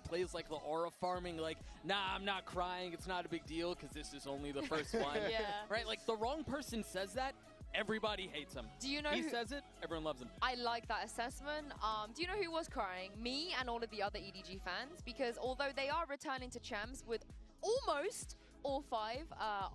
He plays like the aura farming, like, nah, I'm not crying. It's not a big deal because this is only the first one. Yeah. Right? Like, the wrong person says that, everybody hates him. Do you know he says it, everyone loves him. I like that assessment. Do you know who was crying? Me and all of the other EDG fans, because although they are returning to champs with almost all 5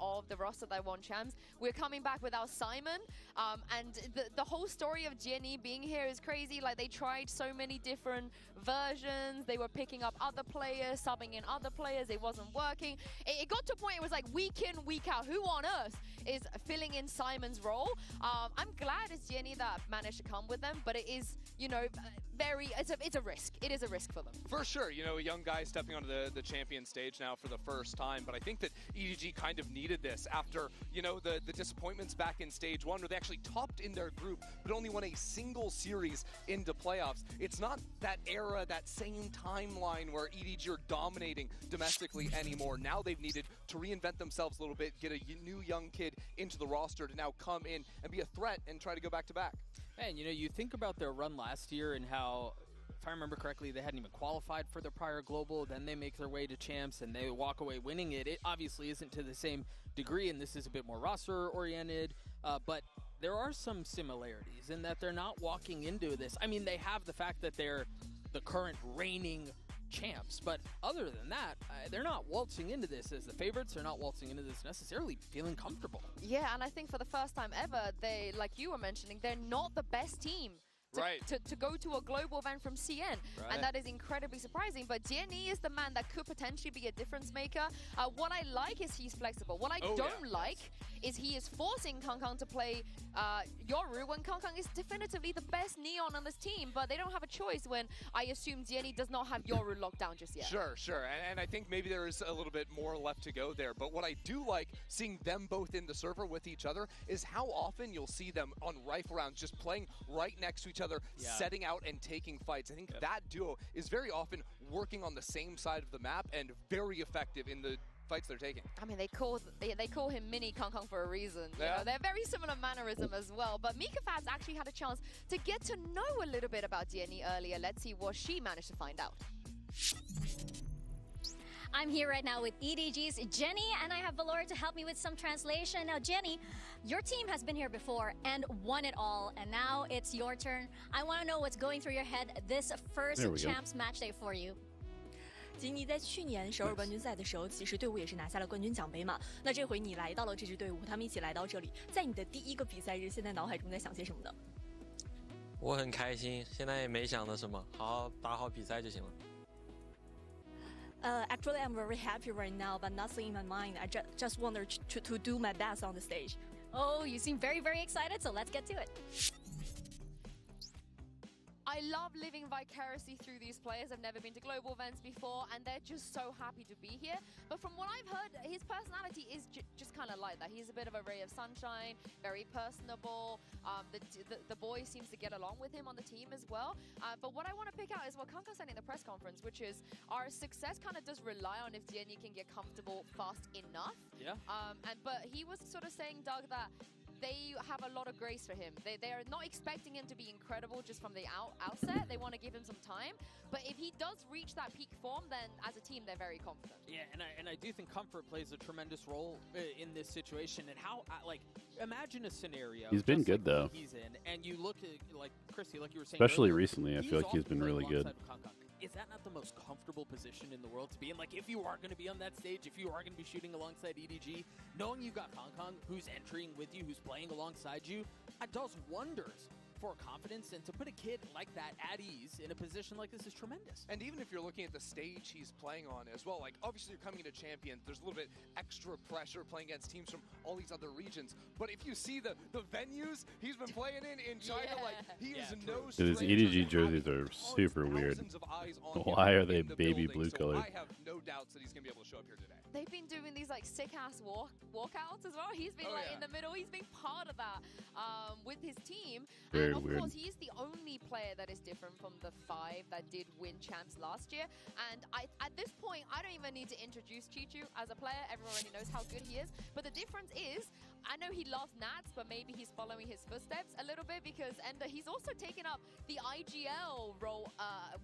of the roster that won champs, we're coming back without Simon. And the whole story of Jenny being here is crazy. Like, they tried so many different versions. They were picking up other players, subbing in other players. It wasn't working. It got to a point it was like week in, week out. Who on earth is filling in Simon's role? I'm glad it's Jenny that managed to come with them, but it is, you know, it's a risk. It is a risk for them. For sure, you know, a young guy stepping onto the champion stage now for the first time, but I think that EDG kind of needed this after, you know, the disappointments back in stage 1 where they actually topped in their group but only won a single series into playoffs. It's not that era, that same timeline where EDG are dominating domestically anymore. Now they've needed to reinvent themselves a little bit, get a new young kid into the roster to now come in and be a threat and try to go back to back. And, you know, you think about their run last year and how, if I remember correctly, they hadn't even qualified for their prior global. Then they make their way to champs and they walk away winning it. It obviously isn't to the same degree, and this is a bit more roster-oriented, but there are some similarities in that they're not walking into this. I mean, they have the fact that they're the current reigning champs, but other than that, they're not waltzing into this as the favorites. They're not waltzing into this necessarily feeling comfortable. Yeah, and I think for the first time ever, they, like you were mentioning, they're not the best team to go to a global event from CN. And that is incredibly surprising. But Jenny is the man that could potentially be a difference maker. What I like is he's flexible. What I don't like is he is forcing Kangkang to play Yoru when Kangkang is definitively the best Neon on this team. But they don't have a choice when I assume Jenny does not have Yoru locked down just yet. Sure. And I think maybe there is a little bit more left to go there. But what I do like seeing them both in the server with each other is how often you'll see them on rifle rounds just playing right next to each other, setting out and taking fights. I think that duo is very often working on the same side of the map and very effective in the fights they're taking. I mean, they call him Mini Kangkang for a reason. You know, they're very similar mannerism as well. But Mika Faz actually had a chance to get to know a little bit about Jenny earlier. Let's see what she managed to find out. I'm here right now with EDG's Jenny, and I have Valorant to help me with some translation. Now, Jenny, your team has been here before and won it all, and now it's your turn. I want to know what's going through your head this first Champs match day for you. 吉尼在去年首尔冠军赛的时候，其实队伍也是拿下了冠军奖杯嘛。那这回你来到了这支队伍，他们一起来到这里，在你的第一个比赛日，现在脑海中在想些什么呢？我很开心，现在也没想着什么，好好打好比赛就行了。 Actually, I'm very happy right now, but nothing in my mind. I just want to do my best on the stage. Oh, you seem very, very excited, so let's get to it. I love living vicariously through these players. I've never been to global events before, and they're just so happy to be here. But from what I've heard, his personality is just kind of like that. He's a bit of a ray of sunshine, very personable. The boys seems to get along with him on the team as well. But what I want to pick out is what Kangkang said in the press conference, which is our success kind of does rely on if Jenny can get comfortable fast enough. Yeah. But he was sort of saying, Doug, that they have a lot of grace for him. They are not expecting him to be incredible just from the outset. They want to give him some time. But if he does reach that peak form, then as a team, they're very confident. Yeah, and I do think comfort plays a tremendous role in this situation. And how, like, imagine a scenario. He's been good, though. He's in, and you look at, like, Chrissy, like you were saying especially earlier, recently, I feel like he's been really good. Is that not the most comfortable position in the world to be in? Like, if you are going to be on that stage, if you are going to be shooting alongside EDG, knowing you've got Kangkang who's entering with you, who's playing alongside you, that does wonders for confidence, and to put a kid like that at ease in a position like this is tremendous. And even if you're looking at the stage he's playing on as well, like obviously you're coming into champion, there's a little bit extra pressure playing against teams from all these other regions. But if you see the venues he's been playing in China, like he is no stranger. His EDG jerseys are super weird. Why are they baby blue colored? I have no doubts that he's gonna be able to show up here today. They've been doing these like sick ass walkouts as well. He's been in the middle. He's been part of that with his team. Very and of weird. course, he's the only player that is different from the 5 that did win champs last year. And at this point, I don't even need to introduce Chichoo as a player. Everyone already knows how good he is. But the difference is, I know he loves Nats, but maybe he's following his footsteps a little bit because Ender, he's also taken up the IGL role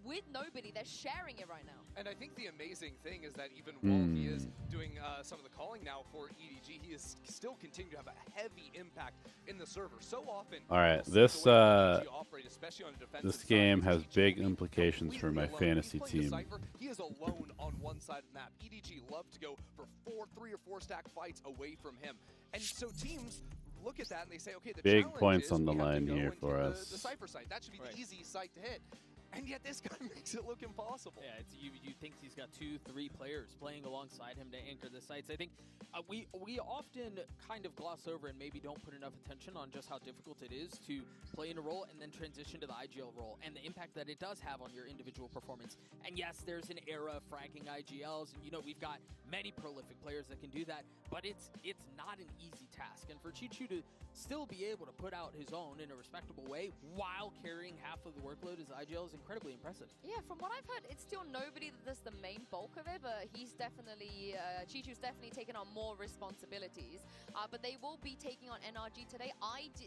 with nobody. They're sharing it right now. And I think the amazing thing is that even while he is doing some of the calling now for EDG, he is still continuing to have a heavy impact in the server. So often, All right, this game has big implications for my fantasy team. He is alone on one side of the map. EDG love to go for 3 or 4 stack fights away from him. And so teams look at that and they say, okay, the big challenge points is on the we have to line go here into for us. The Cypher site. That should be the easy site to hit. And yet this guy makes it look impossible. Yeah, you think he's got 2-3 players playing alongside him to anchor the sites. I think we often kind of gloss over and maybe don't put enough attention on just how difficult it is to play in a role and then transition to the IGL role and the impact that it does have on your individual performance. And yes, there's an era of fragging IGLs, and we've got many prolific players that can do that, but it's not an easy task. And for Chichoo to still be able to put out his own in a respectable way while carrying half of the workload as IGL is incredibly impressive. Yeah, from what I've heard, it's still nobody that does the main bulk of it, but he's definitely, Chichoo's definitely taken on more responsibilities. But they will be taking on NRG today.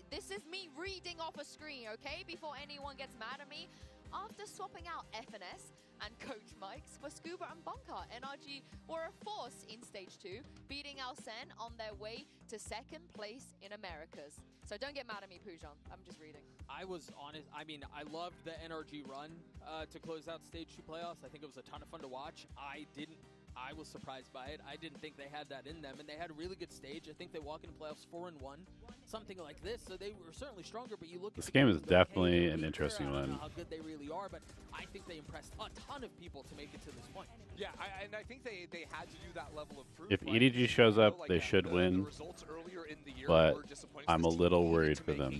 This is me reading off a screen, okay? Before anyone gets mad at me. After swapping out FNS and Coach Mike's for Scuba and Bonar, NRG were a force in Stage 2, beating Alcen on their way to 2nd place in Americas. So don't get mad at me, Pujan. I'm just reading. I was honest. I mean, I loved the NRG run to close out Stage 2 playoffs. I think it was a ton of fun to watch. I was surprised by it. I didn't think they had that in them, and they had a really good stage. I think they walk into playoffs 4-1, something like this. So they were certainly stronger. But you look. This game is definitely an interesting one. I don't know how good they really are, but I think they impressed a ton of people to make it to this point. Yeah, and I think they had to do that level of proof. If EDG shows up, they should win. But I'm a little worried for them.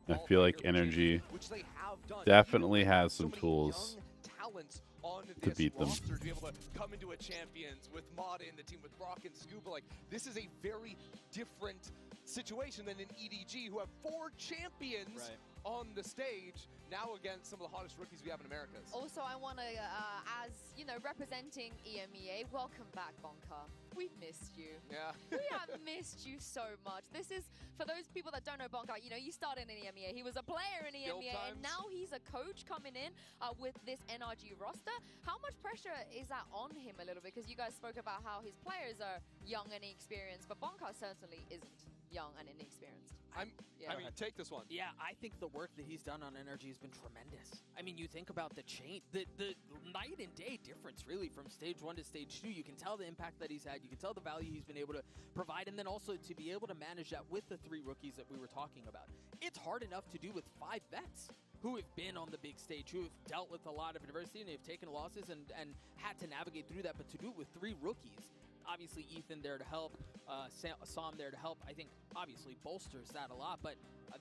I feel like NRG definitely has some tools to beat them. To be able to come into a champions with Mada in the team, with Brock and Scuba, like this is a very different situation than in EDG, who have 4 champions on the stage now against some of the hottest rookies we have in Americas. Also, I want to, as you know, representing EMEA, welcome back, Bonar. We've missed you. Yeah. We have missed you so much. This is, for those people that don't know Bonar, you started in EMEA. He was a player in EMEA, and now he's a coach coming in with this NRG roster. How much pressure is that on him a little bit? Because you guys spoke about how his players are young and inexperienced, but Bonar certainly isn't young and inexperienced. I mean, take this one. Yeah, I think the work that he's done on NRG has been tremendous. I mean, you think about the night and day difference, really, from Stage 1 to Stage 2. You can tell the impact that he's had. You can tell the value he's been able to provide, and then also to be able to manage that with the 3 rookies that we were talking about. It's hard enough to do with 5 vets who have been on the big stage, who have dealt with a lot of adversity and have taken losses and had to navigate through that, but to do it with 3 rookies. Obviously, Ethan there to help, Sam there to help, I think obviously bolsters that a lot, but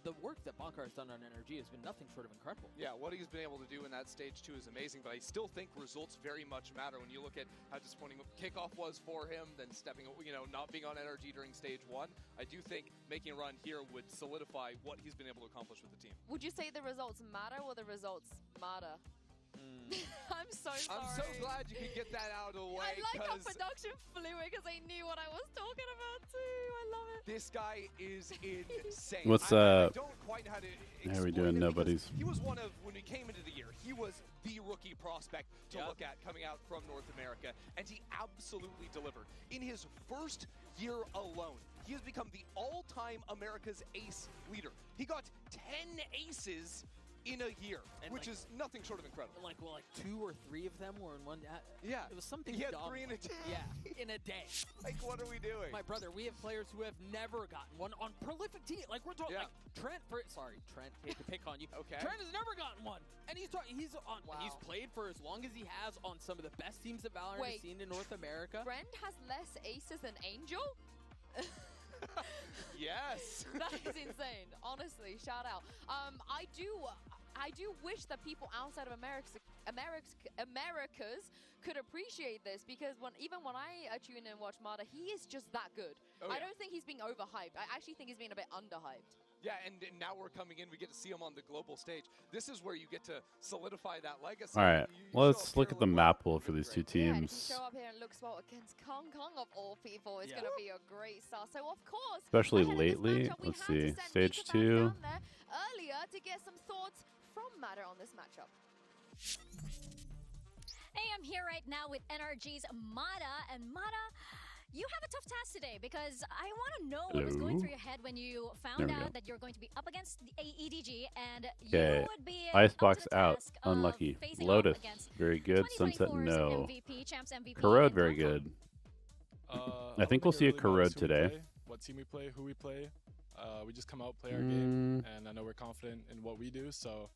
the work that Bonar has done on NRG has been nothing short of incredible. Yeah, what he's been able to do in that Stage 2 is amazing, but I still think results very much matter when you look at how disappointing kickoff was for him, then stepping, not being on NRG during Stage 1. I do think making a run here would solidify what he's been able to accomplish with the team. Would you say the results matter or the results matter? I'm so sorry. I'm so glad you could get that out of the way. I like how production flew it because they knew what I was talking about too. I love it. This guy is insane. What's I don't quite know how to how are we doing? Nobody's. He was one of, when we came into the year, he was the rookie prospect to look at coming out from North America, and he absolutely delivered. In his first year alone, he has become the all-time America's ace leader. He got 10 aces in a year, and which is nothing short of incredible. Like 2 or 3 of them were in one. Yeah, it was something. He had dumb. 3 in a day. Yeah, in a day. Like, what are we doing? My brother, we have players who have never gotten one on prolific team. Like we're talking, like Trent. Trent. Hate to pick on you. Okay. Trent has never gotten one, and he's on. Wow. He's played for as long as he has on some of the best teams that Valorant has seen in North America. Trent has less aces than Angel. Yes. That is insane. Honestly, shout out. I do wish that people outside of Americas could appreciate this, because even when I tune in and watch Mada, he is just that good. I don't think he's being overhyped. I actually think he's being a bit underhyped. Yeah, and now we're coming in. We get to see him on the global stage. This is where you get to solidify that legacy. All right, let's look at the map pool for these 2 teams. Yeah, if you show up here and look looks well against Kong Kong of all people. It's going to be a great start. So of course, Especially ahead of this lately. matchup, we Let's had to see. send Stage Vito fans 2. down there earlier to get some thoughts from Matter on this matchup. Hey, I'm here right now with NRG's Mata, and Mata, you have a tough task today because I want to know what was going through your head when you found out that you're going to be up against the EDG, and you would be Icebox up to the out. task of Unlucky. facing Lotus. off against Very good. Sunset, 2024's no. MVP, Champs MVP. Corrode, and very Kong Kong. good. I think we'll see a Corrode today. What team we play, who we play. We just come out, play our game, and I know we're confident in what we do, so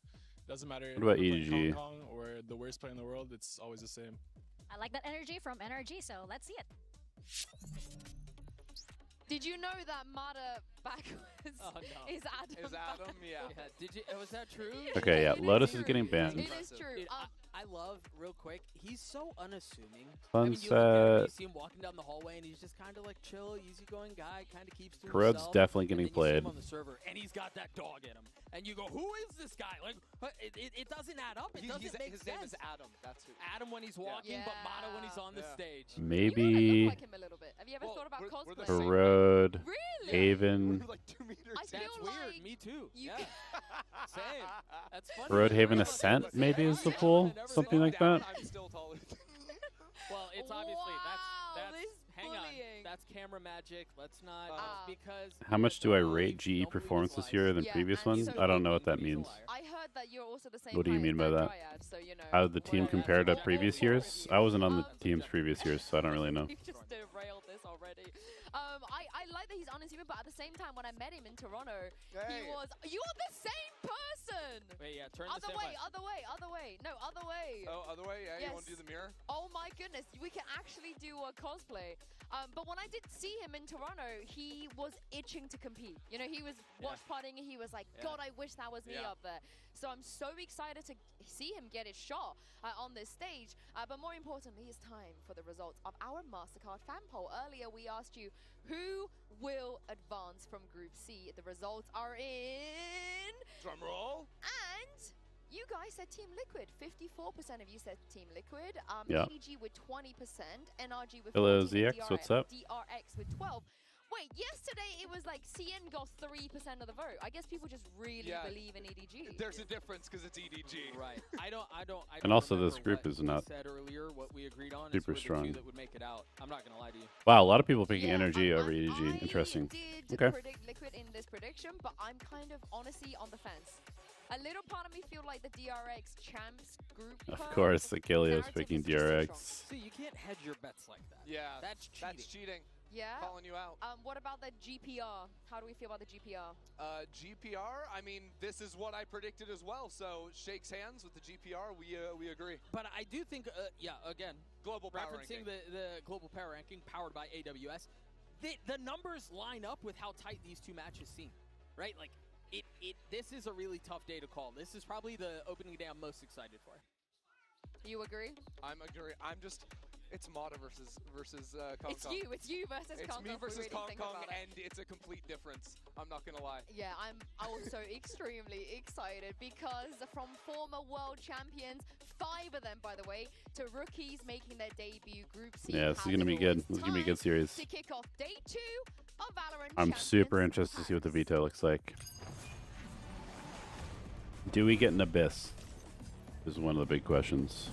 it doesn't matter if What about we're playing EDG? Hong Kong or the worst player in the world, it's always the same. I like that energy from NRG, so let's see it. Did you know that Mata backwards is Adam? Is Adam? Yeah. Did you? Was that true? Okay, yeah. It is Lotus true. is getting banned. It is true. Dude, I love, real quick, he's so unassuming. Sunset. I mean, you look at him, you see him walking down the hallway, and he's just kind of like chill, easygoing guy, kind of keeps to Corrode's himself. definitely And getting then you see him played. on the server, and he's got that dog in him. And you go, who is this guy? Like, it doesn't add up. It doesn't make his sense. name is Adam. That's who. Adam when he's walking, but Mata when he's on the stage. You Maybe look like him a little bit. Have you ever thought about we're the cosplay? same Corrode, Really? Haven. We're like 2 meters. I That's feel weird. like Me too. you Yeah. Same. That's funny. Corrode, Haven, Never Ascent, thought maybe about is the that. pool. Never Something thought like about that. I'm still taller. Well, it's obviously that's this hang on. bullying. That's camera magic. Let's not because How much do I rate GE performance this year than Yeah, previous and ones? so I don't know what He's that a means. liar. I heard that you're also the same. What do you height mean by as that? Dryad, so, you know, How did the team Well, compare to that's previous exactly years? I wasn't on the team's previous years, so I don't really know. You've just derailed this already. I like that he's unassuming, but at the same time, when I met him in Toronto, he was. You are the same person. Wait, yeah, turn Other the way, other way, other way. No, other way. Oh, other way? Yeah, you want to do Yes. the mirror? Oh my goodness, we can actually do a cosplay. But when I did see him in Toronto, he was itching to compete. You know, he was watch partying and he was like, God, I wish that was me up there. So I'm so excited to see him get his shot on this stage. But more importantly, it's time for the results of our MasterCard fan poll. Earlier, we asked you, who will advance from Group C? The results are in... Drum roll. And you guys said Team Liquid. 54% of you said Team Liquid. Yeah. EDG with 20%. NRG with Hello, 14, and ZX, what's up? DRX with 12. Wait, yesterday it was like CN got 3% of the vote. I guess people just really believe in EDG. There's a difference because it's EDG. Right. I don't And also remember this group what is we not said earlier, what we agreed on super is we're strong. the two that would make it out. I'm not gonna lie to you. Wow, a lot of people picking Yeah, energy over I EDG. Interesting. did Okay. predict Liquid in this prediction, but I'm kind of honestly on the fence. A little part of me feel like the DRX champs group. Of course, Achilleo's narrative picking is just so strong. DRX. See, you can't hedge your bets like that. Yeah, That's cheating. That's cheating. Yeah. Calling you out. What about the GPR? How do we feel about the GPR? GPR, I mean, this is what I predicted as well, so shakes hands with the GPR, we agree. But I do think, yeah, again, Global power referencing ranking. the global power ranking powered by AWS, the numbers line up with how tight these two matches seem, right? Like, this is a really tough day to call. This is probably the opening day I'm most excited for. You agree? I'm agree. I'm just, it's Mata versus Kong It's Kong. it's you versus It's Kong me Kong. if we versus really Kong think Kong, about it. and it's a complete difference. I'm not gonna lie. Yeah, I'm also extremely excited because from former world champions, 5 of them, by the way, to rookies making their debut Group C. Yeah, this is gonna be good. This is gonna be a good series. To kick off day 2 of Valorant. I'm super interested to see what the Veto looks like. Do we get an Abyss? This is one of the big questions.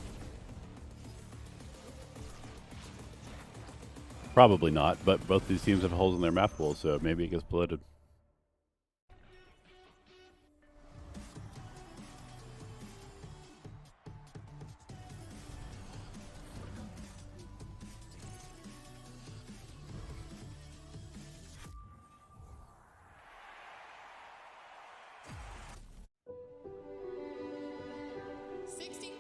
Probably not, but both these teams have holes in their map pool, so maybe it gets bloated.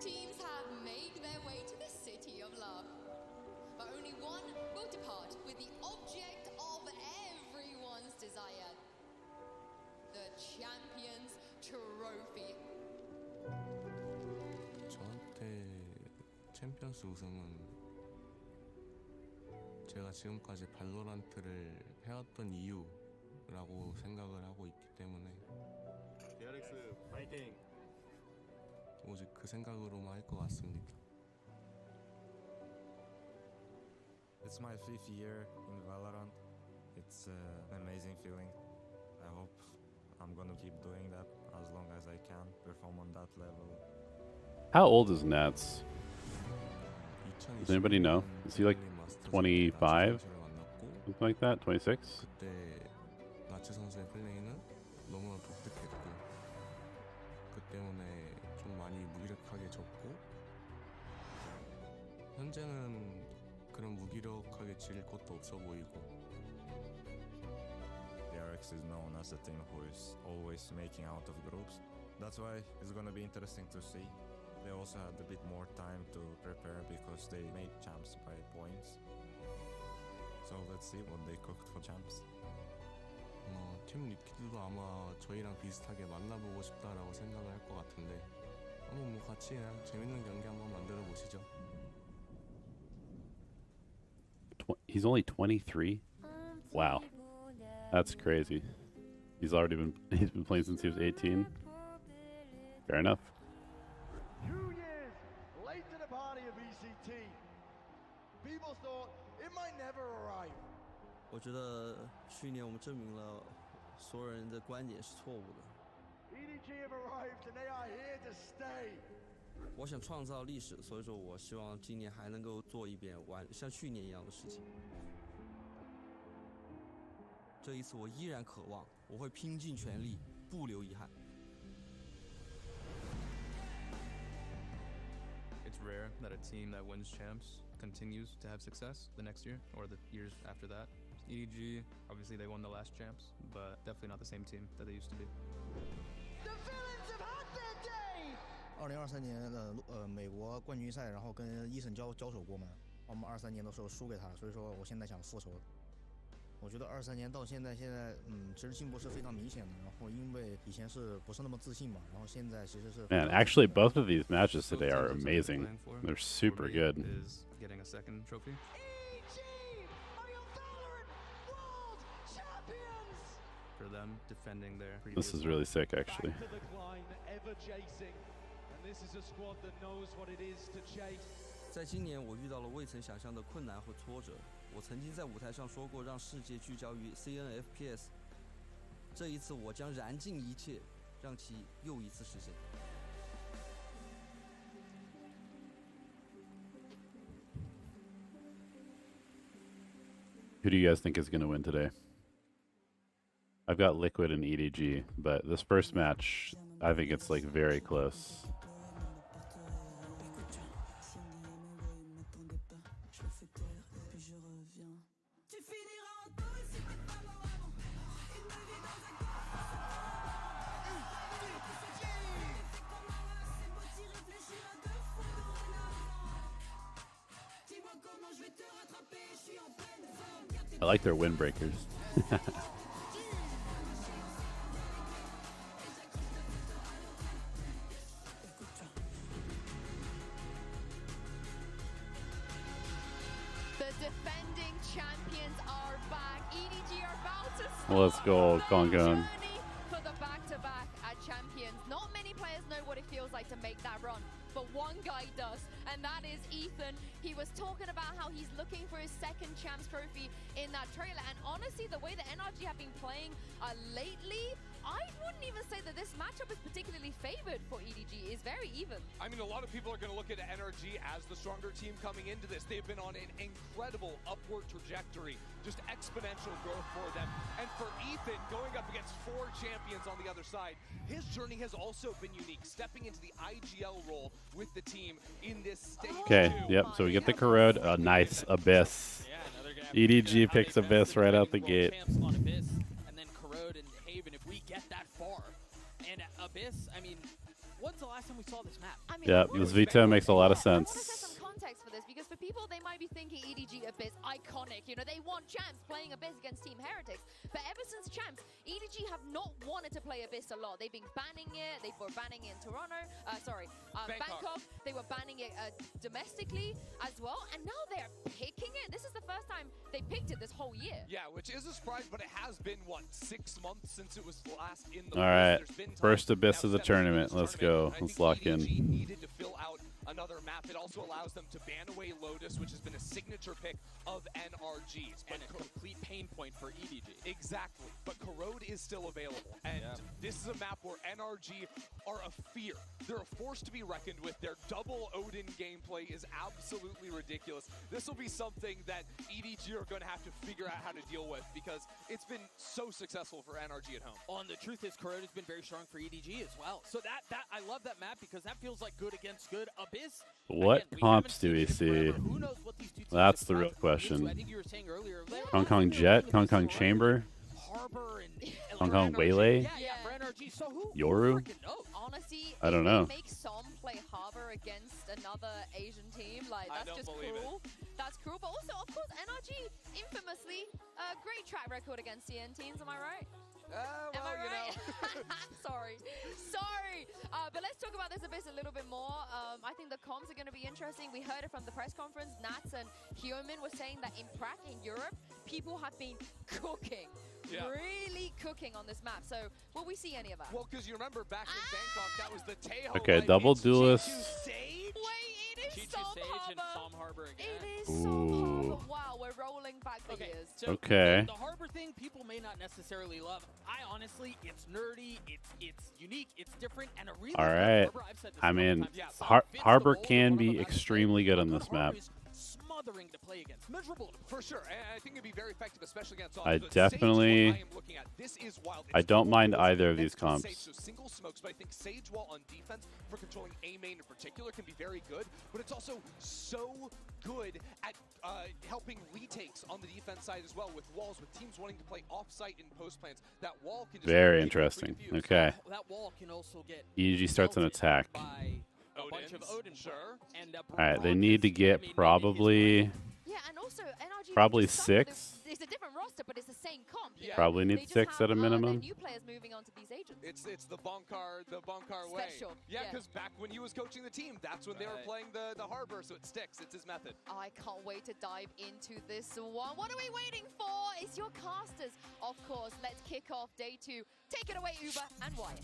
Teams have made their way to the City of Love, but only one will depart with the object of everyone's desire, the Champions Trophy. 저한테 챔피언스 우승은 제가 지금까지 발로란트를 해왔던 이유라고 생각을 하고 있기 때문에 DRX 파이팅! 오직 그 생각으로만 할 것 같습니다. It's my 5th year in Valorant. It's an amazing feeling. I hope I'm gonna keep doing that as long as I can, perform on that level. How old is Nats? Does anybody know? Is he like 25? Something like that? 26? 그때 나츠 선수의 플레이는 너무나 독특했고 그 때문에 좀 많이 무기력하게 졌고 현재는 그런 무기력하게 질 것도 없어 보이고 DRX is known as a team who is always making out of groups. That's why it's gonna be interesting to see. They also had a bit more time to prepare because they made champs by points. So let's see what they cooked for champs. 팀 리퀴드도 아마 저희랑 비슷하게 만나보고 싶다라고 생각을 할 것 같은데 한번 뭐 같이 그냥 재밌는 경기 한번 만들어 보시죠. He's only 23? Wow. That's crazy. He's been playing since he was 18. Fair enough. 2 years late to the party of VCT. People thought it might never arrive. 我觉得去年我们证明了所有人的观点是错误的。EDG have arrived and they are here to stay. 我想创造历史，所以说我希望今年还能够做一遍像去年一样的事情。这一次我依然渴望，我会拼尽全力，不留遗憾。It's rare that a team that wins champs continues to have success the next year or the years after that. EDG, obviously they won the last champs, but definitely not the same team that they used to be. The villains have had their day. 2023年的美国冠军赛，然后跟伊森交手过嘛，我们23年的时候输给他，所以说我现在想复仇。我觉得23年到现在其实进步是非常明显的。然后因为以前不是那么自信嘛，然后现在其实是。Man, actually, both of these matches today are amazing. They're super good. Is getting a second trophy. EDG are your Valorant World Champions. For them defending their. This is really sick, actually. Back to the climb, ever chasing, and this is a squad that knows what it is to chase. 在今年，我遇到了未曾想象的困难和挫折。我曾经在舞台上说过，让世界聚焦于 CNFPS。这一次，我将燃尽一切，让其又一次实现。Who do you guys think is going to win today? I've got Liquid and EDG, but this first match, I think it's like very close. I like their windbreakers. The defending champions are back. EDG are about to start Let's go, Gong Gong. for the back-to-back at champions. Not many players know what it feels like to make that run, but one guy does, and that is Ethan. He was talking about how he's looking for his second champs trophy in that trailer, and honestly, the way the NRG have been playing lately, I wouldn't even say that this matchup is particularly favored for EDG. It's very even. I mean, a lot of people are going to look at NRG as the stronger team coming into this. They've been on an incredible upward trajectory, just exponential growth for them. And for Ethan, going up against 4 champions on the other side, his journey has also been unique, stepping into the IGL role with the team in this stage. Okay, yep, so we get the Corrode, a nice Abyss. EDG picks Abyss right out the gate. And then Corrode and Haven, if we get that far. And Abyss, I mean, when's the last time we saw this map? I mean, Yeah, this Veto makes a lot of I want to sense. set some context for this, because for people, they might be thinking EDG Abyss, iconic. You know, they want champs playing Abyss against Team Heretics. But ever since champs, EDG have not wanted to play Abyss a lot. They've been banning it. They were banning it in Toronto. Bangkok. They were banning it domestically as well. And now they're picking it. This is the first time they picked it this whole year. Yeah, which is a surprise, but it has been, what, 6 months since it was last in the All right, first Abyss of the tournament. Let's go. Let's lock in. Needed to fill out another map. It also allows them to ban away Lotus, which has been a signature pick of NRG's. And a complete pain point for EDG. Exactly, but Corrode is still available, and this is a map where NRG are a fear. They're a force to be reckoned with. Their double Odin gameplay is absolutely ridiculous. This will be something that EDG are going to have to figure out how to deal with because it's been so successful for NRG at home. Oh, and the truth is, Corrode has been very strong for EDG as well. So that I love that map because that feels like good against good. Abyss. What again, comps do we see? Who knows what these two teams That's have the real got. question. I think you were saying earlier. Hong Kong Jet, Hong Kong Chamber, Harbor and Hong Kong Waylay, yeah, for NRG. So who Yoru. Honestly, I don't know. Make Som play Harbor against another Asian team, like that's just cruel. That's cruel. But also, of course, NRG infamously a great track record against CN teams. Am I right? Well, you know. Sorry. But let's talk about this Abyss a little bit more. I think the comms are going to be interesting. We heard it from the press conference. Nats and Hyomin were saying that in Prague, in Europe, people have been cooking. Yeah. Really cooking on this map. So will we see any of that? Well, because you remember back in Bangkok, that was the Taeho. Okay, double duelist. Wait, it is Som Sage and Harbor. Som Harbor again. It is Som Harbor. Wow, we're rolling back the years. So Okay. The Harbor thing, people may not necessarily love. I honestly, it's nerdy, it's unique, it's different, and a really All right. Harbor, I've said this I a mean, couple times, fits the Harbor mold of can one of the be best extremely good on this Harbor map. is smothering to play against, miserable. For sure, and I think it'd be very effective, especially against all. I Sage, definitely- what I am looking at, this is wild. I It's don't full mind force either of these against comps. Sage, so single smokes, but I think Sage Wall on defense for controlling A main in particular can be very good, but it's also so good at helping retakes on the defense side as well with walls, with teams wanting to play off-site in post plans. That wall can just Very interesting. Okay. That wall can also get EDG starts an attack. by a bunch of Odin. Sure. And All right, they need to get probably Yeah, and also NRG Probably just suffered. 6. It's a different roster, but it's the same comp. you know? Probably need They just 6 have, at a minimum. New players moving on to these agents. It's the Bonkar way. Special, Yeah, yeah. because back when he was coaching the team, that's when they were playing the Harbor, so it sticks. It's his method. I can't wait to dive into this one. What are we waiting for? It's your casters, of course. Let's kick off day 2. Take it away, Uber and Wyatt.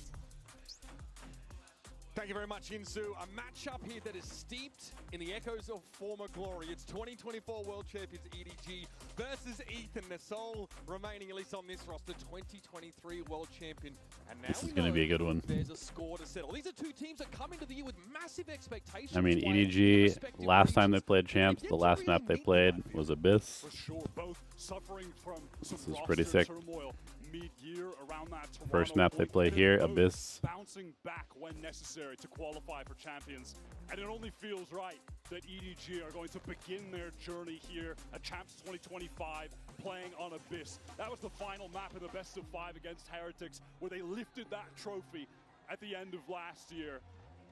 Thank you very much, Insu. A matchup here that is steeped in the echoes of former glory. It's 2024 World Champions EDG versus Ethan, the sole remaining, at least on this roster, 2023 World Champion. And now This is going to be a good one. there's a score to settle. These are two teams that come into the year with massive expectations. I mean, Wyatt, EDG, respective last time they regions. played Champs, the last map they played was Abyss. For sure, both suffering from some This is pretty roster sick. turmoil mid-year around that Toronto First map they point, play but here, both Abyss. bouncing back when necessary to qualify for champions, and it only feels right that EDG are going to begin their journey here at Champs 2025 playing on Abyss. That was the final map in the best of 5 against Heretics, where they lifted that trophy at the end of last year.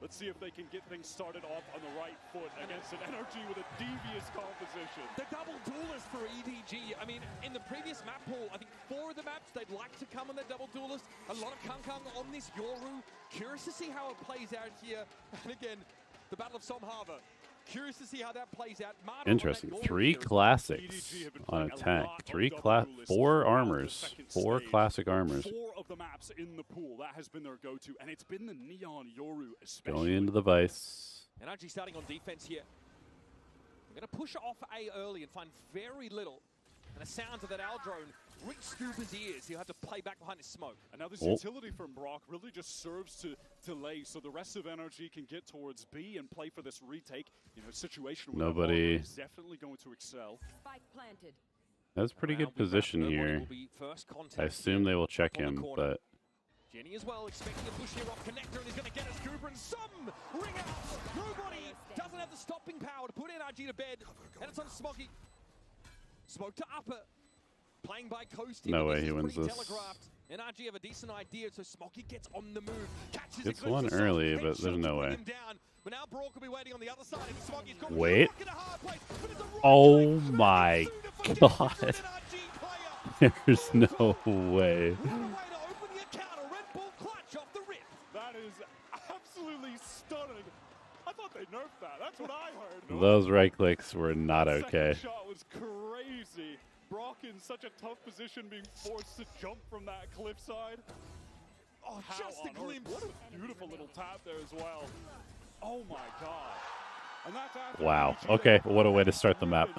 Let's see if they can get things started off on the right foot against an NRG with a devious composition. The double duelist for EDG. I mean, in the previous map pool, I think 4 of the maps they'd like to come on the double duelist. A lot of Kangkang on this Yoru. Curious to see how it plays out here. And again, the Battle of Som Harbor. Curious to see how that plays out. Marta Interesting. on that 3 goal classics on attack. 4 armors. 4 classic armors. 4 of the maps in the pool, that has been their go-to, and it's been the Neon Yoru especially. Going into the Vice. NRG starting on defense here. We're going to push off A early and find very little. And the sounds of that Al drone reach Stuber's ears. He'll have to play back behind his smoke. And now this utility from Brock really just serves to delay so the rest of NRG can get towards B and play for this retake. You know, situation where Nobody. is definitely going to excel. Spike planted. That's a pretty good position here. I assume they will check him, but Jenny as well, expecting a push here off connector, and he's going to get us Cooper, and some ring out. Nobody doesn't have the stopping power to put NRG to bed, and it's on Smoggy. Smoke to upper, playing by Coast. No way he wins this. Telegraphed. NRG have a decent idea, so Smoggy gets on the move. Catches Gets it, one goes for early, some but there's no way. him down. But now Brock will be waiting on the other side. Smoggy's got Wait. a hard place, but it's a Oh my god. There's no way. That is absolutely stunning. I thought they nerfed that. That's what I heard. Those right clicks were not That okay. second shot was crazy. Brock in such a tough position, being forced to jump from that cliffside. Oh, How just a on earth? glimpse. What a beautiful little tap there as well. Oh my god. Wow. Okay, what a way to start the map.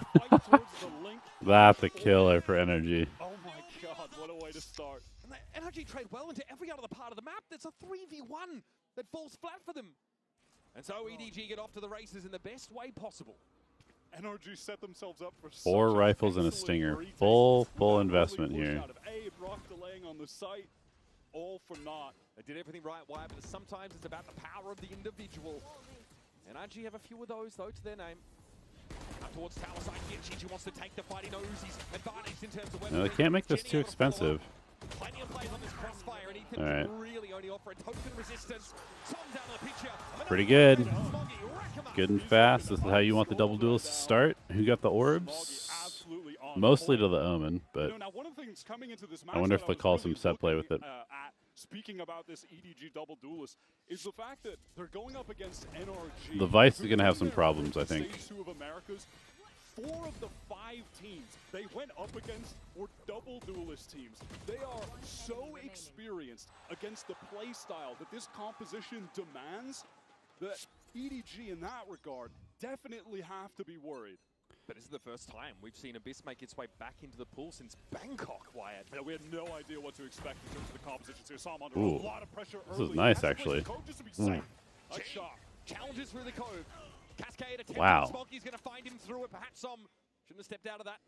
That's a killer for NRG. Oh my god, what a way to start. And NRG trade well into every other part of the map. That's a 3v1 that falls flat for them. And so EDG get off to the races in the best way possible. NRG set themselves up for 4 rifles and a stinger. Full investment here. Brock delaying on the site, all for naught. They did everything right, why? But sometimes it's about the power of the individual. NRG have a few of those, though, to their name. Up towards tower side here, Chichoo wants to take the fight. He knows he's advantaged in terms of weapons. No, they can't make this too expensive. Plenty of plays on this crossfire, and Ethan All right. really only offer a token resistance. Tom's out of the picture. Pretty good. Good and fast. This is how you want the double duelists to start. Who got the orbs? Mostly to the Omen, but I wonder if they'll call some set play with it. Speaking about this EDG double duelist is the fact that they're going up against NRG. The Vice is going to have some problems, I think. Stage 2 of Americas, 4 of the 5 teams they went up against were double duelist teams. They are so experienced against the play style that this composition demands that EDG in that regard definitely have to be worried. But this is the first time we've seen Abyss make its way back into the pool since Bangkok, Wyatt. Yeah, we had no idea what to expect in terms of the compositions here. Saw him under Ooh. a lot of pressure This early. is nice, actually. Just to be safe. Nice shot. Challenges through the cove. Cascade attempt. Wow. Smokey's going to find him through it. Perhaps shouldn't have stepped out of that.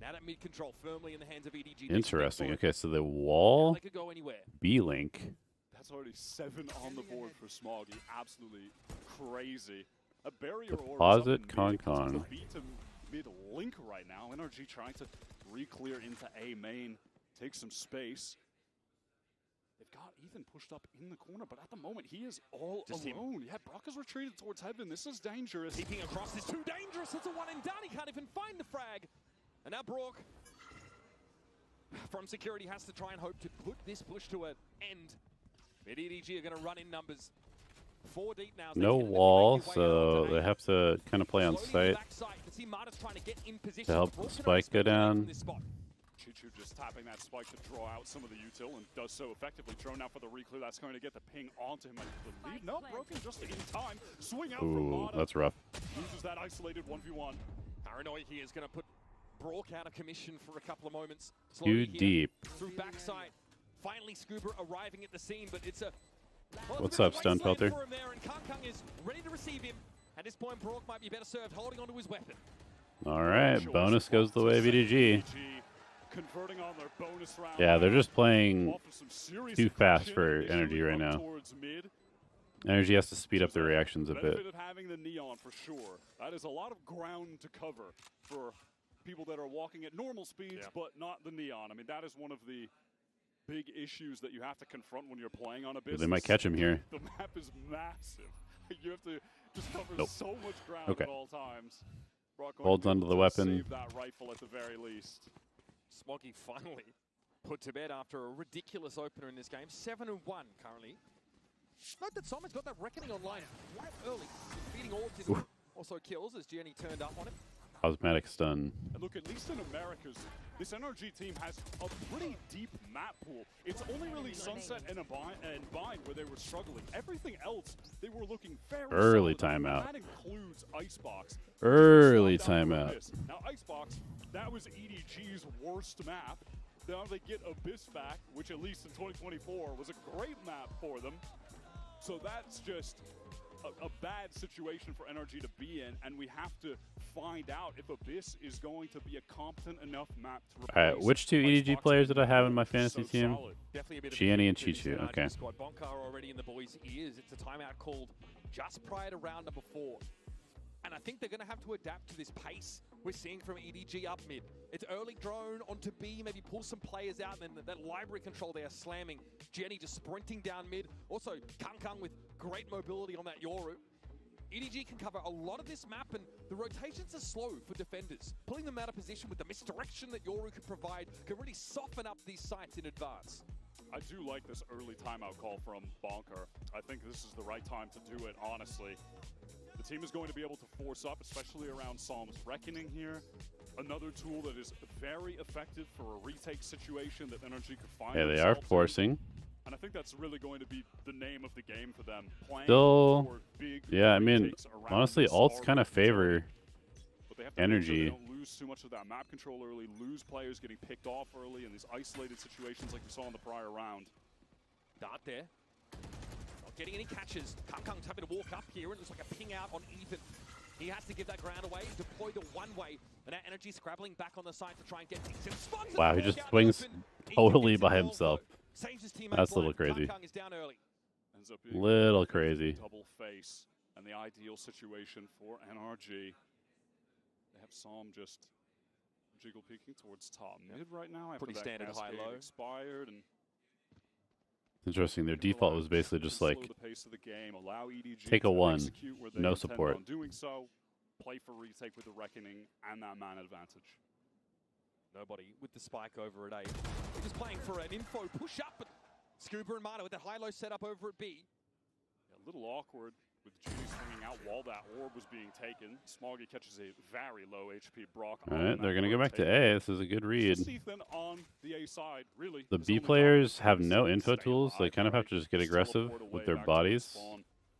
Now that mid control firmly in the hands of EDG. Interesting. Okay, so the wall, They could go anywhere. B-Link. That's already 7 on the board for Smoggy. Absolutely crazy. A barrier Deposit Con. Beat to mid link right now. NRG trying to re-clear into A main, take some space. They've got Ethan pushed up in the corner, but at the moment he is all alone. Yeah, Brock has retreated towards heaven. This is dangerous. Peeking across is too dangerous. It's a one and done. He can't even find the frag. And now Brock from security has to try and hope to put this push to an end. But EDG are going to run in numbers. 4 deep now. No wall, so they have to kind of play on site to help the spike go down. Chichoo just tapping that spike to draw out some of the util and does so effectively. Thrown out for the re-clear. That's going to get the ping onto him. I believe. No, broken just in time. Swing out from Ooh, Bonar. that's rough. Loses that isolated 1v1. Paranoid here is going to put Brock out of commission for a couple of moments. Too deep. Through backside. Finally, Scuba arriving at the scene, but it's a... Well, What's up, Stunfelter? Is ready to receive him. At this point, Brock might be better served holding onto his weapon. All right, bonus goes the way of EDG. Converting on their bonus round. Yeah, they're just playing too fast for NRG right now. NRG has to speed up their reactions a bit. Benefit of having the neon for sure. That is a lot of ground to cover for people that are walking at normal speeds, but not the neon. I mean, that is one of the big issues that you have to confront when you're playing on a business. They might catch him here. The map is massive. You have to just cover so much ground at all times. Brock holds onto the weapon. Save that rifle at the very least. Smoggy finally put to bed after a ridiculous opener in this game. 7-1 currently. Note that Simon's got that Reckoning online quite early. Feeding orbs also kills as Jenny turned up on it. Cosmetic stun. And look, at least in Americas, this NRG team has a pretty deep map pool. It's only really Sunset and Vine where they were struggling. Everything else, they were looking very early solid. timeout. That includes Icebox. Early timeout. Now, Icebox, that was EDG's worst map. Now they get Abyss back, which at least in 2024 was a great map for them. So that's just a bad situation for NRG to be in, and we have to find out if Abyss is going to be a competent enough map to replace. All right, which 2 EDG players did I have in my fantasy team? Gianni and Chichoo. Okay. Bonkar already in the boys' ears. It's a timeout called just prior to round number 4. And I think they're going to have to adapt to this pace we're seeing from EDG up mid. It's early drone onto B, maybe pull some players out, and then that library control they are slamming. Jenny just sprinting down mid. Also, Kang with great mobility on that Yoru. EDG can cover a lot of this map, and the rotations are slow for defenders. Pulling them out of position with the misdirection that Yoru can provide can really soften up these sites in advance. I do like this early timeout call from Bonkar. I think this is the right time to do it, honestly. The team is going to be able to force up, especially around Psalm's Reckoning here. Another tool that is very effective for a retake situation that NRG could find. Yeah, they are forcing. And I think that's really going to be the name of the game for them. Still, yeah, I mean, honestly, alts kind of favor NRG. They don't lose too much of that map control early, lose players getting picked off early in these isolated situations like we saw in the prior round. Dart there. Not getting any catches. Kangkang's having to walk up here, and it looks like a ping out on Ethan. He has to give that ground away, deploy the one-way, and that NRG scrabbling back on the side to try and get things in. Wow, he just swings totally by himself. That's a little crazy. Little crazy. Double face, and the ideal situation for NRG. They have Psalm just jiggle peeking towards top mid right now. After Pretty standard high-low. Expired and Interesting. Their default was basically just like the pace of the game, allow EDG take a to one, execute where they no intend support. on doing so, play for retake with the Reckoning and that man advantage. Nobody with the spike over at A. They're just playing for an info push-up, but Scuba and Mana with that high-low setup over at B. A little awkward with Judy swinging out while that orb was being taken. Smoggy catches a very low HP Brock. All right, they're going to go back to A. This is a good read. On the A side, really, the B players have no info tools. They kind of have to just get aggressive with their bodies.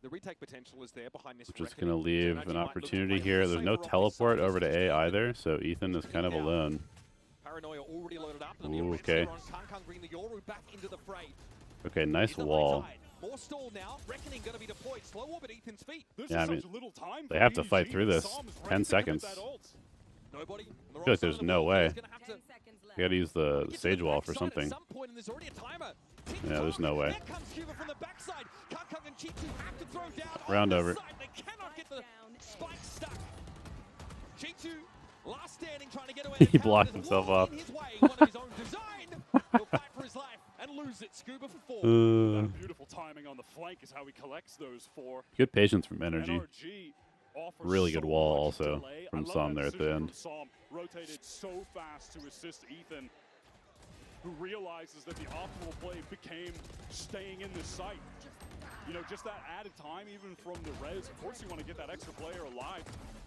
The retake potential is there behind this. Which is going to leave an opportunity here. There's no teleport over to A either, so Ethan is kind of alone. Paranoia already loaded up. Ooh, okay. Bring the Yoru back into the fray. Okay, nice wall. More stall now. Reckoning going to be deployed. Slow orb at Ethan's feet. Yeah, I mean, they have to fight through this. 10 seconds. Nobody. I feel like there's no way. You gotta use the stage wall for something. Yeah, there's no way. Round over. Last standing, trying to get away. He blocked himself off. And lose it. Scuba for 4. Beautiful timing on the flank is how he collects those 4. Good patience from NRG. Really good wall also from Psalm there at the end. Psalm rotated so fast to assist Ethan, who realizes that the optimal play became staying in the site. You know, just that added time, even from the res. Of course, you want to get that extra player alive,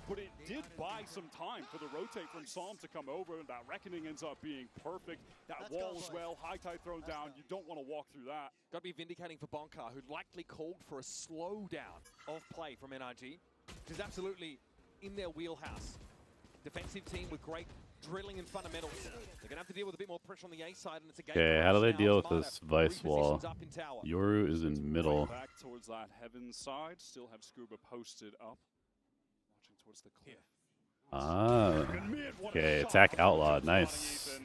but it did buy some time for the rotate from Psalm to come over. That Reckoning ends up being perfect. That wall as well, high tide thrown down. You don't want to walk through that. Got to be vindicating for Bonar, who likely called for a slowdown of play from NRG, which is absolutely in their wheelhouse. Defensive team with great drilling and fundamentals. They're going to have to deal with a bit more pressure on the A side, and it's a game. Okay, how do they deal with this Vice wall? Yoru is in middle. Back towards that heaven side. Still have Scuba posted up. Watching towards the cliff. Ah. Okay, attack outlawed. Nice.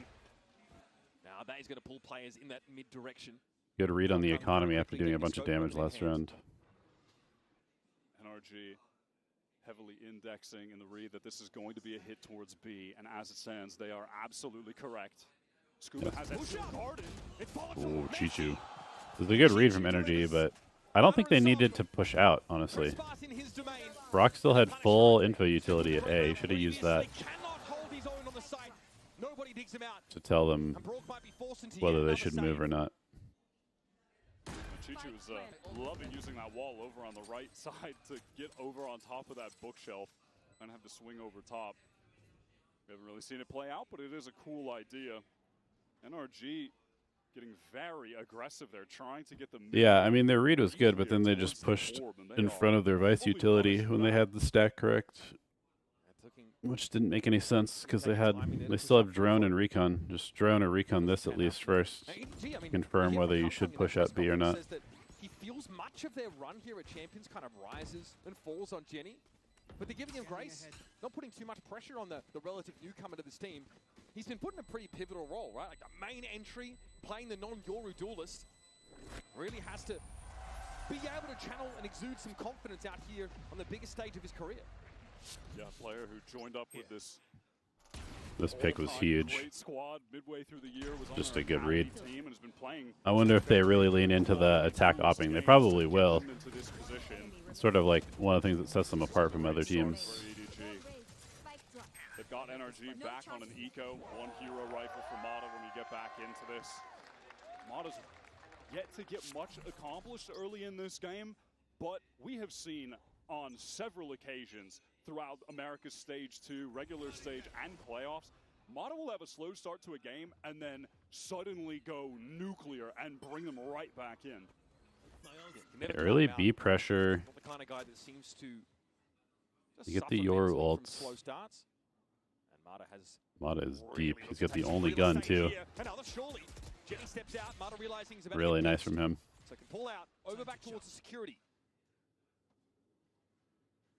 Now that is going to pull players in that mid direction. Good read on the economy after doing a bunch of damage last round. NRG heavily indexing in the read that this is going to be a hit towards B, and as it stands, they are absolutely correct. Scuba has that guarded. Ooh, Chichoo. This is a good read from NRG, but I don't think they needed to push out, honestly. Brock still had full info utility at A. He should have used that to tell them whether they should move or not. Chichoo was loving using that wall over on the right side to get over on top of that bookshelf and have to swing over top. We haven't really seen it play out, but it is a cool idea. NRG getting very aggressive there, trying to get the... Yeah, I mean, their read was good, but then they just pushed in front of their Vice utility when they had the stack correct, which didn't make any sense because they still have drone and recon. Just drone or recon this at least first to confirm whether you should push out B or not. He feels much of their run here at Champions kind of rises and falls on Jenny, but they're giving him grace, not putting too much pressure on the relative newcomer to this team. He's been put in a pretty pivotal role, right? Like a main entry, playing the non-Yoru duelist, really has to be able to channel and exude some confidence out here on the biggest stage of his career. Yeah, player who joined up with this. This pick was huge. Squad midway through the year was just a good read. Team and has been playing. I wonder if they really lean into the attack opping. They probably will. It's sort of like one of the things that sets them apart from other teams. They've got NRG back on an eco, 1 hero rifle for Mata when you get back into this. Mata's yet to get much accomplished early in this game, but we have seen on several occasions throughout America's Stage 2, regular stage, and playoffs, Mata will have a slow start to a game and then suddenly go nuclear and bring them right back in. Early B pressure. Not the kind of guy that seems to You get the Yoru ults. slow starts. And Mata is deep. He's got the only gun too. Really nice from him. So can pull out over back towards the security.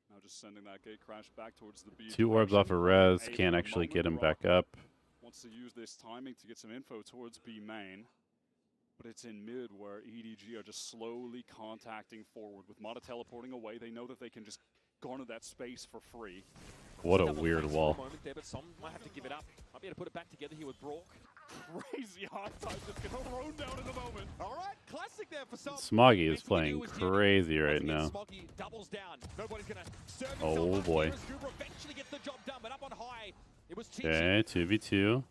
Now just sending that gate crash back towards the B. 2 orbs off of res. Can't actually get him back up. Wants to use this timing to get some info towards B main. But it's in mid where EDG are just slowly contacting forward. With Mata teleporting away, they know that they can just garner that space for free. What a weird wall. There, but some might have to give it up. Might be able to put it back together here with Brock. Crazy hard time just gets thrown down in the moment. All right, classic there for some. Smoggy is playing crazy right now. Smoggy doubles down. Nobody's gonna serve Oh boy. Eventually gets the job done, but up on high, it was Okay, 2v2.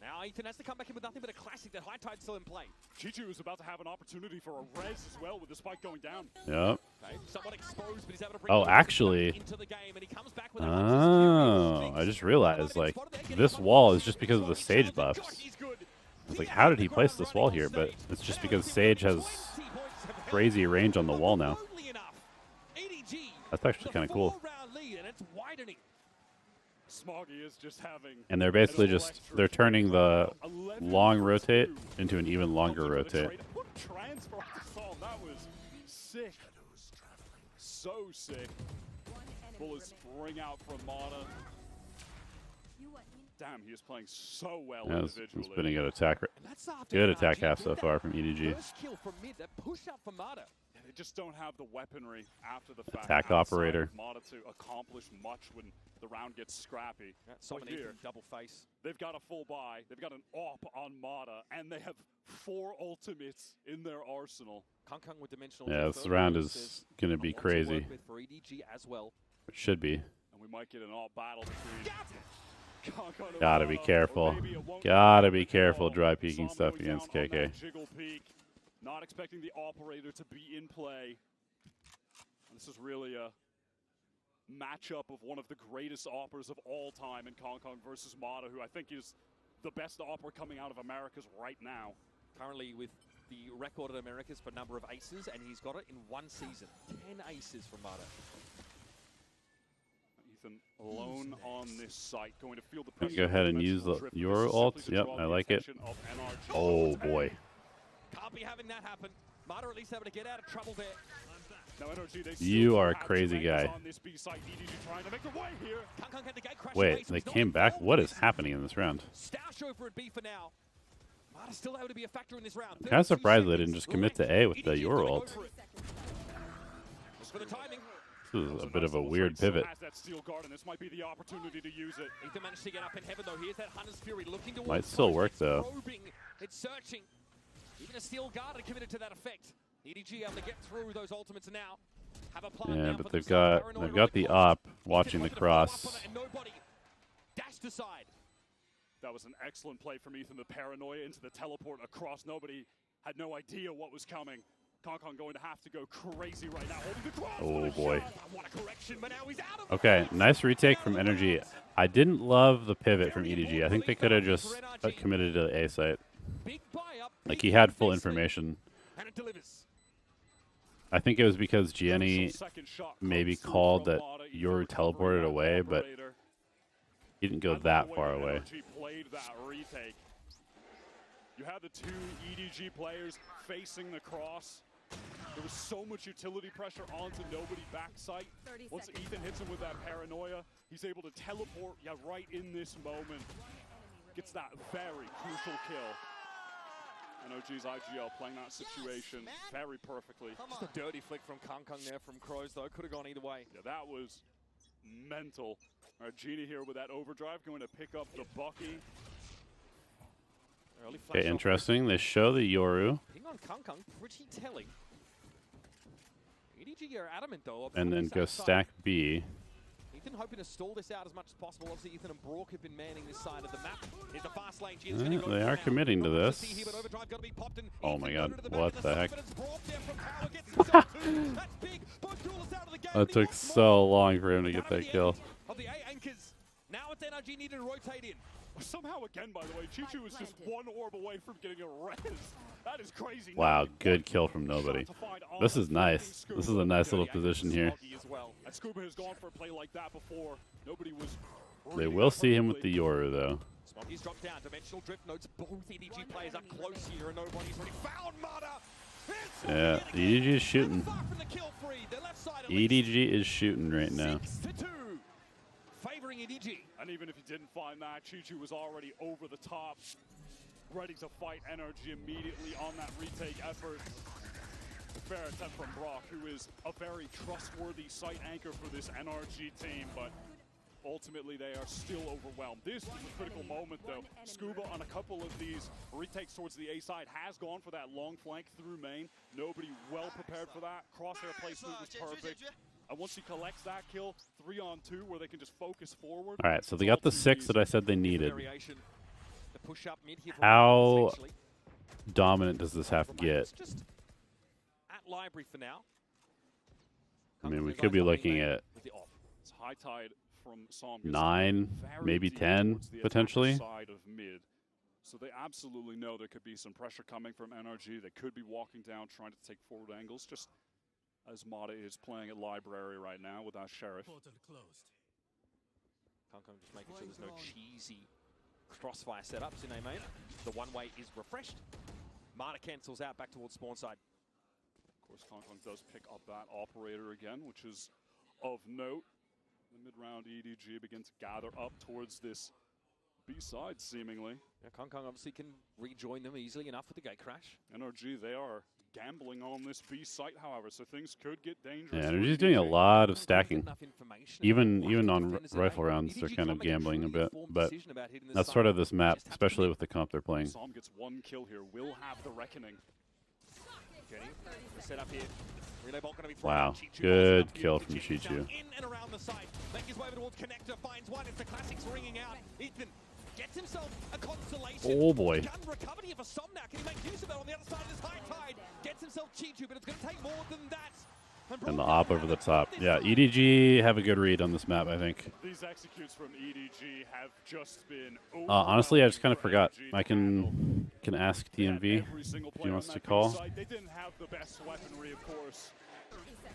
Now Ethan has to come back in with nothing but a classic. That high tide's still in play. Chichoo is about to have an opportunity for a res as well with the spike going down. Yep. Okay, somewhat exposed, but he's able to bring Oh, actually. into the game, and he comes back with Oh, I just realized, like, this wall is just because of the Sage buffs. It's like, how did he place this wall here? But it's just because Sage has crazy range on the wall now. That's actually kind of cool. Smoggy is just having. And they're basically just, they're turning the long rotate into an even longer rotate. Transfer to Psalm, that was sick. So sick. Bullets spring out from Mata. Damn, he is playing so well individually. Spinning at attack. Good attack half so far from EDG. First kill from mid, that push up for Mata. They just don't have the weaponry after the fact. Attack operator. Mata to accomplish much when the round gets scrappy. Someone here, double face. They've got a full buy. They've got an AWP on Mata, and they have 4 ultimates in their arsenal. Kung with dimensional. Yeah, this round is going to be crazy. For EDG as well. It should be. And we might get an AWP battle between. Gotta be careful. Gotta be careful dry peeking stuff against KK. Not expecting the operator to be in play. This is really a matchup of one of the greatest operas of all time in Kong versus Mata, who I think is the best opera coming out of Americas right now. Currently with the record in Americas for number of aces, and he's got it in 1 season. 10 aces from Mata. Ethan alone on this site, going to feel the pressure. Go ahead and use your ult. Yep, I like it. Oh boy. Can't be having that happen. Mata at least able to get out of trouble there. Now, NRG, you are a crazy guy. Wait, they came back? What is happening in this round? For B for now. Mata still able to be a factor in this round. I'm kind of surprised they didn't just commit to A with the your ult. For the timing. This is a bit of a weird pivot. This might be the opportunity to use it. Ethan managed to get up in heaven though. Here's that Hunter's Fury looking towards. Might still work though. It's searching. Even a steel guard had committed to that effect. EDG able to get through those ultimates now. Have a plan. Yeah, but they've got the op watching the cross. And nobody dashed aside. That was an excellent play from Ethan. The paranoia into the teleport across. Nobody had no idea what was coming. Kong going to have to go crazy right now. Oh boy. What a correction, but now he's out of Okay, nice retake from NRG. I didn't love the pivot from EDG. I think they could have just committed to the A site. Like, he had full information. I think it was because Gianni maybe called that Yoru teleported away, but he didn't go that far away. You had the 2 EDG players facing the cross. There was so much utility pressure onto nobody backside. Once Ethan hits him with that paranoia, he's able to teleport right in this moment. Gets that very crucial kill. NRG's IGL playing that situation very perfectly. Just a dirty flick from Kung there from Crows though. Could have gone either way. Yeah, that was mental. All right, Genie here with that overdrive going to pick up the Bucky. Okay, interesting. They show the Yoru. Ping on Kung, pretty telling. EDG are adamant though. And then go stack B. Ethan hoping to stall this out as much as possible. Obviously, Ethan and Brock have been manning this side of the map. Here's the fast lane. They are committing to this. Oh my god, what the heck? That took so long for him to get that kill. Now it's NRG needed to rotate in. Somehow again, by the way, Chichoo is just one orb away from getting a res. That is crazy. Wow, good kill from nobody. This is nice. This is a nice little position here. And Scuba has gone for a play like that before. Nobody was. They will see him with the Yoru though. Smoggy's dropped down. Dimensional drift notes both EDG players up close here, and nobody's really found Mata. Yeah, EDG is shooting. EDG is shooting right now. 6-2, favoring EDG. And even if he didn't find that, Chichoo was already over the top, ready to fight NRG immediately on that retake effort. Fair attempt from Brock, who is a very trustworthy site anchor for this NRG team, but ultimately they are still overwhelmed. This is a critical moment though. Scuba on a couple of these retakes towards the A side has gone for that long flank through main. Nobody well prepared for that. Crosshair placement was perfect. And once he collects that kill, 3-on-2 where they can just focus forward. All right, so they got the 6 that I said they needed. The push up mid here from How dominant does this have to get? Just at library for now. I mean, we could be looking at It's high tide from Som. 9, maybe 10 potentially. Side of mid. So they absolutely know there could be some pressure coming from NRG. They could be walking down, trying to take forward angles, just as Mata is playing at library right now without Sheriff. Kong just making sure there's no cheesy crossfire setups in A main. The one-way is refreshed. Mata cancels out back towards spawn side. Of course, Kong does pick up that operator again, which is of note. The mid-round EDG begin to gather up towards this B-side, seemingly. Yeah, Kong obviously can rejoin them easily enough with the gate crash. NRG, they are gambling on this B site, however, so things could get dangerous. Yeah, NRG's doing a lot of stacking. Even on rifle rounds, they're kind of gambling a bit. But that's sort of this map, especially with the comp they're playing. Som gets one kill here, will have the reckoning. Jenny, set up here. Wow, good kill from Chichoo. In and around the site, make his way towards connector, finds one. It's the classics ringing out. Ethan gets himself a consolation. Oh boy. Gun recovery of a Som now. Can he make use of it on the other side of this high tide? Gets himself Chichoo, but it's going to take more than that. And the op over the top. Yeah, EDG have a good read on this map, I think. These executes from EDG have just been honestly, I just kind of forgot. I can ask TMV if he wants to call. They didn't have the best weaponry, of course,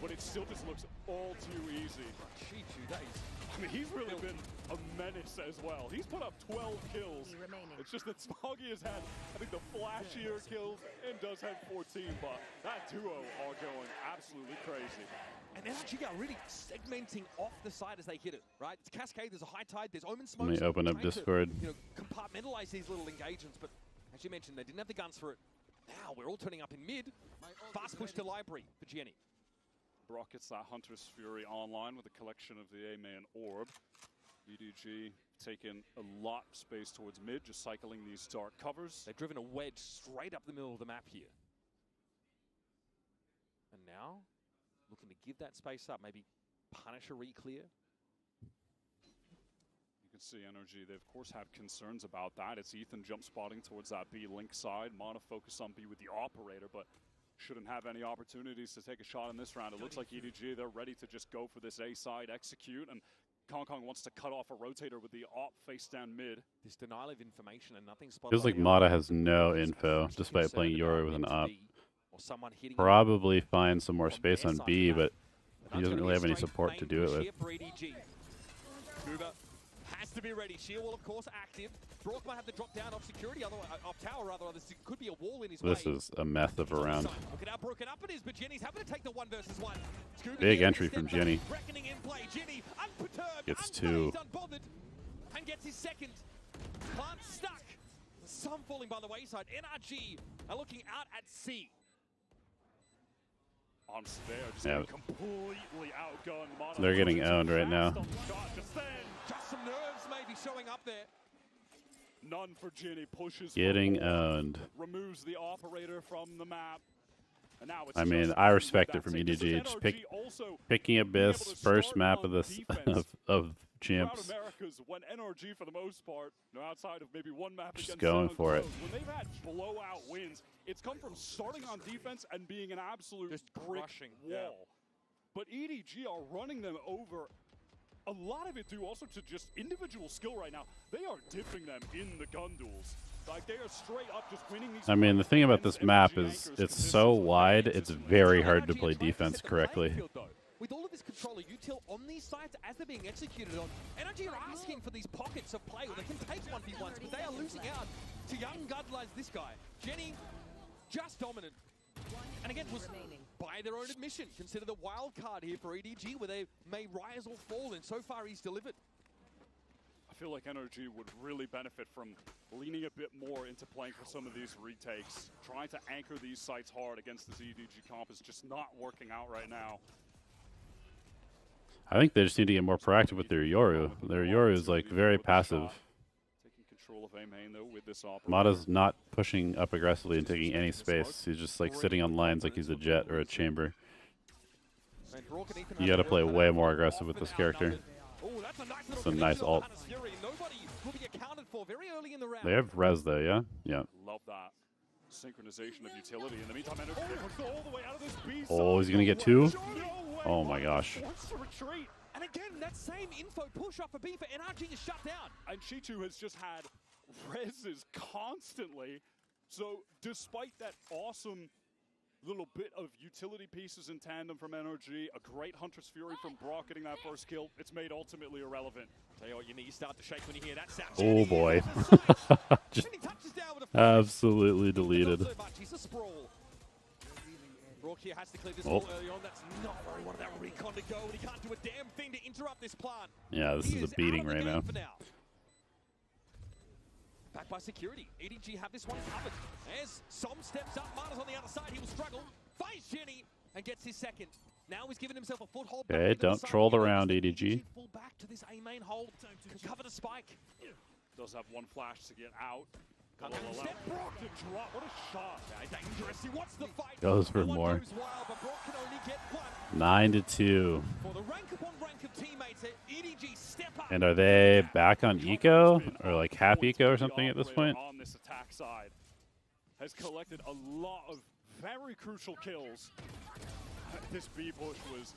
but it still just looks all too easy. Chichoo, that is... I mean, he's really been a menace as well. He's put up 12 kills. It's just that Smoggy has had, I think, the flashier kills and does have 14, but that duo are going absolutely crazy. And NRG are really segmenting off the side as they hit it, right? It's Cascade, there's a high tide, there's Omen Smoke. Let me open up Discord. To, compartmentalize these little engagements, but as you mentioned, they didn't have the guns for it. Now we're all turning up in mid. Fast push to library for Jenny. Brock gets that Hunter's Fury online with a collection of the A-man orb. EDG taking a lot of space towards mid, just cycling these dark covers. They've driven a wedge straight up the middle of the map here. And now, looking to give that space up, maybe punish a re-clear. You can see NRG, they of course have concerns about that. It's Ethan jump spotting towards that B link side. Mana focus on B with the operator, but shouldn't have any opportunities to take a shot in this round. It looks like EDG, they're ready to just go for this A side, execute, and Kong wants to cut off a rotator with the op face down mid. This denial of information and nothing spotted. Feels like Mata has no info, despite playing Yoru with an op. Probably find some more space on B, but he doesn't really have any support to do it with. Has to be ready. Sheer wall, of course, active. Brock might have to drop down off security, otherwise, off tower rather. This could be a wall in his way. This is a mess of a round. Look at how broken up it is, but Jenny's having to take the 1 versus 1. Big entry from Jenny. Reckoning in play. Jenny, unperturbed, gets 2. unbothered, and gets his second. Plant stuck. Some falling by the wayside. NRG are looking out at C. On spare, just completely outgunned. They're getting owned right now. Just some nerves maybe showing up there. None for Jenny, pushes getting forward, owned. Removes the operator from the map. And now it's I mean, I respect it from EDG. Just picking Abyss, first map of this of champs. Americas when NRG for the most part, outside of maybe one map just against going for it. When they've had blowout wins, it's come from starting on defense and being an absolute brick wall. But EDG are running them over a lot of it due also to just individual skill right now. They are dipping them in the gun duels. Like, they are straight up just winning these. I mean, the thing about this map is it's so wide, it's very hard to play defense correctly. With all of this controller util on these sites as they're being executed on, NRG are asking for these pockets of play where they can take 1v1s, but they are losing out to young guns like this guy. Jenny, just dominant. And again, was by their own admission, considered a wild card here for EDG, where they may rise or fall, and so far he's delivered. I feel like NRG would really benefit from leaning a bit more into playing for some of these retakes. Trying to anchor these sites hard against this EDG comp is just not working out right now. I think they just need to get more proactive with their Yoru. Their Yoru is like very passive. Taking control of A main though with this operator. Mata's not pushing up aggressively and taking any space. He's just like sitting on lines like he's a jet or a chamber. You gotta play way more aggressive with this character. It's a nice ult. They have res though, yeah? Yeah. Love that synchronization of utility. In the meantime, NRG all the way out of this B. Oh, he's gonna get two? Oh my gosh. And again, that same info push off a B for NRG is shut down. And Chichoo has just had reses constantly. So despite that awesome little bit of utility pieces in tandem from NRG, a great Hunter's Fury from Brock getting that first kill, it's made ultimately irrelevant. Tell you what, your knees start to shake when you hear that sound. Oh boy. Just absolutely deleted. Brock here has to clear this all early on. That's not where he wanted that recon to go, and he can't do a damn thing to interrupt this plant. Yeah, this is a beating right now. Back by security. EDG have this one covered. As Som steps up, Mana's on the other side. He will struggle. Finds Jenny and gets his second. Now he's given himself a foothold. Okay, don't troll around EDG. Fall back to this A main hold. Can cover the spike. Does have one flash to get out. Step Brock to drop. What a shot. Dangerous. He wants the fight. Goes for more. Wild, but Brock can only get one. 9-2. For the rank upon rank of teammates, EDG step up. And are they back on eco or like half eco or something at this point? On this attack side has collected a lot of very crucial kills. This B push was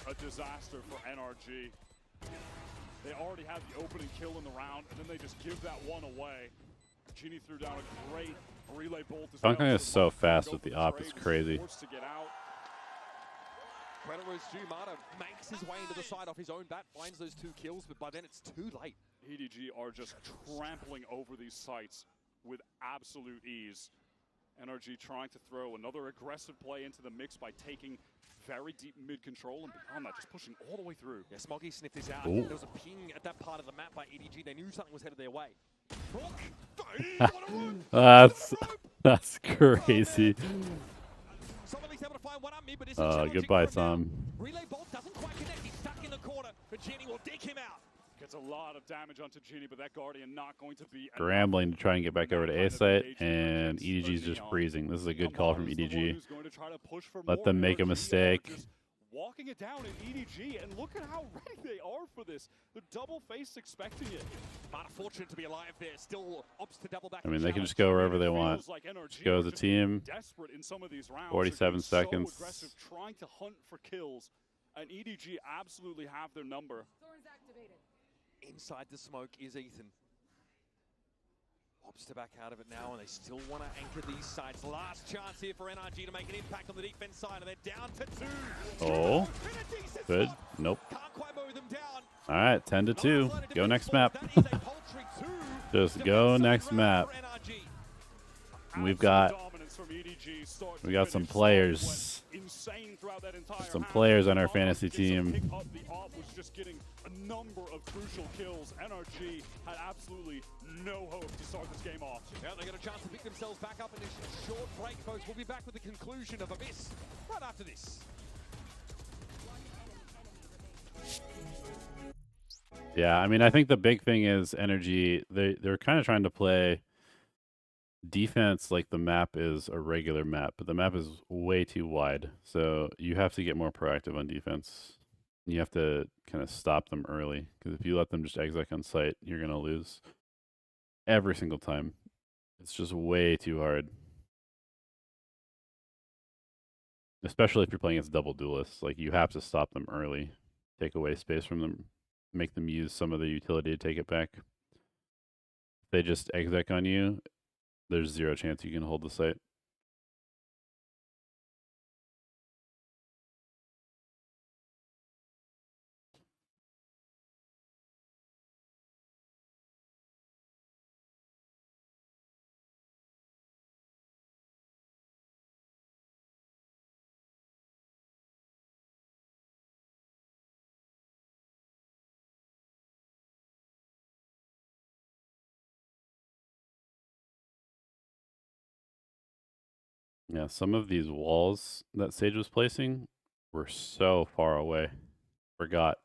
a disaster for NRG. They already had the opening kill in the round, and then they just give that one away. Genie threw down a great relay bolt. Funkin is so fast with the op, it's crazy. Predator's Mana makes his way into the side off his own bat, finds those 2 kills, but by then it's too late. EDG are just trampling over these sites with absolute ease. NRG trying to throw another aggressive play into the mix by taking very deep mid control, and beyond that, just pushing all the way through. Yeah, Smoggy sniffed this out. Ooh. There was a ping at that part of the map by EDG. They knew something was headed their way. That's crazy. Goodbye, Tom. Relay bolt doesn't quite connect. He's stuck in the corner, but Genie will dig him out. Gets a lot of damage onto Genie, but that Guardian not going to be scrambling to try and get back over to A site, and EDG's just freezing. This is a good call from EDG. Let them make a mistake. Walking it down in EDG, and look at how ready they are for this. The double face expecting it. Mana fortunate to be alive there. Still opts to double back. I mean, they can just go wherever they want. Just go as a team. 47 seconds. So aggressive, trying to hunt for kills, and EDG absolutely have their number. Inside the smoke is Ethan. Opts to back out of it now, and they still want to anchor these sites. Last chance here for NRG to make an impact on the defense side, and they're down to 2. Oh, good. Nope. Can't quite mow them down. All right, 10-2. Go next map. Just go next map. We've got some players. Some players on our fantasy team. Just getting a number of crucial kills. NRG had absolutely no hope to start this game off. Yeah, they got a chance to pick themselves back up in this short break, folks. We'll be back with the conclusion of Abyss right after this. Yeah, I mean, I think the big thing is NRG. They're kind of trying to play defense like the map is a regular map, but the map is way too wide. So you have to get more proactive on defense. You have to kind of stop them early, because if you let them just exec on site, you're going to lose every single time. It's just way too hard. Especially if you're playing against double duelists. Like, you have to stop them early, take away space from them make them use some of the utility to take it back. If they just exec on you, there's zero chance you can hold the site. Yeah, some of these walls that Sage was placing were so far away. Forgot.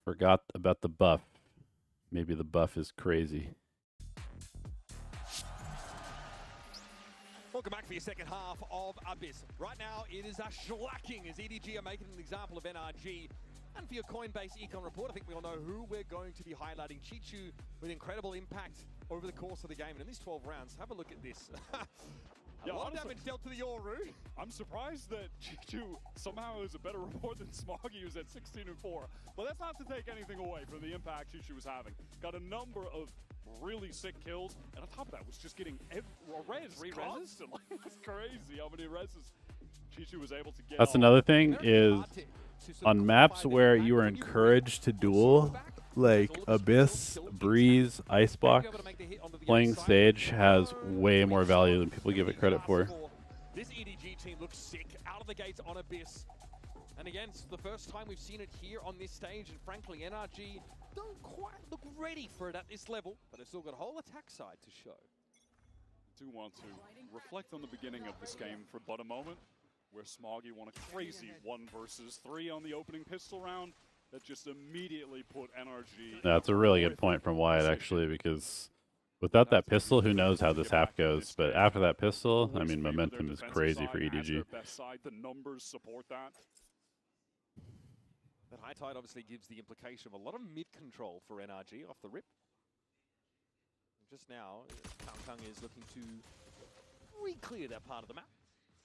Forgot about the buff. Maybe the buff is crazy. Welcome back for your second half of Abyss. Right now, it is a shellacking as EDG are making an example of NRG. And for your Coinbase Econ report, I think we all know who we're going to be highlighting. Chichoo with incredible impact over the course of the game. And in these 12 rounds, have a look at this. A lot of damage dealt to the Yoru. I'm surprised that Chichoo somehow is a better report than Smoggy, who's at 16-4. But that's not to take anything away from the impact Chichoo was having. Got a number of really sick kills, and on top of that was just getting a res constantly. It's crazy how many reses Chichoo was able to get. That's another thing is on maps where you are encouraged to duel, like Abyss, Breeze, Icebox, playing Sage has way more value than people give it credit for. This EDG team looks sick out of the gates on Abyss. And again, it's the first time we've seen it here on this stage, and frankly, NRG don't quite look ready for it at this level, but it's still got a whole attack side to show. I do want to reflect on the beginning of this game for but a moment, where Smoggy won a crazy 1 versus 3 on the opening pistol round that just immediately put NRG. That's a really good point from Wyatt, actually, because without that pistol, who knows how this half goes. But after that pistol, I mean, momentum is crazy for EDG. The numbers support that. That high tide obviously gives the implication of a lot of mid control for NRG off the rip. Just now, Kang is looking to re-clear that part of the map.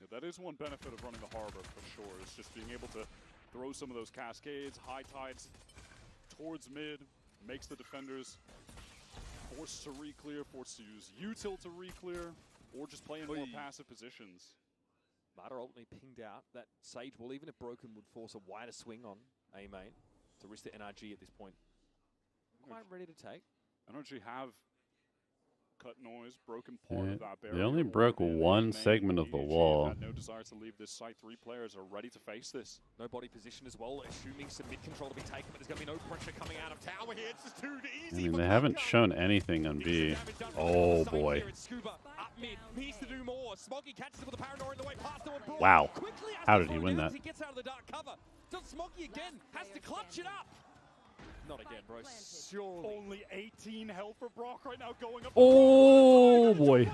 Yeah, that is one benefit of running the harbor for sure. It's just being able to throw some of those cascades, high tides towards mid, makes the defenders forced to re-clear, forced to use util to re-clear, or just play in more passive positions. Vada ultimately pinged out. That Sage wall, even if broken, would force a wider swing on A main to risk the NRG at this point. Quite ready to take. NRG have cut noise, broken part of that barrier. They only broke one segment of the wall. Had no desire to leave this site. 3 players are ready to face this. No body position as well, assuming some mid control to be taken, but there's going to be no pressure coming out of tower here. It's just too easy. I mean, they haven't shown anything on B. Oh boy. Wow. How did he win that? He gets out of the dark cover. Does Smoggy again has to clutch it up. Not again, bro. Surely. Only 18 health for Brock right now, going up. Oh boy.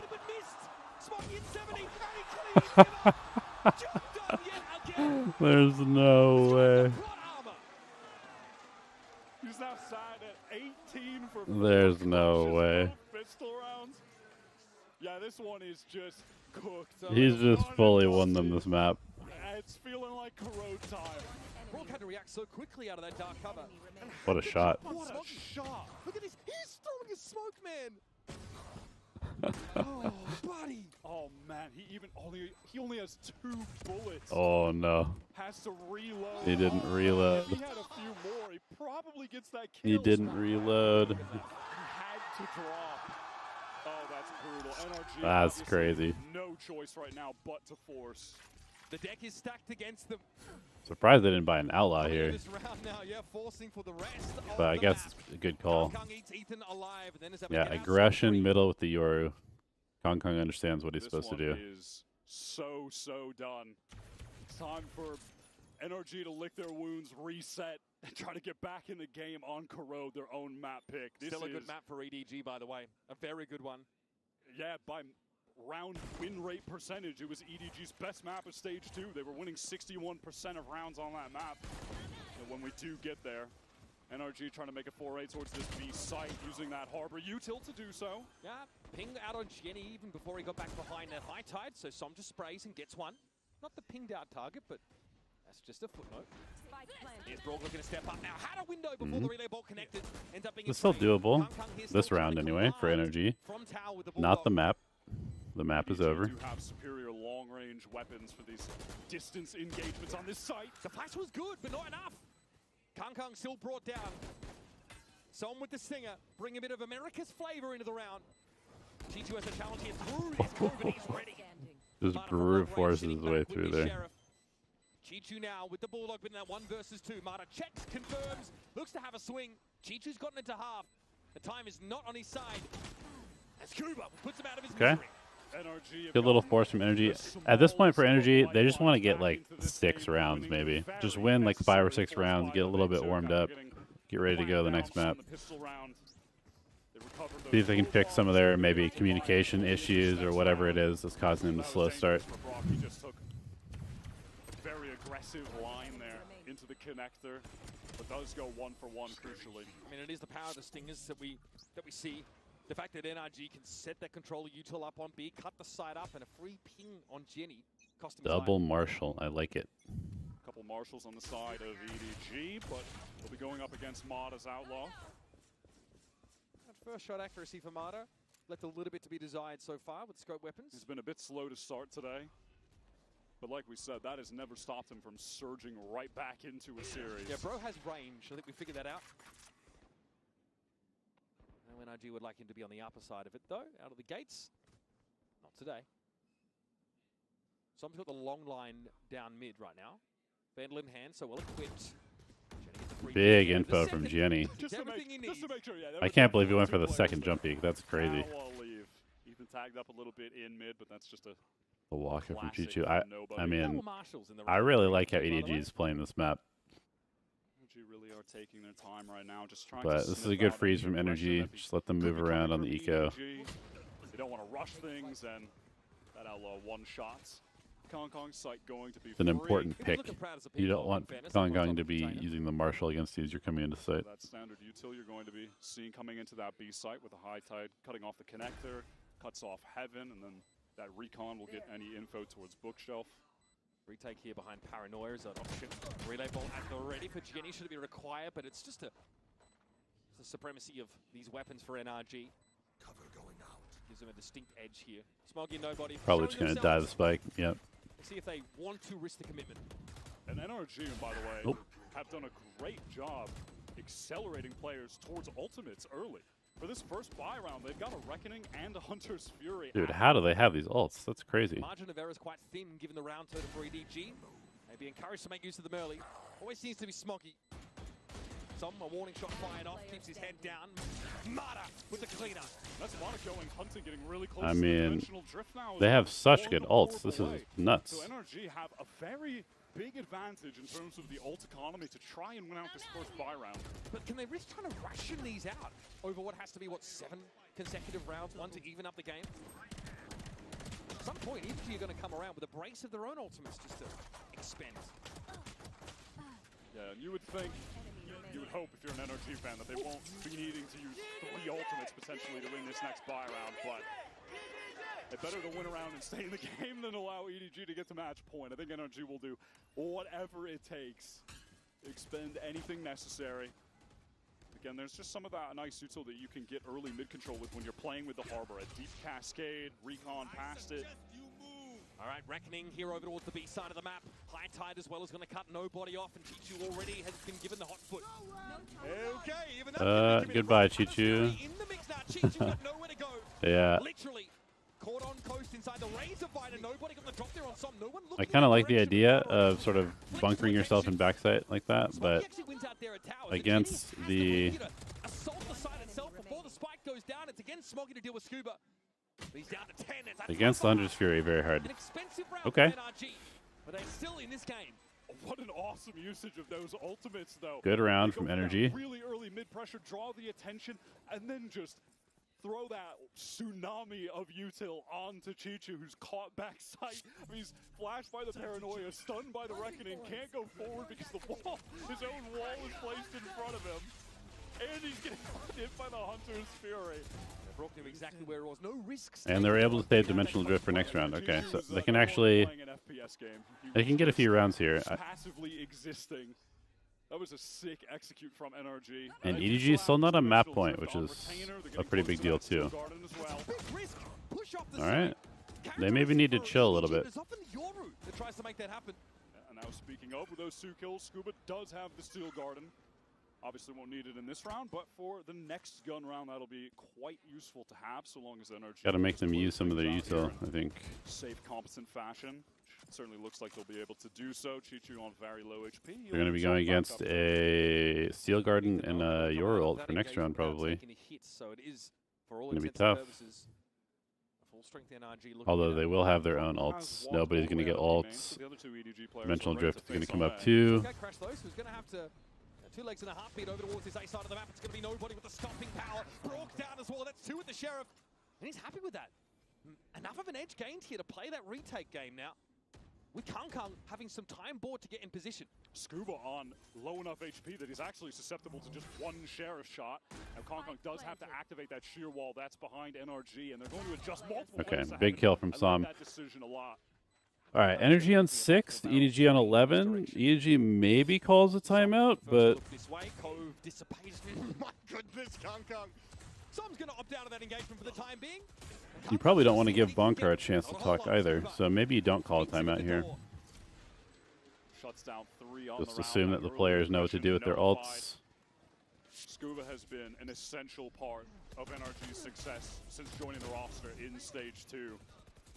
There's no way. He's now sat at 18 for. There's no way. Pistol rounds. Yeah, this one is just cooked. He's just fully won them this map. It's feeling like corrode time. Brock had to react so quickly out of that dark cover. What a shot. What a shot. Look at this. He's throwing his smoke, man. Oh, buddy. Oh, man. He only has 2 bullets. Oh, no. Has to reload. He didn't reload. He had a few more. He probably gets that kill. He didn't reload. He had to drop. Oh, that's brutal. NRG. That's crazy. No choice right now but to force. The deck is stacked against them. Surprised they didn't buy an outlaw here. Now, yeah, forcing for the rest But I guess it's a good call. Alive, Yeah, aggression, middle with the Yoru. Kong Kong understands what he's supposed to do. This is so done. It's time for NRG to lick their wounds, reset, and try to get back in the game on Corrode, their own map pick. Still a good map for EDG, by the way. A very good one. Yeah, by round win rate percentage. It was EDG's best map of stage 2. They were winning 61% of rounds on that map. And when we do get there, NRG trying to make a foray towards this B site, using that Harbor util to do so. Yeah, ping out on Jenny even before he got back behind that high tide, so Som just sprays and gets one. Not the pinged out target, but that's just a footnote. Here's Brock looking to step up now. Had a window before the relay ball connected. Ends up being It's still doable. This round anyway for NRG. Not the map. The map is over. Do have superior long-range weapons for these distance engagements on this site. The flash was good, but not enough. Kang still brought down. Som with the stinger, bring a bit of America's flavor into the round. Chichoo has a challenge here through his groove, and he's ready. Just brute forces his way through there. Chichoo now with the Bulldog in that 1 versus 2. Mata checks, confirms, looks to have a swing. Chichoo's gotten into half. The time is not on his side. As Kuba puts him out of his misery. Good little force from Energy. At this point for Energy, they just want to get like 6 rounds maybe. Just win like 5 or 6 rounds, get a little bit warmed up, get ready to go to the next map. See if they can fix some of their maybe communication issues or whatever it is that's causing them to slow start. Very aggressive line there into the connector, but does go 1 for 1 crucially. I mean, it is the power of the stingers that we see. The fact that NRG can set that controller util up on B, cut the side up, and a free ping on Jenny. Cost him Double Marshall, I like it. A couple Marshals on the side of EDG, but we'll be going up against Mata's Outlaw. That first shot accuracy for Mata left a little bit to be desired so far with scope weapons. He's been a bit slow to start today, but like we said, that has never stopped him from surging right back into a series. Yeah, bro has range. I think we figured that out. NRG would like him to be on the upper side of it, though, out of the gates. Not today. Som's got the long line down mid right now. Vandal in hand, so well equipped. Big info from Jenny. I can't believe he went for the second jump peek. That's crazy. Ethan tagged up a little bit in mid, but that's just a walker from Chichoo. I mean, I really like how EDG is playing this map. Really are taking their time right now, just trying but this is a good freeze from Energy. Just let them move around on the eco. They don't want to rush things, and that Outlaw 1 shots. Kong site going to be It's an important pick. You don't want Kong to be using the Marshal against you as you're coming into site. That standard util you're going to be seeing coming into that B site with a high tide, cutting off the connector, cuts off Heaven, and then that recon will get any info towards Bookshelf. Retake here behind Paranoia is an option. Relay ball at the ready for Jenny should be required, but it's just the supremacy of these weapons for NRG. Cover going out. Gives them a distinct edge here. Smoggy nobody. Probably just going to die the spike. Yep. See if they want to risk the commitment. And NRG, by the way, have done a great job accelerating players towards ultimates early. For this first buy round, they've got a Reckoning and a Hunter's Fury. Dude, how do they have these ults? That's crazy. Margin of error is quite thin given the round total for EDG. Maybe encouraged to make use of the Merly. Always seems to be Smoggy. Some a warning shot fired off, keeps his head down. Mata with the cleaner. That's Mata going hunting, getting really close I to the mean, conventional drift now. they have such good ults. This is nuts. So NRG have a very big advantage in terms of the ult economy to try and win out this first buy round. But can they risk trying to ration these out over what has to be, what, 7 consecutive rounds, 1 to even up the game? At some point, EDG are going to come around with a brace of their own ultimates just to expend. Yeah, and you would think, you would hope if you're an NRG fan that they won't be needing to use 3 ultimates potentially to win this next buy round, but it's better to win around and stay in the game than allow EDG to get to match point. I think NRG will do whatever it takes, expend anything necessary. Again, there's just some of that nice util that you can get early mid-control with when you're playing with the Harbor. A deep cascade, recon past it. All right, Reckoning here over towards the B side of the map. High tide as well is going to cut nobody off, and Chichoo already has been given the hot foot. Okay, even though goodbye, Chichoo. in the mix now, Chichoo got nowhere to go. Yeah. Literally caught on coast inside the razor bite, and nobody got the drop there on some. No one I kind of like the idea of sort of bunkering yourself in backside like that, but against the assault the side itself before the spike goes down. It's again Smoggy to deal with Scuba. He's down to 10. against the Hunter's Fury, very hard. An expensive round Okay. for NRG, but they're still in this game. What an awesome usage of those ultimates, though. Good round from Energy. Really early mid-pressure, draw the attention, and then just throw that tsunami of util onto Chichoo, who's caught backside. I mean, he's flashed by the paranoia, stunned by the reckoning, can't go forward because the wall, his own wall is placed in front of him. And he's getting hit by the Hunter's Fury. Broke him exactly where it was. No risks. And they're able to save Dimensional Drift for next round. Okay, so they can actually... They can get a few rounds here. Passively existing. That was a sick execute from NRG. And EDG is still not a map point, which is a pretty big deal too. Alright. They maybe need to chill a little bit. Tries to make that happen. And now speaking of, with those 2 kills, Scuba does have the Steel Garden. Obviously won't need it in this round, but for the next gun round, that'll be quite useful to have, so long as NRG... Gotta make them use some of their util, I think. Safe, competent fashion. Certainly looks like they'll be able to do so. Chichoo on very low HP. They're gonna be going against a Steel Garden and a Your ult for next round, probably. Gonna be tough. Although they will have their own ults. Nobody's gonna get ults. Dimensional Drift is gonna come up too. 2 legs and a heartbeat over towards his A side of the map. It's going to be nobody with the stopping power. Broke down as well. That's 2 with the Sheriff. And he's happy with that. Enough of an edge gained here to play that retake game now. With Kang having some time board to get in position. Scuba on low enough HP that he's actually susceptible to just 1 Sheriff shot. Now Kang does have to activate that sheer wall that's behind NRG, and they're going to adjust multiple ways. Big kill from Som. That decision a lot. Alright, Energy on 6th, EDG on 11. EDG maybe calls a timeout, but... My goodness, Kang. Som's going to opt out of that engagement for the time being. You probably don't want to give Bonar a chance to talk either, so maybe you don't call a timeout here. Shuts down 3 on Just assume that the players know what to do with their ults. Scuba has been an essential part of NRG's success since joining the roster in Stage 2.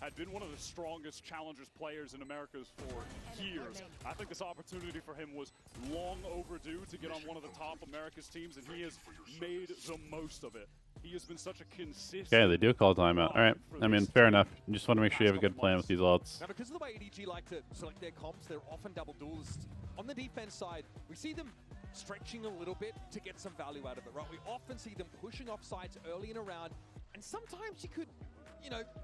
Had been one of the strongest challengers players in Americas for years. I think this opportunity for him was long overdue to get on one of the top Americas teams, and he has made the most of it. He has been such a consistent... Okay, they do call timeout. Alright, I mean, fair enough. You just want to make sure you have a good plan with these ults. Now, because of the way EDG like to select their comps, they're often double duelists. On the defense side, we see them stretching a little bit to get some value out of it, right? We often see them pushing off sides early in a round, and sometimes you could,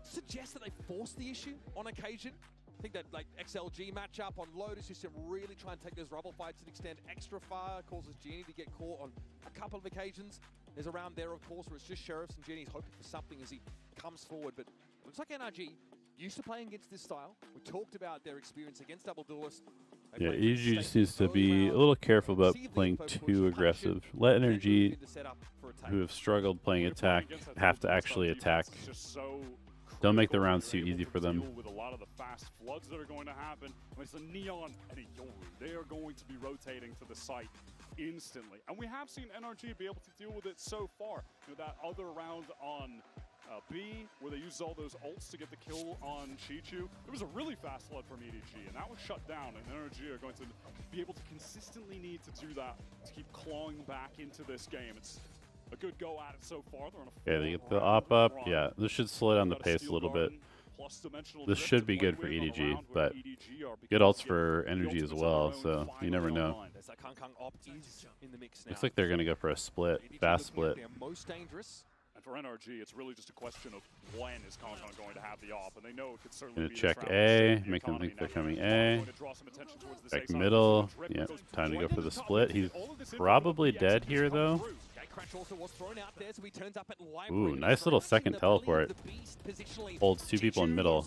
suggest that they force the issue on occasion. I think that like XLG matchup on Lotus used to really try and take those rubble fights and extend extra far, causes Genie to get caught on a couple of occasions. There's a round there, of course, where it's just Sheriffs and Genie's hoping for something as he comes forward, but it looks like NRG used to playing against this style. We talked about their experience against double duelists. Yeah, EDG just needs to be a little careful about playing too aggressive. Let NRG, who have struggled playing attack, have to actually attack. Don't make the rounds too easy for them. With a lot of the fast floods that are going to happen. I mean, it's a Neon and a Yoru. They are going to be rotating to the site instantly. And we have seen NRG be able to deal with it so far. That other round on B, where they used all those ults to get the kill on Chichoo. It was a really fast flood from EDG, and that was shut down, and NRG are going to be able to consistently need to do that to keep clawing back into this game. It's a good go at it so far. They're on a Okay, they get the op up. Yeah, this should slow down the pace a little bit. This should be good for EDG, but good ults for NRG as well, so you never know. Looks like they're going to go for a split, fast split. And for NRG, it's really just a question of when is Kang going to have the op, and they know it could certainly Gonna be check A, make them think they're coming A. Back middle. Yeah, time to go for the split. He's probably dead here, though. Ooh, nice little second teleport. Holds 2 people in middle.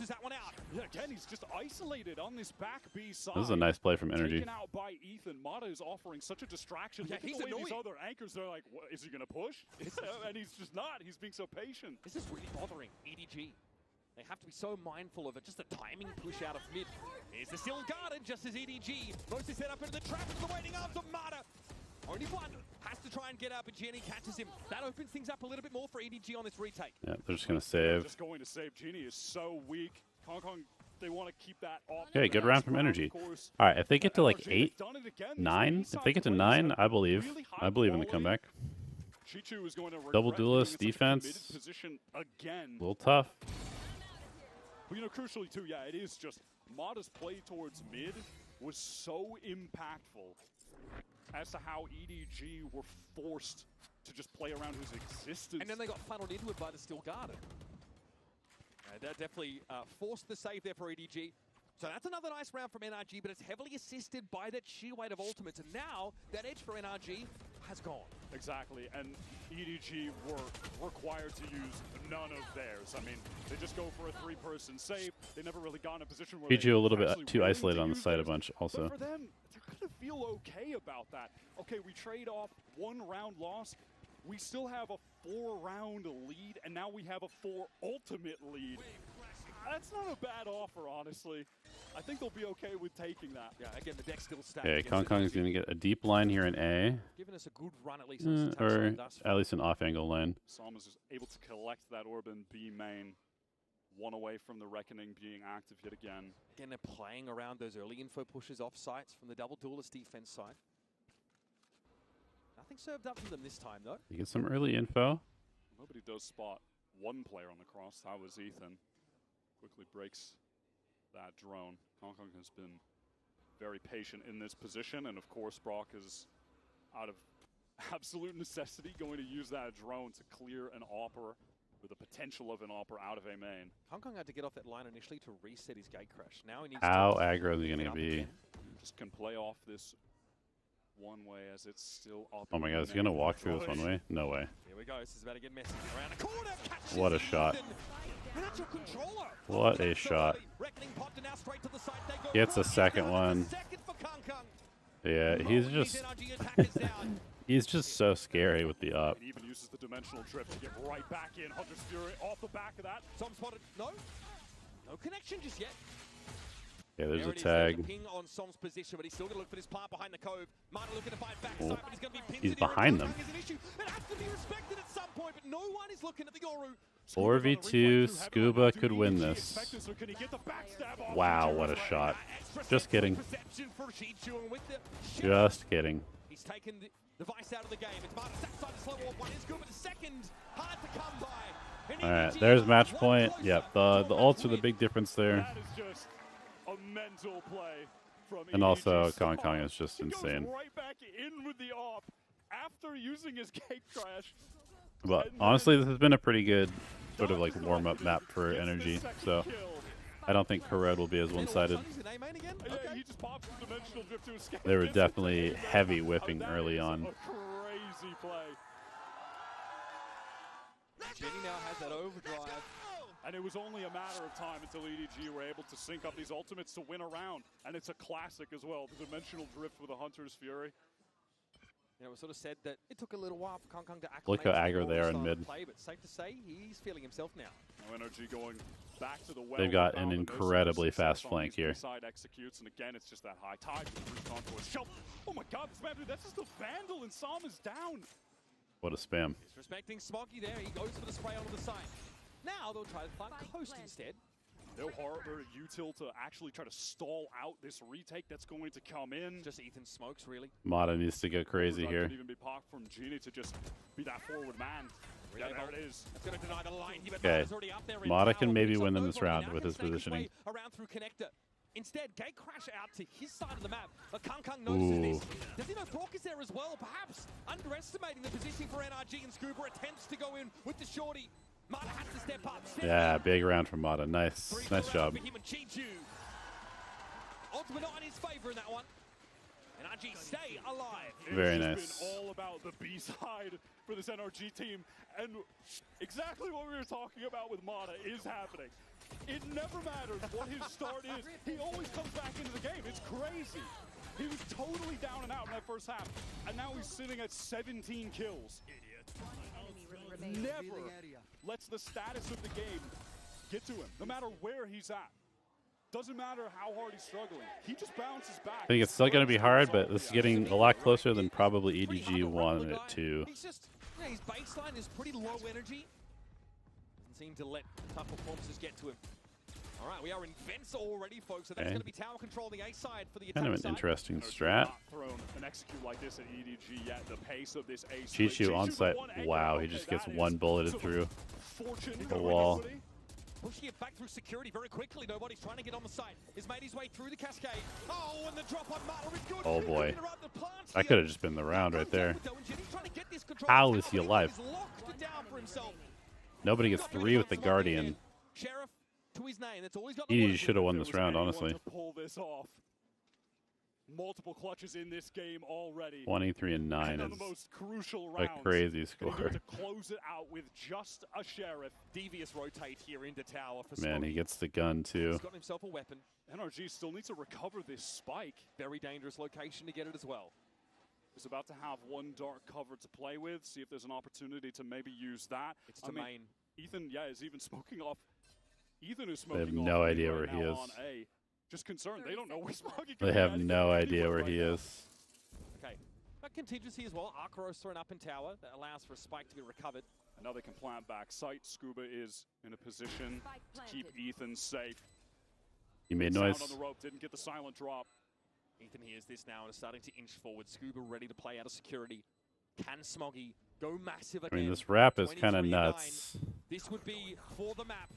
Yeah, again, he's just isolated on this back B side. This is a nice play from NRG. Taken out by Ethan. Mata is offering such a distraction. Yeah, Look at the way these other anchors are like, what, is he going to push? And he's just not. He's being so patient. This is really bothering EDG. They have to be so mindful of it. Just a timing push out of mid. Here's the Steel Garden, just as EDG mostly set up into the trap and the waiting arms of Mata. Only one has to try and get up, and Genie catches him. That opens things up a little bit more for EDG on this retake. Yeah, they're just going to save. Just going to save. Genie is so weak. Kang, they want to keep that off. Okay, good round from NRG. All right, if they get to like 8, 9, if they get to 9, I believe in the comeback. Chichoo is going to double duelist defense. A little tough. But crucially too, yeah, it is just Mata's play towards mid was so impactful as to how EDG were forced to just play around his existence. And then they got funneled into it by the Steel Garden. That definitely forced the save there for EDG. So that's another nice round from NRG, but it's heavily assisted by that sheer weight of ultimates. And now that edge for NRG has gone. Exactly, and EDG were required to use none of theirs. I mean, they just go for a 3-person save. They never really got in a position where Chichoo a little bit too isolated on the side a bunch also. But for them, they're going to feel okay about that. Okay, we trade off 1 round loss. We still have a 4-round lead, and now we have a 4 ultimate lead. That's not a bad offer, honestly. I think they'll be okay with taking that. Yeah, again, the deck's still stacked. Okay, Kong is going to get a deep line here in A. Giving us a good run, at least. Or at least an off-angle line. Somas is able to collect that orb in B main. 1 away from the Reckoning being active yet again. Again, they're playing around those early info pushes off sites from the double duelist defense side. Nothing served up for them this time, though. You get some early info. Nobody does spot 1 player on the cross. That was Ethan. Quickly breaks that drone. Kong has been very patient in this position, and of course Brock is out of absolute necessity going to use that drone to clear an AWPer with the potential of an AWPer out of A main. Kong had to get off that line initially to reset his gate crash. Now he needs How to aggro is he going to be? Just can play off this one way as it's still up. Oh my god, is he going to walk through this one way? No way. Here we go. This is about to get messy. Around the corner. What a shot. What a shot. Gets a second one. Yeah, he's just so scary with the up. He even uses the dimensional drift to get right back in. Hunter's Fury off the back of that. Some spotted. No connection just yet. Yeah, there's a There's tag. a ping on Som's position, but he's still going to look for this plant behind the cove. Martin looking to find backside, but he's going to be pinned. He's behind them. It has to be respected at some point, but no one is looking at the Yoru. 4v2, Scuba could win this. Wow, what a shot. Just kidding. Just kidding. He's taken the vice out of the game. It's Martin side to slow walk. One is good, but the second hard to come by. Alright, there's match point. Yep, the ults are the big difference there. That is just a mental play from And also, EDG. Kong is just insane. Right back in with the AWP after using his gate crash. But honestly, this has been a pretty good sort of like warm-up map for NRG, so I don't think Corred will be as one-sided. They were definitely heavy whipping early on. Crazy play. Jenny now has that overdrive. And it was only a matter of time until EDG were able to sync up these ultimates to win a round. And it's a classic as well, the dimensional drift with a Hunter's Fury. You know, it was sort of said that it took a little while for Kong to acclimate. Look how aggro they are in to mid. play, but safe to say, he's feeling himself now. Now NRG going back to the well. They've got an incredibly fast flank here. Side executes, and again, it's just that high tide. Onto a shove. Oh my god, this man, dude, that's just a Vandal, and Som is down. What a spam. He's respecting Smoggy there. He goes for the spray onto the side. Now they'll try to find Coast instead. No harder util to actually try to stall out this retake that's going to come in. Just Ethan smokes, really. Mata needs to go crazy here. Could even be popped from Genie to just be that forward man. Yeah, there it is. That's going to deny the line. Okay, Mata can maybe win in this round with his positioning. Around through connector. Instead, Gate crash out to his side of the map. But Kong notices this. Does he know Brock is there as well? Perhaps underestimating the positioning for NRG, and Scuba attempts to go in with the shorty. Mata has to step up. Yeah, big round from Mata. Nice job. For him and Chichoo. Ultimate not in his favor in that one. NRG stay alive. Very nice. It's been all about the B side for this NRG team, and exactly what we were talking about with Mata is happening. It never matters what his start is. He always comes back into the game. It's crazy. He was totally down and out in that first half, and now he's sitting at 17 kills. Never lets the status of the game get to him, no matter where he's at. Doesn't matter how hard he's struggling. He just bounces back. I think it's still going to be hard, but this is getting a lot closer than probably EDG wanted it to. He's just, his baseline is pretty low energy. Doesn't seem to let tough performances get to him. All right, we are in vents already, folks, so that's going to be tower control on the A side for the attack Kind of an interesting strat. An execute like this at EDG yet. The pace of this A Chichoo on site. Wow, he just gets one bulleted through the wall. Pushing it back through security very quickly. Nobody's trying to get on the site. He's made his way through the cascade. Oh, and the drop on Martin is good. Oh boy. That could have just been the round right there. He's trying to get this How is he alive? Nobody gets 3 with the Guardian. He should have won this round, honestly. Multiple clutches in this game already. 23 and 9 is the most crucial a crazy score. To close it out with just a Sheriff. Devious rotate here into tower for Man, Smokey. he gets the gun too. He's got himself a weapon. NRG still needs to recover this spike. Very dangerous location to get it as well. He's about to have one dark cover to play with. See if there's an opportunity to maybe use that. It's to main. Ethan, is even smoking off. Ethan is smoking off. They have no idea right where he is. On A. Just concerned. They don't know where Smokey They have no idea where he is. Okay. But contingency as well. Arcaros thrown up in tower. That allows for a spike to be recovered. And now they can plant back sight. Scuba is in a position to keep Ethan safe. He made noise. Sound on the rope. Didn't get the silent drop. Ethan hears this now and is starting to inch forward. Scuba ready to play out of security. Can Smoggy go massive again? I mean, this wrap is kind of nuts. This would be for the map.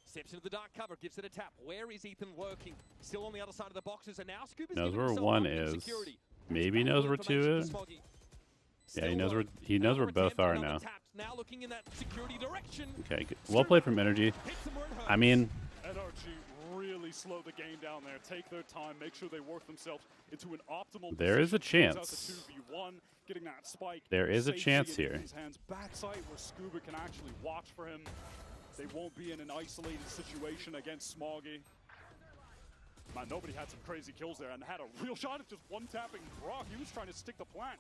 Steps into the dark cover, gives it a tap. Where is Ethan lurking? Still on the other side of the boxes, and now Scuba's Knows giving where himself 1 up in is. security. Maybe knows where 2 is. Yeah, he knows where both are now. Now looking in that security direction. Okay, good. Well played from NRG. I mean, NRG really slow the game down there. Take their time, make sure they work themselves into an optimal there is a chance. chance. Getting that spike. There is a chance here. His hands backside where Scuba can actually watch for him. They won't be in an isolated situation against Smoggy. Man, nobody had some crazy kills there and had a real shot at just one-tapping Brock. He was trying to stick the plant.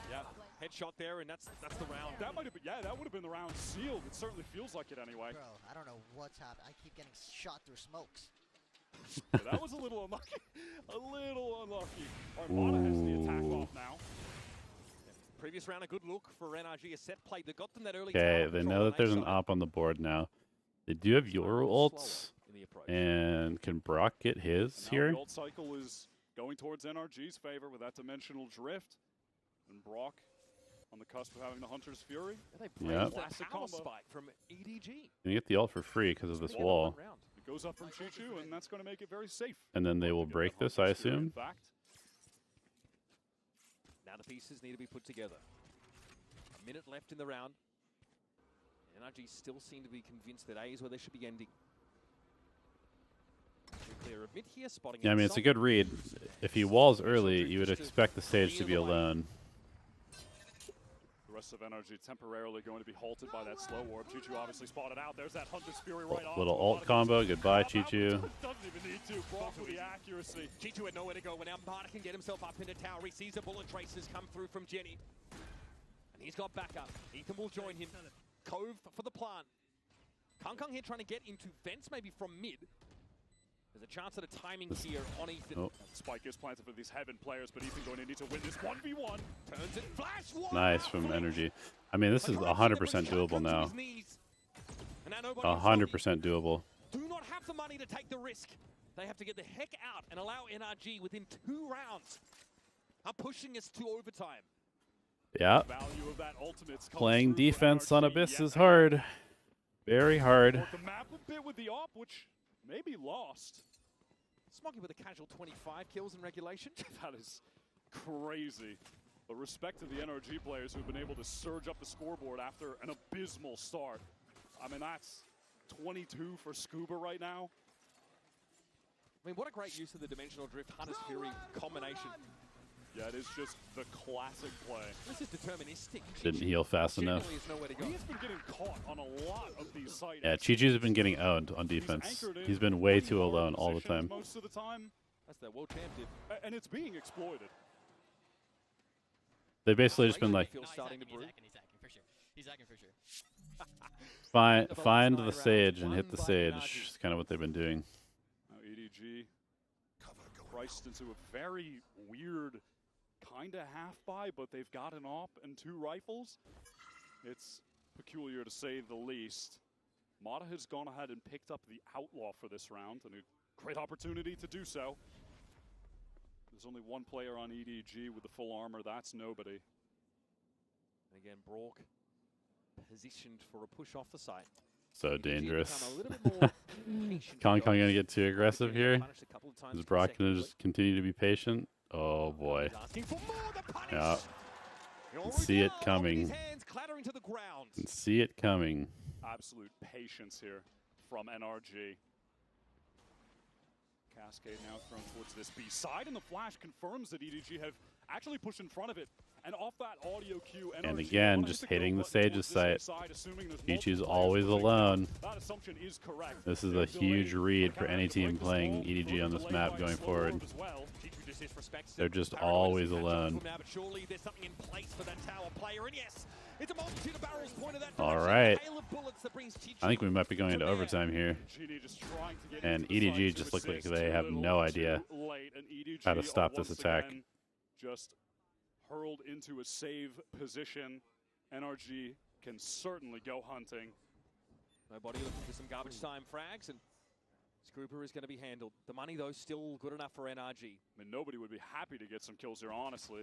Yeah, headshot there, and that's the round. That might have been, that would have been the round sealed. It certainly feels like it anyway. Bro, I don't know what's happened. I keep getting shot through smokes. That was a little unlucky. A little unlucky. Armada has the attack off now. Previous round, a good look for NRG. A set play that got them that early. okay, they know that there's an op on the board now. They do have Yoru ults, and can Brock get his here? The ult cycle is going towards NRG's favor with that dimensional drift. And Brock on the cusp of having the Hunter's Fury. Yeah. Classic combo spike from EDG. You get the ult for free because of this wall. It goes up from Chichoo, and that's going to make it very safe. And then they will break this, I assume. Now the pieces need to be put together. A minute left in the round. NRG still seem to be convinced that A is where they should be ending. Clear of mid here, spotting. Yeah, I mean, it's a good read. If he walls early, you would expect the stage to be alone. The rest of NRG temporarily going to be halted by that slow warp. Chichoo obviously spotted out. There's that Hunter's Fury right off. Little ult combo. Goodbye, Chichoo. Doesn't even need to. Brock with the accuracy. Chichoo had nowhere to go. When now Barter can get himself up into tower. He sees the bullet traces come through from Jenny. And he's got backup. Ethan will join him. Cove for the plant. Kung here trying to get into vents maybe from mid. There's a chance at a timing here on Ethan. Oh. Spike is planted for these Heaven players, but Ethan going to need to win this 1v1. Turns it, flash one! Nice from NRG. I mean, this is 100% doable now. 100% doable. Do not have the money to take the risk. They have to get the heck out and allow NRG within 2 rounds. Are pushing us to overtime. Yeah. Playing defense on Abyss is hard. Very hard. The map a bit with the op, which may be lost. Smoggy with a casual 25 kills in regulation. That is crazy. But respect to the NRG players who've been able to surge up the scoreboard after an abysmal start. I mean, that's 22 for Scuba right now. I mean, what a great use of the Dimensional Drift Hunter's Fury combination. Yeah, it is just the classic play. This is deterministic. Didn't heal fast enough. He has been getting caught on a lot of these sites. Yeah, Chichoo's been getting owned on defense. He's been way too alone all the time. Most of the time. That's their world champion. And it's being exploited. They've basically just been like, He's hacking for sure. He's hacking for sure. find the sage and hit the sage. It's kind of what they've been doing. Now EDG priced into a very weird kind of half-buy, but they've got an op and 2 rifles. It's peculiar to say the least. Mata has gone ahead and picked up the Outlaw for this round, and a great opportunity to do so. There's only one player on EDG with the full armor. That's nobody. And again, Brock positioned for a push off the site. So dangerous. Kong gonna get too aggressive here? Is Brock gonna just continue to be patient? Oh boy. Yeah. See it coming. See it coming. Absolute patience here from NRG. Cascade now thrown towards this B side, and the flash confirms that EDG have actually pushed in front of it. And off that audio cue, NRG And again, just hitting the Sage's site. Chichoo's always alone. That assumption is correct. This is a huge read for any team playing EDG on this map going forward. They're just always alone. All right. I think we might be going into overtime here. And EDG just look like they have no idea how to stop this attack. Just hurled into a save position. NRG can certainly go hunting. Nobody looking for some garbage time frags, and Scooper is going to be handled. The money, though, still good enough for NRG. I mean, nobody would be happy to get some kills here, honestly.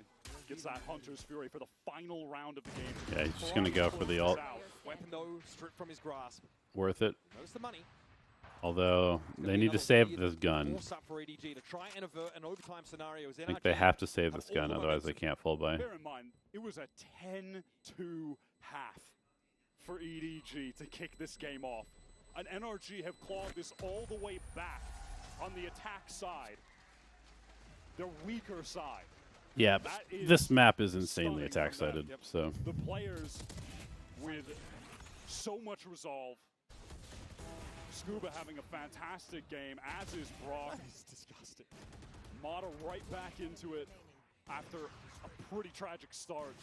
Gets that Hunter's Fury for the final round of the game. Yeah, he's just going to go for the ult. Weapon, though, stripped from his grasp. Worth it. Notice the money. Although, they need to save this gun. I think they have to save this gun, otherwise they can't full buy. Bear in mind, it was a 10-2 half for EDG to kick this game off. And NRG have clawed this all the way back on the attack side. Their weaker side. Yeah, but this map is insanely attack-sided, so. The players with so much resolve. Scuba having a fantastic game, as is Brock. That is disgusting. Mata right back into it after a pretty tragic start.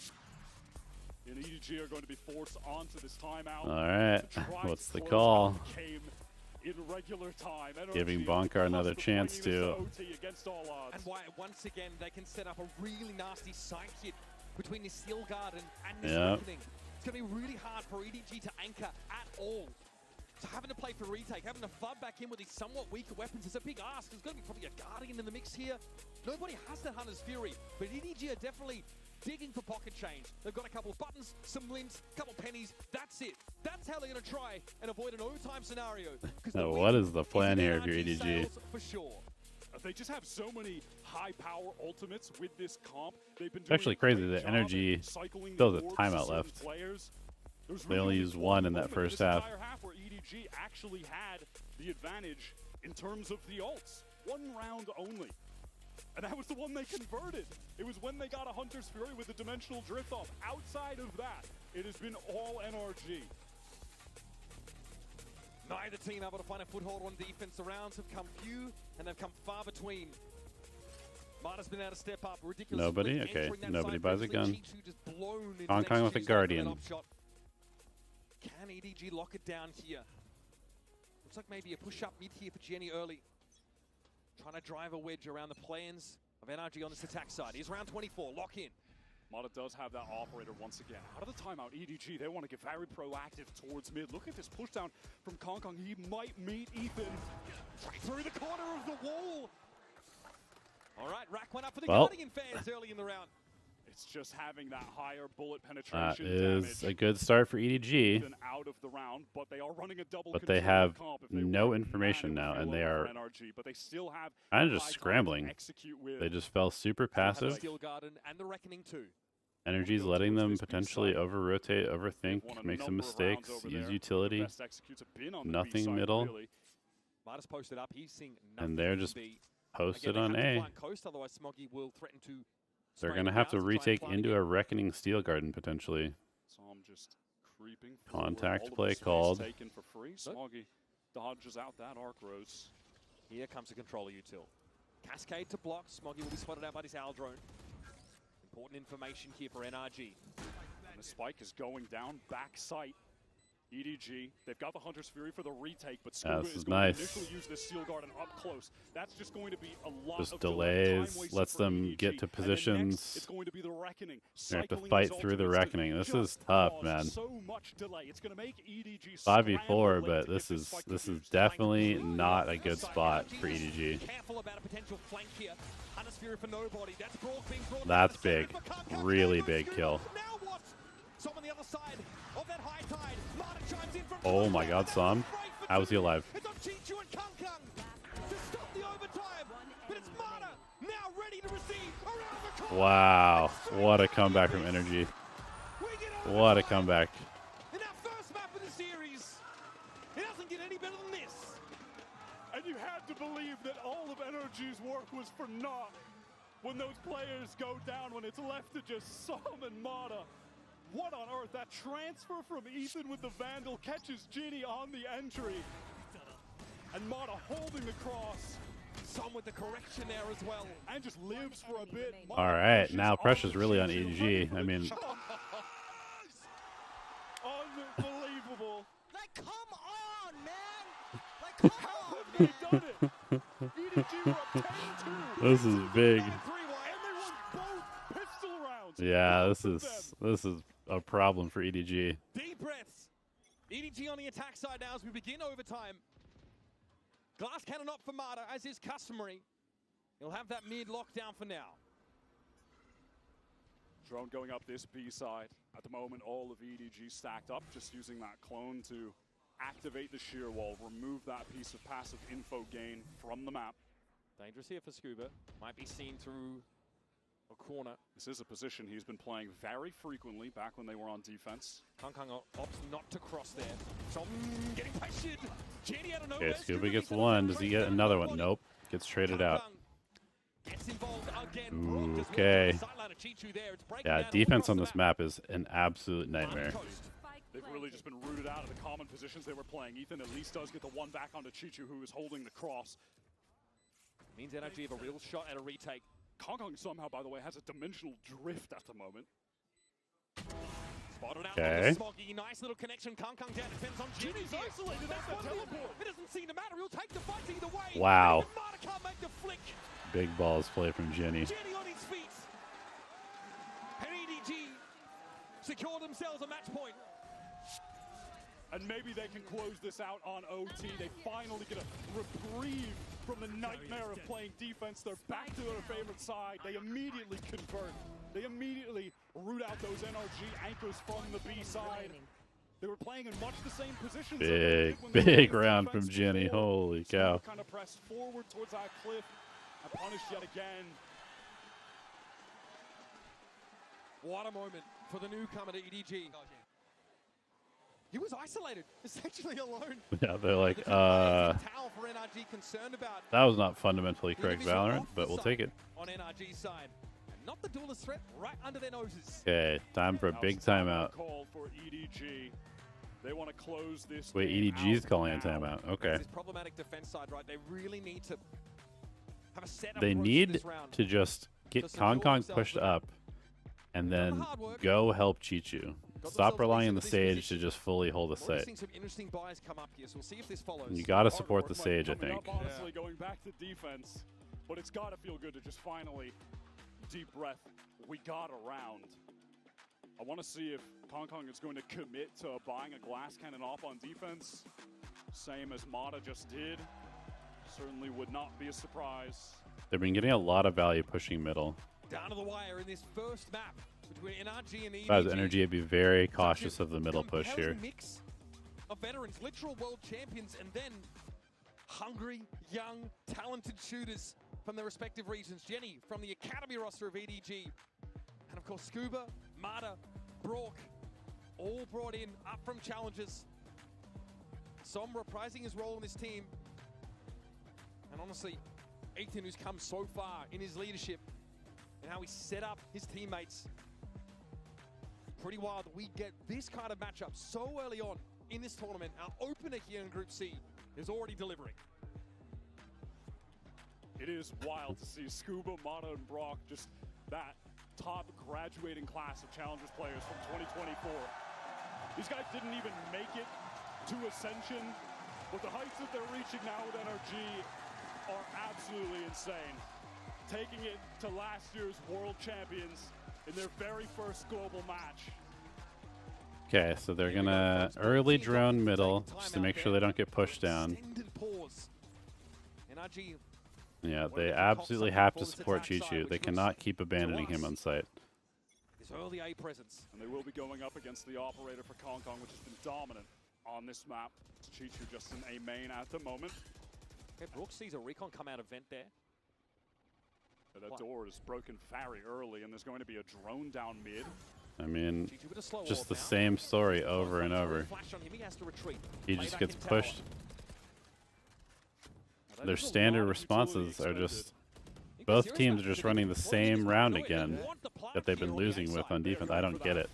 And EDG are going to be forced onto this timeout. All right, what's the call? In regular time. Giving Bonkar another chance to. And why, once again, they can set up a really nasty side hit between this Steel Guard and this Reckoning. It's going to be really hard for EDG to anchor at all. So having to play for retake, having to flood back in with these somewhat weaker weapons is a big ask. There's going to be probably a Guardian in the mix here. Nobody has that Hunter's Fury, but EDG are definitely digging for pocket change. They've got a couple of buttons, some limbs, a couple pennies. That's it. That's how they're going to try and avoid an overtime scenario. Now, what is the plan here if you're EDG? For sure. They just have so many high-power ultimates with this comp. They've been It's actually crazy that NRG still has a timeout left. They only used one in that first half. Where EDG actually had the advantage in terms of the ults. One round only. And that was the one they converted. It was when they got a Hunter's Fury with the Dimensional Drift off. Outside of that, it has been all NRG. Neither team able to find a foothold on defense. The rounds have come few, and they've come far between. Mata's been able to step up. Ridiculous. Nobody? Okay, nobody buys a gun. Hong Kong with a Guardian. Can EDG lock it down here? Looks like maybe a push-up mid here for Jenny early. Trying to drive a wedge around the plans of NRG on this attack side. Here's round 24, lock in. Mata does have that operator once again. Out of the timeout, EDG, they want to get very proactive towards mid. Look at this pushdown from Kong Kong. He might meet Ethan right through the corner of the wall. All right, rack one up for the Guardian fans early in the round. It's just having that higher bullet penetration. That is a good start for EDG. Out of the round, but they are running a double. But they have no information now, and they are kind of just scrambling. They just fell super passive. NRG's letting them potentially over-rotate, overthink, make some mistakes, use utility. Nothing middle. And they're just posted on A. They're going to have to retake into a Reckoning Steel Garden, potentially. Contact play called. Taken for free. Smoggy dodges out that arc rose. Here comes a controller util. Cascade to block. Smoggy will be spotted out by this Owl drone. Important information here for NRG. And the spike is going down back sight. EDG, they've got the Hunter's Fury for the retake, but Scuba is going to initially use this Steel Garden up close. That's just going to be a lot just of delays, lets them get to positions. It's going to be the Reckoning. They have to fight through the Reckoning. This is tough, man. So much delay. It's going to make EDG 5v4, but this is definitely not a good spot for EDG. Careful about a potential flank here. Hunter's Fury for nobody. That's Brock being brought. That's big. Really big kill. On the other side of that high tide. Mata chimes in from Oh my god, Sam. How is he alive? It's on Chichoo and Kung Kung to stop the overtime. But it's Mata now Wow, what a comeback from NRG. What a comeback. In our first map of the series. It doesn't get any better than this. And you had to believe that all of NRG's work was for naught when those players go down, when it's left to just Som and Mata. What on earth? That transfer from Ethan with the Vandal catches Ginny on the entry. And Mata holding the cross. Some with the correction there as well. And just lives for a bit. All right, now pressure's really on EDG. I mean, unbelievable. Like, come on, man. Like, come on, man. Done it. EDG were up 10-2. This is big. And they won both pistol rounds. Yeah, this is a problem for EDG. Deep breaths. EDG on the attack side now as we begin overtime. Glass cannon up for Mata, as is customary. He'll have that mid locked down for now. Drone going up this B side. At the moment, all of EDG stacked up, just using that clone to activate the shear wall, remove that piece of passive info gain from the map. Dangerous here for Scuba. Might be seen through a corner. This is a position he's been playing very frequently back when they were on defense. Kang opts not to cross there. So getting pressured. Jenny out of nowhere. Okay, Scuba gets one. Does he get another one? Nope. Gets traded out. Gets involved again. Ooh, okay. Yeah, defense on this map is an absolute nightmare. They've really just been rooted out of the common positions they were playing. Ethan at least does get the one back onto Chichoo, who is holding the cross. Means NRG have a real shot at a retake. Kong somehow, by the way, has a dimensional drift at the moment. Spotted out okay. Smoggy. Nice little connection. Kong down. Depends on Ginny's isolated. That's the teleport. It doesn't seem to matter. He'll take the fight either way. Wow. Mata can't make the flick. Big balls play from Ginny. Ginny on his feet. And EDG secure themselves a match point. And maybe they can close this out on OT. They finally get a reprieve from the nightmare of playing defense. They're back to their favorite side. They immediately convert. They immediately root out those NRG anchors from the B side. They were playing in much the same positions. Big round from Ginny. Holy cow. Kind of pressed forward towards that cliff and punished yet again. What a moment for the newcomer to EDG. He was isolated, essentially alone. Yeah, they're like, that was not fundamentally correct Valorant, but we'll take it. On NRG's side, and not the duelist threat right under their noses. Okay, time for a big timeout. Call for EDG. They want to close this. Wait, EDG's calling a timeout. Okay. This problematic defense side, right? They really need to have a set. They need to just get Kong pushed up, and then go help Chichoo. Stop relying on the Sage to just fully hold the site. You got to support the Sage, I think. Honestly, going back to defense, but it's got to feel good to just finally deep breath. We got a round. I want to see if Kong is going to commit to buying a glass cannon off on defense, same as Mata just did. Certainly would not be a surprise. They've been getting a lot of value pushing middle. Down to the wire in this first map between NRG and EDG. If I was NRG, I'd be very cautious of the middle push here. Mix of veterans, literal world champions, and then hungry, young, talented shooters from their respective regions. Jenny from the academy roster of EDG, and of course Scuba, Mata, Brock, all brought in up from challenges. Som reprising his role in this team, and honestly, Ethan, who's come so far in his leadership and how he set up his teammates. Pretty wild that we get this kind of matchup so early on in this tournament. Our opener here in Group C is already delivering. It is wild to see Scuba, Mata, and Brock, just that top graduating class of Challengers players from 2024. These guys didn't even make it to Ascension, but the heights that they're reaching now with NRG are absolutely insane. Taking it to last year's world champions in their very first global match. Okay, so they're gonna early drone middle just to make sure they don't get pushed down. Yeah, they absolutely have to support Chichoo. They cannot keep abandoning him on site. His early A presence. And they will be going up against the operator for Kong, which has been dominant on this map. Chichoo just in A main at the moment. Okay, Brooks sees a recon come out of vent there. That door is broken very early, and there's going to be a drone down mid. I mean, just the same story over and over. He just gets pushed. Their standard responses are just... Both teams are just running the same round again that they've been losing with on defense. I don't get it.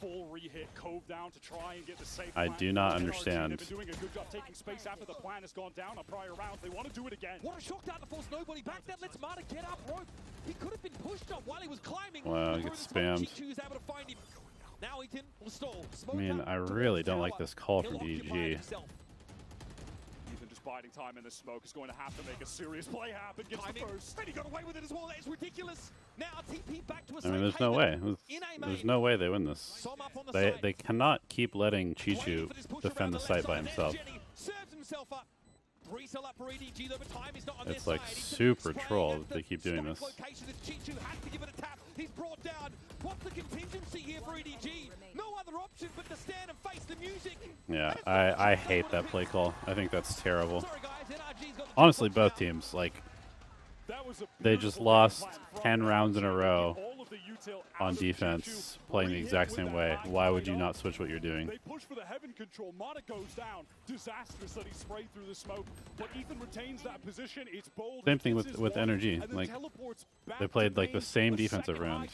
I do not understand. They've been doing a good job taking space after the plan has gone down on prior rounds. They want to do it again. What a shock down to force nobody back. That lets Mata get up rope. He could have been pushed up while he was climbing. Wow, he gets spammed. Chichoo is able to find him. Now Ethan will stall. I mean, I really don't like this call from EDG. Just biding time in the smoke is going to have to make a serious play happen. Gets the first. And he got away with it as well. That is ridiculous. Now TP back to a I mean, there's no way. There's no way they win this. They cannot keep letting Chichoo defend the site by himself. It's like super troll that they keep doing this. He's brought down. What's the contingency here for EDG? No other option but to stand and face the music. Yeah, I hate that play call. I think that's terrible. Honestly, both teams, like, they just lost 10 rounds in a row on defense, playing the exact same way. Why would you not switch what you're doing? They push for the heaven control. Mata goes down. Disastrous that he sprayed through the smoke, but Ethan retains that position. It's bold. Same thing with NRG. Like, they played like the same defensive round.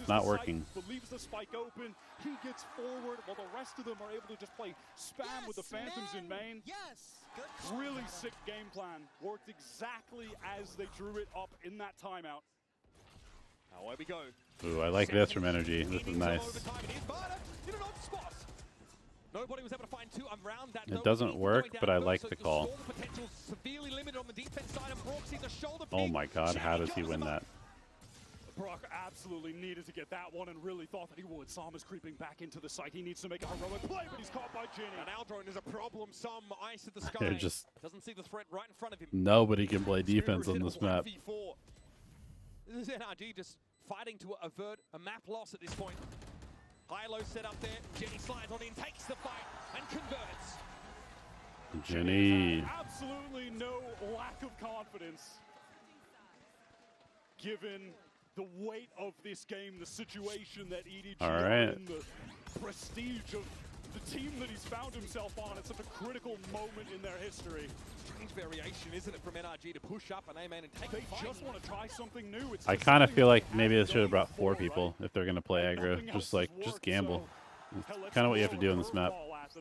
Not working. Leaves the spike open. He gets forward while the rest of them are able to just play spam with the Phantoms in main. Really sick game plan. Worked exactly as they drew it up in that timeout. Away we go. Ooh, I like this from NRG. This is nice. Nobody was able to find two around that. It doesn't work, but I like the call. Oh my god, how does he win that? Brock absolutely needed to get that one and really thought that he would. Sam is creeping back into the site. He needs to make a heroic play, but he's caught by Ginny. And Aldrone is a problem. Some ice at the sky. They're just... Doesn't see the threat right in front of him. Nobody can play defense on this map. This is NRG just fighting to avert a map loss at this point. High-low set up there. Jenny slides on in, takes the fight, and converts. Jenny. Absolutely no lack of confidence. Given the weight of this game, the situation that EDG are in, the prestige of the team that he's found himself on at such a critical moment in their history. Strange variation, isn't it, from NRG to push up and A-man and take the fight. They just want to try something new. I kind of feel like maybe they should have brought 4 people if they're going to play aggro. Just gamble. It's kind of what you have to do on this map.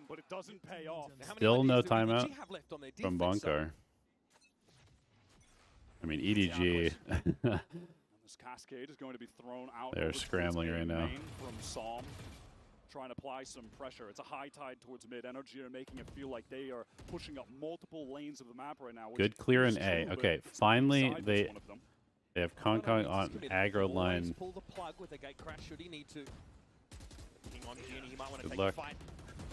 But it doesn't pay off. Still no timeout from Bonar. I mean, EDG. This cascade is going to be thrown out. They're scrambling right now. From Psalm, trying to apply some pressure. It's a high tide towards mid. NRG are making it feel like they are pushing up multiple lanes of the map right now. Good clear in A. Okay, finally they have Kong on aggro line. Pull the plug with a gate crash should he need to. He might want to Good take luck. the fight,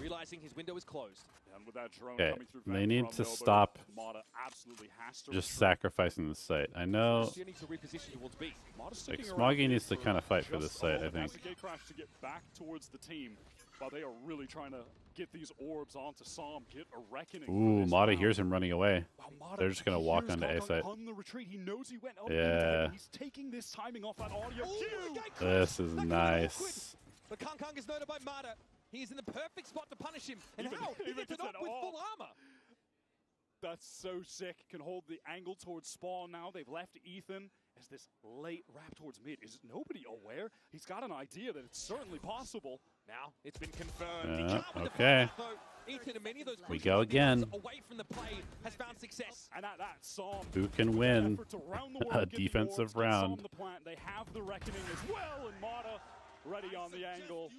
realizing his window is closed. And with that drone Okay, coming through they need to stop just sacrificing the site. I know like Smoggy needs to kind of fight for this site, I think. Gate crash to get back towards the team, while they are really trying to get these orbs onto Psalm, get a reckoning. Ooh, Mata hears him running away. They're just gonna walk onto A site. On the retreat. He knows he went up. Yeah. He's taking this timing off that audio. This is nice. But Kong is noted by Mata. He's in the perfect spot to punish him. And how? He gets it up with full armor. That's so sick. Can hold the angle towards spawn now. They've left Ethan as this late wrap towards mid. Is nobody aware? He's got an idea that it's certainly possible. Now it's been confirmed. Okay. Ethan and many of those We go again. away from the play has found success. And at that, Psalm, Who can win a defensive round? They have the reckoning as well, and Mata ready on the angle.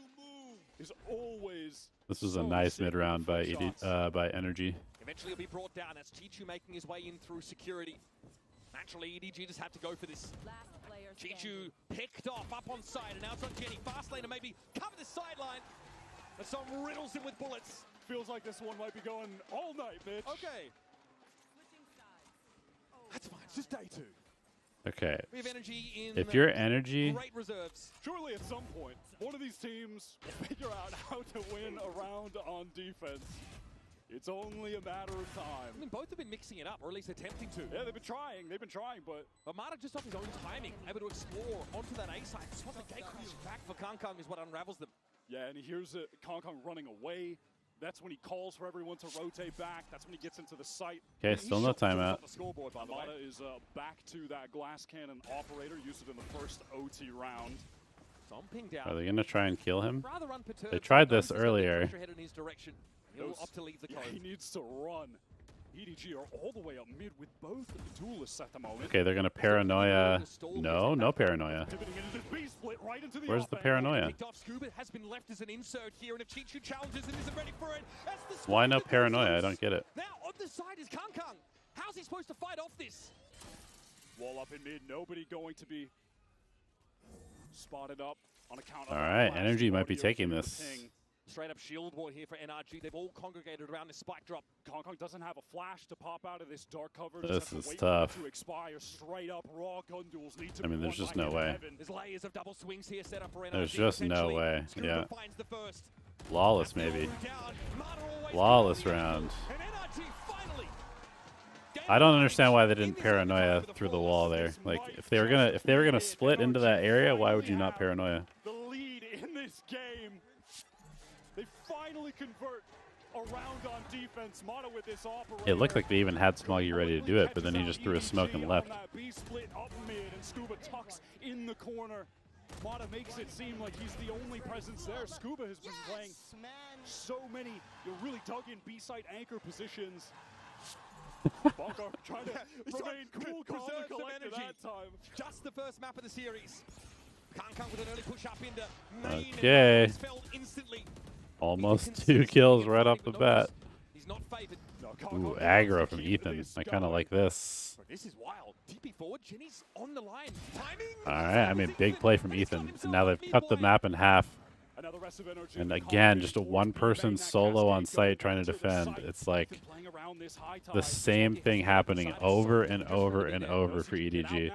Is always. This was a nice mid round by by NRG. Eventually he'll be brought down. That's Chichoo making his way in through security. Naturally, EDG just have to go for this. Chichoo picked off up on side, and now it's on Jenny. Fast lane to maybe cover the sideline. But some riddles him with bullets. Feels like this one might be going all night, Mitch. Okay. That's fine. It's just day 2. Okay. We have energy in if you're NRG, great reserves. Surely at some point, one of these teams will figure out how to win a round on defense. It's only a matter of time. I mean, both have been mixing it up, or at least attempting to. Yeah, they've been trying, but Mata just off his own timing, able to explore onto that A side. Just want the gate crash back for Kangkang is what unravels them. Yeah, and he hears Kangkang running away. That's when he calls for everyone to rotate back. That's when he gets into the site. Okay, still no timeout. Mata is back to that glass cannon operator. Used it in the first OT round. Are they going to try and kill him? They tried this earlier. He needs to run. EDG are all the way up mid with both duelists at the moment. Okay, they're going to paranoia. No paranoia. Where's the paranoia? Why no paranoia? I don't get it. Now on the side is Kangkang. How's he supposed to fight off this? Wall up in mid, nobody going to be spotted up on account of. All right, NRG might be taking this. Straight up shield wall here for NRG. They've all congregated around this spike drop. Kangkang doesn't have a flash to pop out of this dark cover. This is tough. To expire. Straight up raw gun duels need to I mean, there's just no way. There's layers of double swings here set up for NRG. There's just no way. Yeah. Flawless maybe. Flawless round. I don't understand why they didn't paranoia through the wall there. Like if they were gonna split into that area, why would you not paranoia? The lead in this game. They finally convert around on defense. Mata with this operator. It looked like they even had Smoggy ready to do it, but then he just threw a smoke and left. B split up mid and Scuba tucks in the corner. Mata makes it seem like he's the only presence there. Scuba has been playing so many really dug in B-side anchor positions. Bonar trying to remain cool, calm, and collected that time. Just the first map of the series. Kangkang with an early push up into main. Okay. Instantly. Almost 2 kills right off the bat. He's not favored. Ooh, aggro from Ethan. I kind of like this. This is wild. TP forward. Jenny's on the line. Timing. All right, I mean, big play from Ethan. And now they've cut the map in half. And again, just a one-person solo on site trying to defend. It's like the same thing happening over and over and over for EDG.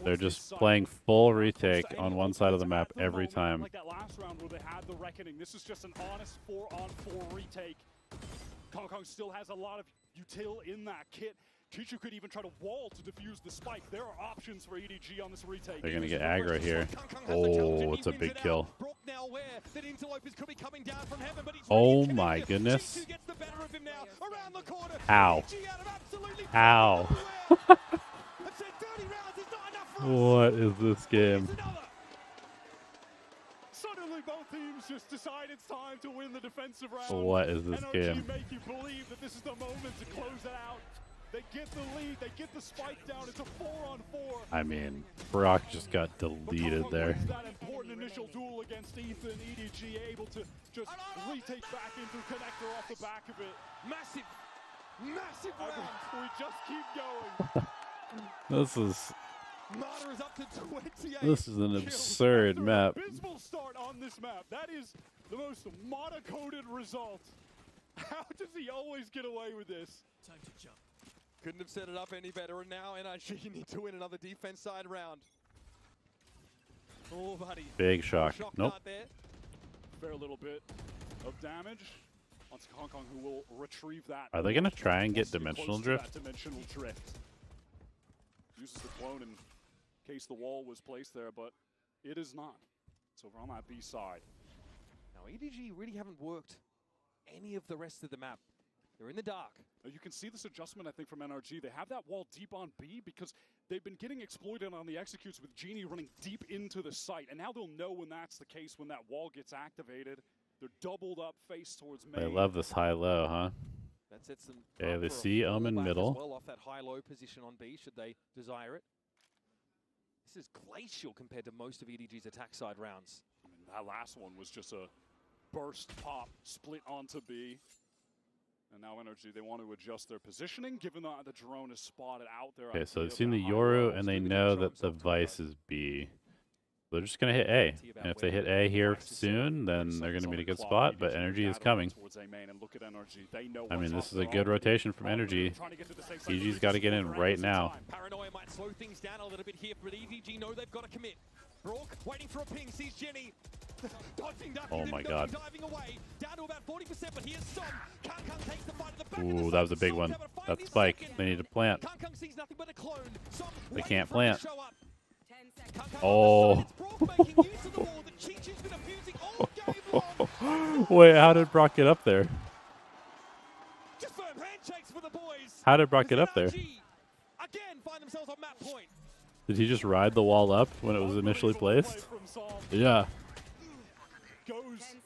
They're just playing full retake on one side of the map every time. Like that last round where they had the reckoning. This is just an honest 4-on-4 retake. Kangkang still has a lot of util in that kit. Chichoo could even try to wall to defuse the spike. There are options for EDG on this retake. They're going to get aggro here. Oh, it's a big kill. Oh my goodness. Ow. Ow. What is this game? Suddenly both teams just decide it's time to win the defensive round. What is this NRG game? make you believe that this is the moment to close it out. They get the lead, they get the spike down, it's a 4-on-4. I mean, Brock just got deleted there. That important initial duel against Ethan, EDG able to just retake back into connector off the back of it. Massive round. We just keep going. This is an absurd map. Abysmal start on this map. That is the most Mata-coded result. How does he always get away with this? Time to jump. Couldn't have set it up any better, and now NRG need to win another defense side round. Oh, buddy. Big shock. Nope. Fair little bit of damage. Onto Kangkang, who will retrieve that. Are they going to try and get dimensional drift? Dimensional drift. Uses the clone in case the wall was placed there, but it is not. It's over on that B side. Now, EDG really haven't worked any of the rest of the map. They're in the dark. You can see this adjustment, I think, from NRG. They have that wall deep on B because they've been getting exploited on the executes with Genie running deep into the site. And now they'll know when that's the case, when that wall gets activated. They're doubled up face towards main. They love this high-low, huh? That sets them okay, they see Omen middle. Well off that high-low position on B, should they desire it. This is glacial compared to most of EDG's attack side rounds. I mean, that last one was just a burst pop, split onto B. And now NRG, they want to adjust their positioning, given that the drone is spotted out there. Okay, so they've seen the Yoru, and they know that the Vice is B. They're just going to hit A. And if they hit A here soon, then they're going to be in a good spot, but NRG is coming. I mean, this is a good rotation from NRG. EDG's got to get in right now. Paranoia might slow things down a little bit here, but EDG know they've got to commit. Brock waiting for a ping, sees Jenny. Oh my god. Diving away, down to about 40%, but here's Som. Kang takes the fight at the back. Ooh, that was a big one. That spike. They need to plant. Kang sees nothing but a clone. Som They can't plant. show up. Oh. Wait, how did Brock get up there? Just firm handshakes for the boys. How did Brock get up there? Again, find themselves on map point. Did he just ride the wall up when it was initially placed? Yeah. Goes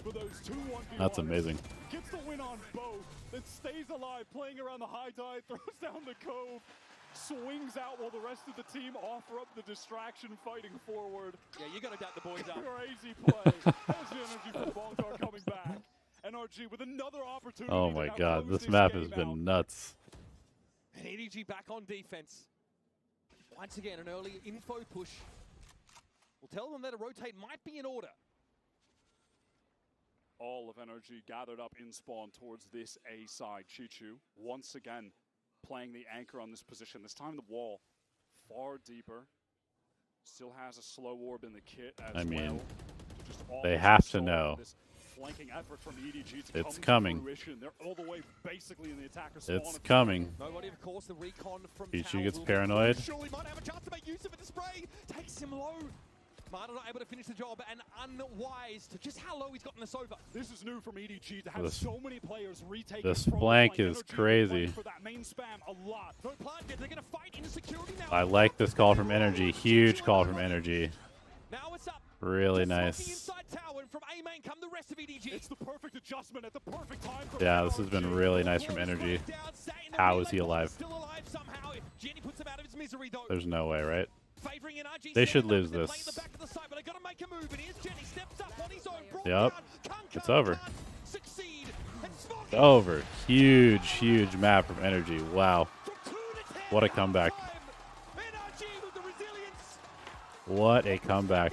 for those 2-1v1s. That's amazing. Gets the win on both. Then stays alive, playing around the high tide, throws down the cove, swings out while the rest of the team offer up the distraction, fighting forward. Yeah, you gotta doubt the boys up. Crazy play. There's the energy from Bonar coming back. NRG with another opportunity. Oh my god, this map has been nuts. And EDG back on defense. Once again, an early info push. We'll tell them that a rotate might be in order. All of NRG gathered up in spawn towards this A side. Chichoo once again playing the anchor on this position. This time the wall far deeper. Still has a slow orb in the kit as I mean, well. they have to know. Flanking effort from EDG to It's come coming. To fruition. They're all the way basically in the attacker spawn. It's coming. Nobody, of course, the recon from Chichoo gets paranoid. Surely might have a chance to make use of it. The spray takes him low. Marta not able to finish the job, and unwise to just how low he's gotten this over. This is new from EDG to have so many players retake. This flank is crazy. For that main spam a lot. No plant yet. They're gonna fight into security now. I like this call from Energy. Huge call from Energy. Now it's up. Really nice. Inside tower, and from A main come the rest of EDG. It's the perfect adjustment at the perfect time. Yeah, this has been really nice from Energy. How is he alive? Still alive somehow. Jenny puts him out of his misery though. There's no way, right? They should lose this. Yep. It's over. It's over. Huge, huge map from Energy. Wow. What a comeback. What a comeback.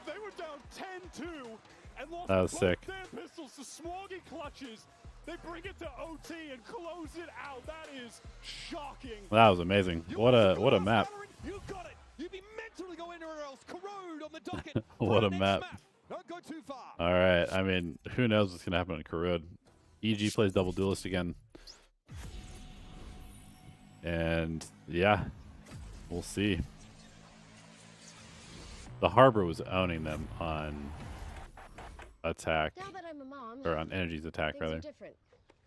They were down 10-2 and lost That was sick. their pistols to Smoggy clutches. They bring it to OT and close it out. That is shocking. That was amazing. What a map. You got it. You'd be mentally go anywhere else. Corrode on the docket. What a map. Don't go too far. All right. I mean, who knows what's going to happen on Corrode. EG plays double duelist again. And yeah, we'll see. The Harbor was owning them on attack, Now that I'm a mom, or on Energy's attack, things rather. are different.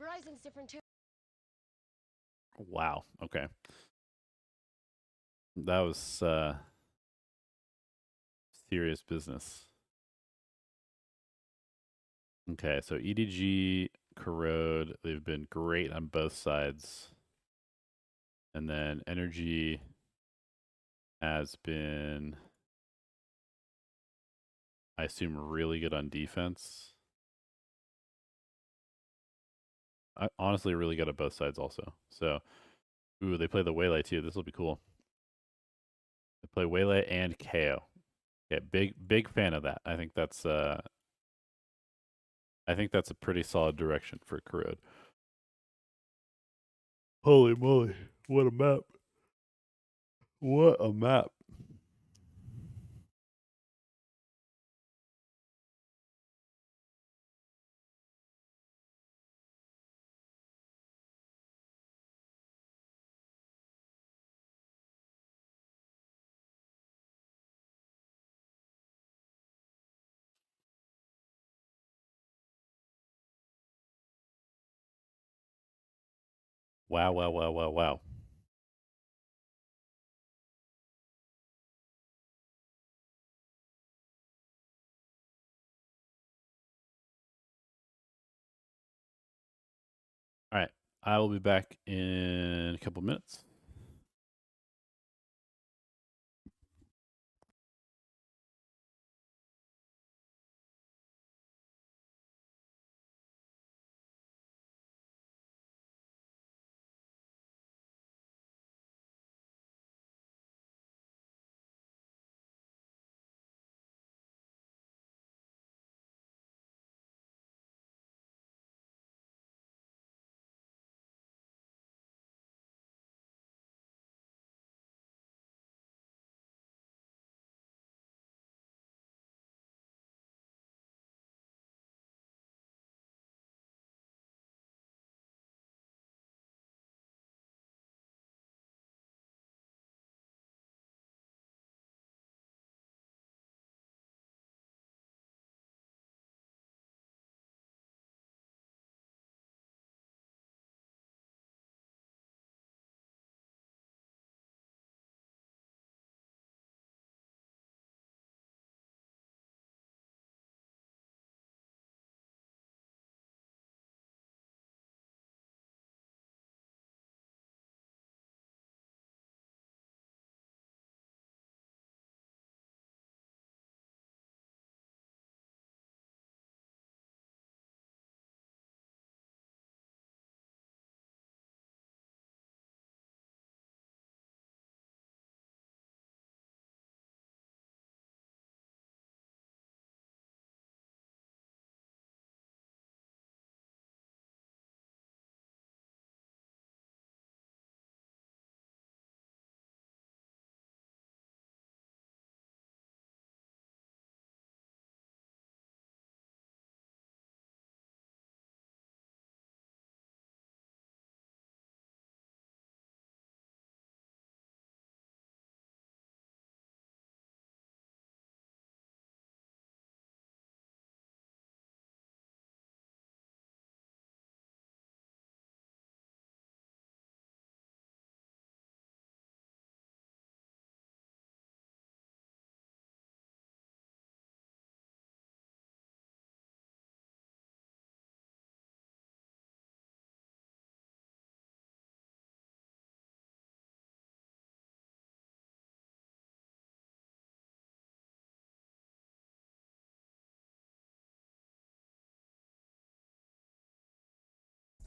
Verizon's different too. Wow. Okay. That was serious business. Okay, so EDG, Corrode, they've been great on both sides. And then Energy has been, I assume, really good on defense. Honestly, really good at both sides also. So, ooh, they play the Waylay too. This will be cool. They play Waylay and KO. Yeah, big fan of that. I think that's a pretty solid direction for Corrode. Holy moly, what a map. What a map. Wow, wow, wow, wow, wow. All right, I will be back in a couple minutes.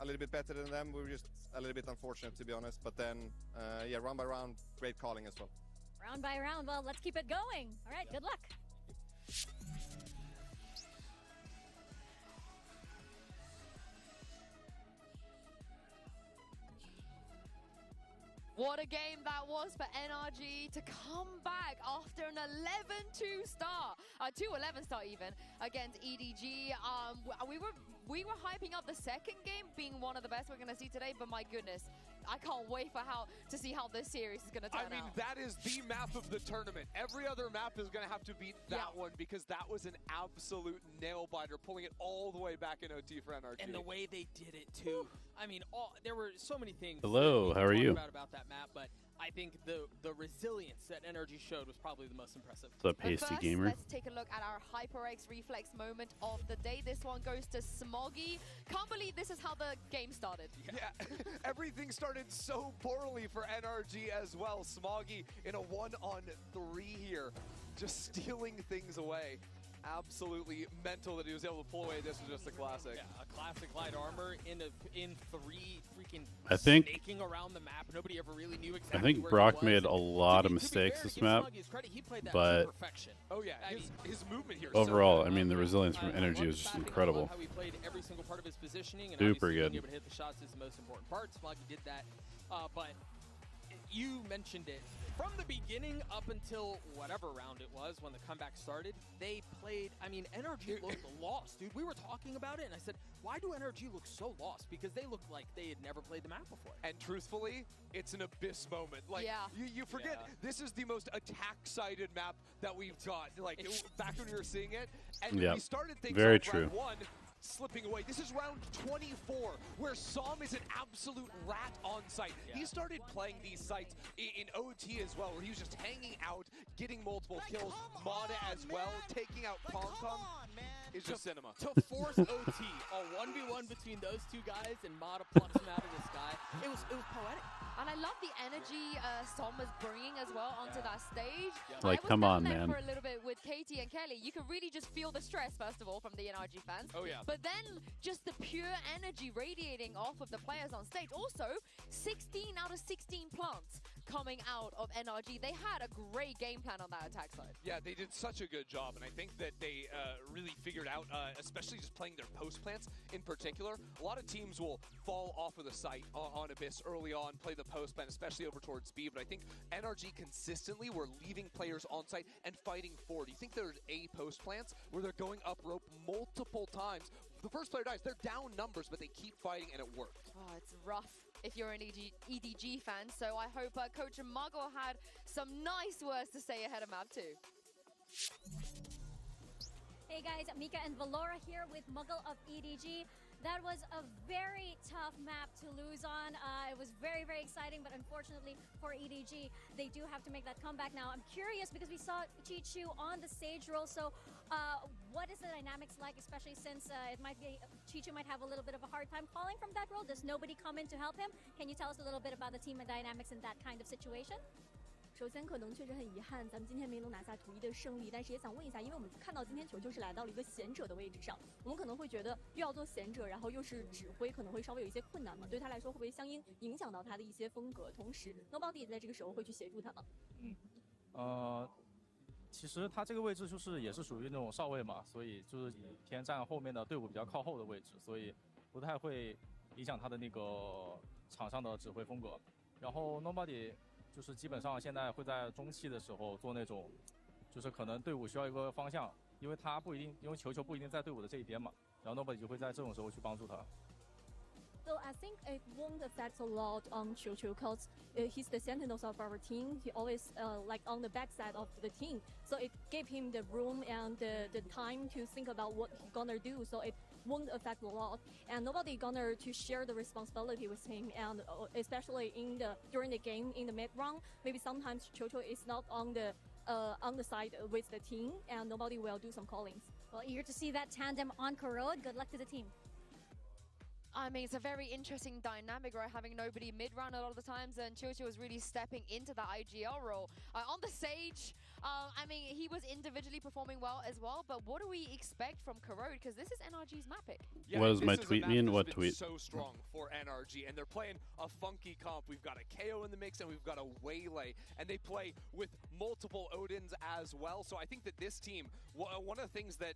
a little bit better than them. We were just a little bit unfortunate, to be honest. But then, yeah, round by round, great calling as well. Round by round. Well, let's keep it going. All right, good luck. What a game that was for NRG to come back after an 11-2 start, 2-11 start even, against EDG. We were hyping up the second game being one of the best we're going to see today, but my goodness, I can't wait to see how this series is going to turn out. I mean, that is the map of the tournament. Every other map is going to have to beat that one because that was an absolute nail-biter, pulling it all the way back in OT for NRG. And the way they did it, too. I mean, there were so many things Hello, how are you? About that map, but I think the resilience that NRG showed was probably the most impressive. What's up, Pasty first, Gamer? Let's take a look at our HyperX reflex moment of the day. This one goes to Smoggy. Can't believe this is how the game started. Yeah, everything started so poorly for NRG as well. Smoggy in a 1-on-3 here, just stealing things away. Absolutely mental that he was able to pull away. This was just a classic. Yeah, a classic light armor in 3 freaking I think snaking around the map. Nobody ever really knew exactly. I think where Brock he was. made a lot of mistakes this map, but oh yeah, his movement here. overall, I mean, the resilience from NRG was just incredible. How he played every single part of his positioning, and Super being good. able to hit the shots is the most important part. Smoggy did that, but you mentioned it. From the beginning up until whatever round it was when the comeback started, they played, I mean, NRG looked lost, dude. We were talking about it, and I said, why do NRG look so lost? Because they looked like they had never played the map before. And truthfully, it's an abyss moment. Like, you forget, this is the most attack-sided map that we've got. Like, back when we were seeing it, and we started things very off true. round 1, slipping away. This is round 24, where Som is an absolute rat on site. He started playing these sites in OT as well, where he was just hanging out, getting multiple kills. Mada as well, taking out Kong Kong. Is just cinema. To force OT, a 1v1 between those two guys, and Mada plucks him out of the sky. It was poetic. And I love the energy Som was bringing as well onto that stage. Like, come on, man. For a little bit with Katie and Kelly, you could really just feel the stress, first of all, from the NRG fans. Oh, yeah. But then just the pure energy radiating off of the players on stage. Also, 16 out of 16 plants coming out of NRG. They had a great game plan on that attack side. Yeah, they did such a good job, and I think that they really figured out, especially just playing their post plants in particular. A lot of teams will fall off of the site on Abyss early on, play the post plant, especially over towards B, but I think NRG consistently were leaving players on site and fighting forward. You think there's A post plants where they're going up rope multiple times. The first player dies, they're down numbers, but they keep fighting, and it worked. Oh, it's rough if you're an EDG fan, so I hope Coach Muggle had some nice words to say ahead of map 2. Hey guys, Mika and Valora here with Muggle of EDG. That was a very tough map to lose on. It was very, very exciting, but unfortunately for EDG, they do have to make that comeback now. I'm curious because we saw Chichoo on the stage role, so what is the dynamics like, especially since Chichoo might have a little bit of a hard time falling from that role? Does nobody come in to help him? Can you tell us a little bit about the team and dynamics in that kind of situation? 首先，可能确实很遗憾，咱们今天没能拿下图一的胜利。但是也想问一下，因为我们看到今天球就是来到了一个贤者的位置上，我们可能会觉得又要做贤者，然后又是指挥，可能会稍微有一些困难嘛。对他来说，会不会相应影响到他的一些风格？同时 ，Nobody 也在这个时候会去协助他吗？其实他这个位置就是也是属于那种少尉嘛，所以就是偏站后面的队伍比较靠后的位置，所以不太会影响他的那个场上的指挥风格。然后 Nobody 就是基本上现在会在中期的时候做那种，就是可能队伍需要一个方向，因为他不一定，因为球不一定在队伍的这一边嘛，然后 Nobody 就会在这种时候去帮助他。So I think it won't affect a lot on Chichoo because he's the sentinels of our team. He always like on the backside of the team. So it gave him the room and the time to think about what he's gonna do. So it won't affect a lot. And nobody gonna to share the responsibility with him. And especially during the game in the mid round, maybe sometimes Chichoo is not on the side with the team, and nobody will do some callings. Well, eager to see that tandem on Corrode. Good luck to the team. I mean, it's a very interesting dynamic, right? Having nobody mid-round a lot of the times, and Chichoo was really stepping into that IGL role. On the stage, I mean, he was individually performing well as well, but what do we expect from Corrode? Because this is NRG's map pick. Yeah, what does my tweet mean? What tweet? So strong for NRG, and they're playing a funky comp. We've got a KO in the mix, and we've got a Waylay, and they play with multiple Odins as well. So I think that this team, one of the things that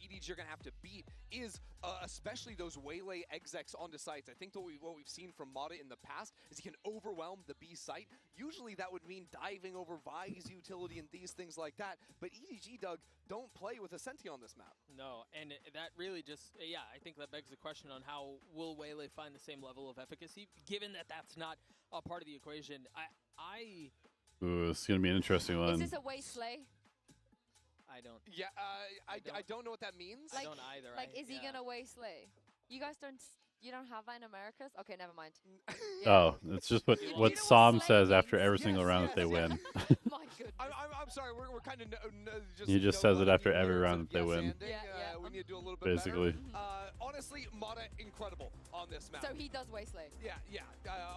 EDG are going to have to beat is especially those Waylay execs onto sites. I think what we've seen from Mata in the past is he can overwhelm the B site. Usually that would mean diving over Vi's utility and these things like that, but EDG, Doug, don't play with a Senti on this map. No, and that really just, yeah, I think that begs the question on how will Waylay find the same level of efficacy, given that that's not a part of the equation. Ooh, it's going to be an interesting one. Is this a Waylay? I don't. Yeah, I don't know what that means. Like, I don't either. Like, is he gonna Waylay? You guys don't. You don't have that in Americas? Okay, never mind. Oh, it's just what Sam says after every single round that they win. My goodness. I'm sorry, we're kind of just. He just says it after every round that they win. We need to do a little bit basically. Better. Honestly, Mata incredible on this map. So he does Waylay. Yeah.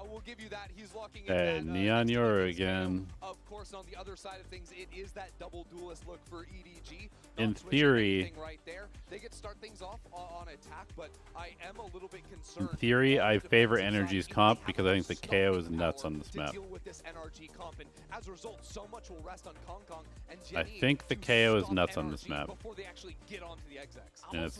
We'll give you that. He's locking Hey, in that, Neon Euro again. Of course, on the other side of things, it is that double duelist look for EDG. In theory, right there, they get start things off on attack, but I am a little bit concerned. In theory, I favor NRG's comp because I think the KO is nuts on this map. Deal with this NRG comp, and as a result, so much will rest on Kong Kong and I Jenny think the KO is nuts on this map. before they actually get onto the execs. And it's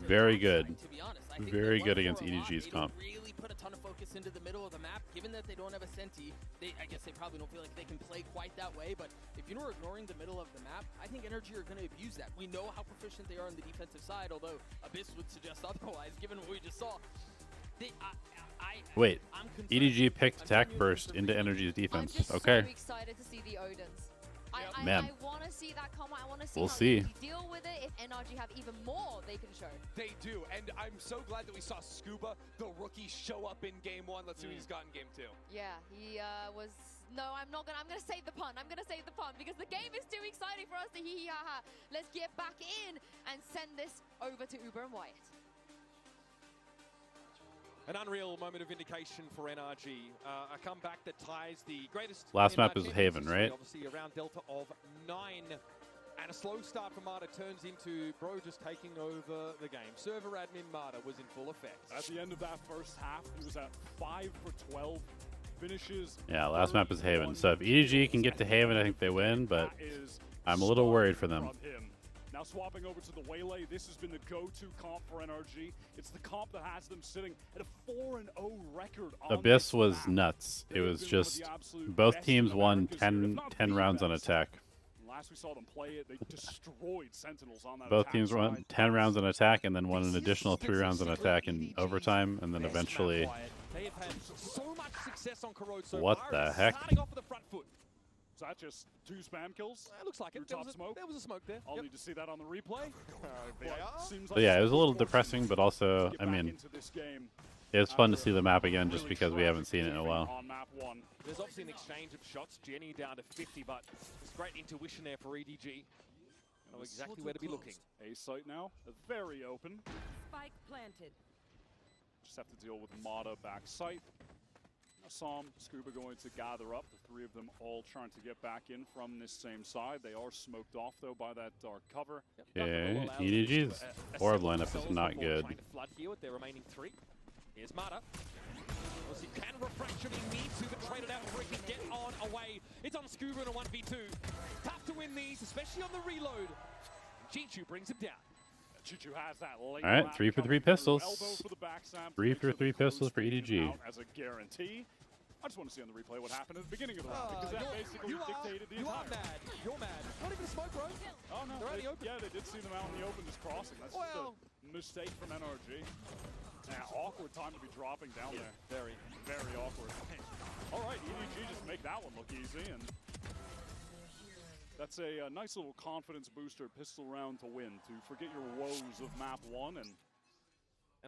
very good. To be honest, I think Very good against EDG's comp. Really put a ton of focus into the middle of the map. Given that they don't have a Senti, I guess they probably don't feel like they can play quite that way. But if you're ignoring the middle of the map, I think NRG are going to abuse that. We know how proficient they are on the defensive side, although Abyss would suggest otherwise, given what we just saw. Wait, EDG picked attack first into NRG's defense. Okay. I'm so excited to see the Odins. Man. I want to see that come out. I want to see We'll how see. they deal with it if NRG have even more they can show. They do, and I'm so glad that we saw Scuba, the rookie, show up in game 1. Let's see what he's got in game 2. Yeah, he was. No, I'm not gonna. I'm gonna save the pun. I'm gonna save the pun because the game is too exciting for us to hee hee ha ha. Let's get back in and send this over to Uber and Wyatt. An unreal moment of vindication for NRG. A comeback that ties the greatest. Last map is Haven, right? Obviously, a round delta of 9. And a slow start for Mata turns into Bro just taking over the game. Server admin Mata was in full effect. At the end of that first half, he was at 5 for 12. Finishes. Yeah, last map is Haven. So if EDG can get to Haven, I think they win, but I'm a little worried for them. Now swapping over to the Waylay, this has been the go-to comp for NRG. It's the comp that has them sitting at a 4-0 record on Abyss was nuts. It was just both teams won 10 rounds on attack. Last we saw them play it, they destroyed Sentinels on that Both teams won 10 rounds on attack and then won an additional 3 rounds on attack in overtime, and then eventually. They have had so much success on Corrode so What far. the heck? Starting off with the front foot. Is that just 2 spam kills? It looks like it. There was a smoke there. I'll need to see that on the replay. But yeah, it was a little depressing, but also, I mean, it's fun to see the map again just because we haven't seen it in a while. There's obviously an exchange of shots. Jenny down to 50, but it's great intuition there for EDG. Know exactly where to be looking. A site now, very open. Spike planted. Just have to deal with Mata back site. Sam, Scuba going to gather up. The 3 of them all trying to get back in from this same side. They are smoked off, though, by that dark cover. Okay, EDG's orb lineup is not good. Trying to flood here with their remaining 3. Here's Mata. Well, he can refresh if he needs to, but trade it out before he can get on away. It's on Scuba in a 1v2. Tough to win these, especially on the reload. Chichoo brings him down. Chichoo has that late. All right, 3 for 3 pistols. For the backstab, 3 for 3 pistols for EDG. As a guarantee. I just want to see on the replay what happened at the beginning of the round, because that basically dictated the entire. You are mad. You're mad. Not even a smoke, bro. Oh, no. They're out in the open. Yeah, they did see them out in the open just crossing. That's just a mistake from NRG. Yeah, awkward time to be dropping down there. Very, very awkward. All right, EDG just make that one look easy, and that's a nice little confidence booster pistol round to win, to forget your woes of map 1 and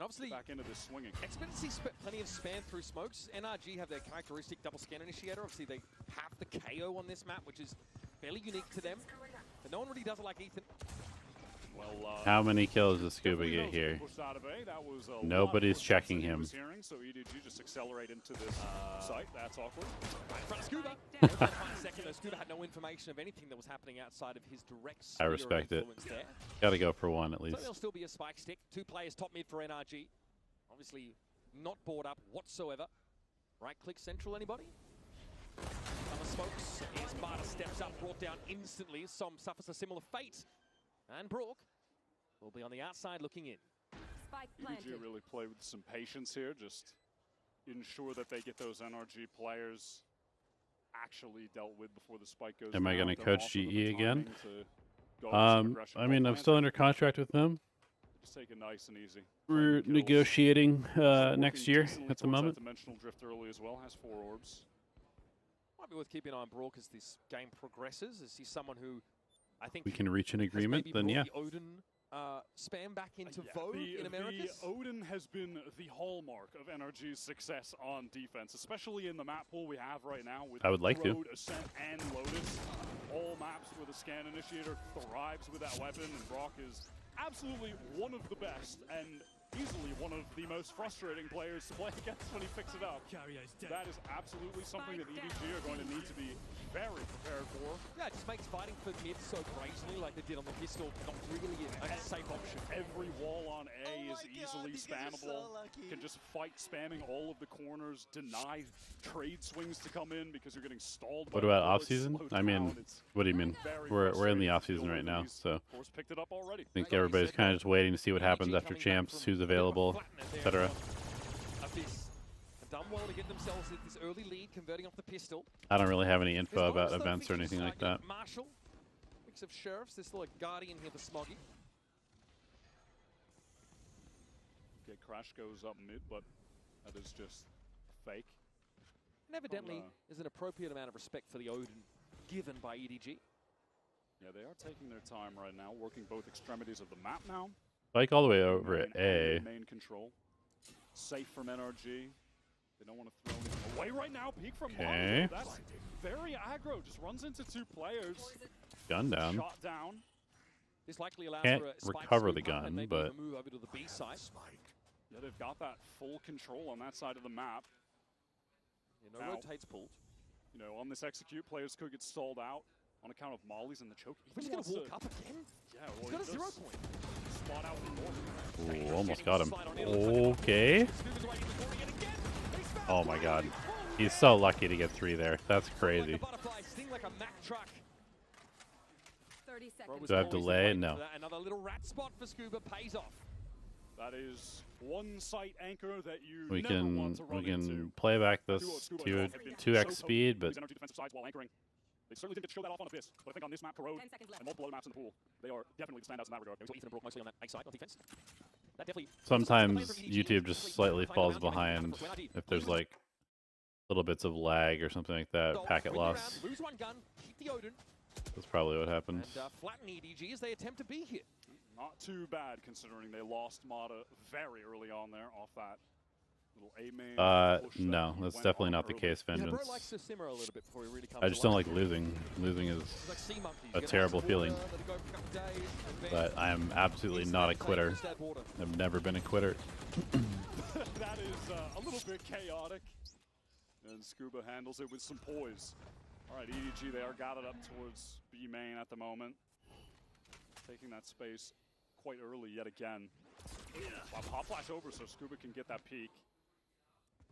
obviously back into this swinging. Expediency spent plenty of spam through smokes. NRG have their characteristic double scan initiator. Obviously they have the KO on this map, which is fairly unique to them. But no one really does it like Ethan. How many kills does Scuba get here? Nobody's checking him. So EDG just accelerate into this site. That's awkward. Right in front of Scuba. Second, though, Scuba had no information of anything that was happening outside of his direct I respect it. there. Gotta go for one at least. So there'll still be a spike stick. 2 players top mid for NRG. Obviously not bored up whatsoever. Right click central, anybody? Summer smokes. Here's Marta, steps up, brought down instantly. Som suffers a similar fate. And Brook will be on the outside looking in. EDG really play with some patience here, just ensure that they get those NRG players actually dealt with before the spike goes. Am I going to coach GE again? I mean, I'm plan. still under contract with them. Just take it nice and easy. We're negotiating next year at the moment. Dimensional drift early as well, has 4 orbs. Might be worth keeping an eye on Brook as this game progresses. Is he someone who I think We can reach an agreement, then yeah. The Odin spam back into vogue in Americas? The Odin has been the hallmark of NRG's success on defense, especially in the map pool we have right now with I would like Road, to. Ascent, and Lotus. All maps where the scan initiator thrives with that weapon, and Brock is absolutely one of the best and easily one of the most frustrating players to play against when he picks it up. That is absolutely something that EDG are going to need to be very prepared for. Yeah, it just makes fighting for mid so brazenly like they did on the pistol not really a safe option. Every wall on A is easily spammable. Can just fight spamming all of the corners, deny trade swings to come in because you're getting stalled. What about off season? I mean, what do you mean? We're in the off season right now, so picked it up already. I think everybody's kind of just waiting to see what happens after champs, who's available, etc. Done well to get themselves this early lead, converting off the pistol. I don't really have any info about events or anything like that. Marshall, mix of sheriffs. There's still a guardian here for Smoggy. Okay, Crash goes up mid, but that is just fake. And evidently, there's an appropriate amount of respect for the Odin given by EDG. Yeah, they are taking their time right now, working both extremities of the map now. Spike all the way over at A. Main control. Safe from NRG. They don't want to throw anything away right now. Peek from Okay. Marco. That's very aggro. Just runs into 2 players. Gun down. Shot down. This likely allows Can't for a spike recover the sweep up and gun, maybe but even move over to the B side. Yeah, they've got that full control on that side of the map. Yeah, no rotates pulled. You know, on this execute, players could get stalled out on account of mollies and the choke. He's going to walk up again? Yeah, well, he's got a 0 point. Spot out in north. Ooh, almost got him. Okay. Oh my god. He's so lucky to get 3 there. That's crazy. Do I have delay? No. Another little rat spot for Scuba pays off. That is one site anchor that you We never want to can run into. play back this to 2x speed, but They certainly didn't show that off on Abyss, but I think on this map, Corrode, and multiple other maps in the pool, they are definitely the standouts in that regard. Ethan and Brook mostly on that A side on defense. That definitely sometimes YouTube just slightly falls behind if there's like little bits of lag or something like that, packet loss. Lose 1 gun, keep the Odin. That's probably what happened. And flatten EDG as they attempt to be here. Not too bad considering they lost Mata very early on there off that little A-main. No, that's definitely not the case, Vengeance. Yeah, likes to simmer a little bit before he really comes I just don't like losing. Losing is a terrible feeling. But I am absolutely not a quitter. I've never been a quitter. That is a little bit chaotic. And Scuba handles it with some poise. All right, EDG, they are gathered up towards B main at the moment. Taking that space quite early yet again. Hot flash over so Scuba can get that peek.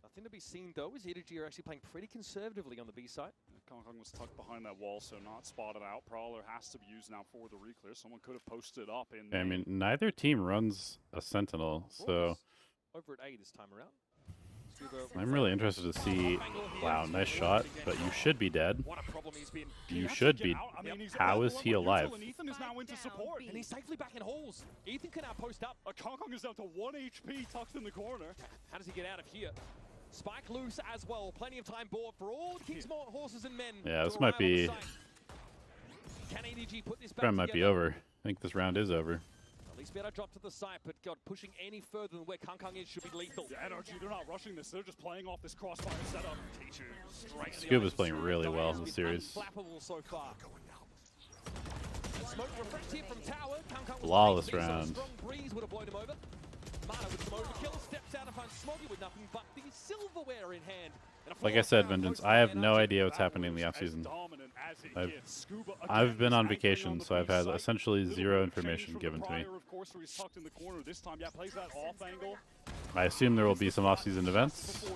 Nothing to be seen though, as EDG are actually playing pretty conservatively on the B side. Kong Kong was tucked behind that wall, so not spotted out. Prowler has to be used now for the reclear. Someone could have posted up in. I mean, neither team runs a Sentinel, so over at A this time around. I'm really interested to see. Wow, nice shot, but you should be dead. You should be. How is he alive? Ethan is now into support, and he's safely back in halls. Ethan can now post up. Kong Kong is down to 1 HP, tucked in the corner. How does he get out of here? Spike loose as well. Plenty of time board for all the King's horses and men. Yeah, this might be. Can EDG put this back round might be over. I think this round is over. At least Veto drop to the side, but God, pushing any further than where Kong Kong is should be lethal. Yeah, NRG, they're not rushing this. They're just playing off this crossfire setup. Scuba's playing really well in the series. Unflappable so far. smoke refresh here from tower. Flawless round. Strong breeze would have blown him over. Mana with some overkill, steps out and finds Smoggy with nothing but the silverware in hand. Like I said, Vengeance, I have no idea what's happening in the offseason. I've been on vacation, so I've had essentially zero information given to me. I assume there will be some offseason events,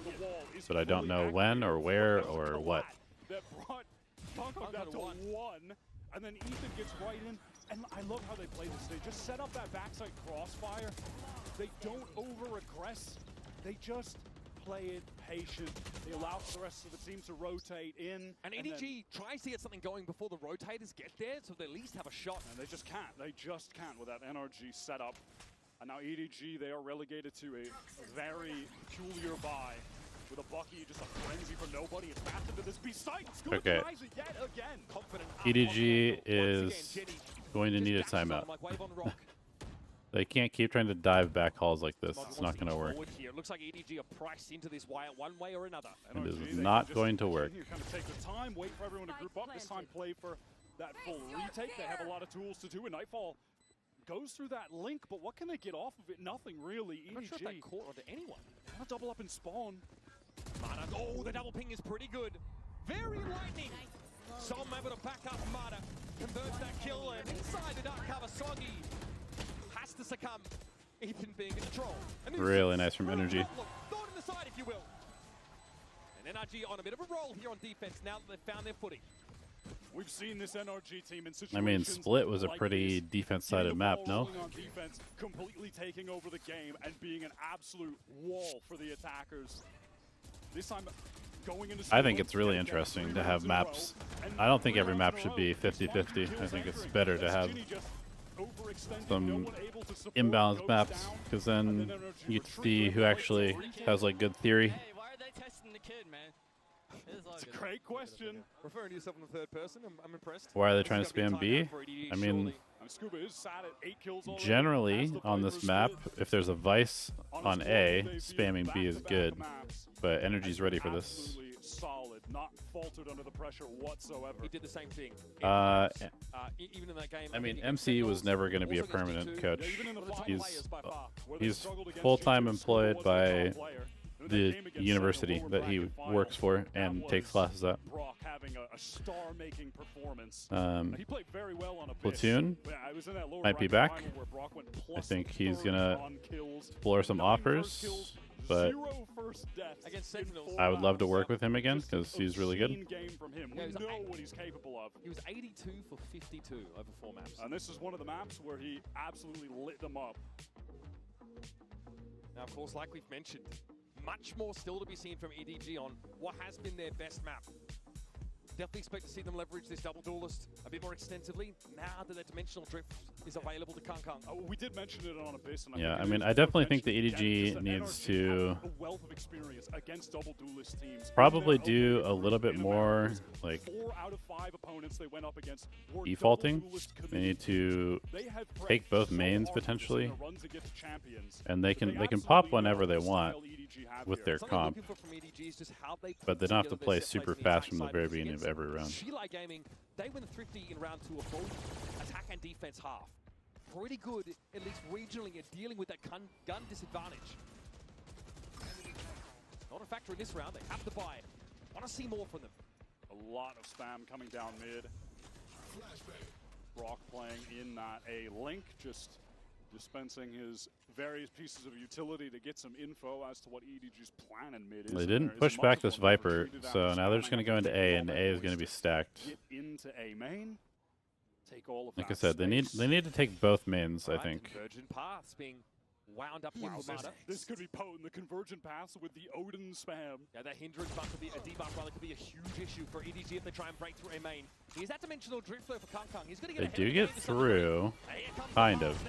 but I don't know when or where or what. That brought Kong down to 1, and then Ethan gets right in, and I love how they play this. They just set up that backside crossfire. They don't over-aggress. They just play it patient. They allow for the rest of the team to rotate in. And EDG tries to get something going before the rotators get there, so they at least have a shot. And they just can't. They just can't with that NRG setup. And now EDG, they are relegated to a very peculiar bye. With a Bucky, just a frenzy for nobody. It's back into this B-site. Okay. Yet again. Confident EDG is going to need a timeout. They can't keep trying to dive back halls like this. It's not going to work. It looks like EDG are priced into this wire one way or another. It is not going to work. Kind of take the time, wait for everyone to group up. This time play for that full retake. They have a lot of tools to do, and Nightfall goes through that link, but what can they get off of it? Nothing really. EDG. I'm not sure if that caught onto anyone. I'll double up and spawn. Mana, oh, the double ping is pretty good. Very lightning. Som able to back up Mana. Converts that kill, and inside the dark cover, Soggy has to succumb. Ethan being in control. Really nice from NRG. Throw it in the side, if you will. And NRG on a bit of a roll here on defense now that they've found their footing. We've seen this NRG team in situations. I mean, Split was a pretty defense-sided map, no? On defense, completely taking over the game and being an absolute wall for the attackers. This time, going into I think it's really interesting to have maps. I don't think every map should be 50-50. I think it's better to have some imbalanced maps, because then you see who actually has like good theory. Hey, why are they testing the kid, man? It's a great question. Referring to yourself in the third person, I'm impressed. Why are they trying to spam B? I mean, generally on this map, if there's a Vice on A, spamming B is good, but NRG's ready for this. Solid, not faltered under the pressure whatsoever. He did the same thing. Even in that game, I mean, MC was never going to be a permanent coach. He's full-time employed by the university that he works for and takes classes at. Platoon might be back. I think he's gonna explore some offers, but I would love to work with him again because he's really good. He was 82 for 52 over 4 maps. And this is one of the maps where he absolutely lit them up. Now, of course, like we've mentioned, much more still to be seen from EDG on what has been their best map. Definitely expect to see them leverage this double duelist a bit more extensively now that their dimensional drift is available to Kong. We did mention it on Abyss. And I mean, I definitely think the EDG needs to probably do a little bit more like defaulting. They need to take both mains potentially, and they can pop whenever they want with their comp, but they don't have to play super fast from the very beginning of every round. Sheila Gaming, they win thrifty in round 2 of both attack and defense half. Pretty good, at least regionally, at dealing with that gun disadvantage. Not a factor in this round, they have to buy it. Want to see more from them. A lot of spam coming down mid. Brock playing in that A link, just dispensing his various pieces of utility to get some info as to what EDG's plan in mid is. They didn't push back this Viper, so now they're just going to go into A, and A is going to be stacked. Get into A main. Take all of like I said, they need to take both mains, I think. Convergent paths being wound up with Mana. This could be potent. The convergent paths with the Odin spam. Yeah, that hindrance buff could be a debuff, rather could be a huge issue for EDG if they try and break through A main. He's that dimensional drift flow for Kong. He's going to get They do get through, kind of.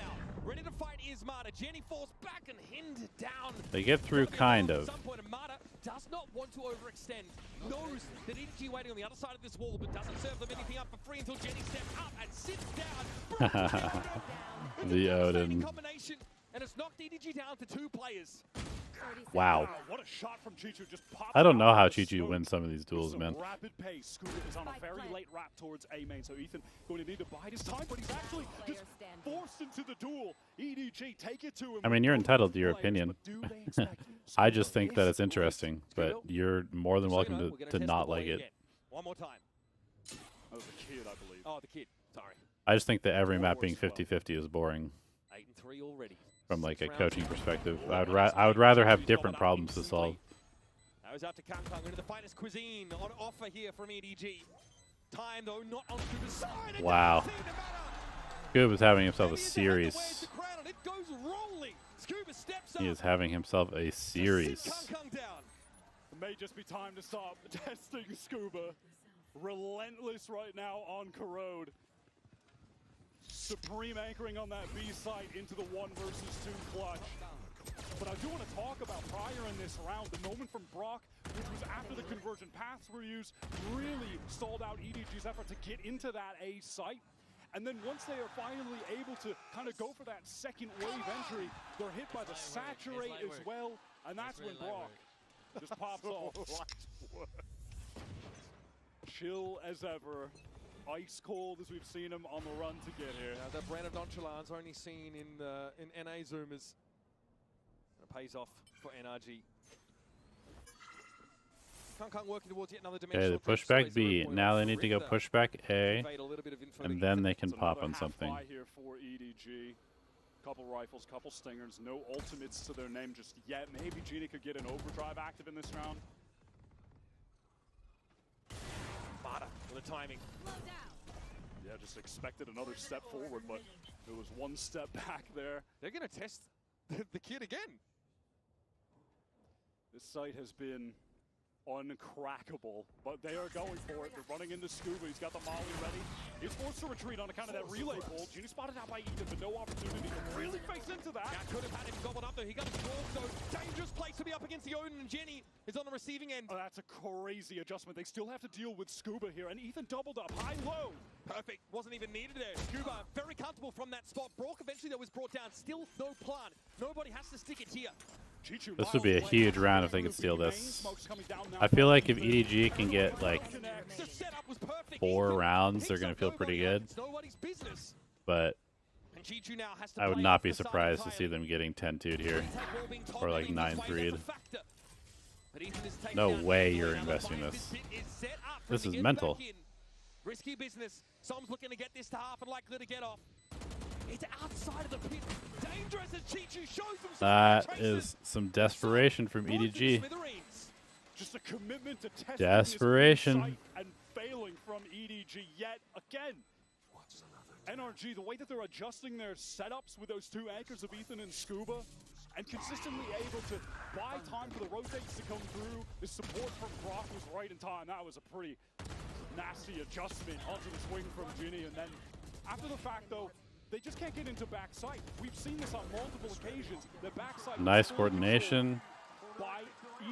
Ready to fight is Mana. Jenny falls back and hindered down. They get through, kind of. At some point, Mana does not want to overextend. Knows that EDG waiting on the other side of this wall, but doesn't serve them anything up for free until Jenny steps up and sits down. The Odin. Combination, and it's knocked EDG down to 2 players. Wow. What a shot from Chichoo, just popped I don't know out how of the Chichoo smoke wins some of these with duels, some man. rapid pace. Scuba is on a very late wrap towards A main, so Ethan going to need to bide his time, but he's actually just forced into the duel. EDG, take it to him. I mean, you're entitled to your opinion. I just think that it's interesting, but you're more than welcome to not like it. One more time. Oh, the kid, I believe. Oh, the kid. Sorry. I just think that every map being 50-50 is boring. 8-3 already. From like a coaching perspective, I would rather have different problems to solve. That was out to Kangkang into the finest cuisine on offer here from EDG. Time though, not on Scuba's side. Wow. Scuba's having himself a series. It goes rolling. Scuba steps up. He is having himself a series. It may just be time to stop testing Scuba. Relentless right now on Corrode. Supreme anchoring on that B site into the 1 versus 2 clutch. But I do want to talk about prior in this round, the moment from Brock, which was after the convergent paths were used, really stalled out EDG's effort to get into that A site. And then once they are finally able to kind of go for that second wave entry, they're hit by the saturate as well, and that's when Brock just pops off. Chill as ever. Ice cold as we've seen him on the run to get here. That brand of nonchalance only seen in NA Zoomers. It pays off for NRG. Kangkang working towards yet another dimension. Okay, the pushback B. Now they need to go pushback A, and then they can pop on something. Here for EDG. Couple rifles, couple stingers, no ultimates to their name just yet. Maybe Genie could get an overdrive active in this round. Mata with the timing. Yeah, just expected another step forward, but it was one step back there. They're going to test the kid again. This site has been uncrackable, but they are going for it. They're running into Scuba. He's got the molly ready. He's forced to retreat on account of that relay pull. Genie spotted out by Ethan, but no opportunity to really face into that. That could have had him gobbled up though. He got the ball, so dangerous place to be up against the Odin, and Jenny is on the receiving end. Oh, that's a crazy adjustment. They still have to deal with Scuba here, and Ethan doubled up, high-low. Perfect, wasn't even needed there. Scuba very comfortable from that spot. Brock eventually though was brought down. Still no plan. Nobody has to stick it here. This would be a huge round if they could steal this. I feel like if EDG can get like 4 rounds, they're going to feel pretty good. But I would not be surprised to see them getting 10-2'd here, or like 9-3'd. No way you're investing this. This is mental. Risky business. Som's looking to get this to half and likely to get off. It's outside of the pit. Dangerous as Chichoo shows himself. That is some desperation from EDG. Just a commitment to testing desperation. And failing from EDG yet again. NRG, the way that they're adjusting their setups with those 2 anchors of Ethan and Scuba, and consistently able to buy time for the rotates to come through. The support from Brock was right in time. That was a pretty nasty adjustment onto the swing from Ginny. And then after the fact, though, they just can't get into backside. We've seen this on multiple occasions. The backside. Nice coordination.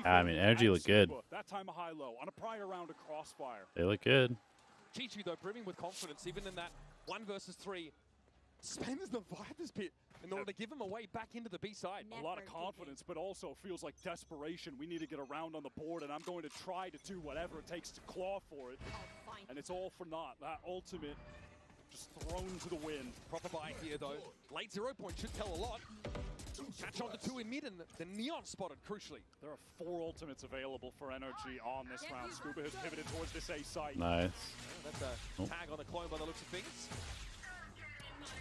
I mean, energy looked good. That time a high-low on a prior round of Crossfire. They look good. Chichoo, though, brimming with confidence, even in that 1 versus 3, spends the Viper's pit in order to give him a way back into the B side. A lot of confidence, but also feels like desperation. We need to get around on the board, and I'm going to try to do whatever it takes to claw for it. And it's all for naught. That ultimate just thrown to the wind. Proper buy here, though. Late 0 point should tell a lot. Catch on to 2 in mid, and the Neon spotted, crucially. There are 4 ultimates available for NRG on this round. Scuba has pivoted towards this A site. Nice. That's a tag on the clone by the looks of things.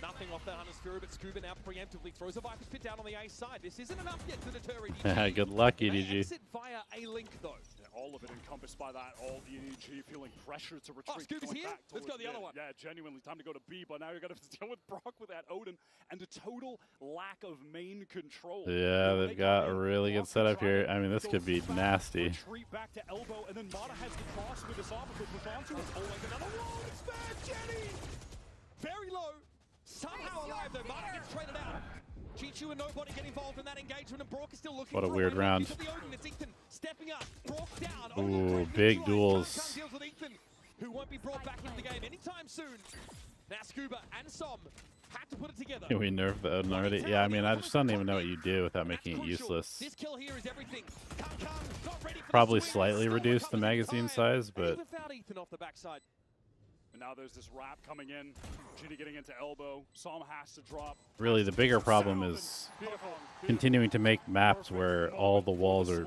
Nothing off that Hunter's Fury, but Scuba now preemptively throws a Viper's pit down on the A side. This isn't enough yet to deter EDG. Good luck, They EDG. exit via a link, though. All of it encompassed by that. All EDG feeling pressure to retreat. Scuba's here? Let's go the other one. Yeah, genuinely time to go to B, but now you're going to deal with Brock with that Odin and a total lack of main control. Yeah, they've got a really good setup here. I mean, this could be nasty. Retreat back to elbow, and then Mata has the cross with his offer, push onto it. Oh, like another wall. It's bad, Jenny! Very low. Somehow alive, though. Mata gets traded out. Chichoo and nobody get involved in that engagement, and Brock is still looking. What a weird round. It's Ethan stepping up. Brock down. Ooh, big duels. Deals with Ethan, who won't be brought back into the game anytime soon. Now Scuba and Som had to put it together. Can we nerf the Odin already? Yeah, I mean, I just don't even know what you do without making it useless. This kill here is everything. Not ready for Probably slightly reduce the magazine size, but without Ethan off the backside. And now there's this wrap coming in. Ginny getting into elbow. Som has to drop. really the bigger problem is continuing to make maps where all the walls are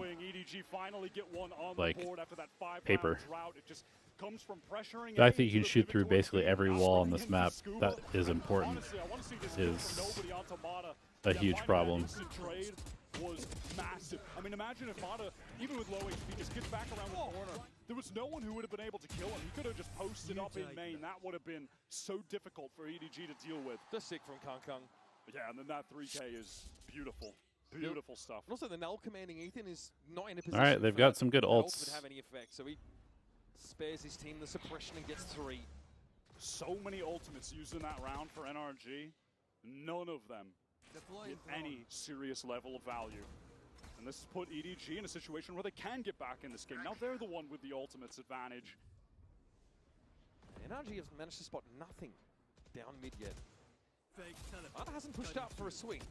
like paper. I think you can shoot through basically every wall on this map. That is important. Is a huge problem. Was massive. I mean, imagine if Mata, even with low HP, just gets back around the corner. There was no one who would have been able to kill him. He could have just posted up in main. That would have been so difficult for EDG to deal with. The sick from Kang. Yeah, and then that 3K is beautiful. Beautiful stuff. And also, the null commanding Ethan is not in a position. All right, they've got some good ults. Would have any effect, so he spares his team the suppression and gets 3. So many ultimates used in that round for NRG. None of them with any serious level of value. And this has put EDG in a situation where they can get back in this game. Now they're the one with the ultimates advantage. NRG has managed to spot nothing down mid yet. Mata hasn't pushed out for a swing.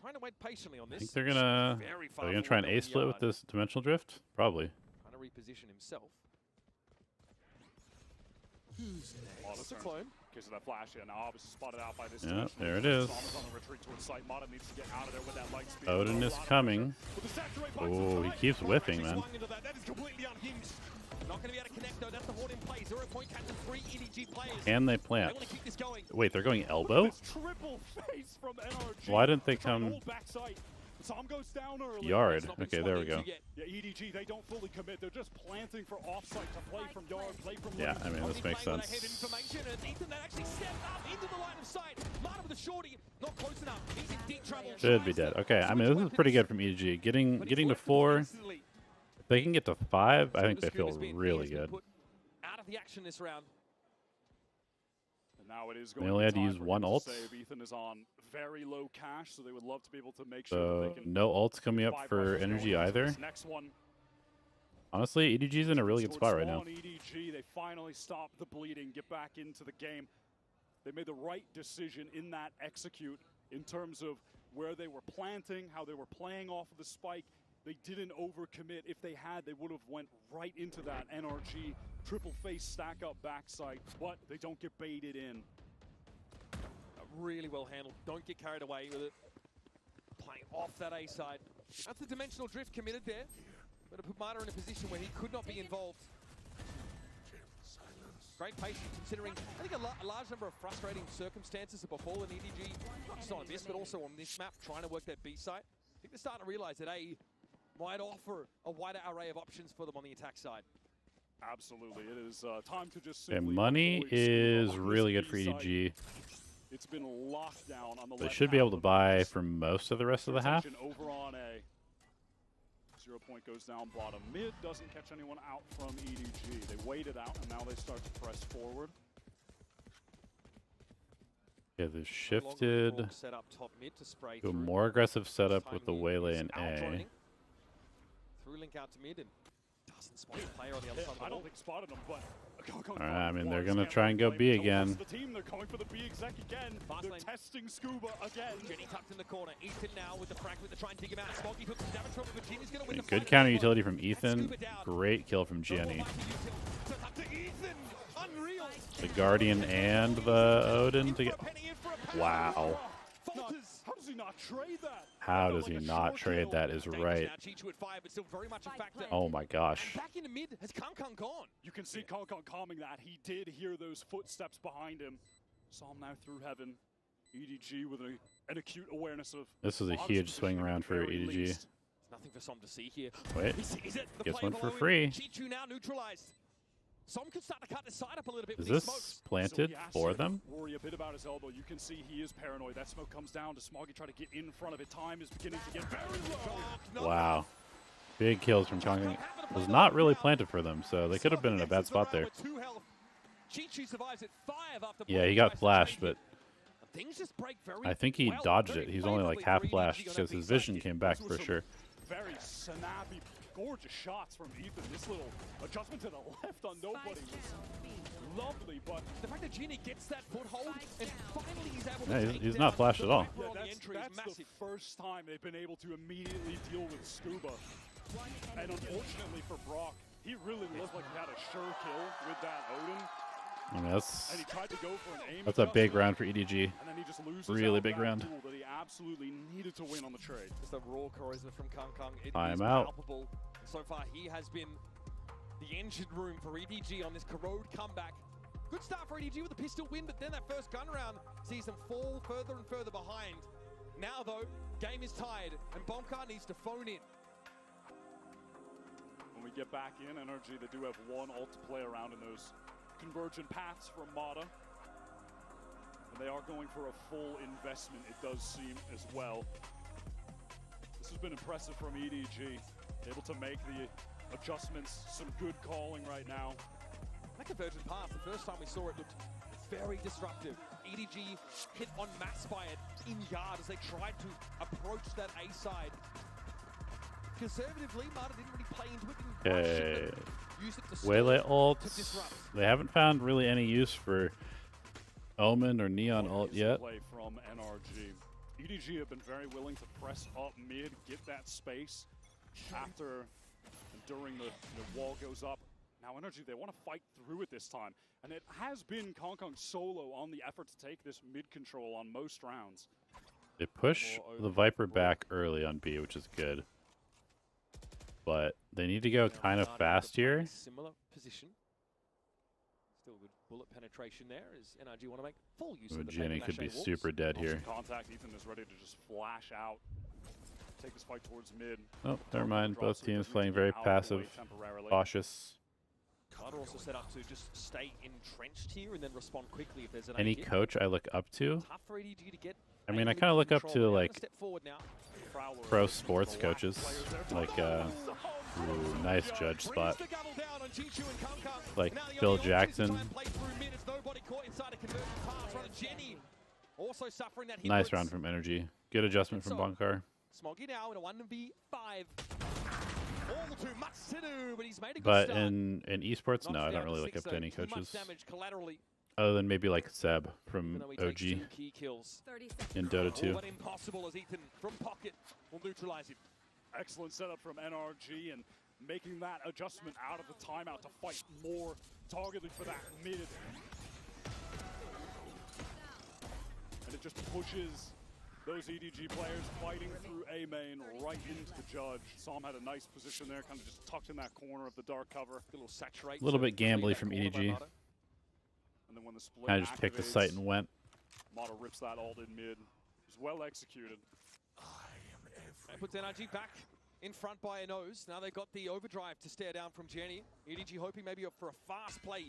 Trying to wait patiently on this. I think they're gonna try an ace split with this dimensional drift? Probably. Trying to reposition himself. Mata's a clone. Case of that flash here. Now obviously spotted out by this. Yeah, there it is. On the retreat towards site. Mata needs to get out of there with that light speed. Odin is coming. Oh, he keeps whipping, man. That is completely unhinged. Not going to be able to connect though. That's the Horde in play. 0 point captain, 3 EDG players. Can they plant? They want to keep this going. Wait, they're going elbow? Triple face from NRG. Why didn't they come Som goes down early. yard? Okay, there we go. Yeah, EDG, they don't fully commit. They're just planting for offsite to play from yard, play from Yeah, I mean, this makes sense. Ethan that actually stepped up into the line of sight. Mata with the shorty, not close enough. He's in deep trouble. Should be dead. Okay, I mean, this is pretty good from EDG. Getting to 4. If they can get to 5, I think they feel really good. Out of the action this round. And now it is They only had to use one ult. Ethan is on very low cash, so they would love to be able to make So sure that they can no ults coming up for NRG either. Next one. Honestly, EDG's in a really good spot right now. EDG, they finally stopped the bleeding, get back into the game. They made the right decision in that execute in terms of where they were planting, how they were playing off of the spike. They didn't overcommit. If they had, they would have went right into that NRG triple face stack up backside, but they don't get baited in. Really well handled. Don't get carried away with it. Playing off that A side. That's the dimensional drift committed there. But it put Mata in a position where he could not be involved. Great patience considering, I think, a large number of frustrating circumstances have befallen EDG, not just on Abyss, but also on this map, trying to work that B site. I think they're starting to realize that A might offer a wider array of options for them on the attack side. Absolutely. It is time to just Okay, money is really good for EDG. It's been locked down on the They should be able to buy for most of the rest of the half. Over on A. 0 point goes down bottom. Mid doesn't catch anyone out from EDG. They waited out, and now they start to press forward. Yeah, they've shifted set up top mid to spray to a through. more aggressive setup with the Waylay in A. Through link out to mid and doesn't spot the player on the other side of the I don't think spotted him, but Alright, I mean, they're going to try and go B again. The team, they're going for the B exec again. They're testing Scuba again. Jenny tucked in the corner. Ethan now with the fragment to try and dig him out. Smoggy took some damage from him, but Jenny's going to win the Good fight. counter utility from Ethan. Great kill from Jenny. The Guardian and the Odin to get. Wow. How does he not trade that? How does he not trade that is right. Chichoo at 5, but still very much a factor. Oh my gosh. Back into mid has Kang gone. You can see Kang calming that. He did hear those footsteps behind him. Saw him now through heaven. EDG with an acute awareness of. This is a huge swing round for EDG. Nothing for Som to see here. Wait. He sees it. The Gets play one for below him. free. Chichoo now neutralized. Som could start to cut the side up a little bit. Is with these this smokes. planted for them? Worry a bit about his elbow. You can see he is paranoid. That smoke comes down to Smoggy, try to get in front of it. Time is beginning to get very low. Wow. Big kills from Kang. Was not really planted for them, so they could have been in a bad spot there. Chichoo survives at 5 after Yeah, he got flashed, but things just break very I think he dodged it. He's only like half flashed because his vision came back for sure. Very snappy gorgeous shots from Ethan. This little adjustment to the left on nobody was lovely, but the fact that Ginny gets that foothold and finally he's able Yeah, to take he's down not flashed the at all. Viper on the that's entry is massive. the first time they've been able to immediately deal with Scuba. And unfortunately for Brock, he really looked like he had a sure kill with that Odin. I mean, And he tried to go for an aim that's a big adjustment, round for EDG. and then he just loses Really out big that round. duel that he absolutely needed to win on the trade. Just a raw charisma from Kung. It Time is out. palpable. So far, he has been the engine room for EDG on this corrode comeback. Good start for EDG with a pistol win, but then that first gun round sees them fall further and further behind. Now, though, game is tied, and Bonar needs to phone in. When we get back in, NRG, they do have one ult to play around in those convergent paths from Mata. And they are going for a full investment, it does seem, as well. This has been impressive from EDG. Able to make the adjustments, some good calling right now. That convergent path, the first time we saw it, looked very disruptive. EDG hit en masse by it in yard as they tried to approach that A side. Conservatively, Mata didn't really play into it, didn't rush Okay. it, but used it to Waylay stall, to ults. disrupt. They haven't found really any use for Omen or Neon ult yet. Play from NRG. EDG have been very willing to press up mid, get that space after and during the wall goes up. Now NRG, they want to fight through it this time. And it has been Kong solo on the effort to take this mid control on most rounds. They push the Viper back early on B, which is good. But they need to go kind of fast here. Similar position. Still good bullet penetration there as NRG want to make full use of the Jenny paper could be mache walls. super dead here. Contact, Ethan is ready to just flash out. Take this fight towards mid. Oh, never mind. Both teams playing very passive, cautious. Mata also set up to just stay entrenched here and then respond quickly if there's an Any hit. coach I look up to? Tough for EDG to get I mean, I a kind of look up control. to They have like to step forward now. pro sports coaches, like ooh, nice judge spot, like Phil Jackson. Nice round from Energy. Good adjustment from Bonar. Smoggy now in a 1v5. All too much to do, but he's made a good But start. in esports, no, I don't really look up to any coaches. Other than maybe like Seb from OG in Dota 2. But impossible as Ethan from pocket will neutralize him. Excellent setup from NRG and making that adjustment out of the timeout to fight more targeted for that mid. And it just pushes those EDG players fighting through A main right into the judge. Psalm had a nice position there, kind of just tucked in that corner of the dark cover. A little bit gambly from EDG. And then when the split Kind of just picked the activates, site and went. Mata rips that ult in mid. It was well executed. That puts NRG back in front by a nose. Now they've got the overdrive to stare down from Jenny. EDG hoping maybe for a fast play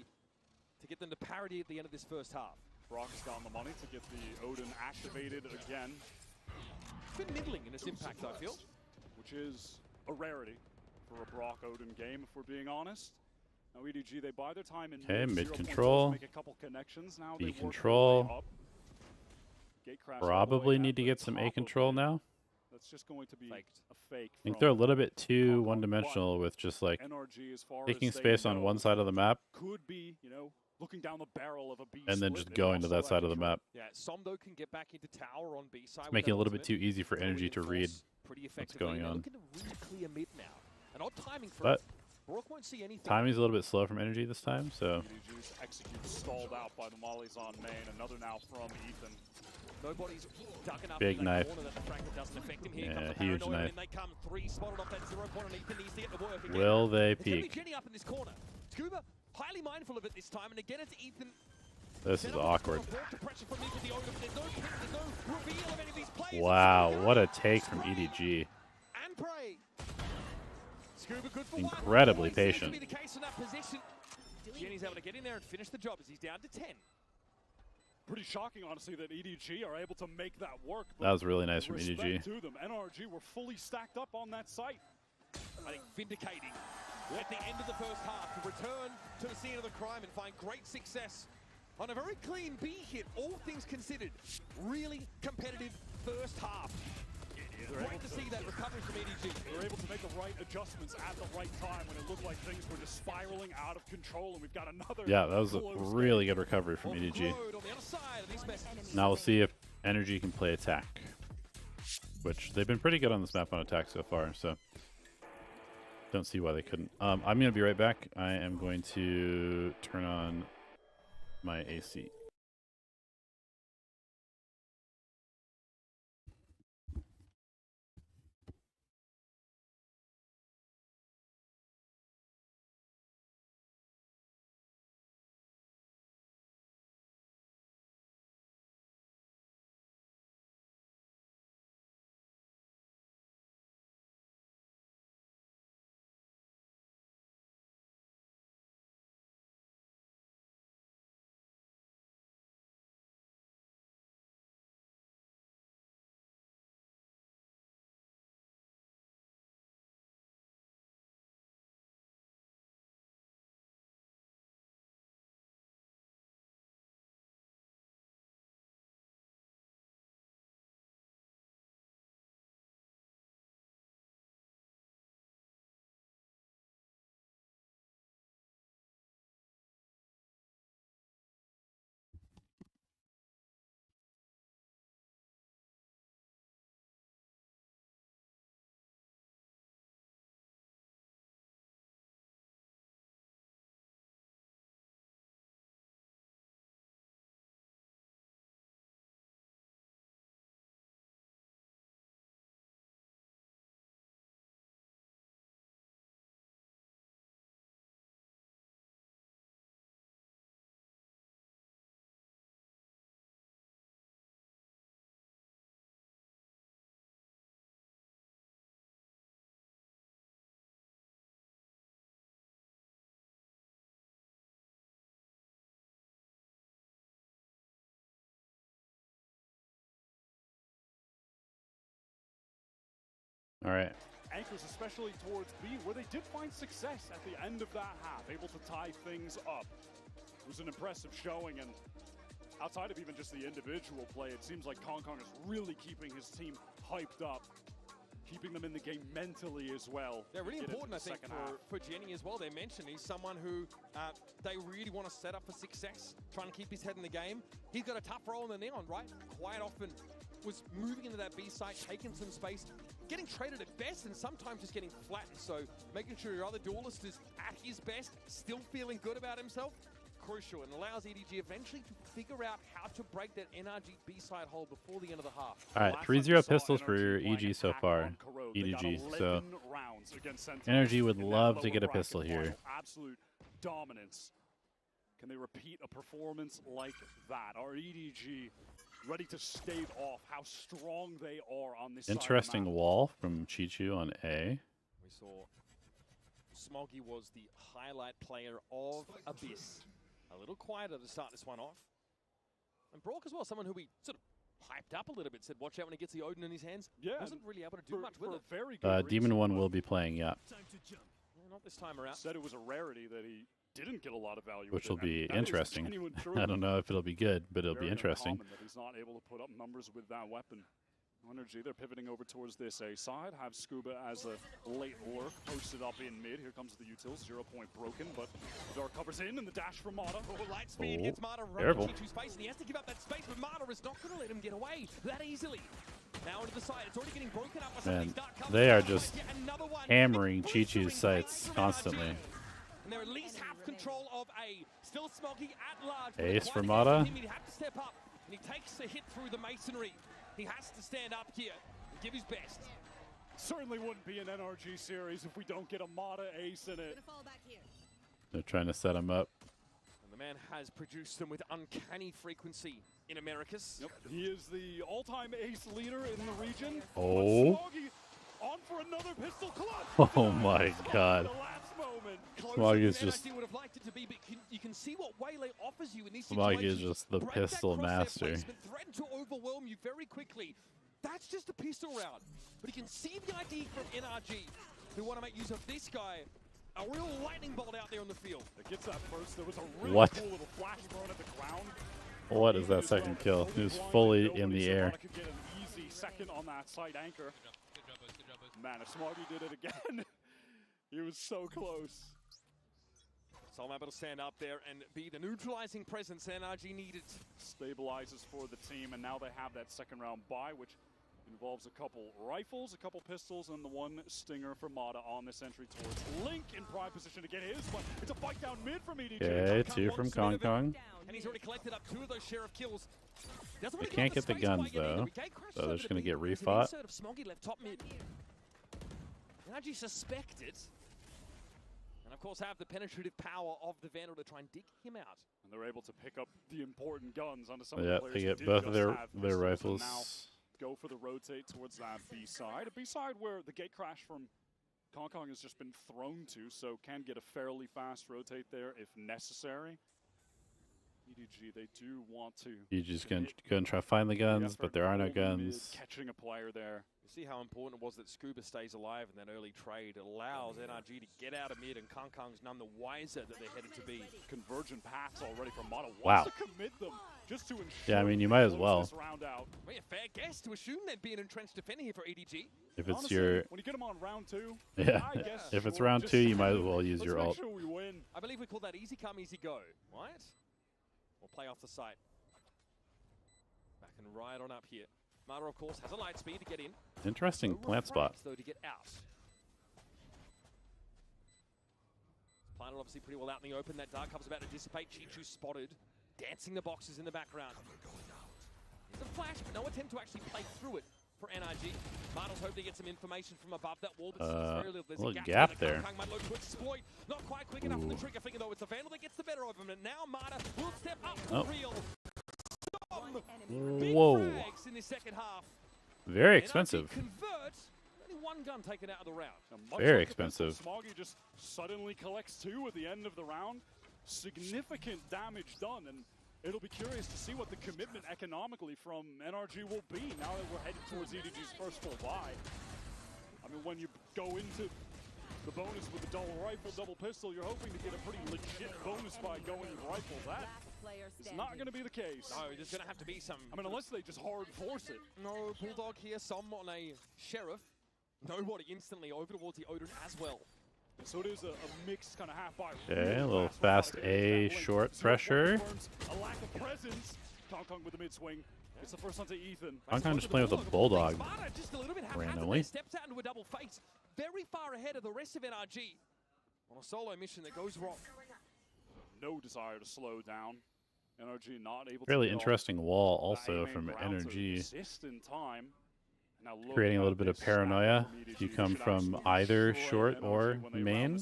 to get them to parity at the end of this first half. Brock has gotten the money to get the Odin activated again. It's been middling in its impact, I feel. Which is a rarity for a Brock Odin game, if we're being honest. Now EDG, they buy their time in Okay, mid 0.0, control. make a couple connections. Now B they work control. their way up. Gate crash all the Probably way need at to the get some A top of control mid. now. That's just going to be a fake. I think from they're a little bit too one-dimensional with just like NRG as far taking as they space on know. one side of the map Could be, you know, looking down the barrel of a B and then split just and going to also that side of the map. Yeah, Somdo can get back into tower on B side. It's making it a little bit too easy for Energy to read pretty what's going on. Looking to really clear mid now. And odd timing for But it. Brock won't see anything. timing's a little bit slow from Energy this time, so EDG's execute stalled out by the mollies on main. Another now from Ethan. Nobody's dug enough Big in that knife. corner that the fragment doesn't affect him. Here Yeah, comes the huge paranoia, knife. and they come three spotted off that 0 point, and Ethan needs to get the work again. Will they It's gonna be peek? Jenny up in this corner. Scuba highly mindful of it this time, and again it's Ethan. This is awkward. Pressure from Ethan, the Odin, but there's no pick, there's no reveal of any of these players. Wow, what a take from EDG. And Prey. Scuba good for Incredibly one. Always patient. seems to be the case in that position. Jenny's able to get in there and finish the job as he's down to 10. Pretty shocking, honestly, that EDG are able to make that work. That was really nice from respect EDG. to them. NRG were fully stacked up on that site. I think vindicating at the end of the first half to return to the scene of the crime and find great success on a very clean B hit, all things considered. Really competitive first half. It Great to see that recovery from EDG. They were able to make the right adjustments at the right time when it looked like things were just spiraling out of control, and we've got another. Yeah, that was a really good recovery from EDG. Now we'll see if NRG can play attack, which they've been pretty good on this map on attack so far, so don't see why they couldn't. I'm going to be right back. I am going to turn on my AC. All right. Anchors especially towards B, where they did find success at the end of that half, able to tie things up. It was an impressive showing, and outside of even just the individual play, it seems like Kong is really keeping his team hyped up, keeping them in the game mentally as well. They're really important, I think, for Jenny as well. They mentioned he's someone who they really want to set up for success, trying to keep his head in the game. He's got a tough role in the Neon, right? Quite often was moving into that B site, taking some space, getting traded at best, and sometimes just getting flattened. So making sure your other duelist is at his best, still feeling good about himself, crucial, and allows EDG eventually to figure out how to break that NRG B-side hole before the end of the half. All right, 3-0 pistols for EG so far. EDG, so NRG would love to get a pistol here. Absolute dominance. Can they repeat a performance like that? Are EDG ready to stave off how strong they are on this Interesting side of the map? wall from Chichoo on A. We saw Smoggy was the highlight player of Abyss. A little quieter to start this one off. And Brock as well, someone who we sort of hyped up a little bit, said watch out when he gets the Odin in his hands. Yeah, wasn't really able to do much with it. Very good Demon 1 will be playing, yeah. Yeah, not this time around. Said it was a rarity that he didn't get a lot of value. Which with will it. be interesting. I don't know if it'll be good, but it'll be interesting. That he's not able to put up numbers with that weapon. NRG, they're pivoting over towards this A side. Have Scuba as a late lurk posted up in mid. Here comes the utils. 0 point broken, but Dark covers in, and the dash from Mata. Oh, light speed gets Mata running Chichoo's space, and he has to give up that space, but Mata is not going to let him get away that easily. Now into the side, it's already getting broken up. Man, they are just hammering Chichoo's sites constantly. And they're at least half control of A. Still Smoggy at large. Ace for Mata. He'd have to step up, and he takes the hit through the masonry. He has to stand up here and give his best. Certainly wouldn't be an NRG series if we don't get a Mata ace in it. They're trying to set him up. And the man has produced them with uncanny frequency in Americas. Yep, he is the all-time ace leader in the region. Oh. Smoggy on for another pistol clutch. Oh my god. Smoggy is just... would have liked it to be, but you can see what Waylay offers you in these Smoggy situations. is just the pistol master. Threaten to overwhelm you very quickly. That's just a pistol round. But you can see the ID from NRG, who want to make use of this guy. A real lightning bolt out there on the field. It gets that first. There was a really cool little flash burn at the ground. What is that second kill? He was fully in the air. Could get an easy second on that side anchor. Man, if Smoggy did it again, he was so close. So I'm able to stand up there and be the neutralizing presence NRG needed. Stabilizes for the team, and now they have that second round bye, which involves a couple rifles, a couple pistols, and the one stinger for Mata on this entry towards Link in prime position to get his, but it's a fight down mid from EDG. Okay, 2 from Kong Kong. And he's already collected up 2 of those sheriff kills. They can't get the guns though, so they're just gonna get refought. Smoggy left top mid. NRG suspected. And of course have the penetrative power of the Vandal to try and dig him out. And they're able to pick up the important guns onto some of the Yeah, players they who get did both just of have their pistols, rifles. and now go for the rotate towards that B side. A B side where the gate crash from Kong Kong has just been thrown to, so can get a fairly fast rotate there if necessary. EDG, they do want to. EDG's gonna go and try to find the guns, but there are no guns. Catching a player there. You see how important it was that Scuba stays alive in that early trade. It allows NRG to get out of mid, and Kong Kong's none the wiser that they're headed to be. Convergent paths already from Mata. Wow. Wants to commit them just to ensure. Yeah, I mean, you might as well. This round out. Well, yeah, fair guess to assume there'd be an entrenched defender here for EDG. If it's Honestly, your when you get them on round 2, yeah, I guess if it's sure, round just 2, you might as well use your let's ult. make sure we win. I believe we call that easy come, easy go, right? We'll play off the site. Back and right on up here. Mata, of course, has a light speed to get in. Interesting No plant spot. refracts, though, to get out. Planted obviously pretty well out in the open. That dark cover's about to dissipate. Chichoo spotted, dancing the boxes in the background. There's a flash, but no attempt to actually play through it for NRG. Mata's hoping to get some information from above that wall, but very little. There's little a gap there. Kong might look to exploit. Not quite quick enough on the trigger finger, though. It's the Vandal that gets the better of him, and now Mata will step up for real. Whoa. Big frags in the second half. Very expensive. Convert. Only one gun taken out of the round. Very expensive. Smoggy just suddenly collects 2 at the end of the round. Significant damage done, and it'll be curious to see what the commitment economically from NRG will be now that we're heading towards EDG's first full buy. I mean, when you go into the bonus with the double rifle, double pistol, you're hoping to get a pretty legit bonus by going with rifle. That is not going to be the case. No, there's going to have to be some... I mean, unless they just hard force it. No, Bulldog here, some on a Sheriff. Nobody instantly over towards the Odin as well. So it is a mixed kind of half by. Okay, a little fast A short pressure. A lack of presence. Kong Kong with the mid swing. It's the first one to Ethan. Kong Kong just playing with a bulldog Just a little bit randomly. Steps out into a double face. Very far ahead of the rest of NRG on a solo mission that goes wrong. No desire to slow down. NRG not able Really to interesting wall also from NRG. In time. Creating a little bit of paranoia if you come from either short or main.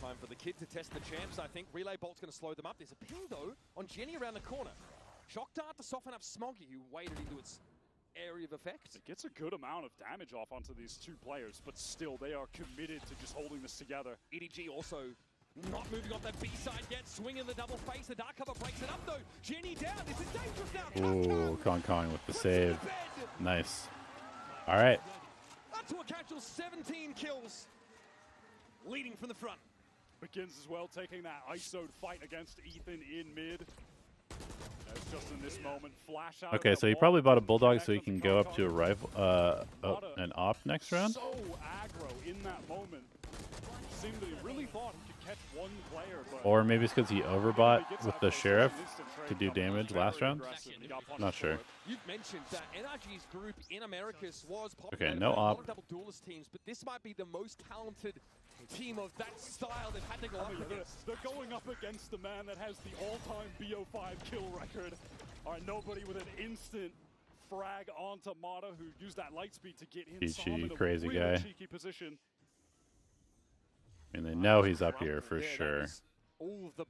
Time for the kid to test the champs, I think. Relay Bolt's going to slow them up. There's a ping, though, on Jenny around the corner. Shock Dart to soften up Smoggy, who waded into its area of effect. It gets a good amount of damage off onto these 2 players, but still, they are committed to just holding this together. EDG also not moving off that B side yet. Swinging the double face. The dark cover breaks it up, though. Jenny down. This is dangerous now. Ooh, Kong Kong with the save. Nice. All right. Up to a casual 17 kills. Leading from the front. Begins as well, taking that ISO'd fight against Ethan in mid. That's just in this moment. Flash out. Okay, so he probably bought a bulldog so he can go up to a rifle, an op next round. So aggro in that moment. Seemed that he really thought he could catch one player, but Or maybe it's because he overbought with the sheriff to do damage last round. Not sure. You've mentioned that NRG's group in Americas was Okay, popular no with a lot op. of double duelist teams, but this might be the most talented team of that style they've had to go up against. They're going up against the man that has the all-time BO5 kill record. All right, nobody with an instant frag onto Mata, who used that light speed to get in. Chichoo, crazy really guy. cheeky position. And they know he's up here for sure. All of the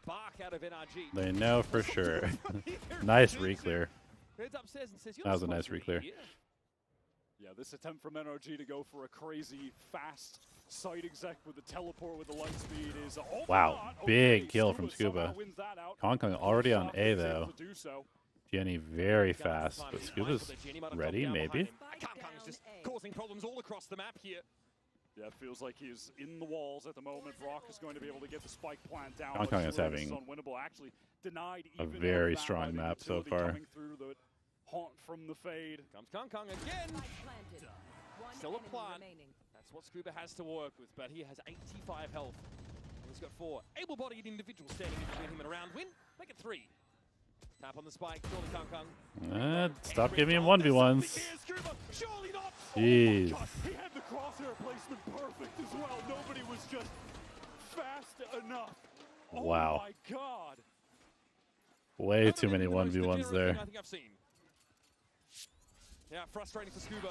bark out of NRG. They know for sure. Nice reclear. Heads upstairs and says, That was a nice reclear. Yeah, this attempt from NRG to go for a crazy fast side exec with the teleport with the light speed is Wow, big kill from Scuba. Kong Kong already on A though. Jenny very fast, but Scuba's ready maybe. Kong Kong's just causing problems all across the map here. Yeah, it feels like he's in the walls at the moment. Brock is going to be able to get the spike plant down. Kong Kong is having unwinnable. Actually denied a even very that strong by the map so utility far. coming through the haunt from the fade. Comes Kong again. Still a plant. That's what Scuba has to work with, but he has 85 health. He's got 4 able-bodied individuals standing in between him and around win. Make it 3. Tap on the spike, surely Kong. Stop giving him 1v1s. Surely not. Jeez. Oh, he had the crosshair placement perfect as well. Nobody was just fast enough. Wow. Oh my god. Way too many 1v1s there. I think I've seen. Yeah, frustrating for Scuba.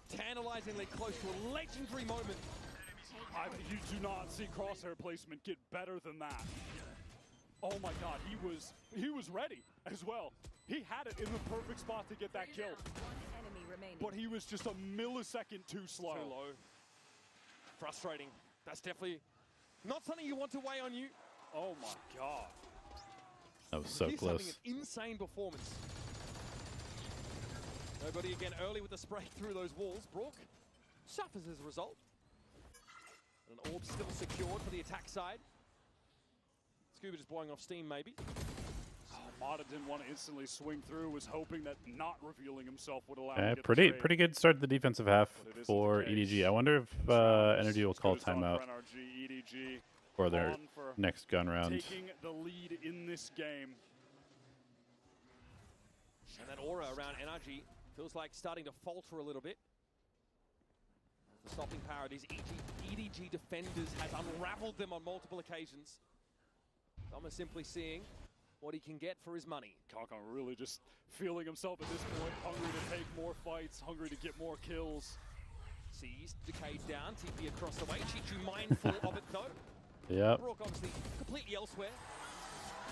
Tantalizingly close to a legendary moment. You do not see crosshair placement get better than that. Oh my god, he was ready as well. He had it in the perfect spot to get that kill. But he was just a millisecond too slow. Too low. Frustrating. That's definitely not something you want to weigh on you. Oh my god. That was so He's close. having an insane performance. Nobody again early with the spray through those walls. Brook suffers as a result. An orb still secured for the attack side. Scuba just blowing off steam, maybe. Oh, Mata didn't want to instantly swing through, was hoping that not revealing himself would allow him to get Pretty good start to the defensive half for EDG. I wonder if NRG will call timeout EDG for their next gun round. Taking the lead in this game. And that aura around NRG feels like starting to falter a little bit. The stopping power of these EDG defenders has unraveled them on multiple occasions. Some are simply seeing what he can get for his money. Kong really just feeling himself at this point, hungry to take more fights, hungry to get more kills. Sees Decayed down, TP across the way. Chichoo mindful of it though. Yep. Brook obviously completely elsewhere.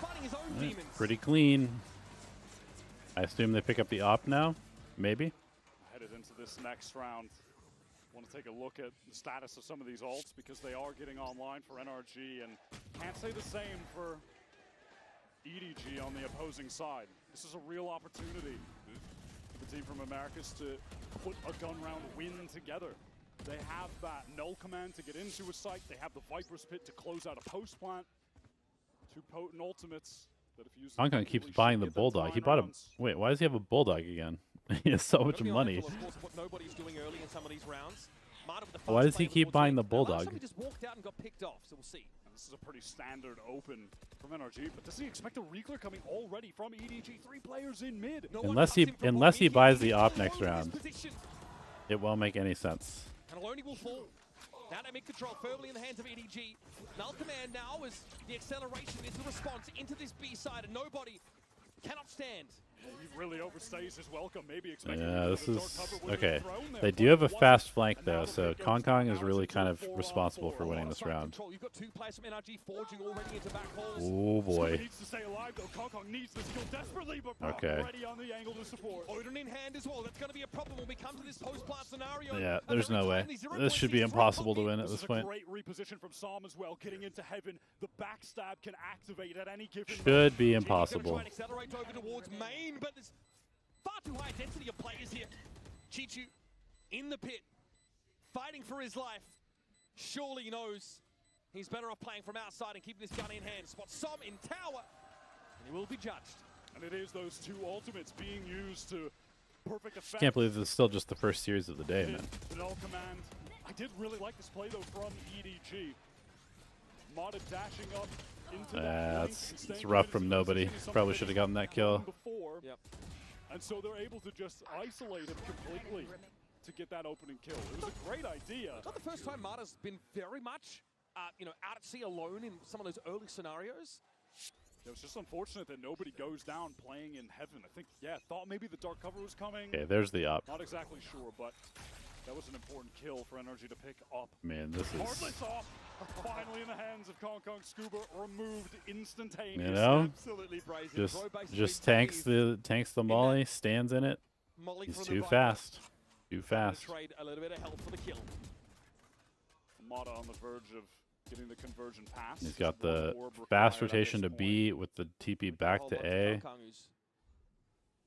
Fighting his own demons. Pretty clean. I assume they pick up the op now? Maybe? Headed into this next round. Want to take a look at the status of some of these ults because they are getting online for NRG, and can't say the same for EDG on the opposing side. This is a real opportunity for the team from Americas to put a gun round win together. They have that null command to get into a site. They have the Viper's Pit to close out a post plant. 2 potent ultimates. Hong Kong keeps buying the Bulldog. He bought a... Wait, why does he have a Bulldog again? He has so much money. Why does he keep buying the Bulldog? He just walked out and got picked off, so we'll see. This is a pretty standard open from NRG, but does he expect a Reekler coming already from EDG? 3 players in mid. Unless he buys the op next round, it won't make any sense. And Aloni will fall. Now they make control firmly in the hands of EDG. Null command now is the acceleration is the response into this B side, and nobody cannot stand. He really overstays his welcome, maybe expecting this is okay. They do have a fast flank though, so Kong is really kind of responsible for winning this round. You've got 2 players from NRG forging already into back holes. Oh boy. Needs to stay alive though. Kong needs this kill desperately, but okay. Ready on the angle to support. Odin in hand as well. That's going to be a problem when we come to this post-plant scenario. Yeah, there's no way. This should be impossible to win at this point. Great reposition from Psalm as well, getting into heaven. The backstab can activate at any given should be impossible. Try and accelerate over towards main, but there's far too high density of players here. Chichoo in the pit, fighting for his life. Surely he knows he's better off playing from outside and keeping this gun in hand. Spots Som in tower, and he will be judged. And it is those 2 ultimates being used to perfect effect. Can't believe this is still just the first series of the day, man. The null command. I did really like this play though from EDG. Mata dashing up into it's rough from nobody. Probably should have gotten that kill. Yep. And so they're able to just isolate him completely to get that opening kill. It was a great idea. It's not the first time Mata's been very much, out at sea alone in some of those early scenarios. It was just unfortunate that nobody goes down playing in heaven. I think, thought maybe the dark cover was coming. Okay, there's the op. Not exactly sure, but that was an important kill for NRG to pick up. Man, this is... Heartless off. Finally in the hands of Kong Scuba, removed instantaneously. You know, absolutely brazen. just tanks the molly, stands in it. He's too fast. Too fast. Trade a little bit of help for the kill. Mata on the verge of getting the conversion pass. He's got the fast rotation to B with the TP back to A.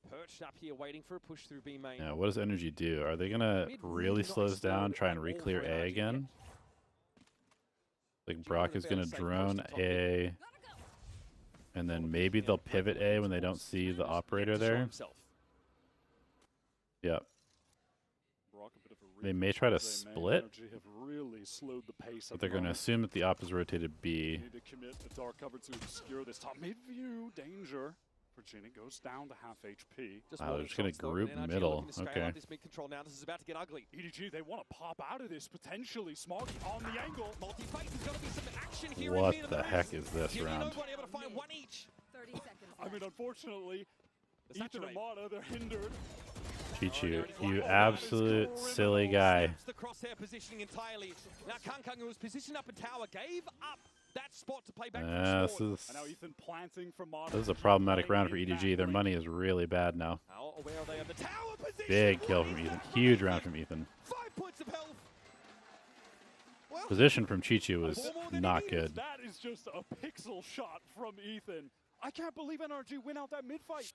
Perched up here waiting for a push through B main. Now, what does NRG do? Are they gonna really slow us down, try and re-clear A again? Like Brock is gonna drone A, and then maybe they'll pivot A when they don't see the operator there. Yep. Brock, a bit of a They may try to reflex there, man. split, NRG have really slowed the pace but at they're the going to moment. assume that the op is rotated B. Need to commit a dark cover to obscure this top mid view. Danger. Virginia goes down to half HP. Wow, they're just going to group middle. Okay. This mid control now. This is about to get ugly. EDG, they want to pop out of this potentially. Smoggy on the angle. Multi-fight. There's going to be some action here. What the heck is this round? Able to find one each. 30 seconds. I mean, unfortunately, Ethan and Mata, they're hindered. Chichoo, you absolute silly guy. The crosshair positioning entirely. Now Kang, who was positioned up in tower, gave up that spot to play back. This And now Ethan planting from Mata. is a problematic round for EDG. Their money is really bad now. How aware are they of the tower position? Big kill from Ethan. Huge round from Ethan. 5 points of health. Well, Position from Chichoo was not good. That is just a pixel shot from Ethan. I can't believe NRG win out that mid fight.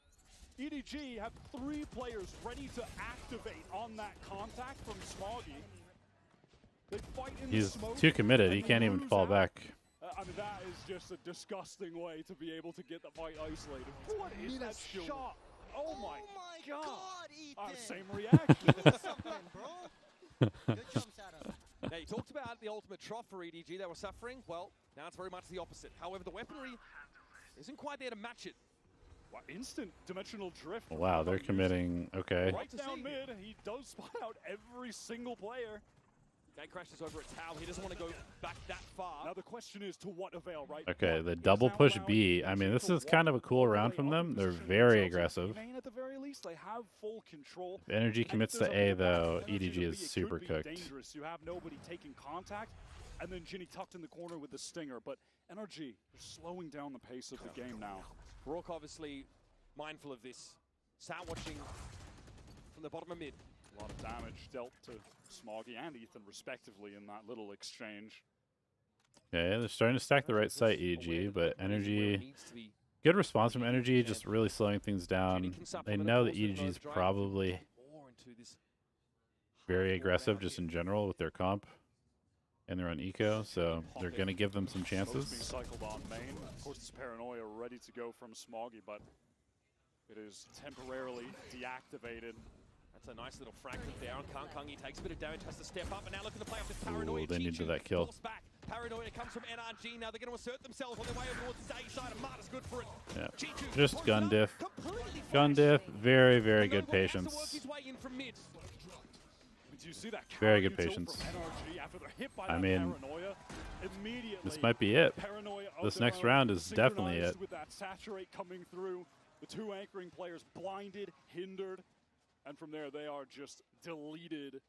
EDG have 3 players ready to activate on that contact from Smoggy. They fight in He's the smoke, too committed. He and can't they even lose fall out. back. I mean, that is just a disgusting way to be able to get the fight isolated. What is that shot? Oh my god! Ethan. Same reaction. Something, bro. Good jumps out of him. Now, you talked about the ultimate trough for EDG. They were suffering. Well, now it's very much the opposite. However, the weaponry isn't quite there to match it. Wow, instant dimensional drift. Wow, they're committing. Okay. Right down mid, he does spot out every single player. Guy crashes over at tower. He doesn't want to go back that far. Now the question is to what avail, right? Okay, the double push B. I mean, this is kind of a cool round from them. They're very aggressive. At the very least, they have full control. If Energy commits to A, though, EDG is super cooked. Dangerous. You have nobody taking contact, and then Ginny tucked in the corner with the stinger. But NRG, they're slowing down the pace of the game now. Rourke obviously mindful of this. Start watching from the bottom of mid. A lot of damage dealt to Smoggy and Ethan, respectively, in that little exchange. Okay, they're starting to stack the right side, EDG, but Energy... Good response from Energy, just really slowing things down. They know that EDG is probably very aggressive just in general with their comp. And they're on eco, so they're going to give them some chances. Being cycled on main. Of course, this Paranoia ready to go from Smoggy, but it is temporarily deactivated. That's a nice little fragment there on Kang. He takes a bit of damage, has to step up, and now looking to play off this Paranoia. Ooh, they needed that kill. Back. Paranoia comes from NRG. Now they're going to assert themselves on their way over towards the A side, and Marta's good for it. Yeah. Chichoo Just gun diff. Gun diff, very, very good patience. Do you see that very good patience. I mean, this might be it. This next round is definitely it. With that saturate coming through, the 2 anchoring players blinded, hindered, and from there they are just deleted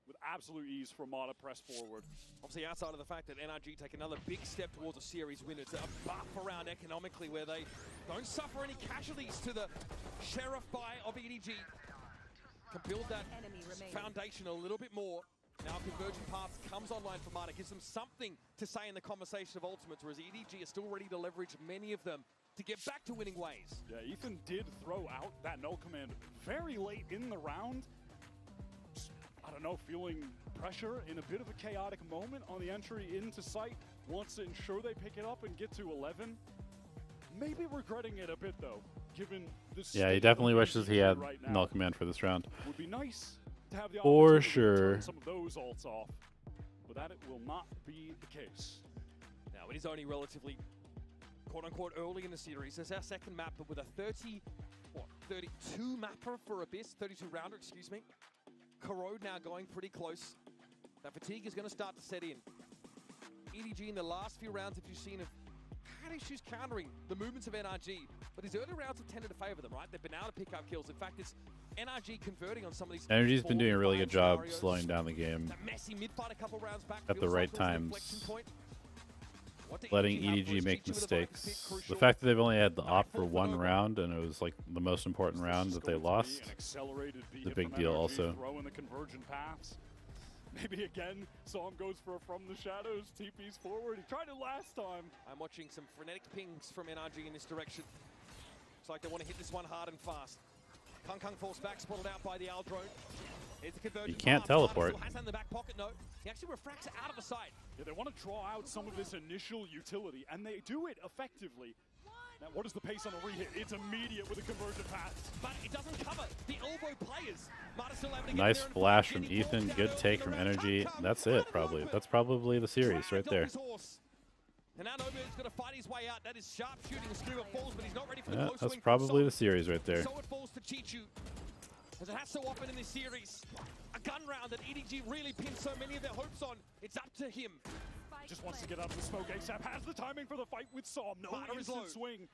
with absolute ease from Mata press forward. Obviously, outside of the fact that NRG take another big step towards a series win, it's a buff around economically where they don't suffer any casualties to the sheriff buy of EDG. Can build that foundation a little bit more. Now Convergent Paths comes online for Mata, gives them something to say in the conversation of ultimates, whereas EDG is still ready to leverage many of them to get back to winning ways. Yeah, Ethan did throw out that no command very late in the round. Just, I don't know, feeling pressure in a bit of a chaotic moment on the entry into site. Wants to ensure they pick it up and get to 11. Maybe regretting it a bit though, given this. Yeah, he definitely wishes he had null command for this round. Would be nice to have the for opportunity to sure. turn some of those ults off, but that it will not be the case. Now it is only relatively quote-unquote early in the series. There's our second map, but with a 32 mapper for Abyss, 32 rounder, excuse me. Corrode now going pretty close. That fatigue is going to start to set in. EDG in the last few rounds, if you've seen it, had issues countering the movements of NRG, but his early rounds have tended to favor them, right? They've been able to pick up kills. In fact, it's NRG converting on some of these. Energy's been doing a really good job slowing down the game messy mid-fight a couple rounds back, at the right times, letting EDG make mistakes. The fact that they've only had the op for 1 round, and it was like the most important round that they lost, is a big deal also. The convergent paths. Maybe again, Psalm goes for a from the shadows, TP's forward. He tried it last time. I'm watching some frenetic pings from NRG in this direction. Looks like they want to hit this one hard and fast. Kang falls back, spotted out by the Al drone. You can't teleport. Has in the back pocket, no. He actually refracts it out of the sight. Yeah, they want to draw out some of this initial utility, and they do it effectively. Now, what is the pace on the re-hit? It's immediate with a conversion pass. But it doesn't cover the elbow players. Marta's still able to Nice flash from Ethan. Good take from NRG. That's it, probably. That's probably the series right there. And now Nobu's going to fight his way out. That is sharp shooting. Scuba falls, but he's not ready for the close That's swing. probably the series right there. So it falls to Chichoo. As it has so often in this series. A gun round that EDG really pinned so many of their hopes on. It's up to him. Just wants to get out of the smoke ASAP. Has the timing for the fight with Som. No instant swing.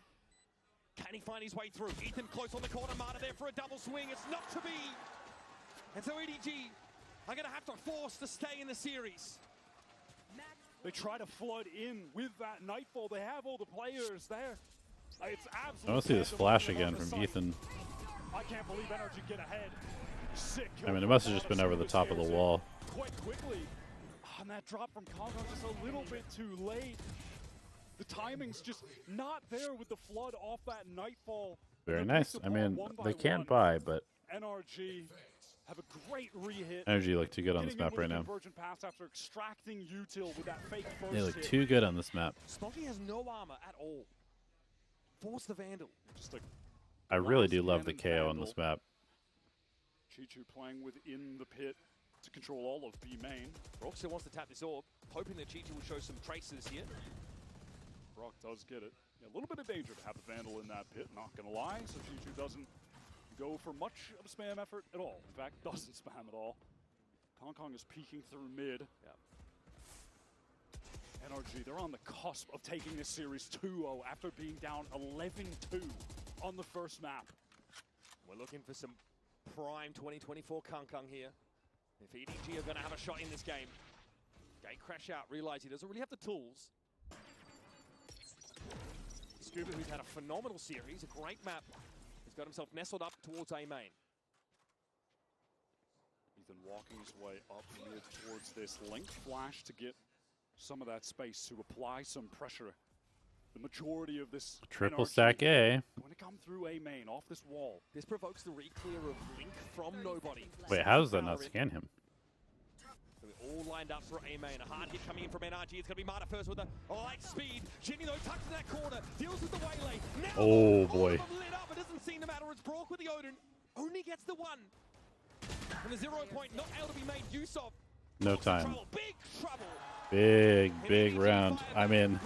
Can he find his way through? Ethan close on the corner. Marta there for a double swing. It's not to be. And so EDG are going to have to force to stay in the series. They try to flood in with that Nightfall. They have all the players there. It's absolutely. I want to see this flash again from Ethan. I can't believe NRG get ahead. Sick. I mean, it must have just been over the top of the wall. Quite quickly. And that drop from Congo just a little bit too late. The timing's just not there with the flood off that Nightfall. Very nice. I mean, they can't buy, but NRG have a great re-hit. NRG look too good on this map right now. Pass after extracting util with that fake first They look hit. too good on this map. Smokey has no armor at all. Force the Vandal. Just a I really do love the KO on this map. Chichoo playing within the pit to control all of B main. Brock still wants to tap this orb, hoping that Chichoo will show some traces here. Brock does get it. Yeah, a little bit of danger to have a Vandal in that pit, not gonna lie. So Chichoo doesn't go for much of a spam effort at all. In fact, doesn't spam at all. Kong is peeking through mid. Yeah. NRG, they're on the cusp of taking this series 2-0 after being down 11-2 on the first map. We're looking for some prime 2024 Kong here. If EDG are going to have a shot in this game. Gate crash out, realize he doesn't really have the tools. Scuba, who's had a phenomenal series, a great map, has got himself nestled up towards A main. Ethan walking his way up mid towards this link flash to get some of that space to apply some pressure. The majority of this Triple NRG stack A. going to come through A main off this wall. This provokes the re-clear of Link from nobody. Wait, how does that not scan him? So we're all lined up for A main. A hard hit coming in from NRG. It's going to be Marta first with a light speed. Jimmy though tucks in that corner, deals with the waylay. Now Oh boy. all of them lit up. It doesn't seem to matter. It's Brock with the Odin. Only gets the one. And the 0 point not able to be made use of. No time. Big trouble. Big round. I'm in.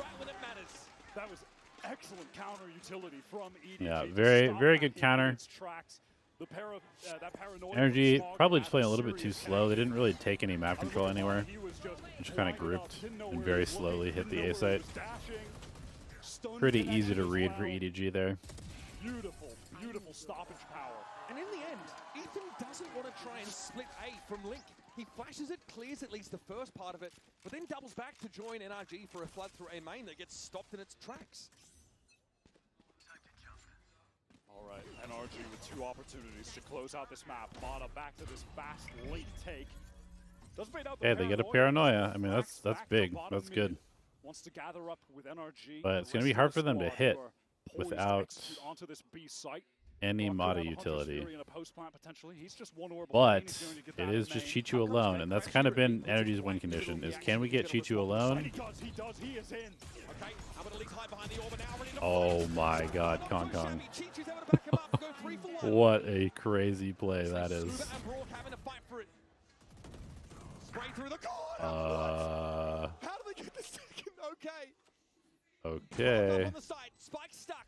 That was excellent counter utility from EDG. Yeah, very good counter. NRG probably just playing a little bit too slow. They didn't really take any map control anywhere. Just kind of grouped and very slowly hit the A site. Pretty easy to read for EDG there. Beautiful stoppage power. And in the end, Ethan doesn't want to try and split A from Link. He flashes it, clears at least the first part of it, but then doubles back to join NRG for a flood through A main that gets stopped in its tracks. All right, NRG with 2 opportunities to close out this map. Mata back to this fast late take. Does bait out the Hey, they get a paranoia. I mean, that's big. That's good. Wants to gather up with NRG. But it's going to be hard for them to hit without onto this B site. any Mata utility. He's just one orb But it is just Chichoo alone, and that's kind of been NRG's win condition, is can we get Chichoo alone? He is in. Oh my god, Kong. What a crazy play that is. How do they get the second? Okay. On the side, Spike stuck.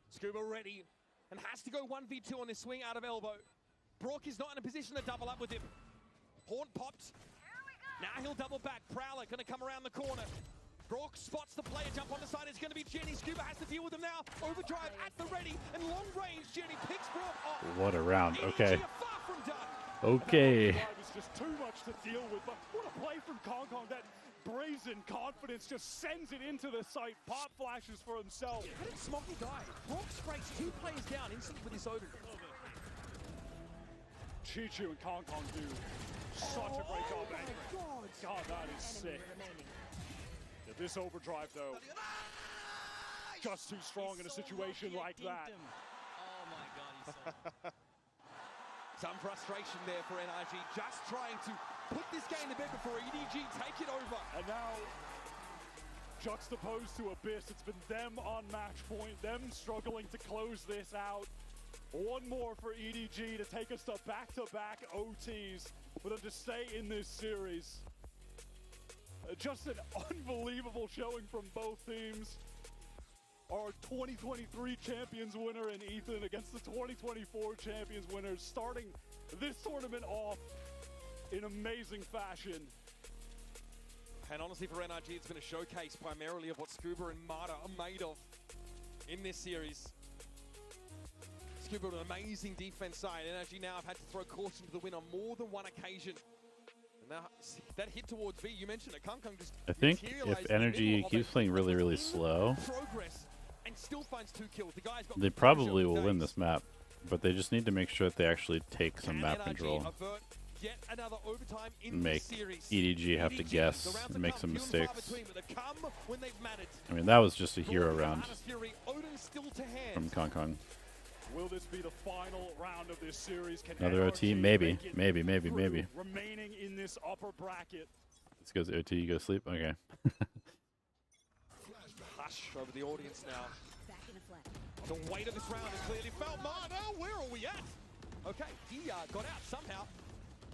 Scuba ready and has to go 1v2 on this swing out of elbow. Brock is not in a position to double up with him. Horn popped. Now he'll double back. Prowler going to come around the corner. Brock spots the player jump on the side. It's going to be Jenny. Scuba has to deal with him now. Overdrive at the ready and long range. Jenny picks Brock off. What a round. Okay. Far from done. Okay. It was just too much to deal with, but what a play from Kong. That brazen confidence just sends it into the site. Pop flashes for himself. How did Smoky die? Brock scrapes 2 players down instantly with his Odin. Chichoo and Kong do such a great job. God, that is sick. Yeah, this overdrive, though, just too strong in a situation like that. Oh my god, Some frustration there for NRG, just trying to put this game to bed before EDG take it over. And now juxtaposed to Abyss. It's been them on match point, them struggling to close this out. One more for EDG to take us to back-to-back OTs for them to stay in this series. Just an unbelievable showing from both teams. Our 2023 champions winner in Ethan against the 2024 champions winners, starting this tournament off in amazing fashion. And honestly, for NRG, it's been a showcase primarily of what Scuba and Mata are made of in this series. Scuba with an amazing defense side. NRG now have had to throw caution to the wind on more than one occasion. And now, that hit towards V, you mentioned it. Kung just I think if NRG keeps playing really, really slow, and still finds 2 kills. The guy's got they probably will win this map. But they just need to make sure that they actually take some map control. Yet another overtime in And make series. EDG have to guess and make some mistakes. I mean, that was just a hero round from Kong. Will this be the final round of this series? Can Another OT? Maybe. Maybe. Remaining in this upper bracket. Let's go to OT, you go sleep? Okay. Hush over the audience now. The weight of this round is clearly felt. Mana, where are we at? Okay, he got out somehow.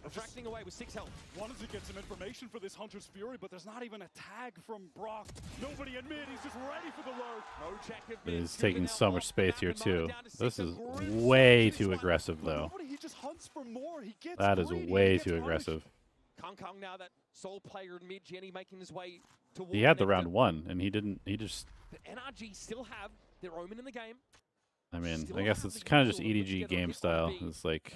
Attracting away with 6 health. Wanted to get some information for this Hunter's Fury, but there's not even a tag from Brock. Nobody admit, he's just ready for the lurk. No check of He's taking so much space here, too. This is way too aggressive, though. He just hunts for more. He gets that is greedy. way too aggressive. Kung now, that sole player in mid, Jenny making his way towards. He had the round 1, and he didn't. He just. The NRG still have their omen in the game. I mean, I guess it's kind of just EDG game style. It's like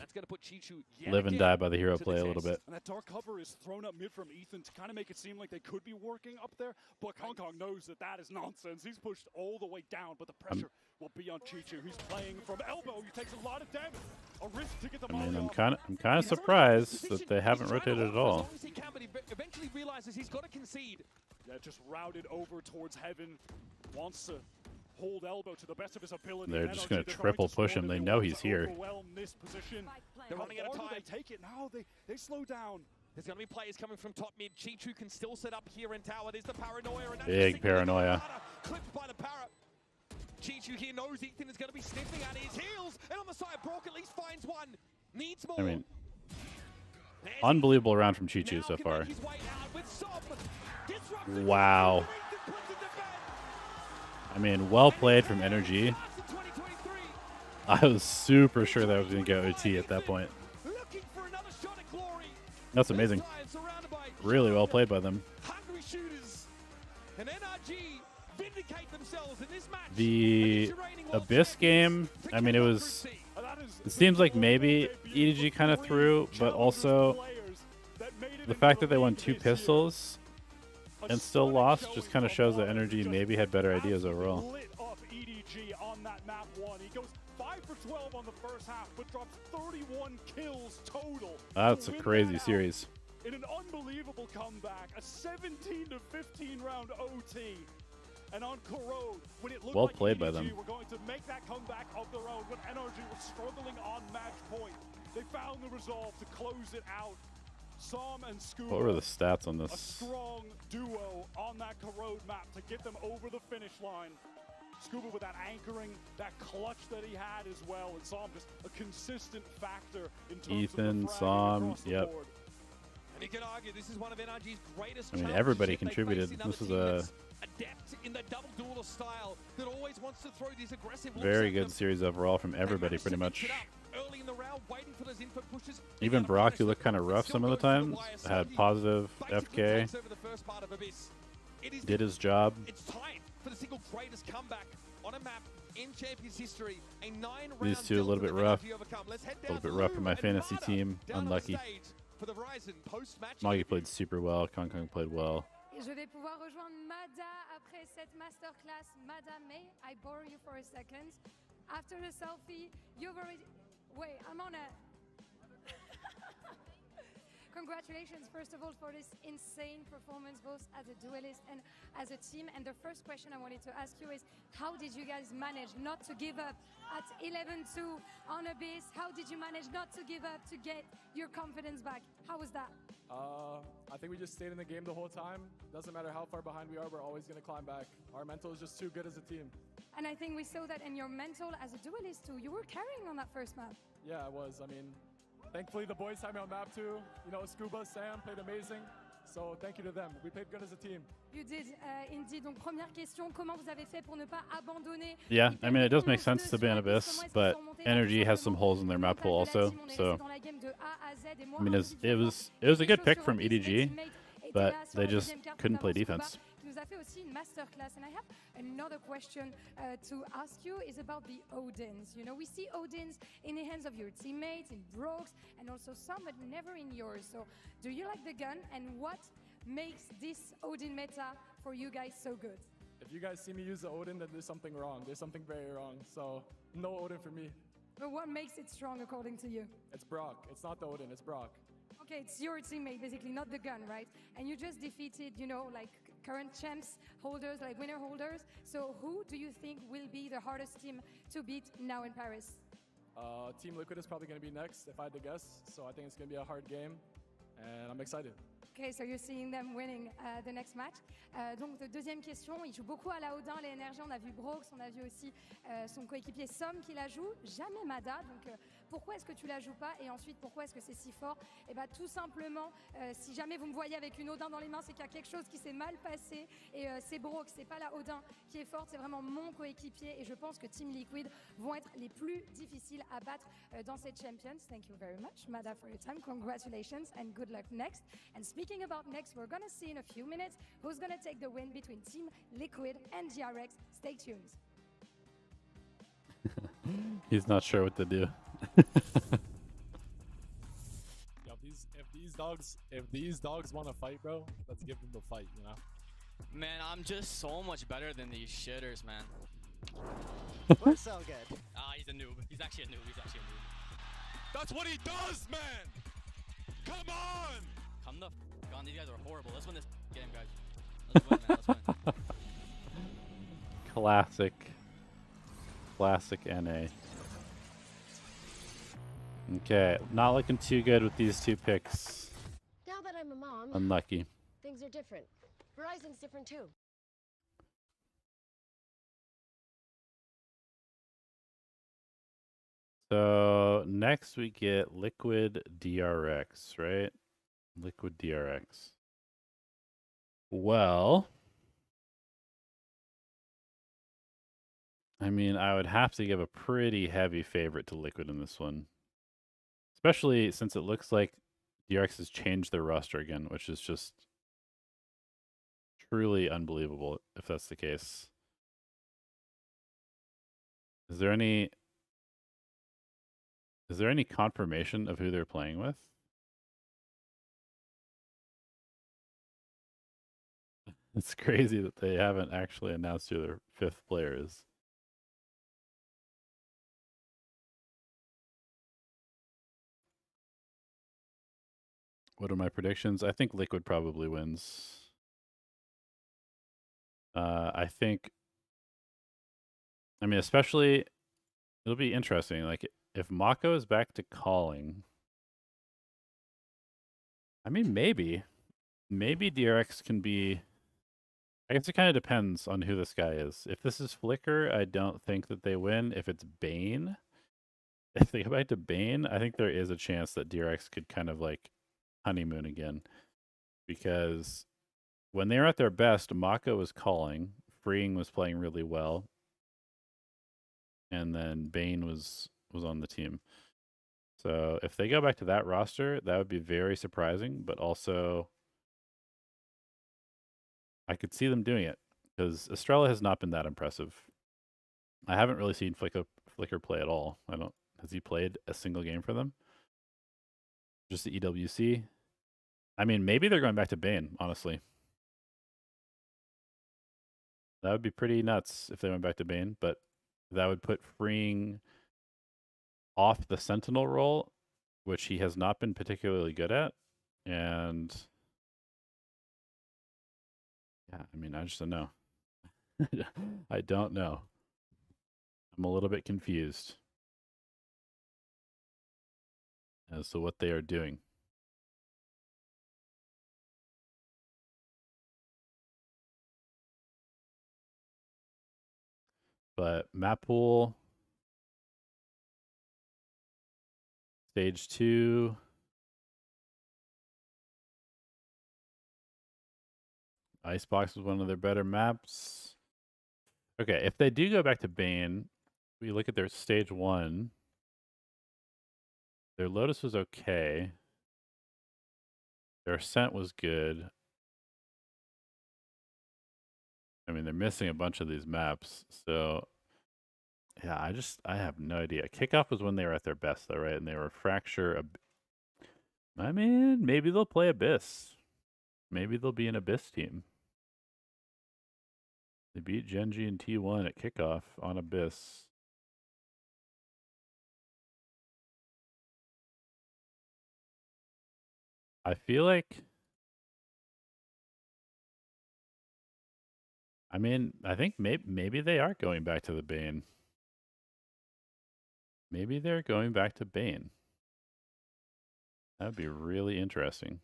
live and die by the hero play a little bit. And that dark cover is thrown up mid from Ethan to kind of make it seem like they could be working up there, but Kong knows that that is nonsense. He's pushed all the way down, but the pressure will be on Chichoo. He's playing from elbow. He takes a lot of damage. A risk to get the I mean, I'm kind of surprised that they haven't rotated at all. As he can, but he eventually realizes he's got to concede. Yeah, just routed over towards heaven. Wants to hold elbow to the best of his ability. They're just going to triple push him. They know he's here. This position. They're running out of time. They take it now. They slow down. There's going to be players coming from top mid. Chichoo can still set up here in tower. There's the paranoia. And big paranoia. Clipped by the para. Chichoo here knows Ethan is going to be sniffing at his heels. And on the side, Brock at least finds one. Needs more. I mean, unbelievable round from Chichoo so far. Wow. I mean, well played from NRG. I was super sure that I was going to get OT at that point. That's amazing. Really well played by them. The Abyss game, I mean, it seems like maybe EDG kind of threw, but also the fact that they won 2 pistols and still lost just kind of shows that NRG maybe had better ideas overall. Lit up EDG on that map 1. He goes 5 for 12 on the first half, but drops 31 kills total. That's a crazy series. In an unbelievable comeback, a 17 to 15 round OT. And on Corrode, when it looked well like played EDG by them. were going to make that comeback of their own, when NRG was struggling on match point, they found the resolve to close it out. Som and Scuba, what were the stats on this? A strong duo on that Corrode map to get them over the finish line. Scuba with that anchoring, that clutch that he had as well, and Som just a consistent factor in terms Ethan, of the Som, yep. board. And you can argue this is one of NRG's greatest. I mean, everybody contributed. This is a adept in the double duelist style that always wants to throw these aggressive very good series overall from everybody, pretty much. Early in the round, waiting for those input pushes. Even Brock, who looked kind of rough some of the times, had positive FK, did his job. It's time for the single greatest comeback on a map in Champions history. A 9-round These two a little bit rough. A little bit rough for my fantasy team. Unlucky. Moggy played super well. Kong played well. Je vais pouvoir rejoindre Mada après cette masterclass. Mada, may I borrow you for a second? After the selfie, you've already... Wait, I'm on a... Congratulations, first of all, for this insane performance, both as a duelist and as a team. And the first question I wanted to ask you is, how did you guys manage not to give up at 11-2 on Abyss? How did you manage not to give up to get your confidence back? How was that? I think we just stayed in the game the whole time. Doesn't matter how far behind we are, we're always going to climb back. Our mental is just too good as a team. And I think we saw that in your mental as a duelist too. You were carrying on that first map. Yeah, I was. I mean, thankfully the boys had me on map too. You know, Scuba, Sam played amazing. So thank you to them. We played good as a team. You did, indeed. Donc première question, comment vous avez fait pour ne pas abandonner? Yeah, I mean, it does make sense to ban Abyss, but NRG has some holes in their map pool also. So, I mean, it was a good pick from EDG, but they just couldn't play defense. Nous a fait aussi une masterclass, and I have another question to ask you is about the Odins. You know, we see Odins in the hands of your teammates, in Brooks, and also some, but never in yours. So, do you like the gun, and what makes this Odin meta for you guys so good? If you guys see me use the Odin, then there's something wrong. There's something very wrong. So, no Odin for me. But what makes it strong according to you? It's Brock. It's not the Odin, it's Brock. Okay, it's your teammate, basically, not the gun, right? And you just defeated, you know, like current champs holders, like winner holders. So who do you think will be the hardest team to beat now in Paris? Team Liquid is probably going to be next, if I had to guess. So I think it's going to be a hard game, and I'm excited. Okay, so you're seeing them winning the next match. Donc, deuxième question, il joue beaucoup à la Odin, les NRG, on a vu Brooks, on a vu aussi son coéquipier Som qui la joue, jamais Mada. Donc, pourquoi est-ce que tu la joues pas? Et ensuite, pourquoi est-ce que c'est si fort? Et bien, tout simplement, si jamais vous me voyez avec une Odin dans les mains, c'est qu'il y a quelque chose qui s'est mal passé. Et c'est Brooks, c'est pas la Odin qui est forte, c'est vraiment mon coéquipier. Et je pense que Team Liquid vont être les plus difficiles à battre dans cette Champions. Thank you very much, Mada, for your time. Congratulations and good luck next. And speaking about next, we're going to see in a few minutes who's going to take the win between Team Liquid and DRX. Stay tuned. He's not sure what to do. Yo, if these dogs want to fight, bro, let's give them the fight, you know? Man, I'm just so much better than these shitters, man. We're so good. He's a noob. He's actually a noob. That's what he does, man! Come on! Come the f on. These guys are horrible. Let's win this game, guys. Let's win, man. Let's win. Classic NA. Okay, not looking too good with these two picks. Now that I'm a mom, Unlucky. things are different. Verizon's different too. So next we get Liquid DRX, right? Liquid DRX. Well, I mean, I would have to give a pretty heavy favorite to Liquid in this one. Especially since it looks like DRX has changed their roster again, which is just truly unbelievable if that's the case. Is there any confirmation of who they're playing with? It's crazy that they haven't actually announced who their fifth player is. What are my predictions? I think Liquid probably wins. I mean, especially, it'll be interesting. Like, if Mako is back to calling, I mean, maybe DRX can be. I guess it kind of depends on who this guy is. If this is Flicker, I don't think that they win. If it's Bane, if they go back to Bane, I think there is a chance that DRX could kind of like honeymoon again. Because when they were at their best, Mako was calling, Freeing was playing really well, and then Bane was on the team. So if they go back to that roster, that would be very surprising, but also I could see them doing it because Estrella has not been that impressive. I haven't really seen Flicker play at all. Has he played a single game for them? Just the EWC? I mean, maybe they're going back to Bane, honestly. That would be pretty nuts if they went back to Bane, but that would put Freeing off the Sentinel role, which he has not been particularly good at. And yeah, I mean, I just don't know. I don't know. I'm a little bit confused as to what they are doing. But map pool, stage 2. Icebox was one of their better maps. Okay, if they do go back to Bane, we look at their stage 1. Their Lotus was okay. Their Ascent was good. I mean, they're missing a bunch of these maps, so yeah, I have no idea. Kickoff was when they were at their best, though, right? And they were Fracture. I mean, maybe they'll play Abyss. Maybe they'll be an Abyss team. They beat Genji and T1 at kickoff on Abyss. I feel like... I mean, I think maybe they are going back to the Bane. Maybe they're going back to Bane. That would be really interesting.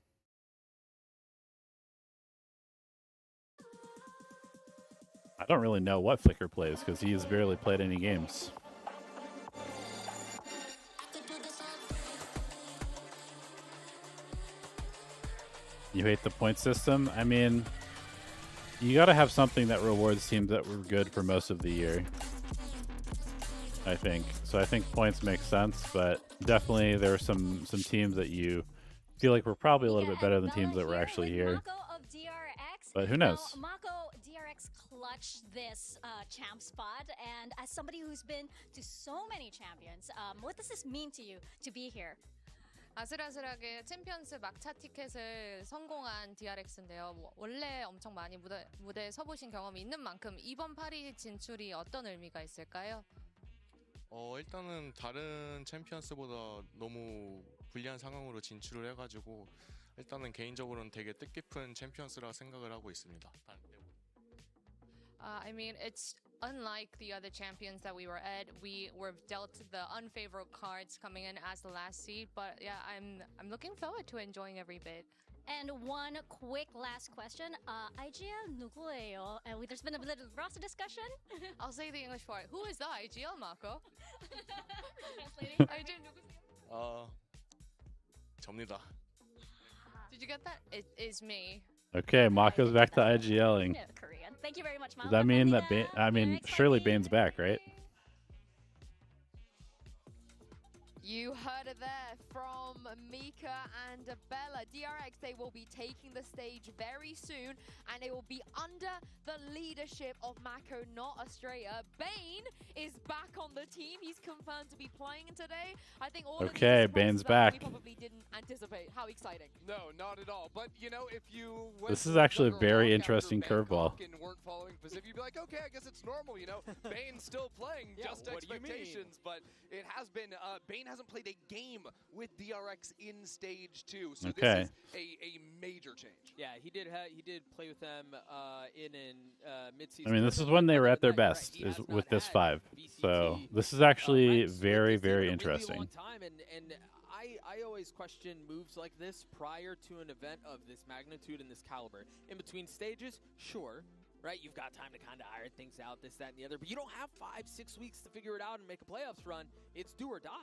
I don't really know what Flicker plays because he's barely played any games. You hate the point system? I mean, you got to have something that rewards teams that were good for most of the year, I think. So I think points make sense, but definitely there are some teams that you feel like were probably a little bit better than teams that were actually here. But who knows? Mako DRX clutched this champ spot, and as somebody who's been to so many champions, what does this mean to you to be here? 아슬아슬하게 챔피언스 막차 티켓을 성공한 DRX인데요. 원래 엄청 많이 무대에 서보신 경험이 있는 만큼 이번 파리 진출이 어떤 의미가 있을까요? 일단은 다른 챔피언스보다 너무 불리한 상황으로 진출을 해가지고 일단은 개인적으로는 되게 뜻깊은 챔피언스라 생각을 하고 있습니다. I mean, it's unlike the other champions that we were at. We were dealt the unfavorable cards coming in as the last seed, but yeah, I'm looking forward to enjoying every bit. And one quick last question. IGL 누구예요? There's been a little roster discussion. I'll say the English part. Who is the IGL, Mako? Translating. IGL 누구세요? 접니다. Did you get that? It is me. Okay, Mako's back to IGLing. Yeah, Korean. Thank you very much, Does that mean that Bane, I mean, surely Bane's back, right? You heard it there from Mika and Bella. DRX, they will be taking the stage very soon, and it will be under the leadership of Mako, not Australia. Bane is back on the team. He's confirmed to be playing today. I think all okay, of these Bane's back. We probably didn't anticipate. How exciting. No, not at all. But, you know, if you... This is actually a very interesting curveball. Weren't following Pacific, you'd be like, okay, I guess it's normal, you know. Bane's still playing, just expectations. But it has been... Bane hasn't played a game with DRX in stage 2, so this is a major change. Yeah, he did play with them in mid-season. I mean, this is when they were at their best, is with this 5. So this is actually very, very interesting. Really long time, and I always question moves like this prior to an event of this magnitude and this caliber. In between stages, sure. Right, you've got time to kind of iron things out, this, that, and the other, but you don't have 5-6 weeks to figure it out and make a playoffs run. It's do or die.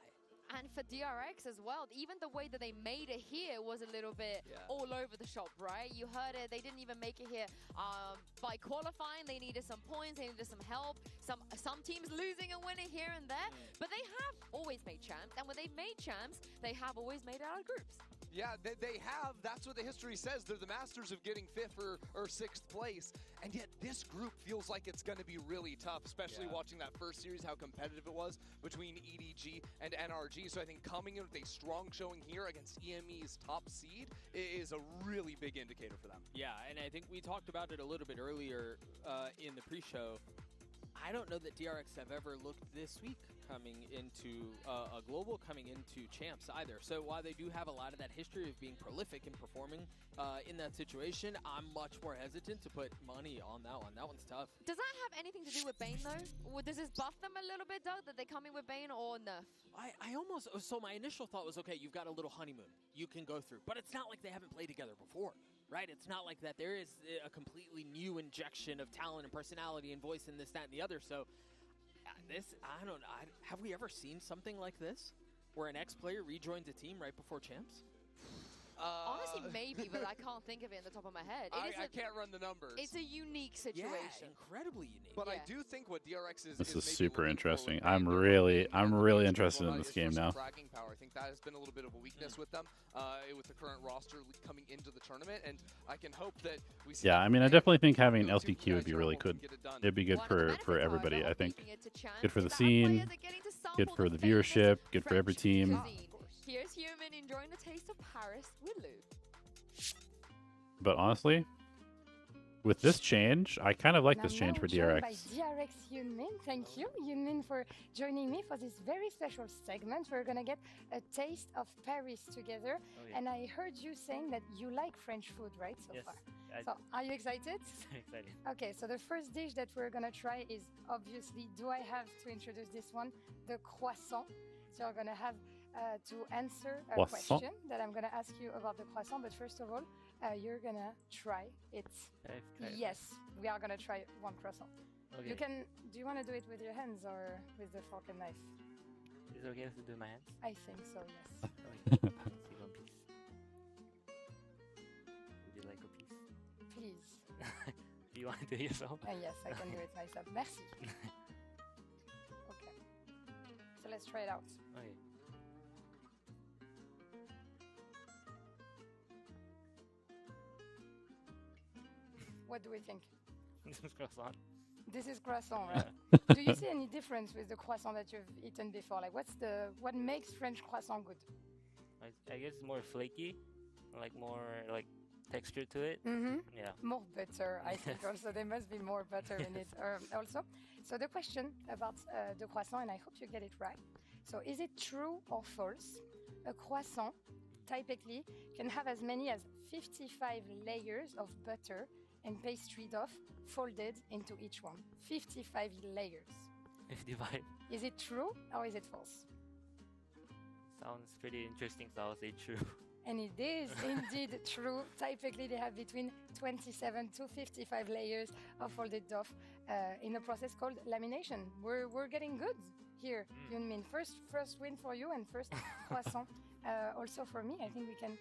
And for DRX as well, even the way that they made it here was a little bit all over the shop, right? You heard it, they didn't even make it here by qualifying. They needed some points, they needed some help. Some teams losing and winning here and there, but they have always made champs. And when they've made champs, they have always made it out of groups. Yeah, they have. That's what the history says. They're the masters of getting 5th or 6th place. And yet this group feels like it's going to be really tough, especially watching that first series, how competitive it was between EDG and NRG. So I think coming in with a strong showing here against EME's top seed is a really big indicator for them. Yeah, and I think we talked about it a little bit earlier in the pre-show. I don't know that DRX have ever looked this weak coming into a global, coming into champs either. So while they do have a lot of that history of being prolific and performing in that situation, I'm much more hesitant to put money on that one. That one's tough. Does that have anything to do with Bane though? Does this buff them a little bit, Doug, that they come in with Bane or nerf? I almost, so my initial thought was, okay, you've got a little honeymoon you can go through, but it's not like they haven't played together before. Right? It's not like that. There is a completely new injection of talent and personality and voice and this, that, and the other. So I don't know. Have we ever seen something like this? Where an ex-player rejoins a team right before champs? Honestly, maybe, but I can't think of it in the top of my head. I can't run the numbers. It's a unique situation. Yeah, incredibly unique. But I do think what DRX is. This is super interesting. I'm really interested in this game now. Fragging power. I think that has been a little bit of a weakness with them, with the current roster coming into the tournament, and I can hope that we see. Yeah, I mean, I definitely think having an LTQ would be really good. It'd be good for everybody, I think. Good for the scene, good for the viewership, good for every team. Here's Human enjoying the taste of Paris with Lou. But honestly, with this change, I kind of like this change for DRX. By DRX Yunmin. Thank you, Yunmin, for joining me for this very special segment. We're going to get a taste of Paris together. Oh, yeah. And I heard you saying that you like French food, right, so Yes, far? I So, are you excited? Excited. Okay, so the first dish that we're going to try is obviously, do I have to introduce this one? The croissant. So, we're going to have to answer a Croissant. question that I'm going to ask you about the croissant. But first of all, you're going to try it. Yes, we are going to try one croissant. Okay. You can. Do you want to do it with your hands or with the fork and knife? Is it okay to do my hands? I think so, yes. Okay. Let's see one piece. Would you like a piece? Please. Do you want to do it yourself? Yes, I can do it myself. Merci. Okay. So let's try it out. Okay. What do we think? This is croissant. This is croissant, right? Do you see any difference with the croissant that you've eaten before? Like, what makes French croissant good? I guess it's more flaky, like more like texture to it. Mm-hmm. Yeah. More butter, I think. Also, there must be more butter in it. Also, so the question about the croissant, and I hope you get it right. So, is it true or false? A croissant typically can have as many as 55 layers of butter and pastry dough folded into each one. 55 layers. 55. Is it true or is it false? Sounds pretty interesting, so I'll say true. And it is indeed true. Typically, they have between 27 to 55 layers of folded dough in a process called lamination. We're getting good here, Yunmin. First win for you and first croissant. Also for me, I think we can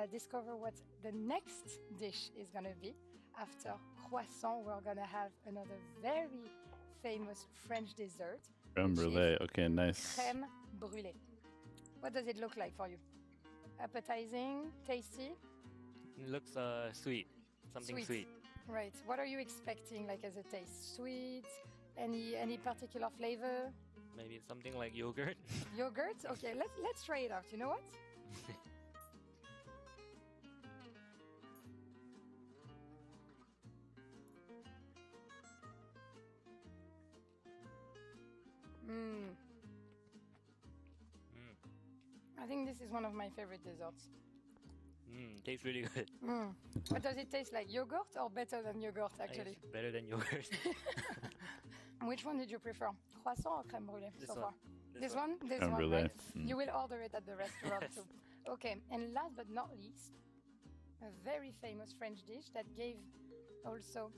discover what the next dish is going to be. After croissant, we're going to have another very famous French dessert. Crème brûlée. Okay, nice. Crème brûlée. What does it look like for you? Appetizing, tasty? It looks sweet. Something sweet. Right. What are you expecting, like as a taste? Sweet? Any particular flavor? Maybe something like yogurt. Yogurt? Okay, let's try it out. You know what? I think this is one of my favorite desserts. Tastes really good. What does it taste like? Yogurt or better than yogurt, actually? It's better than yogurt. Which one did you prefer? Croissant or crème brûlée so far? This one? This Crème one, brûlée. right? You will order it at the restaurant too. Okay, and last but not least, a very famous French dish that gave also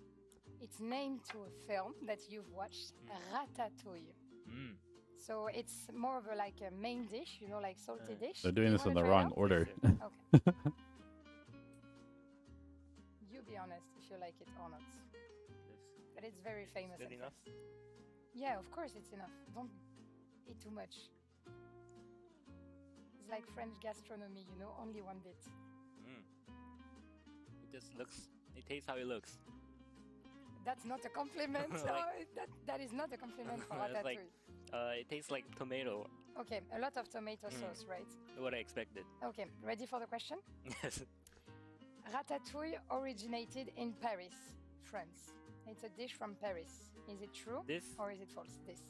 its name to a film that you've watched, Ratatouille. So it's more of a main dish, you know, like salty dish. They're doing this in the Wanna try it wrong out? order. Okay. You be honest if you like it or not. But it's very famous. Good enough? Yeah, of course it's enough. Don't eat too much. It's like French gastronomy, you know, only one bit. It just looks. It tastes how it looks. That's not a compliment. That is not a compliment for It's like, ratatouille. it tastes like tomato. Okay, a lot of tomato sauce, right? What I expected. Okay, ready for the question? Yes. Ratatouille originated in Paris, France. It's a dish from Paris. Is it true This? or is it false? This.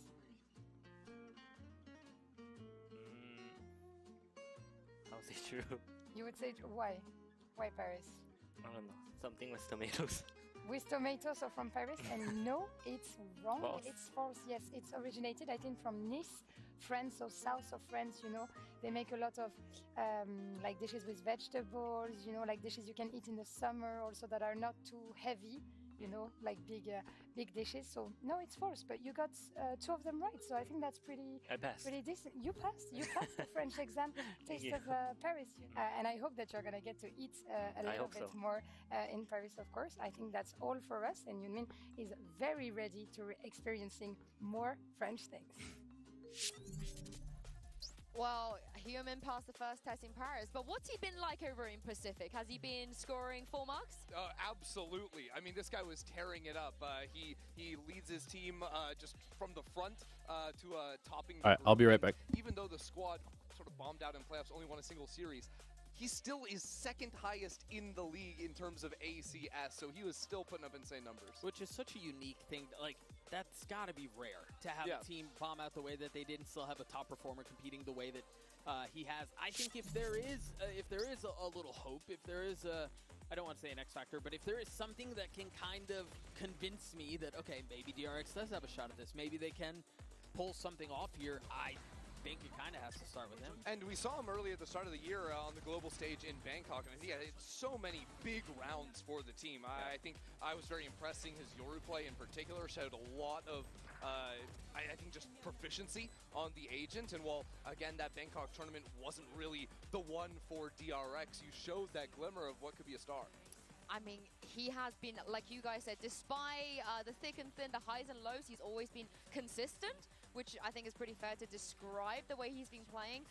I'll say true. You would say why? Why Paris? I don't know. Something with tomatoes. With tomatoes or from Paris? And no, it's wrong. False. It's false. Yes, it's originated, I think, from Nice, France, so south of France. You know, they make a lot of like dishes with vegetables. You know, like dishes you can eat in the summer, also that are not too heavy. you know, like big dishes. So no, it's forced, but you got 2 of them right. So I think that's pretty decent. You passed the French exam, taste of Paris, and I hope that you're gonna get to eat a little bit more in Paris, of course. I think that's all for us, and Yunmin is very ready to experiencing more French things. Well, Heung-min passed the first test in Paris, but what's he been like over in Pacific? Has he been scoring full marks? Absolutely. I mean, this guy was tearing it up. He leads his team just from the front to topping. All right, I'll be right back. Even though the squad sort of bombed out in playoffs, only won a single series, he still is second highest in the league in terms of ACS, so he was still putting up insane numbers. Which is such a unique thing. Like, that's got to be rare to have a team bomb out the way that they did and still have a top performer competing the way that he has. I think if there is a little hope, if there is I don't want to say an X factor, but if there is something that can kind of convince me that, okay, maybe DRX does have a shot at this, maybe they can pull something off here, I think it kind of has to start with him. And we saw him early at the start of the year on the global stage in Bangkok, and he had so many big rounds for the team. I think I was very impressed seeing his Yoru play in particular. Showed a lot of, I think, just proficiency on the agent. And while, again, that Bangkok tournament wasn't really the one for DRX, you showed that glimmer of what could be a star. I mean, he has been, like you guys said, despite the thick and thin, the highs and lows, he's always been consistent, which I think is pretty fair to describe the way he's been playing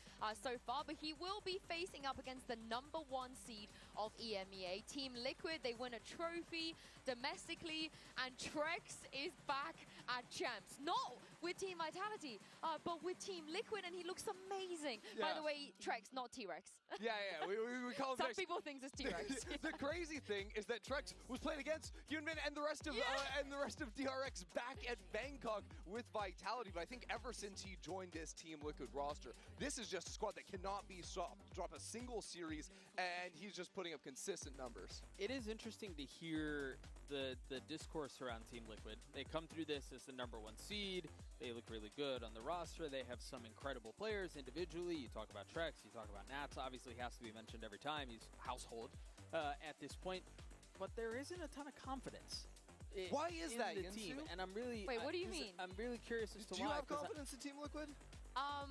so far. But he will be facing up against the #1 seed of EMEA, Team Liquid. They win a trophy domestically, and Trex is back at champs. Not with Team Vitality, but with Team Liquid, and he looks amazing. Yeah. By the way, Trex, not T-Rex. Yeah, we call him Some Trex. people think it's T-Rex. The crazy thing is that Trex was playing against Hyunmin and the rest of DRX back at Bangkok with Vitality. But I think ever since he joined this Team Liquid roster, this is just a squad that cannot be stopped. Drop a single series, and he's just putting up consistent numbers. It is interesting to hear the discourse around Team Liquid. They come through this as the #1 seed. They look really good on the roster. They have some incredible players individually. You talk about Trex, you talk about Nats. Obviously, he has to be mentioned every time. He's household at this point. But there isn't a ton of confidence. Why is that, in the team? And I'm really Wait, what do you mean? I'm really curious as to why. Do you have confidence in Team Liquid?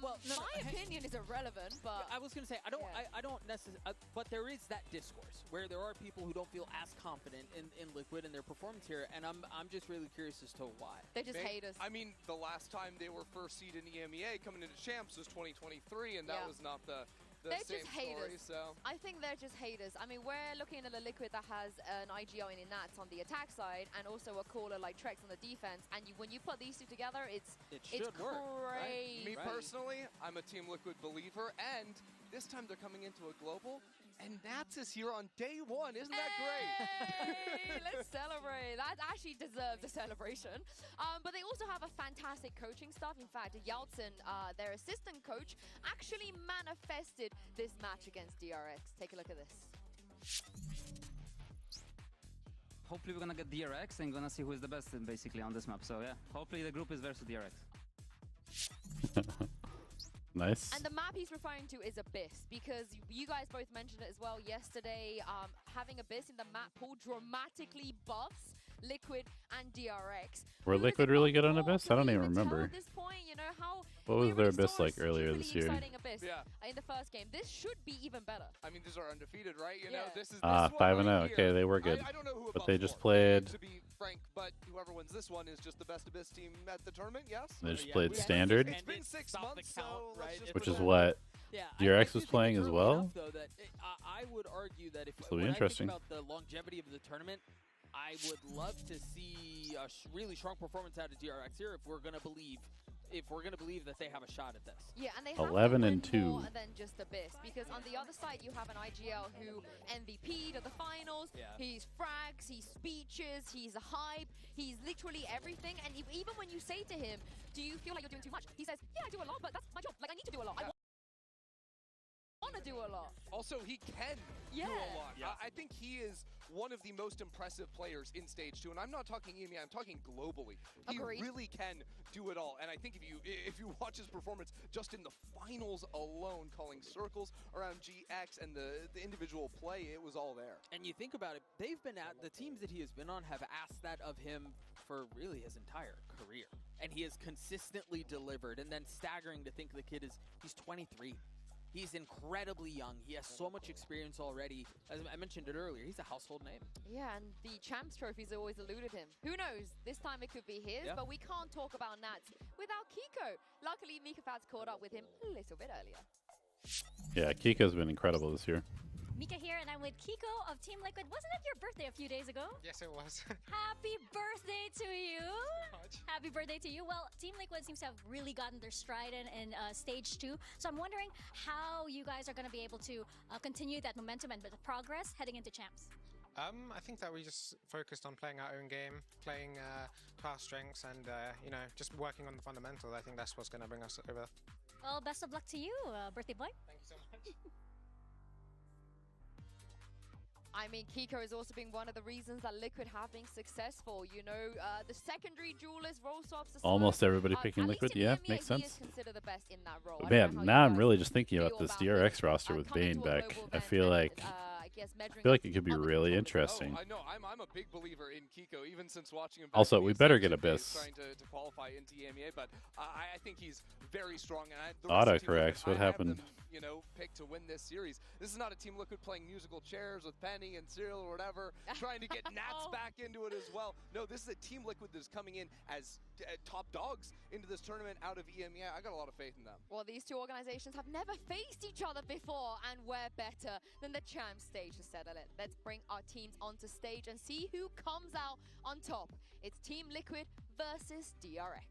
Well, my opinion is irrelevant, but I was going to say I don't necessarily, but there is that discourse where there are people who don't feel as confident in Liquid and their performance here, and I'm just really curious as to why. They just hate us. I mean, the last time they were first seed in EMEA coming into champs was 2023, and that was not the they're same just haters. story, so. I think they're just haters. I mean, we're looking at a Liquid that has an IGL in Nats on the attack side and also a caller like Trex on the defense. And when you put these two together, it's should work, crazy. right? Me personally, I'm a Team Liquid believer, and this time they're coming into a global, and Nats is here on day 1. Isn't that great? Hey, let's celebrate. That actually deserves a celebration. But they also have a fantastic coaching staff. In fact, Yaltsin, their assistant coach, actually manifested this match against DRX. Take a look at this. Hopefully we're gonna get DRX and gonna see who is the best basically on this map. So yeah, hopefully the group is versus DRX. Nice. And the map he's referring to is Abyss, because you guys both mentioned it as well yesterday. Having Abyss in the map pool dramatically buffs Liquid and DRX. Were Liquid really good on Abyss? I don't even remember. At this point, you know how What was their Abyss like earlier this year? Abyss in the first game. This should be even better. I mean, these are undefeated, right? You know, this is 5-0. Okay, they were good. I don't know who but they above just four, played. to be frank, but whoever wins this one is just the best Abyss team at the tournament. Yes. They just played standard. It's been 6 months, so which is what DRX was playing as well. Though, that I would argue that if It'll be interesting. I think about the longevity of the tournament, I would love to see a really strong performance out of DRX here if we're gonna believe that they have a shot at this. Yeah, and they have 11 to win and 2. more than just Abyss, because on the other side you have an IGL who MVP'd at the finals. Yeah. He's frags, he's speeches, he's a hype, he's literally everything. And even when you say to him, "Do you feel like you're doing too much?" He says, "Yeah, I do a lot, but that's my job. Like I need to do a lot. I want to do a lot. Also, he can do a lot. I think he is one of the most impressive players in Stage 2, and I'm not talking EMEA, I'm talking globally. Agreed. He really can do it all, and I think if you watch his performance just in the finals alone, calling circles around GX and the individual play, it was all there. And you think about it, the teams that he has been on have asked that of him for really his entire career. And he has consistently delivered, and then staggering to think he's 23. He's incredibly young. He has so much experience already. As I mentioned it earlier, he's a household name. Yeah, and the Champs trophies always eluded him. Who knows? This time it could be his, but we can't talk about Nats without Kiko. Luckily, Mika Fat's caught up with him a little bit earlier. Yeah, Kiko's been incredible this year. Mika here, and I'm with Kiko of Team Liquid. Wasn't it your birthday a few days ago? Yes, it was. Happy birthday to you! Happy birthday to you. Well, Team Liquid seems to have really gotten their stride in Stage 2. So I'm wondering how you guys are going to be able to continue that momentum and the progress heading into Champs. I think that we just focused on playing our own game, playing to our strengths, and you know, just working on the fundamentals. I think that's what's going to bring us over. Well, best of luck to you, birthday boy. Thank you so much. I mean, Kiko has also been one of the reasons that Liquid have been successful. You know, the secondary duelist role swaps. Almost everybody picking Liquid. Yeah, makes sense. He is considered the best in that role. Man, now I'm really just thinking about this DRX roster with Bane back. I feel like it could be really interesting. I know. I'm a big believer in Kiko, even since watching him. Also, we better get Abyss. Trying to qualify into EMEA, but I think he's very strong. And Autocorrects. What happened? You know, picked to win this series. This is not a Team Liquid playing musical chairs with Penny and Cyril or whatever, trying to get Nats back into it as well. No, this is a Team Liquid that's coming in as top dogs into this tournament out of EMEA. I got a lot of faith in them. Well, these two organizations have never faced each other before, and we're better than the Champs stage to settle it. Let's bring our teams onto stage and see who comes out on top. It's Team Liquid versus DRX.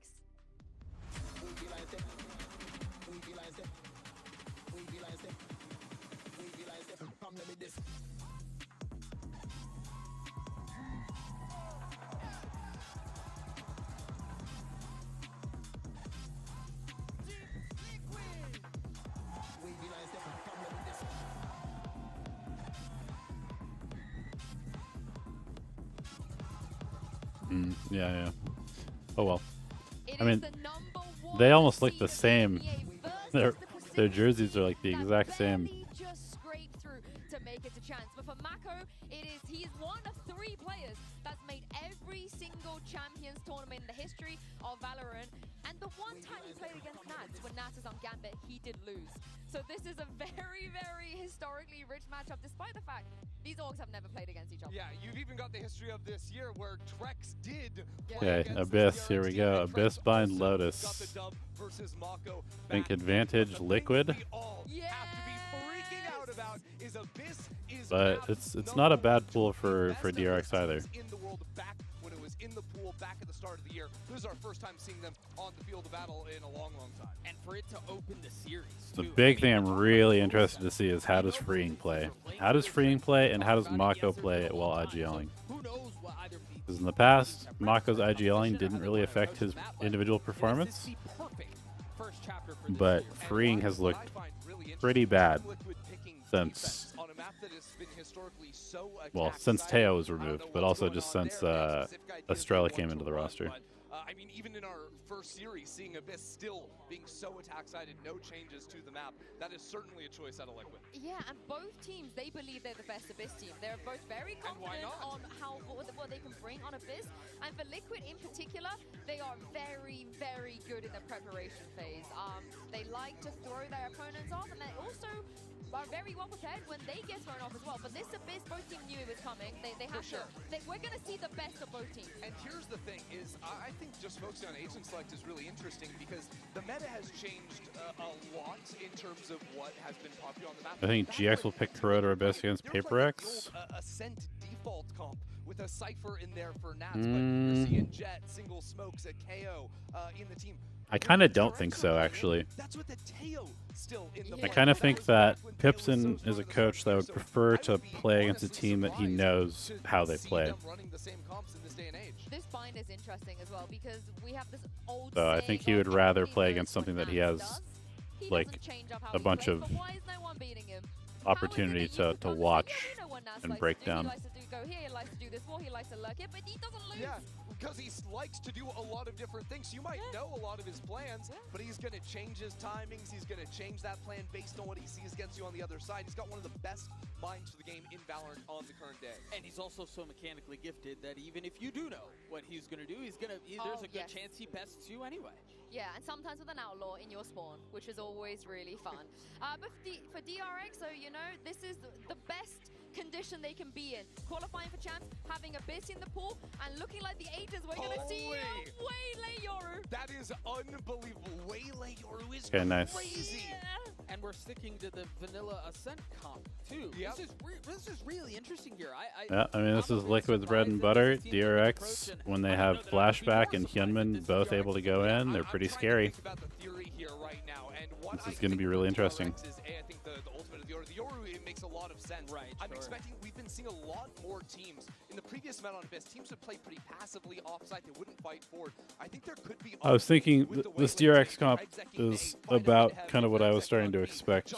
Yeah. Oh well. I mean, they almost look the same. Their jerseys are like the exact same. Just scraped through to make it to Chance. But for Mako, he is one of 3 players that's made every single Champions tournament in the history of Valorant. And the one time he played against Nats, when Nats was on Gambit, he did lose. So this is a very, very historically rich matchup, despite the fact these orgs have never played against each other. Yeah, you've even got the history of this year where Trex did Okay, Abyss, here we go. Abyss bind Lotus. Got the dub versus Mako. Think advantage Liquid. But it's not a bad pool for DRX either. In the world back when it was in the pool back at the start of the year. This is our first time seeing them on the field of battle in a long, long time. And for it to open the series. The big thing I'm really interested to see is how does Freeing play? How does Freeing play and how does Mako play while IGLing? Because in the past, Mako's IGLing didn't really affect his individual performance. But Freeing has looked pretty bad since, well, since Teo was removed, but also just since Estrella came into the roster. I mean, even in our first series, seeing Abyss still being so attack-sided, no changes to the map, that is certainly a choice out of Liquid. Yeah, and both teams, they believe they're the best Abyss team. They're both very confident on what they can bring on Abyss. And for Liquid in particular, they are very, very good in the preparation phase. They like to throw their opponents off, and they also are very well prepared when they get thrown off as well. But this Abyss, both teams knew it was coming. They have to. We're going to see the best of both teams. And here's the thing: is I think just focusing on agent select is really interesting because the meta has changed a lot in terms of what has been popular on the map. I think GX will pick Corroder Abyss against Paper X. A Scent default comp with a Cypher in there for Nats, but you're seeing Jet, single smokes, a KO in the team. I kind of don't think so, actually. That's with the Teo still in the I kind of think that Pipson is a coach that would prefer to play against a team that he knows how they play. This bind is interesting as well because we have this old So I think he would rather play against something that he has He like doesn't change up how a he bunch plays, of but why is no one beating him? opportunity to watch and break down. He likes to go here, he likes to do this wall, he likes to lurk it, but he doesn't lose. Yeah, because he likes to do a lot of different things. You might know a lot of his plans, but he's going to change his timings. He's going to change that plan based on what he sees against you on the other side. He's got one of the best minds for the game in Valorant on the current day. And he's also so mechanically gifted that even if you do know what he's going to do, there's a good chance he bests you anyway. Yeah, and sometimes with an outlaw in your spawn, which is always really fun. But for DRX, so you know, this is the best condition they can be in. Qualifying for champs, having Abyss in the pool, and looking like the Agents. We're going to see Waylay Yoru. That is unbelievable. Waylay Yoru is crazy. Yeah. And we're sticking to the vanilla Ascent comp, too. Yep. This is really interesting here. I mean, this is Liquid's bread and butter. DRX, when they have Flashback and Hyunmin both able to go in, they're pretty scary. This is going to be really interesting. I think the ultimate of the Yoru, it makes a lot of sense. Right, I'm expecting, we've been seeing a lot more teams. In the previous Met on Abyss, teams would play pretty passively offside. They wouldn't fight forward. I think there could be... I was thinking this DRX comp is about kind of what I was starting to expect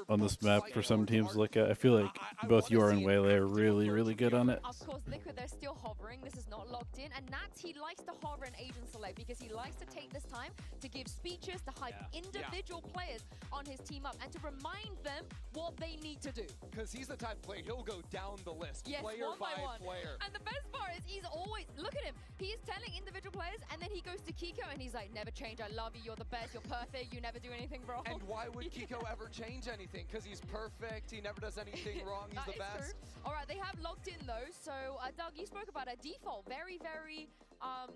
on this map for some teams to look at. I feel like both Yor and Waylay are really, really good on it. Of course, Liquid, they're still hovering. This is not locked in. And Nats, he likes to hover and agent select because he likes to take this time to give speeches, to hype individual players on his team up and to remind them what they need to do. Because he's the type of player, he'll go down the list, player one by one. player. And the best part is he's always, look at him, he is telling individual players and then he goes to Kiko and he's like, never change, I love you, you're the best, you're perfect, you never do anything wrong. And why would Kiko ever change anything? Because he's perfect, he never does anything wrong, he's the best. All right, they have locked in though, so Doug, you spoke about a default, very,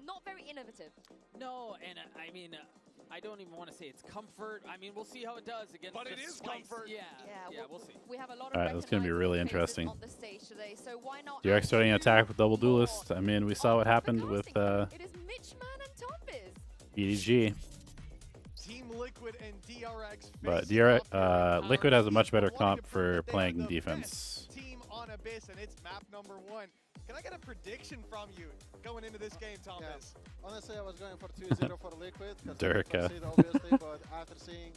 not very innovative. No, and I mean, I don't even want to say it's comfort. I mean, we'll see how it does against But it is comfort. Yeah, we'll see. We have a lot of Alright, that's going to be really interesting. on the stage today, so why not DRX starting an attack with double duelist. I mean, we saw what happened with It is Mitchman and Tombiz. EDG. Team Liquid and DRX. But DRX, Liquid has a much better comp for playing defense. Team on Abyss, and it's map number 1. Can I get a prediction from you going into this game, Thomas? Yeah. Honestly, I was going for 2-0 for Liquid. Durka. Obviously, but after seeing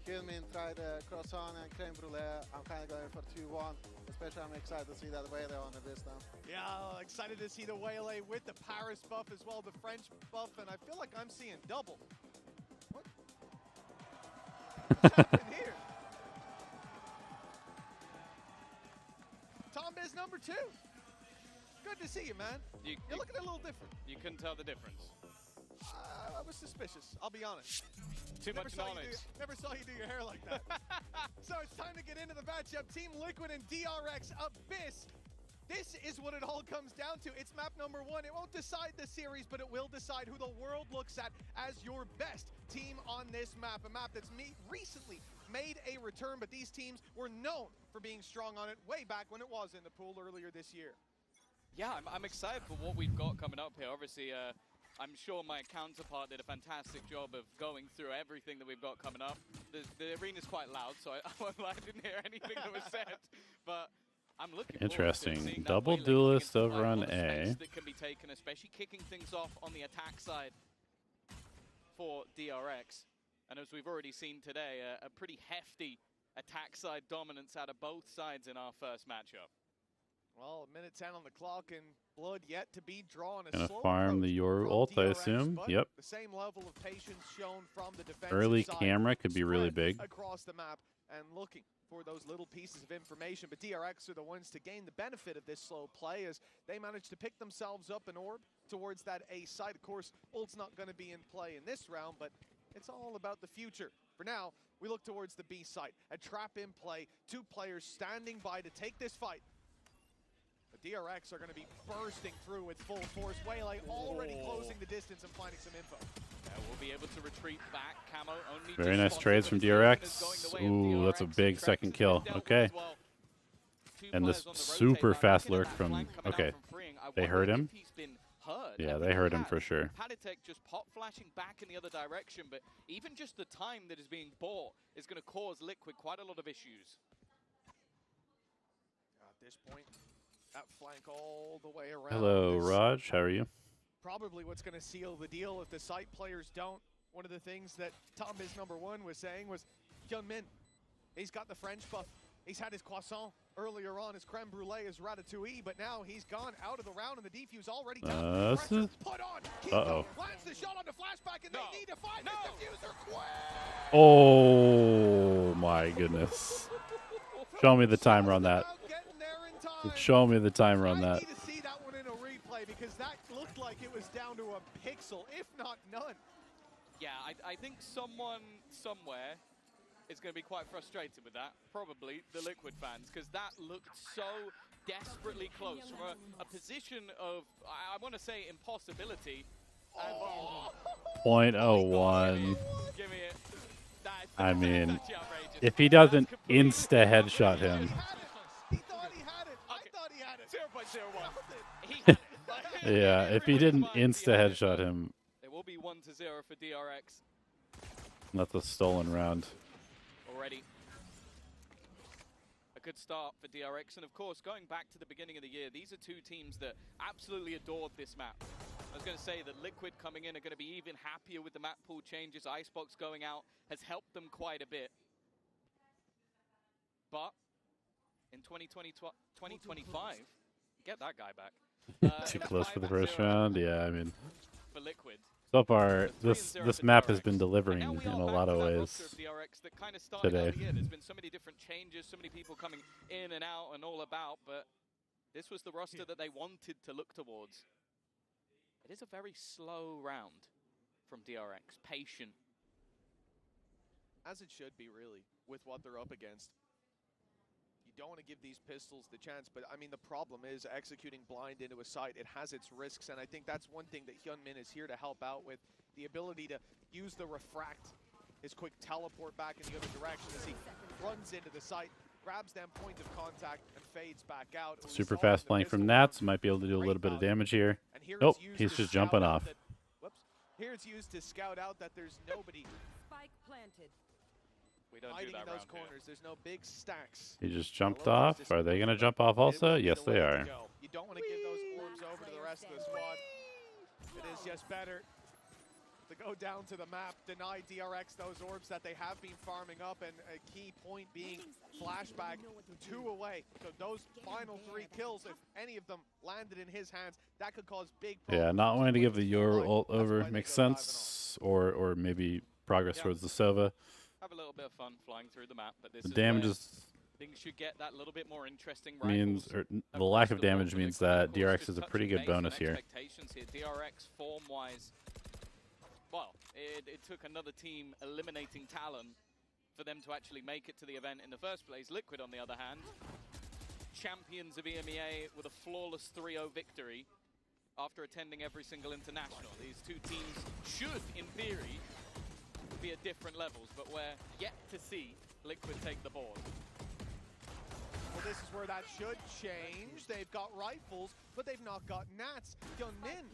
Hyunmin try the croissant and creme brulee, I'm kind of going for 2-1. Especially, I'm excited to see that Waylay on Abyss now. Yeah, excited to see the Waylay with the Paris buff as well, the French buff, and I feel like I'm seeing double. What's happening here? Tombiz number 2. Good to see you, man. You're looking a little different. You couldn't tell the difference. I was suspicious, I'll be honest. Too much knowledge. Never saw you do your hair like that. So it's time to get into the matchup. Team Liquid and DRX Abyss. This is what it all comes down to. It's map number 1. It won't decide the series, but it will decide who the world looks at as your best team on this map. A map that's recently made a return, but these teams were known for being strong on it way back when it was in the pool earlier this year. Yeah, I'm excited for what we've got coming up here. Obviously, I'm sure my counterpart did a fantastic job of going through everything that we've got coming up. The arena's quite loud, so I didn't hear anything that was said. But I'm looking Interesting. forward to seeing Double that duelist Waylay over on A. that can be taken, especially kicking things off on the attack side for DRX. And as we've already seen today, a pretty hefty attack side dominance out of both sides in our first matchup. Well, a minute 10 on the clock and blood yet to be drawn. Gonna farm the Yoru ult, I assume. Yep. The same level of patience shown from the defensive Early side, camera could be really big. across the map and looking for those little pieces of information. But DRX are the ones to gain the benefit of this slow play as they manage to pick themselves up an orb towards that A side. Of course, ult's not going to be in play in this round, but it's all about the future. For now, we look towards the B site. A trap in play, 2 players standing by to take this fight. The DRX are going to be bursting through with full force. Waylay already closing the distance and finding some info. We'll be able to retreat back. Camo only Very nice trades from DRX. Ooh, that's a big second kill. Okay. And this super fast lurk from... Okay, they heard him? Yeah, they heard him for sure. Haditech just pop flashing back in the other direction, but even just the time that is being bought is going to cause Liquid quite a lot of issues. At this point, that flank all the way around. Hello, Raj. How are you? Probably what's going to seal the deal if the site players don't. One of the things that Tombiz number 1 was saying was Hyunmin, he's got the French buff. He's had his croissant earlier on, his creme brulee, his ratatouille, but now he's gone out of the round and the defuse already down. This is... Put on. Uh-oh. Lands the shot on the flashback and they need to find the diffuser quick. Oh my goodness. Show me the timer on that. Show me the timer on that. I need to see that one in a replay because that looked like it was down to a pixel, if not none. Yeah, I think someone somewhere is going to be quite frustrated with that. Probably the Liquid fans, because that looked so desperately close from a position of, I want to say, impossibility. Oh. 0.01. Give me it. I mean, if he doesn't insta headshot him. He thought he had it. I thought he had it. 0.01. He had it. Yeah, if he didn't insta headshot him. It will be 1-0 for DRX. That's a stolen round. Already. A good start for DRX, and of course, going back to the beginning of the year, these are two teams that absolutely adored this map. I was going to say that Liquid coming in are going to be even happier with the map pool changes. Icebox going out has helped them quite a bit. But in 2025, get that guy back. Too close for the first round? Yeah, I mean, for Liquid. so far, this map has been delivering in a lot of ways today. There's been so many different changes, so many people coming in and out and all about, but this was the roster that they wanted to look towards. It is a very slow round from DRX, patient. As it should be, really, with what they're up against. You don't want to give these pistols the chance, but I mean, the problem is executing blind into a site. It has its risks, and I think that's one thing that Hyunmin is here to help out with, the ability to use the refract, his quick teleport back in the other direction as he runs into the site, grabs them point of contact, and fades back out. Super fast playing from Nats, might be able to do a little bit of damage here. Nope, he's just jumping off. Here it's used to scout out that there's nobody. Spike planted. We don't hiding do that in those round corners. There's no big stacks. He just jumped off. Are they going to jump off also? Yes, they are. You don't want to give those orbs over to the rest of the squad. It is just better to go down to the map, deny DRX those orbs that they have been farming up, and a key point being flashback 2 away. So those final 3 kills, if any of them landed in his hands, that could cause big problems. Yeah, not wanting to give the Euro ult over makes sense, or maybe progress towards the Sova. Have a little bit of fun flying through the map, but this The is damage where is things should get that little bit more interesting. means, or the lack of damage means that DRX is a pretty good bonus here. Expectations here. DRX form-wise, well, it took another team eliminating Talon for them to actually make it to the event in the first place. Liquid, on the other hand, champions of EMEA with a flawless 3-0 victory after attending every single international. These two teams should, in theory, be at different levels, but we're yet to see Liquid take the board. Well, this is where that should change. They've got rifles, but they've not got Nats. Hyunmin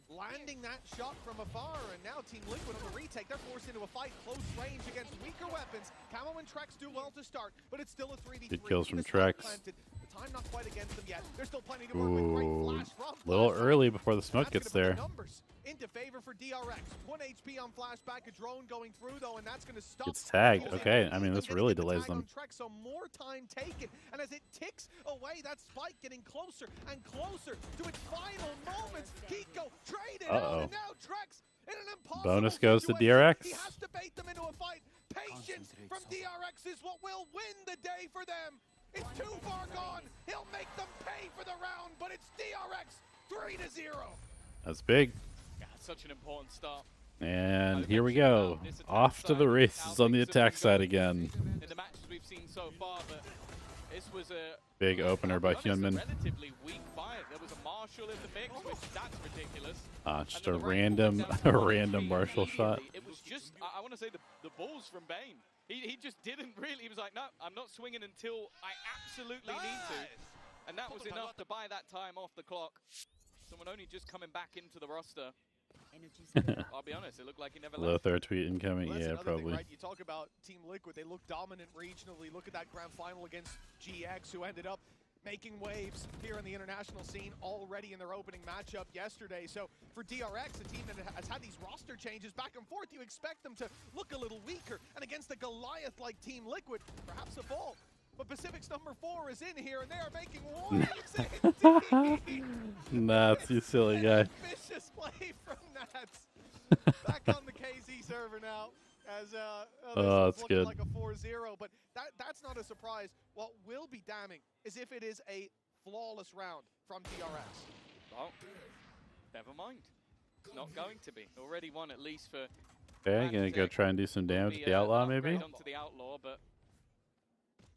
landing that shot from afar, and now Team Liquid on the retake. They're forced into a fight close range against weaker weapons. Camo and Trex do well to start, but it's still a 3v3. Good kills from Trex. The time not quite against them yet. There's still plenty to work with. Great flash from a little early before the smoke gets there. Into favor for DRX. 1 HP on flashback, a drone going through though, and that's going to stop. Gets tagged. Okay, I mean, this really delays them. So more time taken, and as it ticks away, that spike getting closer and closer to its final moments. Kiko traded out, and now Trex in an impossible bonus goes to situation. DRX. He has to bait them into a fight. Patience from DRX is what will win the day for them. It's too far gone. He'll make them pay for the round, but it's DRX 3-0. That's big. Yeah, such an important start. And here we go. Off to the races on the attack side again. In the matches we've seen so far, but this was a big opener by Hyunmin. Relatively weak fight. There was a Marshall in the mix, which that's ridiculous. Just a random Marshall shot. It was just, I want to say, the balls from Bane. He just didn't really, he was like, no, I'm not swinging until I absolutely need to. And that was enough to buy that time off the clock. Someone only just coming back into the roster. I'll be honest, it looked like he never left. Lothar tweet incoming, yeah, probably. Thing, right? You talk about Team Liquid, they look dominant regionally. Look at that grand final against GX, who ended up making waves here in the international scene already in their opening matchup yesterday. So for DRX, a team that has had these roster changes back and forth, you expect them to look a little weaker. And against a Goliath-like Team Liquid, perhaps a fall. But Pacific's number 4 is in here, and they are making waves indeed. Nats, you silly guy. Vicious play from Nats. Back on the KZ server now. As that's looking good. like a 4-0, but that's not a surprise. What will be damning is if it is a flawless round from DRX. Well, never mind. It's not going to be. Already won at least for. Okay, gonna go try and do some damage to the Outlaw, maybe? Onto the Outlaw, but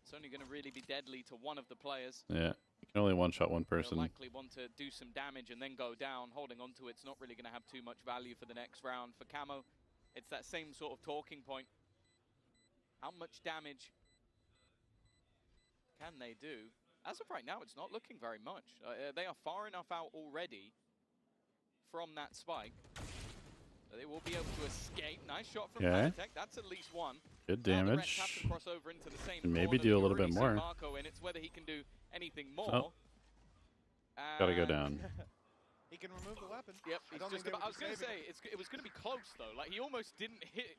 it's only going to really be deadly to one of the players. Yeah, you can only one-shot one person. They'll likely want to do some damage and then go down. Holding on to it's not really going to have too much value for the next round. For Camo, it's that same sort of talking point. How much damage can they do? As of right now, it's not looking very much. They are far enough out already from that spike. They will be able to escape. Nice shot from Paratech. That's at least one. Good damage. Have to cross over into the same And maybe corner do a that little you bit already see more. Marco in. It's whether he can do anything more. Oh. Gotta go down. He can remove the weapon. Yep, I was going to say, it was going to be close, though. Like, he almost didn't hit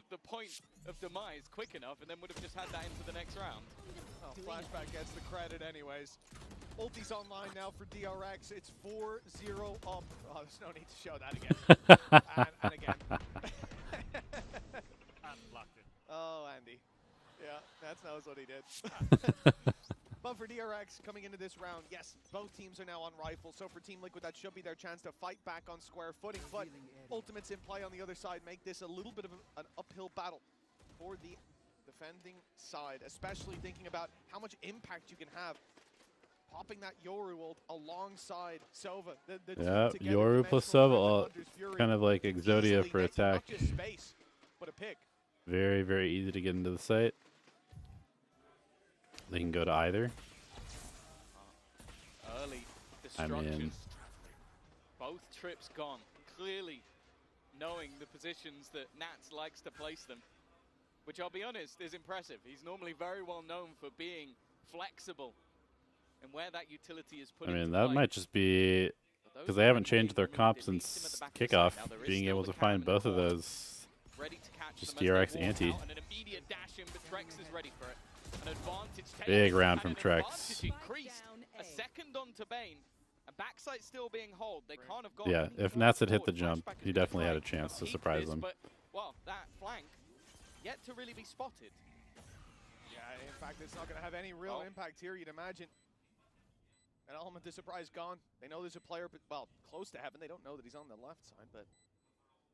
the point of demise quick enough and then would have just had that into the next round. Oh, Flashback gets the credit anyways. Ulti's online now for DRX. It's 4-0 up. Oh, there's no need to show that again. and again. Blocked it. Oh, Andy. Yeah, that knows what he did. But for DRX, coming into this round, yes, both teams are now on rifle. So for Team Liquid, that should be their chance to fight back on square footing. But Ultimates in play on the other side make this a little bit of an uphill battle for the defending side, especially thinking about how much impact you can have popping that Yoru ult alongside Sova. Yeah, Yoru plus Sova, kind of like Exodia for attack. Not just space, but a pick. Very, very easy to get into the site. They can go to either. Early I destruction. mean, Both trips gone. Clearly knowing the positions that Nats likes to place them, which I'll be honest is impressive. He's normally very well known for being flexible and where that utility is put. I mean, that might just be because they haven't changed their comp since kickoff. Being able to find both of those, just DRX anti. An immediate dash in, but Trex is ready for it. An advantage Big round from Trex. Increased. A second onto Bane. A backside still being hold. They can't have gone. Yeah, if Nats had hit the jump, he definitely had a chance to surprise them. But, well, that flank yet to really be spotted. Yeah, in fact, it's not going to have any real impact here, you'd imagine. An element of surprise gone. They know there's a player, but, well, close to heaven. They don't know that he's on the left side, but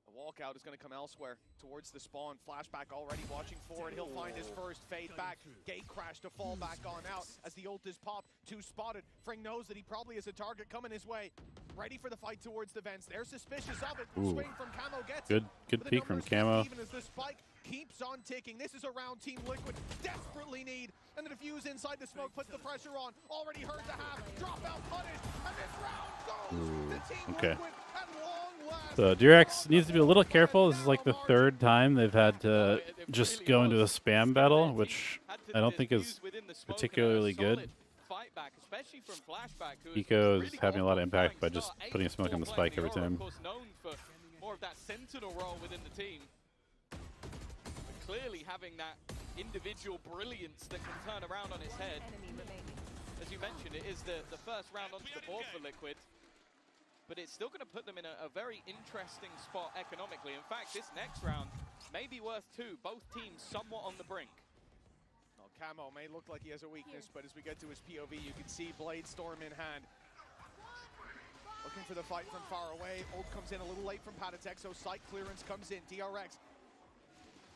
the walkout is going to come elsewhere towards the spawn. Flashback already watching forward. He'll find his first fade back. Gate crash to fall back on out as the ult is popped. Two spotted. Fring knows that he probably has a target coming his way. Ready for the fight towards the vents. They're suspicious of it. Ooh. Swing from Camo gets Good peek from Camo. even as the spike keeps on ticking. This is a round Team Liquid desperately need. And the defuse inside the smoke puts the pressure on. Already heard the half. Dropout punished. And this round goes to Team Okay. Liquid at long last. So DRX needs to be a little careful. This is like the third time they've had to just go into a spam battle, which I don't think is particularly good. Eco is having a lot of impact by just putting a smoke on the spike every time. Of course, known for more of that sentinel role within the team. But clearly having that individual brilliance that can turn around on his head. As you mentioned, it is the first round onto the board for Liquid. But it's still going to put them in a very interesting spot economically. In fact, this next round may be worth two. Both teams somewhat on the brink. Well, Camo may look like he has a weakness, but as we get to his POV, you can see Blade Storm in hand. Looking for the fight from far away. Ult comes in a little late from Patatech, so site clearance comes in. DRX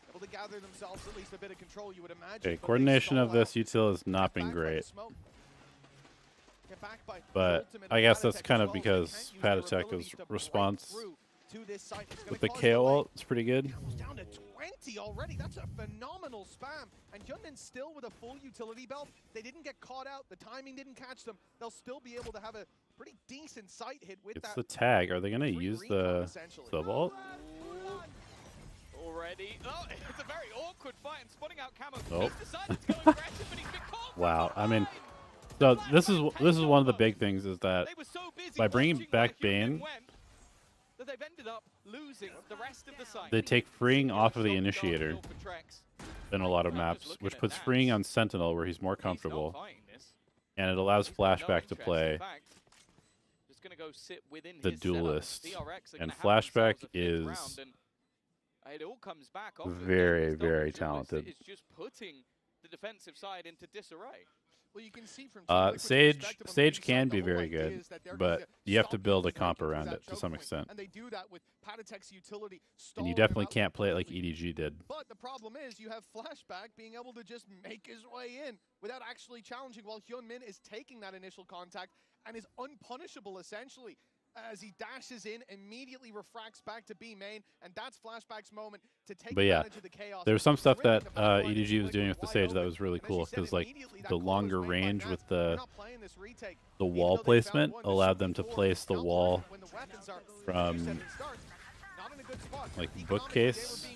able to gather themselves at least a bit of control, you would imagine. Okay, coordination of this util has not been great. But I guess that's kind of because Patatech's response with the KO ult is pretty good. Down to 20 already. That's a phenomenal spam. And Yunnan still with a full utility belt. They didn't get caught out. The timing didn't catch them. They'll still be able to have a pretty decent sight hit with It's that. the tag. Are they going to use the ult? Already. Oh, it's a very awkward fight and spotting out Camo. Nope. He's decided to go aggressive, but he's been caught. Wow. I mean, So this is one of the big things is that by bringing back Bane, that they've ended up losing the rest of the side. they take freeing off of the initiator in a lot of maps, which puts freeing on Sentinel where he's more comfortable, and it allows Flashback to play the duelist. And Flashback is very, very talented. It's just putting the defensive side into disarray. Well, you can see from Sage can be very good, but you have to build a comp around it to some extent. And they do that with Patatek's utility. And you definitely can't play it like EDG did. But the problem is you have Flashback being able to just make his way in without actually challenging, while Hyunmin is taking that initial contact and is unpunishable essentially. As he dashes in, immediately refracts back to B main, and that's Flashback's moment to take advantage of the chaos. There's some stuff that EDG was doing with the Sage that was really cool, because like the longer range with the wall placement allowed them to place the wall from like bookcase.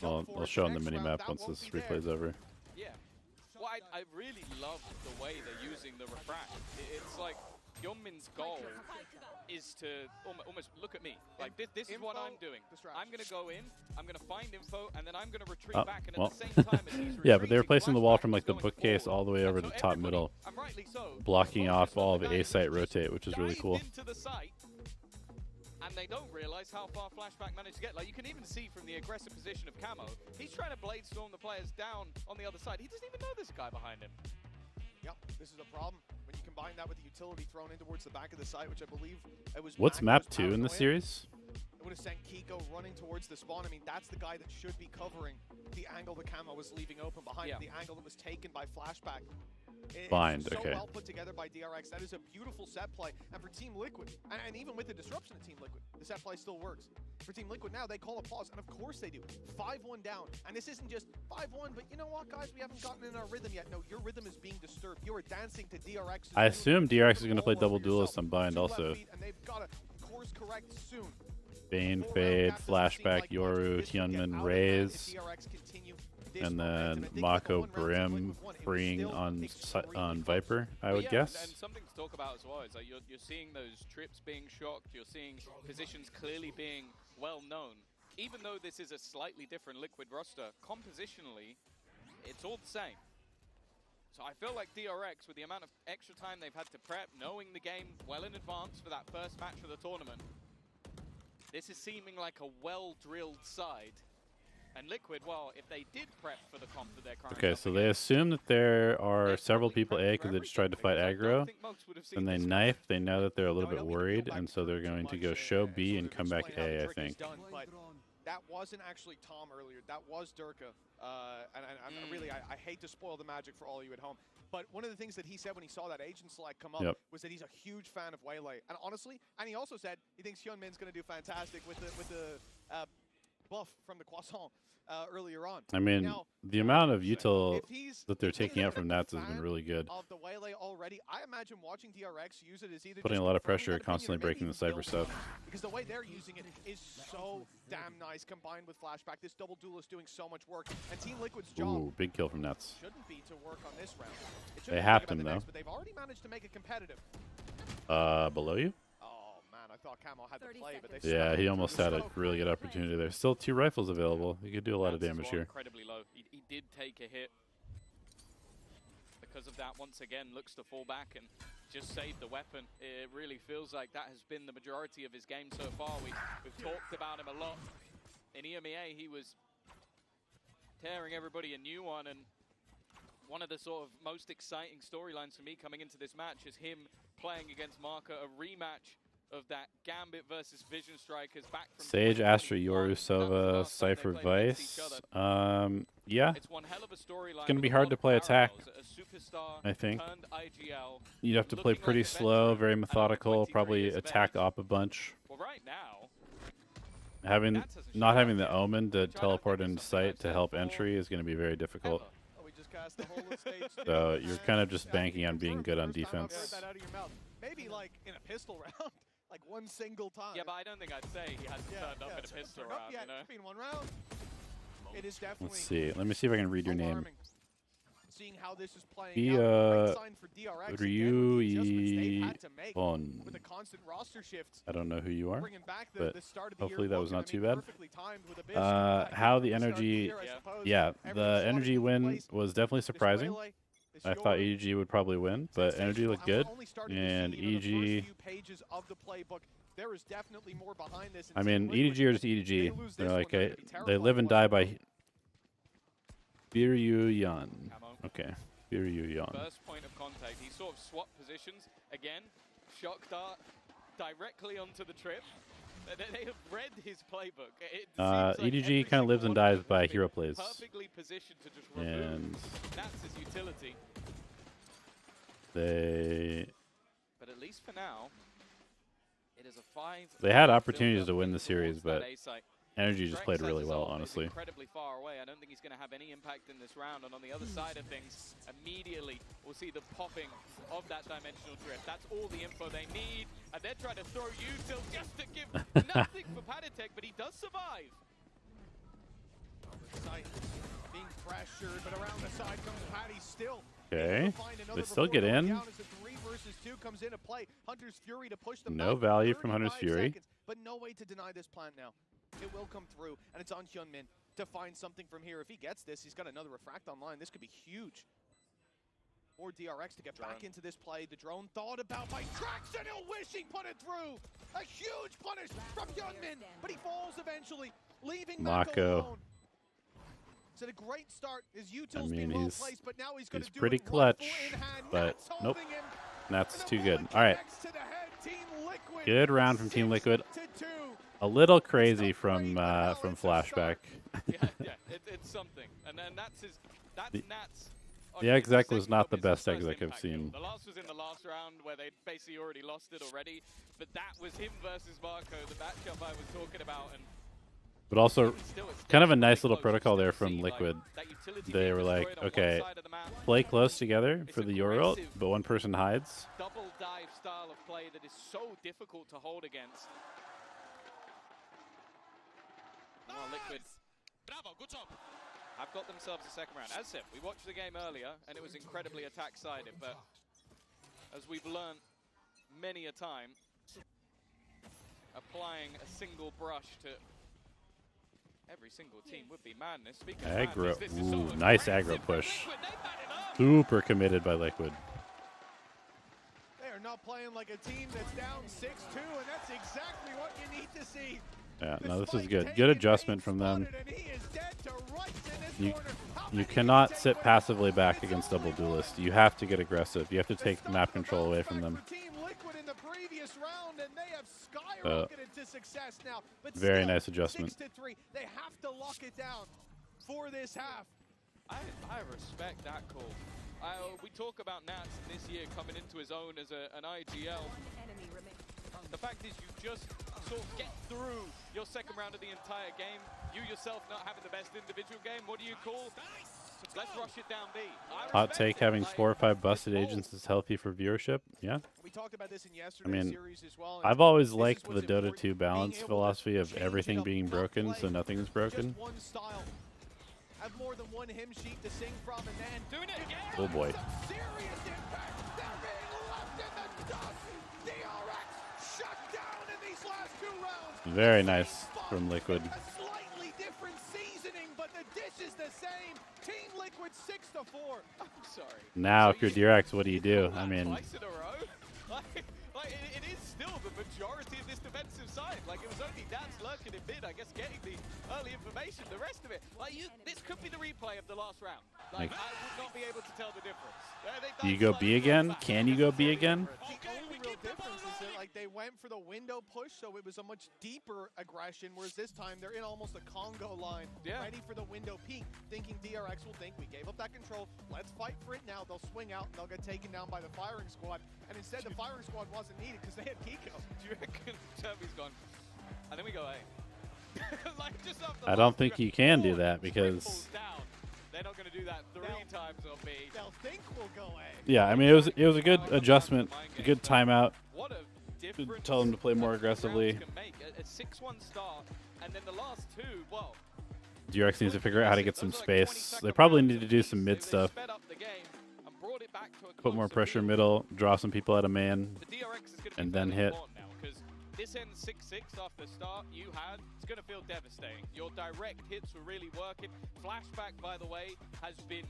So I'll show on the minimap once this replay's over. Well, I really love the way they're using the refract. It's like Yeonmin's goal is to almost look at me. Like this is what I'm doing. I'm going to go in, I'm going to find info, and then I'm going to retreat back. And at the same time as he's yeah, but they were placing the wall from like the bookcase all the way over to the top middle, blocking off all of A site rotate, which is really cool. And they don't realize how far Flashback managed to get. Like, you can even see from the aggressive position of Camo, he's trying to blade storm the players down on the other side. He doesn't even know there's a guy behind him. Yep, this is a problem. When you combine that with the utility thrown in towards the back of the site, which I believe it was... What's map 2 in the series? It would have sent Kiko running towards the spawn. I mean, that's the guy that should be covering the angle that Camo was leaving open behind him, the angle that was taken by Flashback. Bind, so okay. well put together by DRX. That is a beautiful set play. And for Team Liquid, and even with the disruption of Team Liquid, the set play still works. For Team Liquid now, they call a pause, and of course they do. 5-1 down. And this isn't just 5-1, but you know what, guys? We haven't gotten in our rhythm yet. No, your rhythm is being disturbed. You are dancing to DRX. I assume DRX is going to play double duelist on Bind also. And they've got to course correct soon. Bane, Fade, Flashback, Yoru, Hyunmin, Raze, and then Mako, Brim, freeing on Viper, I would guess. And something to talk about as well is like you're seeing those trips being shocked, you're seeing positions clearly being well known. Even though this is a slightly different Liquid roster, compositionally, it's all the same. So I feel like DRX, with the amount of extra time they've had to prep, knowing the game well in advance for that first match of the tournament, this is seeming like a well-drilled side. And Liquid, well, if they did prep for the comp that they're currently Okay, so they assume that there are several people A because they just tried to fight aggro. Then they knife, they know that they're a little bit worried, and so they're going to go show B and come back A, I think. That wasn't actually Tom earlier, that was Durka. And really, I hate to spoil the magic for all of you at home. But one of the things that he said when he saw that agent select come up was that he's a huge fan of Waylay. And honestly, and he also said he thinks Hyunmin's going to do fantastic with the buff from the Croissant earlier on. I mean, now, the amount of util that they're taking out from Nats has been really good. Of the Waylay already, I imagine watching DRX use it as either putting a lot of pressure, constantly breaking the cyber stuff. Because the way they're using it is so damn nice, combined with Flashback. This double duel is doing so much work, and Team Liquid's job Ooh, big kill from Nats. Shouldn't be to work on this round. They hacked him though. But they've already managed to make it competitive. Below you? I thought Camo had the play, but they yeah, he almost had a really good opportunity there. Still 2 rifles available. He could do a lot of damage here. Incredibly low. He did take a hit. Because of that, once again, looks to fall back and just save the weapon. It really feels like that has been the majority of his game so far. We've talked about him a lot. In EMEA, he was tearing everybody a new one, and one of the sort of most exciting storylines for me coming into this match is him playing against Marker, a rematch of that Gambit versus Vision Strikers back from Sage, Astra, Yoru, Sova, Cypher, Vice. Yeah. It's going to be hard to play attack, I think. You'd have to play pretty slow, very methodical, probably attack up a bunch. Well, right now, not having the Omen to teleport into sight to help entry is going to be very difficult. So you're kind of just banking on being good on defense. Maybe like in a pistol round. Like one single time. Yeah, but I don't think I'd say he hasn't turned up in a pistol round, you know? It's been one round. It is definitely. Let's see. Let me see if I can read your name. seeing how this is playing He, out. Great sign for DRX. Ryu Again, with the adjustments they've had to make on. with the constant roster shifts. I don't know who you are, Bringing back but the start of the hopefully year that was not looking, too I mean, bad. perfectly timed with Abyss. How the energy, yeah, the energy win was definitely surprising. I thought EDG would probably win, but energy looked good, and EDG. There is definitely more behind this. I mean, EDG are just EDG. They're like they live and die by Biryu Yan. Okay, Biryu Yan. First point of contact, he sort of swapped positions again. Shock dart directly onto the trip. They have read his playbook. EDG kind of lives and dies by hero plays. Perfectly positioned to just remove Nats' utility. But at least for now, it is a 5. They had opportunities to win the series, but Energy just played really well, honestly. Incredibly far away. I don't think he's going to have any impact in this round. And on the other side of things, immediately we'll see the popping of that dimensional drift. That's all the info they need. And they're trying to throw Util just to give nothing for Padatek, but he does survive. Being pressured, but around the side comes Paddy still. Okay, they still get in. No value from Hunter's Fury. But no way to deny this plan now. It will come through, and it's on Hyunmin to find something from here. If he gets this, he's got another refract online. This could be huge. Or DRX to get back into this play. The drone thought about by Trax, and he'll wish he put it through. A huge punish from Hyunmin, but he falls eventually, leaving Mako alone. So a great start. His Util's been well placed, but now he's pretty clutch, but nope, that's too good. All right, good round from Team Liquid. A little crazy from Flashback. It's something, and then that's Nats. The exec was not the best exec I've seen. The last was in the last round where they basically already lost it already, but that was him versus Marco, the matchup I was talking about. And but also, kind of a nice little protocol there from Liquid. They were like, okay, play close together for the Euro, but one person hides. Double dive style of play that is so difficult to hold against. Well, Liquid, bravo, good job. Have got themselves a second round. As said, we watched the game earlier, and it was incredibly attack-sided, but as we've learned many a time, applying a single brush to every single team would be madness. Speaking aggro, of madness, ooh, nice aggro push. Super committed by Liquid. They are not playing like a team that's down 6-2, and that's exactly what you need to see. Yeah, no, this is good. Good adjustment from them. You cannot sit passively back against double duelist. You have to get aggressive. You have to take map control away from them. Very nice adjustment. They have to lock it down for this half. I respect that call. We talk about Nats this year coming into his own as an IGL. The fact is you just sort of get through your second round of the entire game. You yourself not having the best individual game. What do you call? Let's rush it down B. Hot take, having 4 or 5 busted agents is healthy for viewership. Yeah. We talked about this in I mean, series as well, I've always liked the Dota 2 balance philosophy of everything being broken, so nothing's broken. Have more than one hymn sheet to sing from, and then doing it again. Oh boy. Serious impact. They're being left in the dust. DRX shut down in these last 2 rounds. Very nice from Liquid. A slightly different seasoning, but the dish is the same. Team Liquid 6-4. I'm sorry. Now, if you're DRX, what do you do? I mean, twice in a row? It is still the majority of this defensive side. Like, it was only Nats lurking in mid, I guess, getting the early information. The rest of it, this could be the replay of the last round. Like, I would not be able to tell the difference. Do you go B again? Can you go B again? The only real difference is that, like, they went for the window push, so it was a much deeper aggression, whereas this time they're in almost a Congo line, ready for the window peak, thinking DRX will think, we gave up that control, let's fight for it now. They'll swing out, and they'll get taken down by the firing squad, and instead the firing squad wasn't needed because they had Kiko. Do you reckon Turby's gone? And then we go A. Like, just after I don't think you can do that because they're not going to do that 3 times on B. They'll think we'll go A. Yeah, I mean, it was a good adjustment, a good timeout. What a difference. Tell them to play more aggressively. A 6-1 start, and then the last 2, well, DRX needs to figure out how to get some space. They probably need to do some mid stuff. Put more pressure middle, draw some people out of man, and then hit. This ends 6-6 after the start you had. It's going to feel devastating. Your direct hits were really working. Flashback, by the way, has been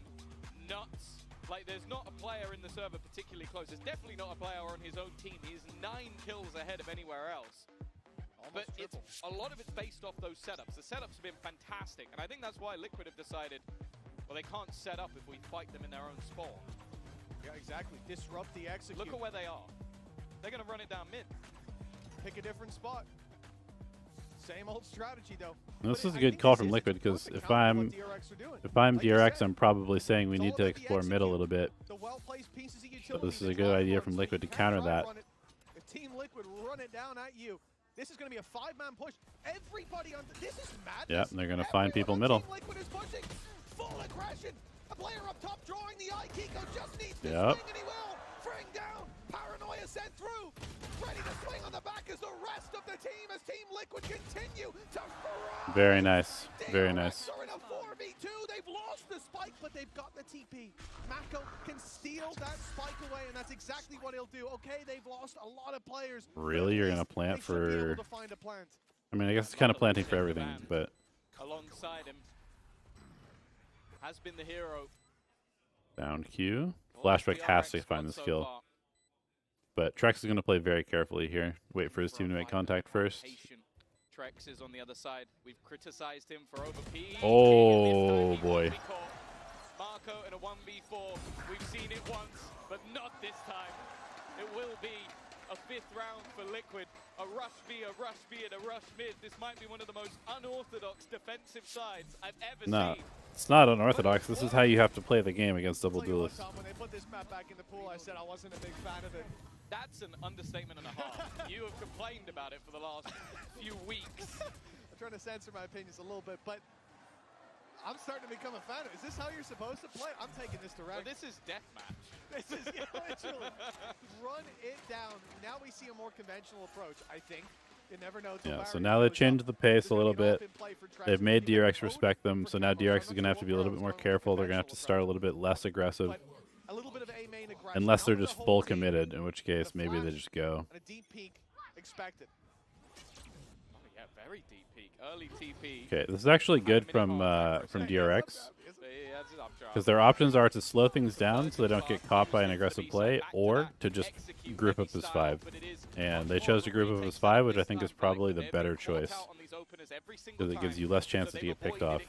nuts. Like, there's not a player in the server particularly close. There's definitely not a player on his own team. He is 9 kills ahead of anywhere else. But a lot of it's based off those setups. The setups have been fantastic. And I think that's why Liquid have decided, well, they can't set up if we fight them in their own spawn. Yeah, exactly. Disrupt the execute. Look at where they are. They're going to run it down mid. Pick a different spot. Same old strategy though. This is a good call from Liquid, because if I'm DRX, I'm probably saying we need to explore mid a little bit. So this is a good idea from Liquid to counter that. Team Liquid run it down at you. This is going to be a 5-man push. Everybody on this is madness. Yeah, they're going to find people middle. Team Liquid is pushing. Full aggression. A player up top drawing the eye. Kiko just needs to swing, and he will. Bring down. Paranoia sent through. Ready to swing on the back as the rest of the team, as Team Liquid continue to ferociously. Very nice. Very nice. Are in a 4v2. They've lost the spike, but they've got the TP. Mako can steal that spike away, and that's exactly what he'll do. Okay, they've lost a lot of players. Really? You're going to plant for... I mean, I guess it's kind of planting for everything, but... Alongside him has been the hero. Down Q. Flashback has to find this kill. But Trex is going to play very carefully here. Wait for his team to make contact first. Trex is on the other side. We've criticized him for overpeaking. Oh, boy. Marco in a 1v4. We've seen it once, but not this time. It will be a 5th round for Liquid. A rush B, a rush B, and a rush mid. This might be one of the most unorthodox defensive sides I've ever seen. It's not unorthodox. This is how you have to play the game against double duelists. When they put this map back in the pool, I said I wasn't a big fan of it. That's an understatement and a half. You have complained about it for the last few weeks. I'm trying to censor my opinions a little bit, but I'm starting to become a fan of it. Is this how you're supposed to play? I'm taking this direct. Well, this is deathmatch. This is, yeah, literally. Run it down. Now we see a more conventional approach, I think. You never know. Yeah, so now they've changed the pace a little bit. They've made DRX respect them, so now DRX is going to have to be a little bit more careful. They're going to have to start a little bit less aggressive. Unless they're just full committed, in which case maybe they just go. A deep peek expected. Oh yeah, very deep peek. Early TP. Okay, this is actually good from DRX. Because their options are to slow things down so they don't get caught by an aggressive play, or to just group up as 5. And they chose to group up as 5, which I think is probably the better choice. Because it gives you less chances to get picked off.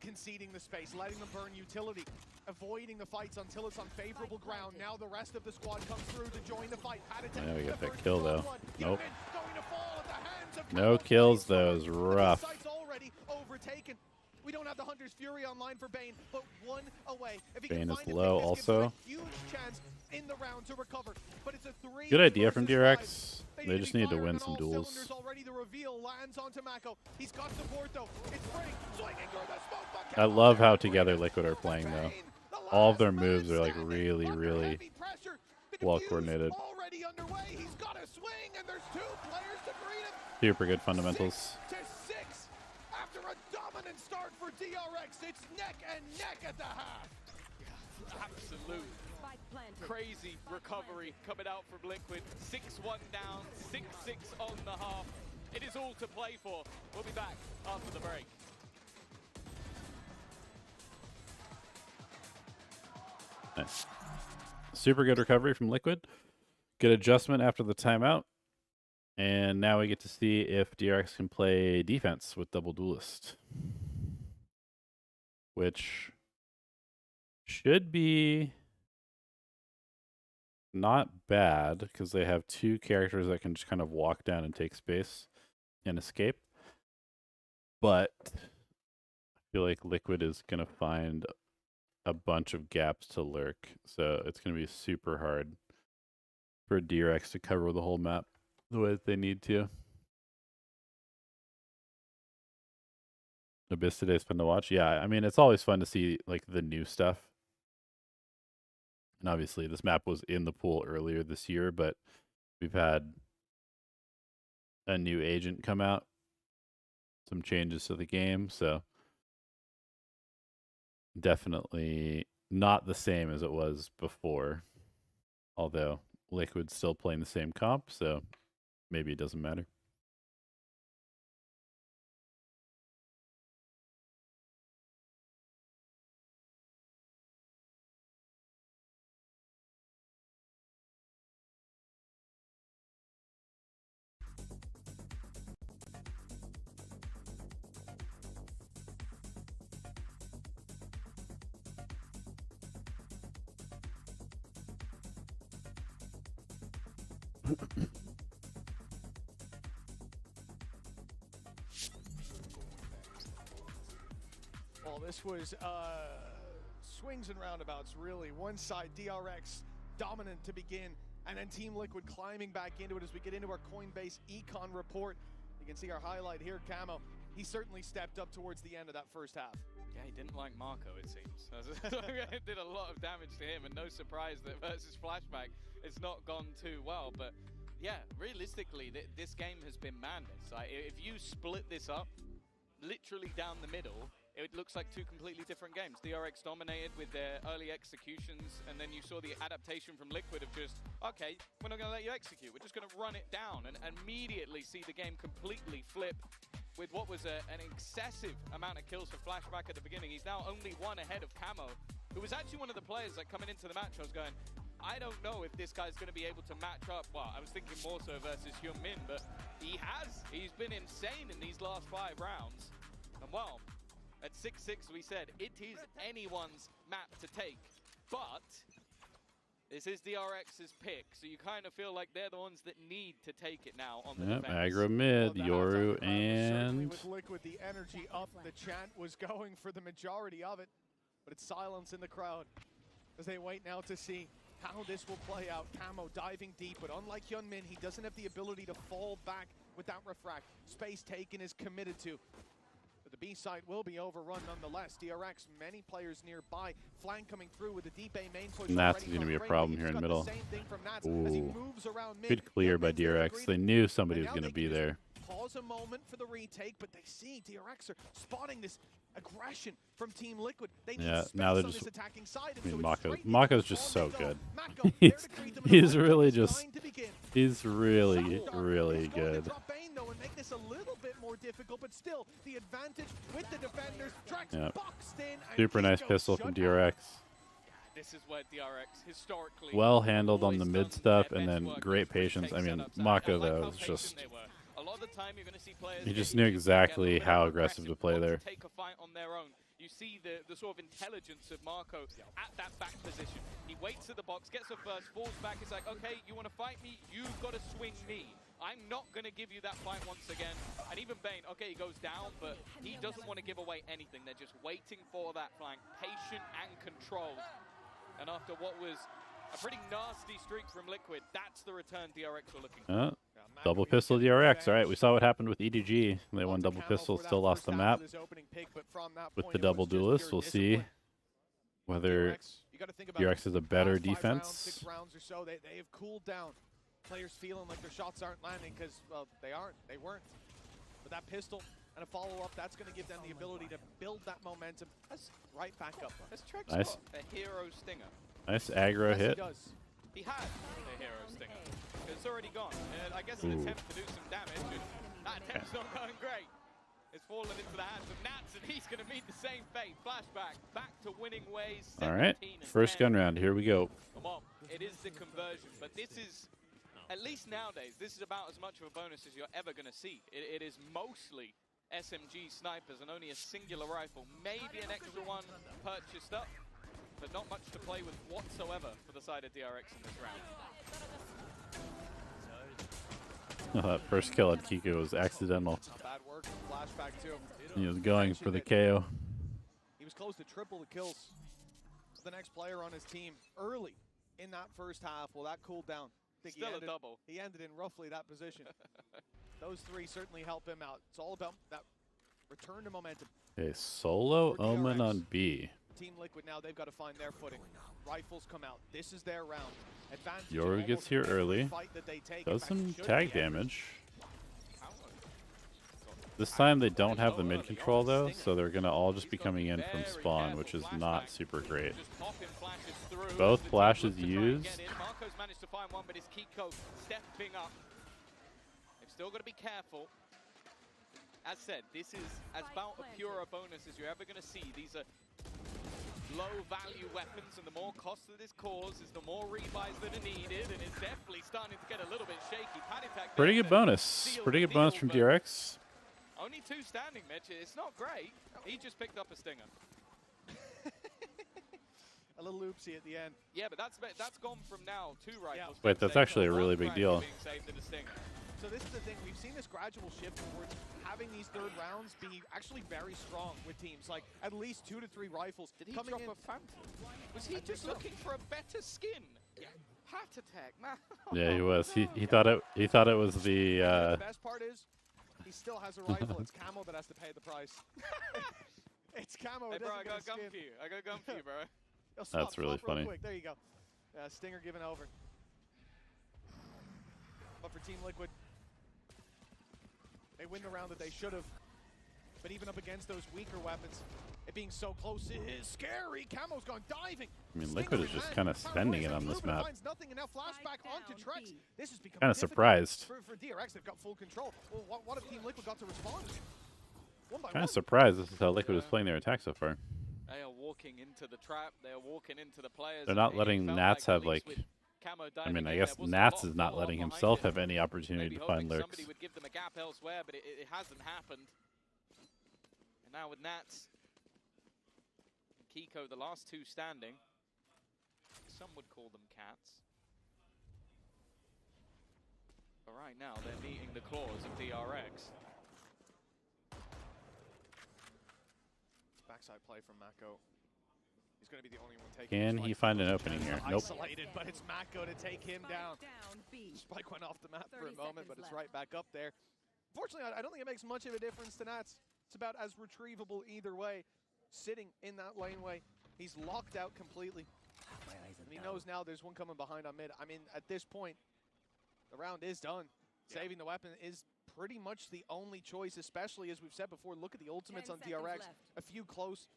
Conceding the space, letting them burn utility, avoiding the fights until it's on favorable ground. Now the rest of the squad comes through to join the fight. Yeah, we got that kill though. Nope. No kills though. Is rough. Already overtaken. We don't have the Hunter's Fury online for Bane, but 1 away. If Bane is low also. Huge chance in the round to recover, but it's a 3. Good idea from DRX. They just need to win some duels. Already the reveal lands onto Mako. He's got support though. It's Frank swinging through the smoke bucket. I love how together Liquid are playing though. All of their moves are like really, really well coordinated. Already underway. He's got a swing, and there's 2 players to greet him. Super good fundamentals. 6-6 after a dominant start for DRX. It's neck and neck at the half. Absolute crazy recovery coming out from Liquid. 6-1 down, 6-6 on the half. It is all to play for. We'll be back after the break. Nice. Super good recovery from Liquid. Good adjustment after the timeout. And now we get to see if DRX can play defense with double duelist. Which should be not bad, because they have 2 characters that can just kind of walk down and take space and escape. But I feel like Liquid is going to find a bunch of gaps to lurk, so it's going to be super hard for DRX to cover the whole map the way that they need to. Abyss today is fun to watch. Yeah, I mean, it's always fun to see like the new stuff. And obviously this map was in the pool earlier this year, but we've had a new agent come out. some changes to the game, so definitely not the same as it was before. Although Liquid's still playing the same comp, so maybe it doesn't matter. Well, this was swings and roundabouts, really. One side, DRX dominant to begin, and then Team Liquid climbing back into it as we get into our Coinbase Econ report. You can see our highlight here, Camo. He certainly stepped up towards the end of that first half. Yeah, he didn't like Marco, it seems. It did a lot of damage to him, and no surprise that versus Flashback, it's not gone too well. But yeah, realistically, this game has been madness. Like, if you split this up, literally down the middle, it looks like two completely different games. DRX dominated with their early executions, and then you saw the adaptation from Liquid of just, okay, we're not going to let you execute. We're just going to run it down, and immediately see the game completely flip with what was an excessive amount of kills for Flashback at the beginning. He's now only one ahead of Camo, who was actually one of the players that coming into the match, I was going, I don't know if this guy's going to be able to match up. Well, I was thinking more so versus Hyunmin, but he has. He's been insane in these last 5 rounds. And well, at 6-6, we said it is anyone's map to take, but this is DRX's pick, so you kind of feel like they're the ones that need to take it now on the defense. Aggro mid, Yoru and... With Liquid, the energy up, the chant was going for the majority of it, but it's silence in the crowd as they wait now to see how this will play out. Camo diving deep, but unlike Hyunmin, he doesn't have the ability to fall back without refract. Space taken is committed to. But the B side will be overrun nonetheless. DRX, many players nearby. Flank coming through with the deep A main push. And that's going to be a problem here in the middle. Ooh. Good clear by DRX. They knew somebody was going to be there. Pause a moment for the retake, but they see DRX are spotting this aggression from Team Liquid. They need now they're on just... this attacking side, I mean, so Mako's just so good. he's really just... He's really, really good. And make this a little bit more difficult, but still the advantage with the defenders. Yeah. Super nice pistol from DRX. This is what DRX historically well handled on the mid stuff, and then great patience. I mean, Mako though was just... A lot of the time you're going to see players he just knew exactly how aggressive to play there. Take a fight on their own. You see the sort of intelligence of Marco at that back position. He waits at the box, gets a burst, falls back. It's like, okay, you want to fight me? You've got to swing me. I'm not going to give you that fight once again. And even Bane, okay, he goes down, but he doesn't want to give away anything. They're just waiting for that flank, patient and controlled. And after what was a pretty nasty streak from Liquid, that's the return DRX were looking for. Double pistol DRX. All right, we saw what happened with EDG. They won double pistol, still lost the map. With the double duelist, we'll see whether DRX has a better defense. They have cooled down. Players feeling like their shots aren't landing because, well, they weren't. But that pistol and a follow-up, that's going to give them the ability to build that momentum. That's right back up. That's nice. A hero stinger. Nice aggro hit. He had a hero stinger. It's already gone. And I guess an attempt to do some damage, and that attempt's not going great. It's fallen into the hands of Nats, and he's going to meet the same fate. Flashback, back to winning ways. All right, first gun round. Here we go. Come on, it is the conversion, but this is, at least nowadays, this is about as much of a bonus as you're ever going to see. It is mostly SMG snipers and only a singular rifle, maybe an extra one purchased up, but not much to play with whatsoever for the side of DRX in this round. Oh, that first kill at Kiko was accidental. Bad work. Flashback too. He was going for the KO. He was close to triple the kills. The next player on his team early in that first half. Well, that cooled down. Still a double. He ended in roughly that position. Those three certainly help him out. It's all about that return to momentum. Okay, solo Omen on B. Team Liquid now, they've got to find their footing. Rifles come out. This is their round. Yoru gets here early. Does some tag damage. This time they don't have the mid control though, so they're gonna all just be coming in from spawn, which is not super great. Both flashes used. Marco's managed to find one, but it's Chichoo stepping up. They've still got to be careful. As said, this is as about a pure a bonus as you're ever going to see. These are low-value weapons, and the more cost that this causes, the more rebuys that are needed, and it's definitely starting to get a little bit shaky. Pretty good bonus. Pretty good bonus from DRX. Only 2 standing, Mitch. It's not great. He just picked up a stinger. A little oopsie at the end. Yeah, but that's gone from now 2 rifles. Wait, that's actually a really big deal. So this is the thing. We've seen this gradual shift towards having these third rounds be actually very strong with teams. Like at least 2 to 3 rifles. Did he coming drop in. a phantom? Was he just looking for a better skin? Yeah. Heart attack, man. Yeah, he was. He thought it was the. The best part is, he still has a rifle. It's Camo that has to pay the price. It's Camo. Hey, bro, I got a gun for you. I got a gun for you, bro. That's really funny. Quick. There you go. Stinger given over. But for Team Liquid, they win the round that they should have. But even up against those weaker weapons, it being so close is scary. Camo's gone diving. I mean, Liquid is just kind of spending it on this map. Nothing, and now flashback onto Trex. This has become kind of surprised. For DRX, they've got full control. Well, what if Team Liquid got to respond? Kind of surprised. This is how Liquid is playing their attack so far. They are walking into the trap. They are walking into the players. They're not letting Nats have like. I mean, I guess Nats is not letting himself have any opportunity to find lurks. Somebody would give them a gap elsewhere, but it hasn't happened. And now with Nats, Chichoo, the last 2 standing. Some would call them cats. But right now, they're meeting the claws of DRX. Backside play from Mako. He's going to be the only one taking. Can he find an opening here? Nope. Isolated, but it's Mako to take him down. Spike went off the map for a moment, but it's right back up there. Fortunately, I don't think it makes much of a difference to Nats. It's about as retrievable either way. Sitting in that laneway, he's locked out completely. And he knows now there's one coming behind on mid. I mean, at this point, the round is done. Yeah. Saving the weapon is pretty much the only choice, especially as we've said before. Look at the ultimates on DRX. A few close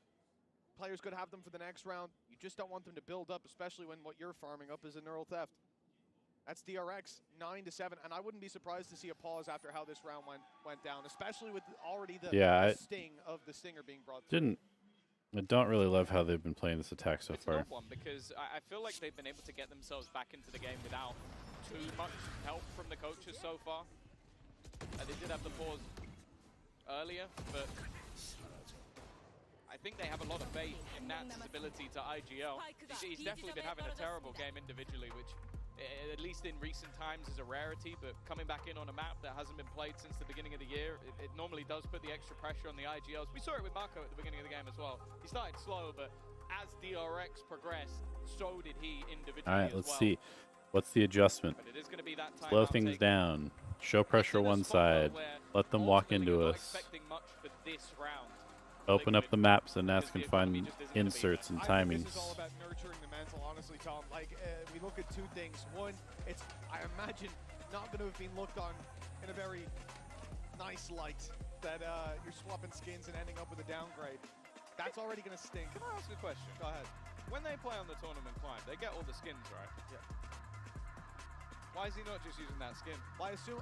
players could have them for the next round. You just don't want them to build up, especially when what you're farming up is a neural theft. That's DRX 9-7, and I wouldn't be surprised to see a pause after how this round went down, especially with already the sting of the stinger being brought through. I don't really love how they've been playing this attack so far. It's not one because I feel like they've been able to get themselves back into the game without too much help from the coaches so far. They did have the pause earlier, but I think they have a lot of faith in Nat's ability to IGL. He's definitely been having a terrible game individually, which at least in recent times is a rarity, but coming back in on a map that hasn't been played since the beginning of the year, it normally does put the extra pressure on the IGLs. We saw it with Marco at the beginning of the game as well. He started slow, but as DRX progressed, so did he individually. All right, let's see. What's the adjustment? But it is going to be that time slow things down. Show pressure one side. Let them walk into us. Open up the map so Nats can find inserts and timings. This is all about nurturing the mental, honestly, Tom. Like, we look at 2 things. One, it's, I imagine, not going to have been looked on in a very nice light that you're swapping skins and ending up with a downgrade. That's already going to stink. Can I ask a question? Go ahead. When they play on the tournament climb, they get all the skins, right? Yeah. Why is he not just using that skin? Well, I assume,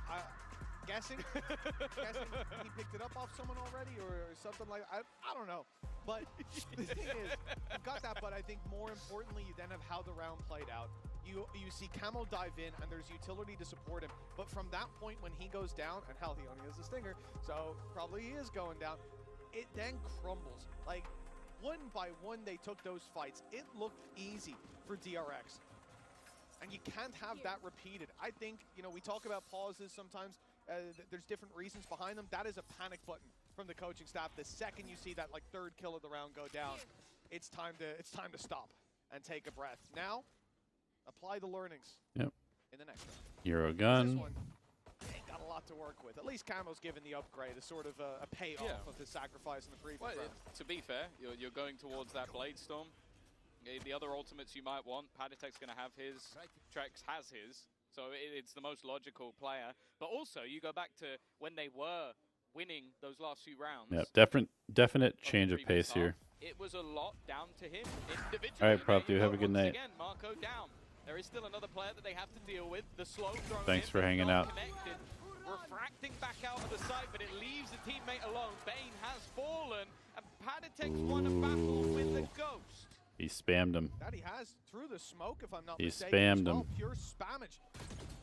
guessing he picked it up off someone already or something like that. I don't know. But the thing is, you got that, but I think more importantly, you then have how the round played out. You see Camo dive in, and there's utility to support him. But from that point when he goes down, and hell, he only has a stinger, so probably he is going down, it then crumbles. Like, one by one, they took those fights. It looked easy for DRX. And you can't have that repeated. I think, you know, we talk about pauses sometimes. There's different reasons behind them. That is a panic button from the coaching staff. The second you see that like 3rd kill of the round go down, it's time to stop and take a breath. Now, apply the learnings. Yep. In the next round. Hero gun. This one, ain't got a lot to work with. At least Camo's given the upgrade, a sort of a payoff of his sacrifice in the previous round. To be fair, you're going towards that Blade Storm. The other ultimates you might want, Padatek's going to have his, Trex has his, so it's the most logical player. But also, you go back to when they were winning those last few rounds. Yep, definite change of pace here. It was a lot down to him individually. All right, Prop, have a good night. Again, Marco down. There is still another player that they have to deal with. The slow throw. Thanks for hanging out. Connected. Refracting back out of the site, but it leaves the teammate alone. Bane has fallen, and Padatek's won a battle with the ghost. He spammed him. That he has through the smoke, if I'm not He mistaken. spammed him. Pure spammage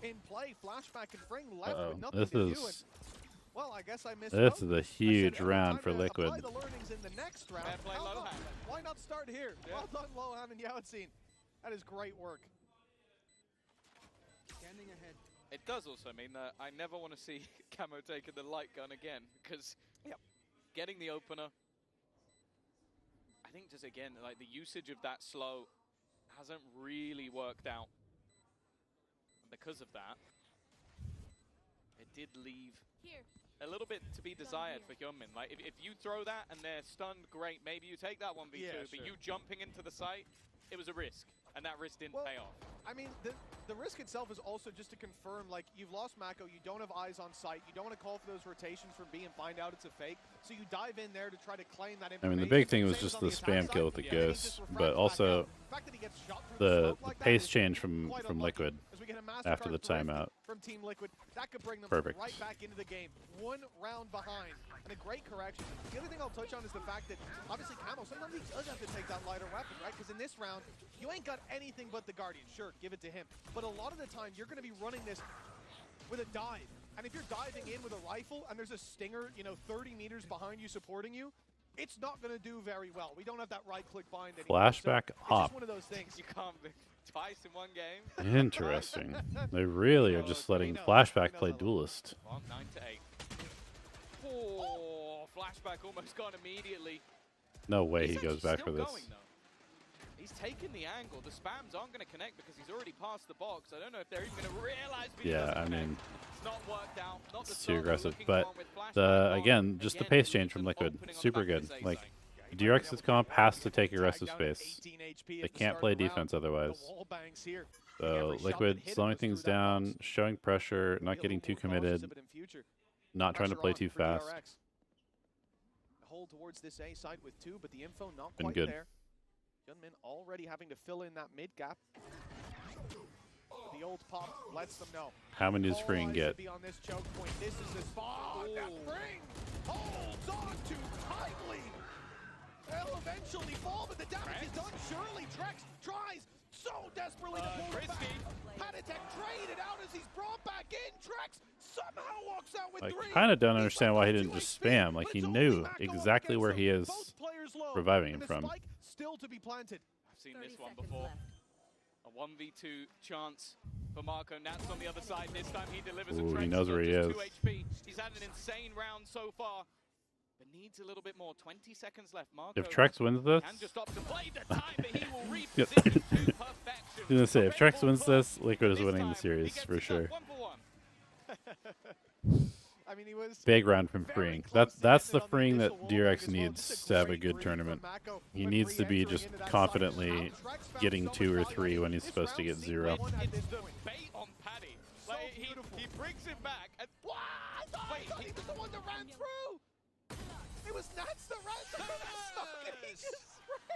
in play. Flashback and Fring left with nothing This to is. do. And, well, I guess I missed. This is a huge round for Liquid. Apply the learnings in the next round. Why not start here? Yeah. Well done, Lohan and Yautzin. That is great work. Standing ahead. It does also mean that I never want to see Camo taking the light gun again, because getting the opener, I think just again, like the usage of that slow hasn't really worked out. And because of that, it did leave a little bit to be desired for Hyunmin. Like if you throw that and they're stunned, great, maybe you take that 1v2, but you jumping into the site, it was a risk. And that risk didn't pay off. I mean, the risk itself is also just to confirm, like, you've lost Mako, you don't have eyes on sight, you don't want to call for those rotations from B and find out it's a fake, so you dive in there to try to claim that information. I mean, the big thing was just the spam kill with the Ghost, but also the pace change from Liquid after the timeout. From Team Liquid, that could bring them Perfect. right back into the game. 1 round behind, and a great correction. The other thing I'll touch on is the fact that, obviously, Camo, sometimes he does have to take that lighter weapon, right? Because in this round, you ain't got anything but the Guardian. Sure, give it to him. But a lot of the time, you're going to be running this with a dive. And if you're diving in with a rifle, and there's a Stinger, 30 meters behind you supporting you, it's not going to do very well. We don't have that right-click bind anymore. Flashback so hop. It's just one of those things you can't be twice in one game. Interesting. They really are just letting Flashback play Duelist. 9 to 8. Oh, Flashback almost gone immediately. No way he goes back for this. Going, he's taking the angle. The spams aren't going to connect because he's already passed the box. I don't know if they're even going to realize. Yeah, I mean, it's not worked out. Not it's too aggressive. But again, just the pace change from Liquid, super good. Like, DRX's comp has to take aggressive space. They can't play defense otherwise. So Liquid slowing things down, showing pressure, not getting too committed, not trying to play too fast. Hold towards this A side with 2, but the info not Been quite good. there. Hyunmin already having to fill in that mid gap. The old pop lets them know. How many does Fring get? Be on this choke point. This is the spot. That Fring holds on too tightly. They'll eventually fall, but the damage is done. Surely Drex tries so desperately to pull it back. Padatek traded out as he's brought back in. Drex somehow walks out with 3. I kind of don't understand why he didn't just spam. Like, he knew exactly where he is reviving him from. Still to be planted. I've seen this one before. A 1v2 chance for Marco. Nats on the other side. This time he delivers. Ooh, he knows where he is. 2 HP. He's had an insane round so far, but needs a little bit more. 20 seconds left. Marco If Trex wins this, can just opt to play the time, but he will reposition to perfection. I was gonna say, if Trex wins this, Liquid is winning the series for sure. 1 for 1. I mean, he was big round from Freeing. That's the Freeing that DRX needs to have a good tournament. He needs to be just confidently getting 2 or 3 when he's supposed to get 0. It's the bait on Paddy. Like, he brings him back and Wait, he was the one that ran through. It was Nats that ran through the smoke, and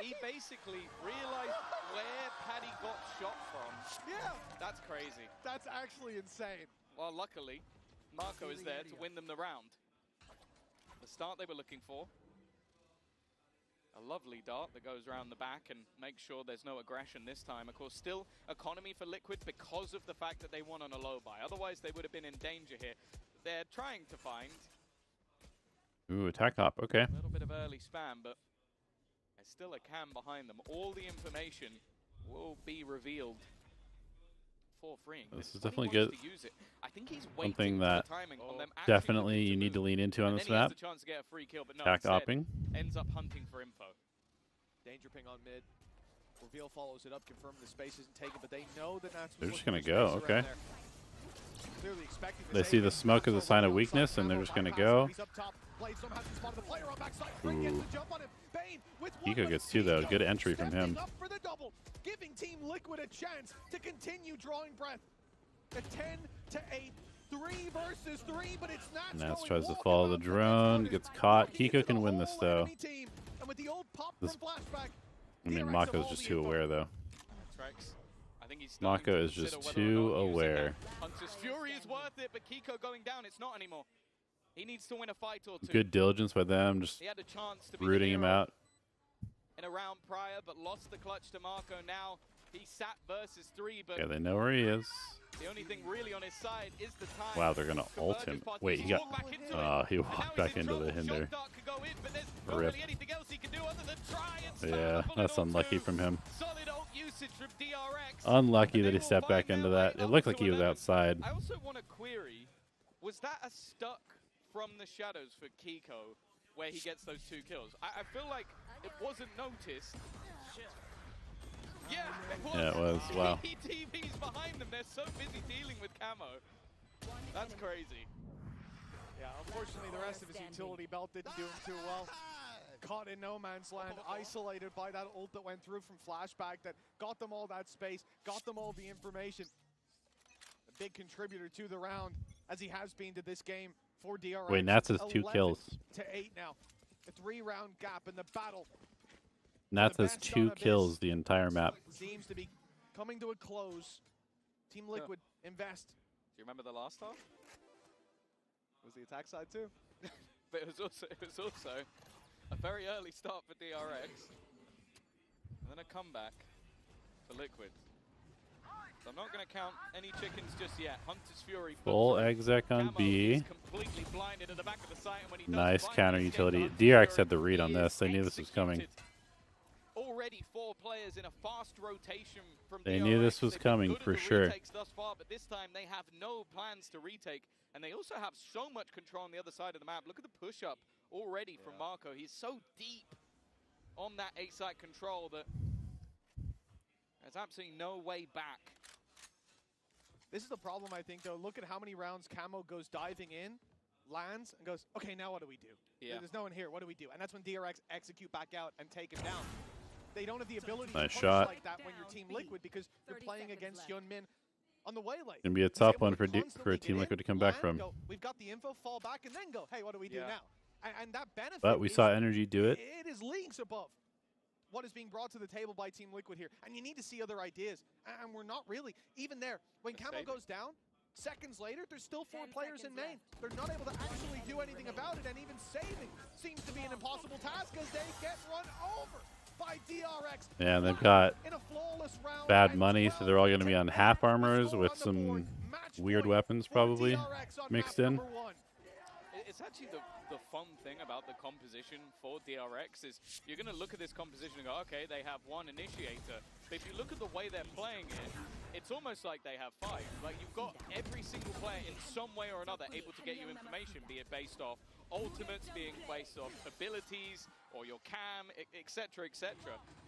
he basically realized where Paddy got shot from. Yeah, that's crazy. That's actually insane. Well, luckily, Marco is there to win them the round. The start they were looking for. A lovely dart that goes around the back and makes sure there's no aggression this time. Of course, still economy for Liquid because of the fact that they won on a low buy. Otherwise, they would have been in danger here. They're trying to find... Ooh, attack hop, okay. A little bit of early spam, but there's still a cam behind them. All the information will be revealed. This is definitely good. I think he's something that definitely you need to lean into on this map. Attack hopping. Ends up hunting for info. Danger ping on mid. Reveal follows it up, confirming the space isn't taken, but they know that Nats. They're just gonna go, okay. They see the smoke as a sign of weakness, and they're just gonna go. Ooh. Kiko gets 2 though. Good entry from him. Giving Team Liquid a chance to continue drawing breath. A 10-8 3 versus 3, but it's not. Nats tries to follow the drone, gets caught. Kiko can win this though. I mean, Mako's just too aware though. Mako is just too aware. Hunter's Fury is worth it, but Kiko going down, it's not anymore. He needs to win a fight or two. Good diligence by them, just He had a chance to be rooting him out. in a round prior, but lost the clutch to Marco. Now he sat versus 3, but Yeah, they know where he is. the only thing really on his side is the time. Wow, they're gonna ult him. Wait, he got. He walked back into the hinder. Rip. Yeah, that's unlucky from him. Solid ult usage from DRX. Unlucky that he stepped back into that. It looked like he was outside. I also want to query, was that a stuck from the shadows for Kiko, where he gets those 2 kills? I feel like it wasn't noticed. Yeah, it was. Yeah, it was. Wow. TV's behind them. They're so busy dealing with camo. That's crazy. Yeah, unfortunately, the rest of his utility belt didn't do him too well. Caught in no man's land, isolated by that ult that went through from Flashback that got them all that space, got them all the information. A big contributor to the round, as he has been to this game for DRX. Wait, Nats has 2 kills. 11-8 now. A 3-round gap in the battle. Nats has 2 kills the entire map. Seems to be coming to a close. Team Liquid invest. Do you remember the last half? Was the attack side too? But it was also a very early start for DRX, and then a comeback for Liquid. So I'm not going to count any chickens just yet. Hunter's Fury. Full exec on B. Completely blinded at the back of the site, and when he Nice counter utility. DRX had the read on this. They knew this was coming. Already 4 players in a fast rotation from They DRX. knew this was They've coming been good for at the sure. retakes thus far, but this time they have no plans to retake, and they also have so much control on the other side of the map. Look at the push-up already from Marco. He's so deep on that A-side control that there's absolutely no way back. This is the problem, I think, though. Look at how many rounds Camo goes diving in, lands, and goes, okay, now what do we do? Yeah. There's no one here. What do we do? And that's when DRX execute back out and take him down. They don't have the ability Nice to punish shot. like that when you're Team Liquid because you're playing against Hyunmin on the waylay. Gonna be a tough one for a Team Liquid to come back from. Go, we've got the info, fall back, and then go, hey, what do we do now? And that benefit But we saw NRG do it. It is leagues above what is being brought to the table by Team Liquid here. And you need to see other ideas. And we're not really. Even there, when Camo goes down, seconds later, there's still 4 players in main. They're not able to actually do anything about it, and even saving seems to be an impossible task as they get run over by DRX. Yeah, they've got bad money, so they're all going to be on half armors with some weird weapons probably mixed in. It's actually the fun thing about the composition for DRX is you're going to look at this composition and go, okay, they have 1 initiator. But if you look at the way they're playing it, it's almost like they have 5. Like, you've got every single player in some way or another able to get you information, be it based off ultimates, being based off abilities, or your cam, etc., etc.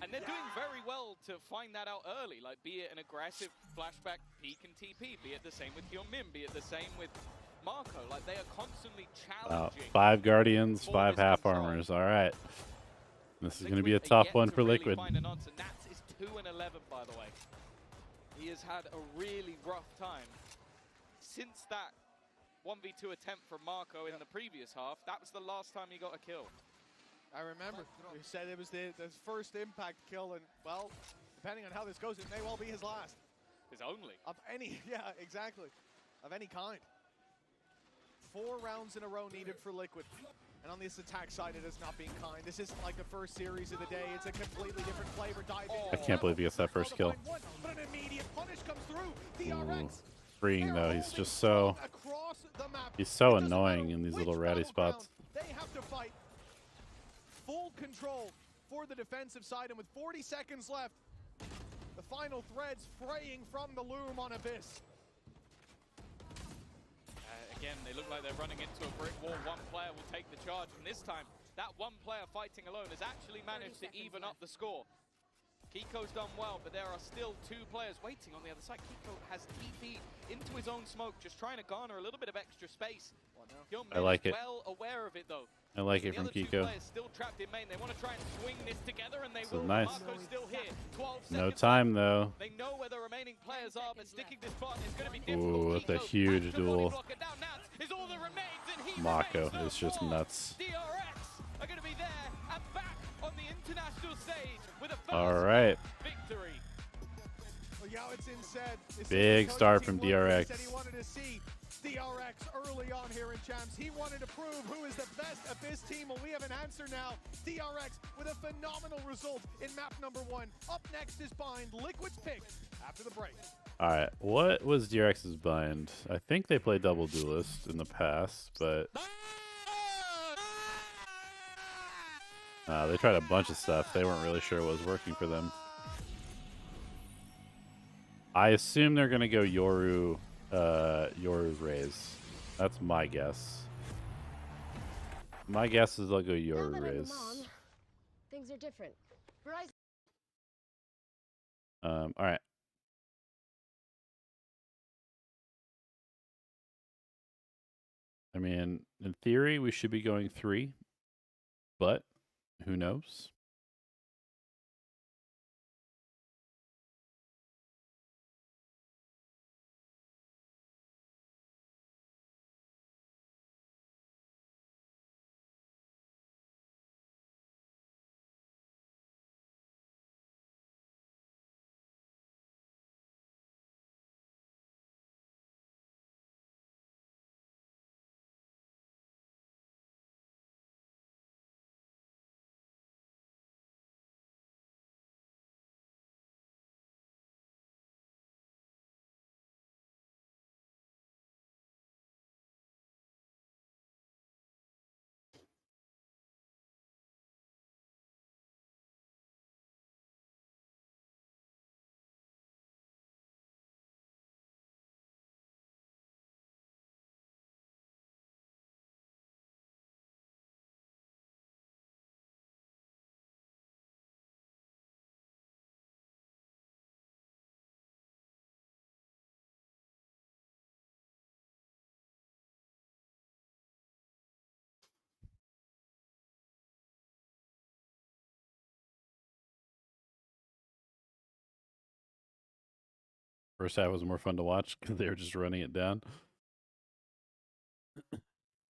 And they're doing very well to find that out early, like be it an aggressive flashback peek and TP, be it the same with Hyunmin, be it the same with Marco. Like, they are constantly challenging. 5 Guardians, 5 half armors. All right. This is going to be a tough one for Liquid. Nats is 2-11, by the way. He has had a really rough time since that 1v2 attempt from Marco in the previous half. That was the last time he got a kill. I remember. You said it was the first impact kill, and, well, depending on how this goes, it may well be his last. His only. Of any, yeah, exactly. Of any kind. 4 rounds in a row needed for Liquid. And on this attack side, it has not been kind. This isn't like the first series of the day. It's a completely different flavor. I can't believe he gets that first kill. But an immediate punish comes through. DRX. Freeing though, he's just so... He's so annoying in these little ratty spots. They have to fight. Full control for the defensive side, and with 40 seconds left, the final threads fraying from the loom on Abyss. Again, they look like they're running into a brick wall. 1 player will take the charge, and this time, that 1 player fighting alone has actually managed to even up the score. Kiko's done well, but there are still two players waiting on the other side. Kiko has TP into his own smoke, just trying to garner a little bit of extra space. I like it. Well aware of it though. I like it from Kiko. Still trapped in main. They want to try and swing this together, and they So will. nice. Marco's still here. 12 No seconds time left. though. They know where the remaining players are, but sticking this button is going to be Ooh, difficult. with a huge duel. Is all that remains, and he Mako remains is just nuts. DRX are going to be there and back on the international stage with a All right. victory. Well, Yao said, Big start from He DRX. said he wanted to see DRX early on here in Champs. He wanted to prove who is the best Abyss team, and we have an answer now. DRX with a phenomenal result in map number 1. Up next is Bind, Liquid's pick after the break. All right, what was DRX's bind? I think they played Double Duelist in the past, but they tried a bunch of stuff. They weren't really sure what was working for them. I assume they're gonna go Yoru Raze. That's my guess. My guess is they'll go Yoru Raze. Things are different. All right. I mean, in theory, we should be going 3, but who knows? First half was more fun to watch because they were just running it down.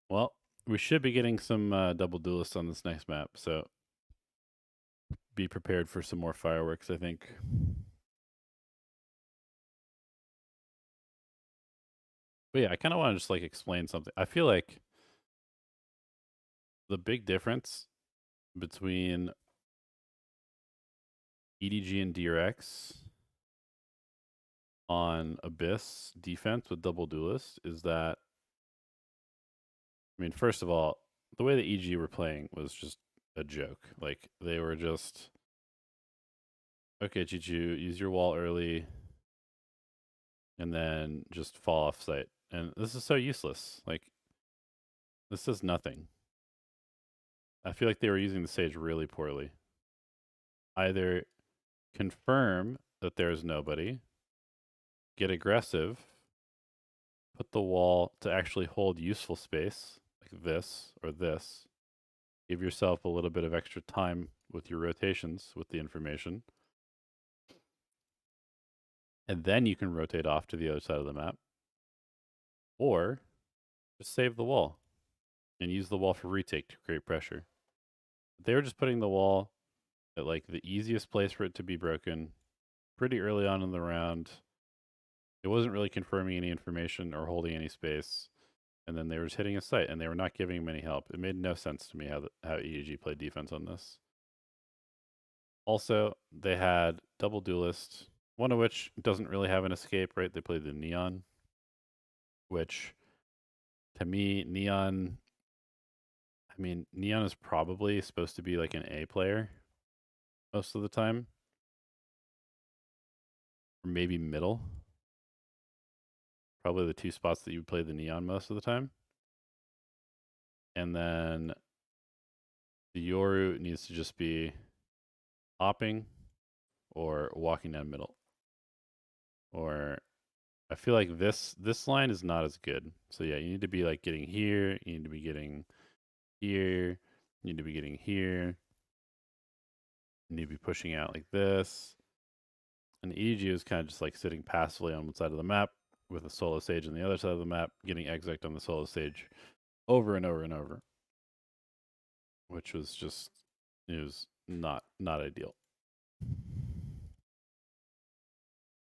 Well, we should be getting some double duelists on this next map, so be prepared for some more fireworks, I think. But yeah, I kind of want to just like explain something. I feel like the big difference between EDG and DRX on Abyss defense with double duelist is that, I mean, first of all, the way the EDG were playing was just a joke. Like, they were just, okay, Chichoo, use your wall early, and then just fall off site. And this is so useless. Like, this does nothing. I feel like they were using the stage really poorly. Either confirm that there's nobody, get aggressive, put the wall to actually hold useful space, like this or this. Give yourself a little bit of extra time with your rotations with the information. And then you can rotate off to the other side of the map. Or just save the wall and use the wall for retake to create pressure. They were just putting the wall at like the easiest place for it to be broken pretty early on in the round. It wasn't really confirming any information or holding any space. And then they were just hitting a site, and they were not giving him any help. It made no sense to me how EDG played defense on this. Also, they had double duelist, one of which doesn't really have an escape, right? They played the Neon, which, to me, Neon is probably supposed to be like an A player most of the time. Or maybe middle. Probably the two spots that you would play the Neon most of the time. And then the Yoru needs to just be hopping or walking down middle. Or I feel like this line is not as good. So yeah, you need to be like getting here, you need to be getting here, you need to be getting here. You need to be pushing out like this. And the EDG is kind of just like sitting passively on one side of the map with a solo stage on the other side of the map, getting exec'd on the solo stage over and over and over. Which was just, it was not ideal.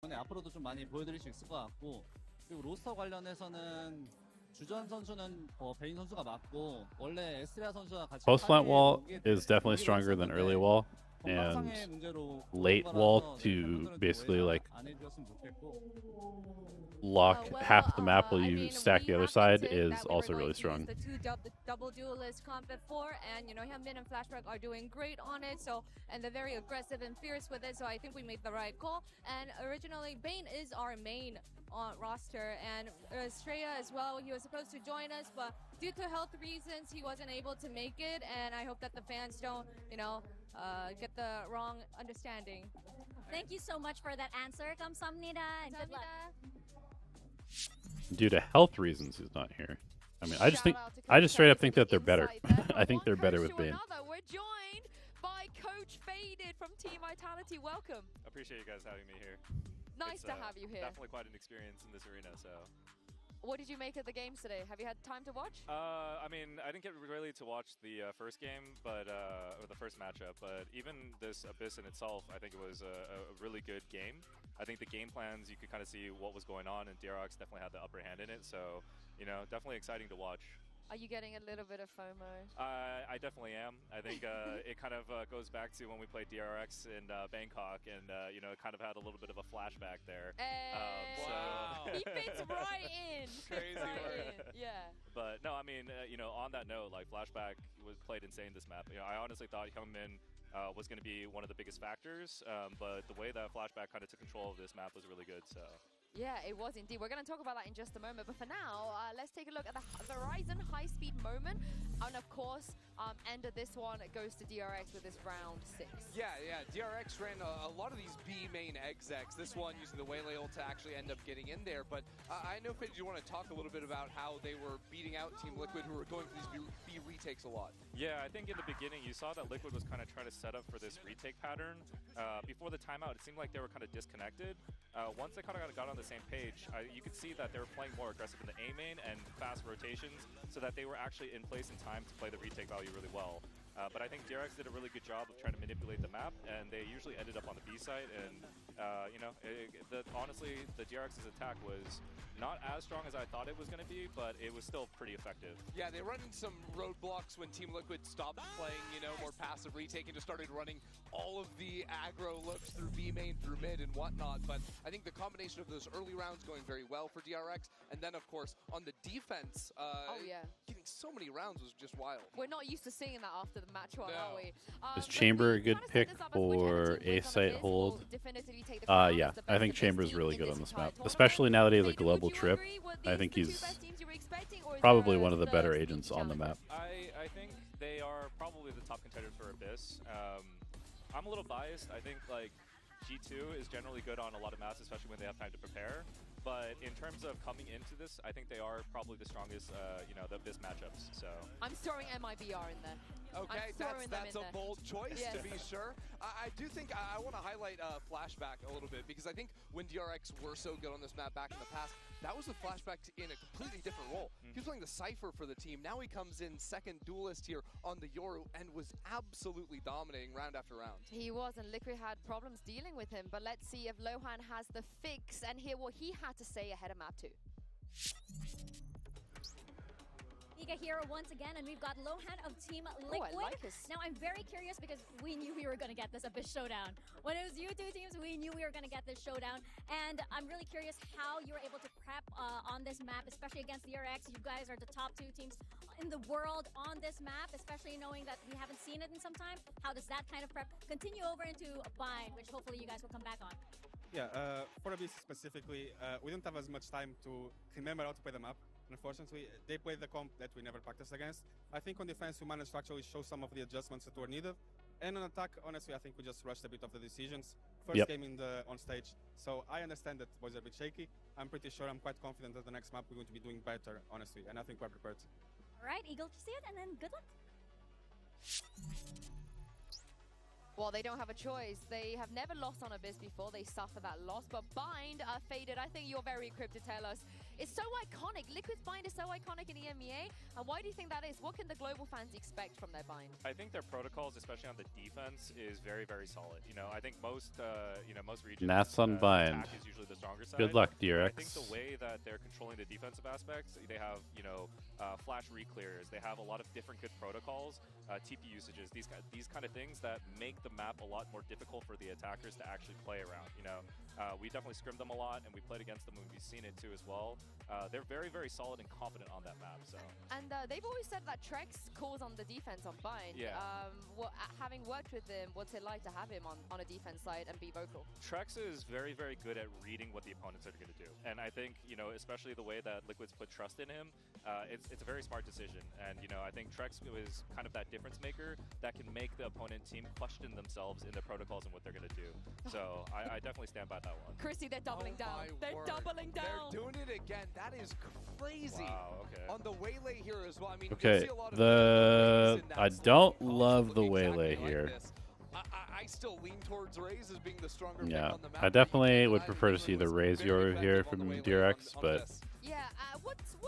앞으로도 좀 많이 보여드릴 수 있을 것 같고, 그리고 로스터 관련해서는 주전 선수는 베인 선수가 맞고, 원래 에스트레아 선수가 같이 Post plant wall is definitely stronger than early wall, and late wall to basically like lock half the map while you stack the other side is also really strong. The two double duelist comp before, and you know Hyunbin and Flashback are doing great on it. So and they're very aggressive and fierce with it. So I think we made the right call. And originally, Bane is our main roster, and Straya as well. He was supposed to join us, but due to health reasons, he wasn't able to make it. And I hope that the fans don't, you know, get the wrong understanding. Thank you so much for that answer. 감사합니다, and good luck. Due to health reasons, he's not here. I mean, I just straight up think that they're better. I think they're better with Bane. We're joined by Coach Faded from Team Vitality. Welcome. Appreciate you guys having me here. Nice to have you here. Definitely quite an experience in this arena, so. What did you make of the games today? Have you had time to watch? I mean, I didn't get really to watch the first game, but or the first matchup. But even this Abyss in itself, I think it was a really good game. I think the game plans, you could kind of see what was going on, and DRX definitely had the upper hand in it. So, you know, definitely exciting to watch. Are you getting a little bit of FOMO? I definitely am. I think it kind of goes back to when we played DRX in Bangkok, and you know, it kind of had a little bit of a flashback there. Wow. He fits right in. Crazy right in. Yeah. But no, I mean, you know, on that note, like flashback was played insane this map. You know, I honestly thought Hyunbin was going to be one of the biggest factors, but the way that flashback kind of took control of this map was really good. So. Yeah, it was indeed. We're going to talk about that in just a moment. But for now, let's take a look at the Verizon high-speed moment. And of course, end of this one goes to DRX with this round 6. Yeah. DRX ran a lot of these B main execs. This one using the Waylay ult to actually end up getting in there. But I know, Fidge, you want to talk a little bit about how they were beating out Team Liquid, who were going for these B retakes a lot. Yeah, I think in the beginning, you saw that Liquid was kind of trying to set up for this retake pattern. Before the timeout, it seemed like they were kind of disconnected. Once they kind of got on the same page, you could see that they were playing more aggressive in the A main and fast rotations, so that they were actually in place in time to play the retake value really well. But I think DRX did a really good job of trying to manipulate the map, and they usually ended up on the B side. And you know, honestly, the DRX's attack was not as strong as I thought it was going to be, but it was still pretty effective. Yeah, they run into some roadblocks when Team Liquid stopped playing, you know, more passive retake and just started running all of the aggro looks through B main, through mid, and whatnot. But I think the combination of those early rounds going very well for DRX, and then of course on the defense, getting so many rounds was just wild. We're not used to seeing that after the match one, are we? Is Chamber a good pick for A site hold? Yeah, I think Chamber is really good on this map, especially now that he has a global trip. I think he's probably one of the better agents on the map. I think they are probably the top contenders for Abyss. I'm a little biased. I think like G2 is generally good on a lot of maps, especially when they have time to prepare. But in terms of coming into this, I think they are probably the strongest, you know, the Abyss matchups. So I'm throwing MIBR in there. Okay, that's a bold choice, to be sure. I do think I want to highlight Flashback a little bit, because I think when DRX were so good on this map back in the past, that was with Flashback in a completely different role. He was playing the Cypher for the team. Now he comes in second duelist here on the Yoru and was absolutely dominating round after round. He was, and Liquid had problems dealing with him. But let's see if Lohan has the fix and hear what he had to say ahead of map 2. Giga here once again, and we've got Lohan of Team Liquid. I like now, I'm very curious because we knew we were going to get this Abyss showdown. When it was you two teams, we knew we were going to get this showdown. And I'm really curious how you were able to prep on this map, especially against DRX. You guys are the top 2 teams in the world on this map, especially knowing that we haven't seen it in some time. How does that kind of prep continue over into Bind, which hopefully you guys will come back on? Yeah, for Abyss specifically, we don't have as much time to remember how to play the map. Unfortunately, they played the comp that we never practiced against. I think on defense, we managed to actually show some of the adjustments that were needed. And on attack, honestly, I think we just rushed a bit of the decisions. first game in the on stage. So I understand that was a bit shaky. I'm pretty sure, I'm quite confident that the next map we're going to be doing better, honestly, and I think we're prepared. All right, eagle to see it, and then good luck. Well, they don't have a choice. They have never lost on Abyss before. They suffer that loss, but Bind are faded. I think you're very equipped to tell us. It's so iconic. Liquid's Bind is so iconic in EMEA. And why do you think that is? What can the global fans expect from their Bind? I think their protocols, especially on the defense, is very, very solid. You know, I think most, most regions. Nats on Bind. Is usually the stronger side. Good luck, DRX. I think the way that they're controlling the defensive aspects, they have, flash reclears. They have a lot of different good protocols, TP usages, these kind of things that make the map a lot more difficult for the attackers to actually play around. We definitely scrimmed them a lot, and we played against them, and we've seen it too as well. They're very, very solid and confident on that map. So. And they've always said that Trex calls on the defense on Bind. Yeah. Having worked with him, what's it like to have him on a defense side and be vocal? Trex is very, very good at reading what the opponents are going to do. And I think, especially the way that Liquid's put trust in him, it's a very smart decision. And, I think Trex is kind of that difference maker that can make the opponent team question themselves in their protocols and what they're going to do. So I definitely stand by that one. Chrissy, they're doubling down. They're doubling down. They're doing it again. That is crazy. Wow, okay. On the Waylay here as well. I mean, okay, I don't love the Waylay here. I still lean towards Raze as being the stronger pick on the map. I definitely would prefer to see the Raze Yoru here from DRX, but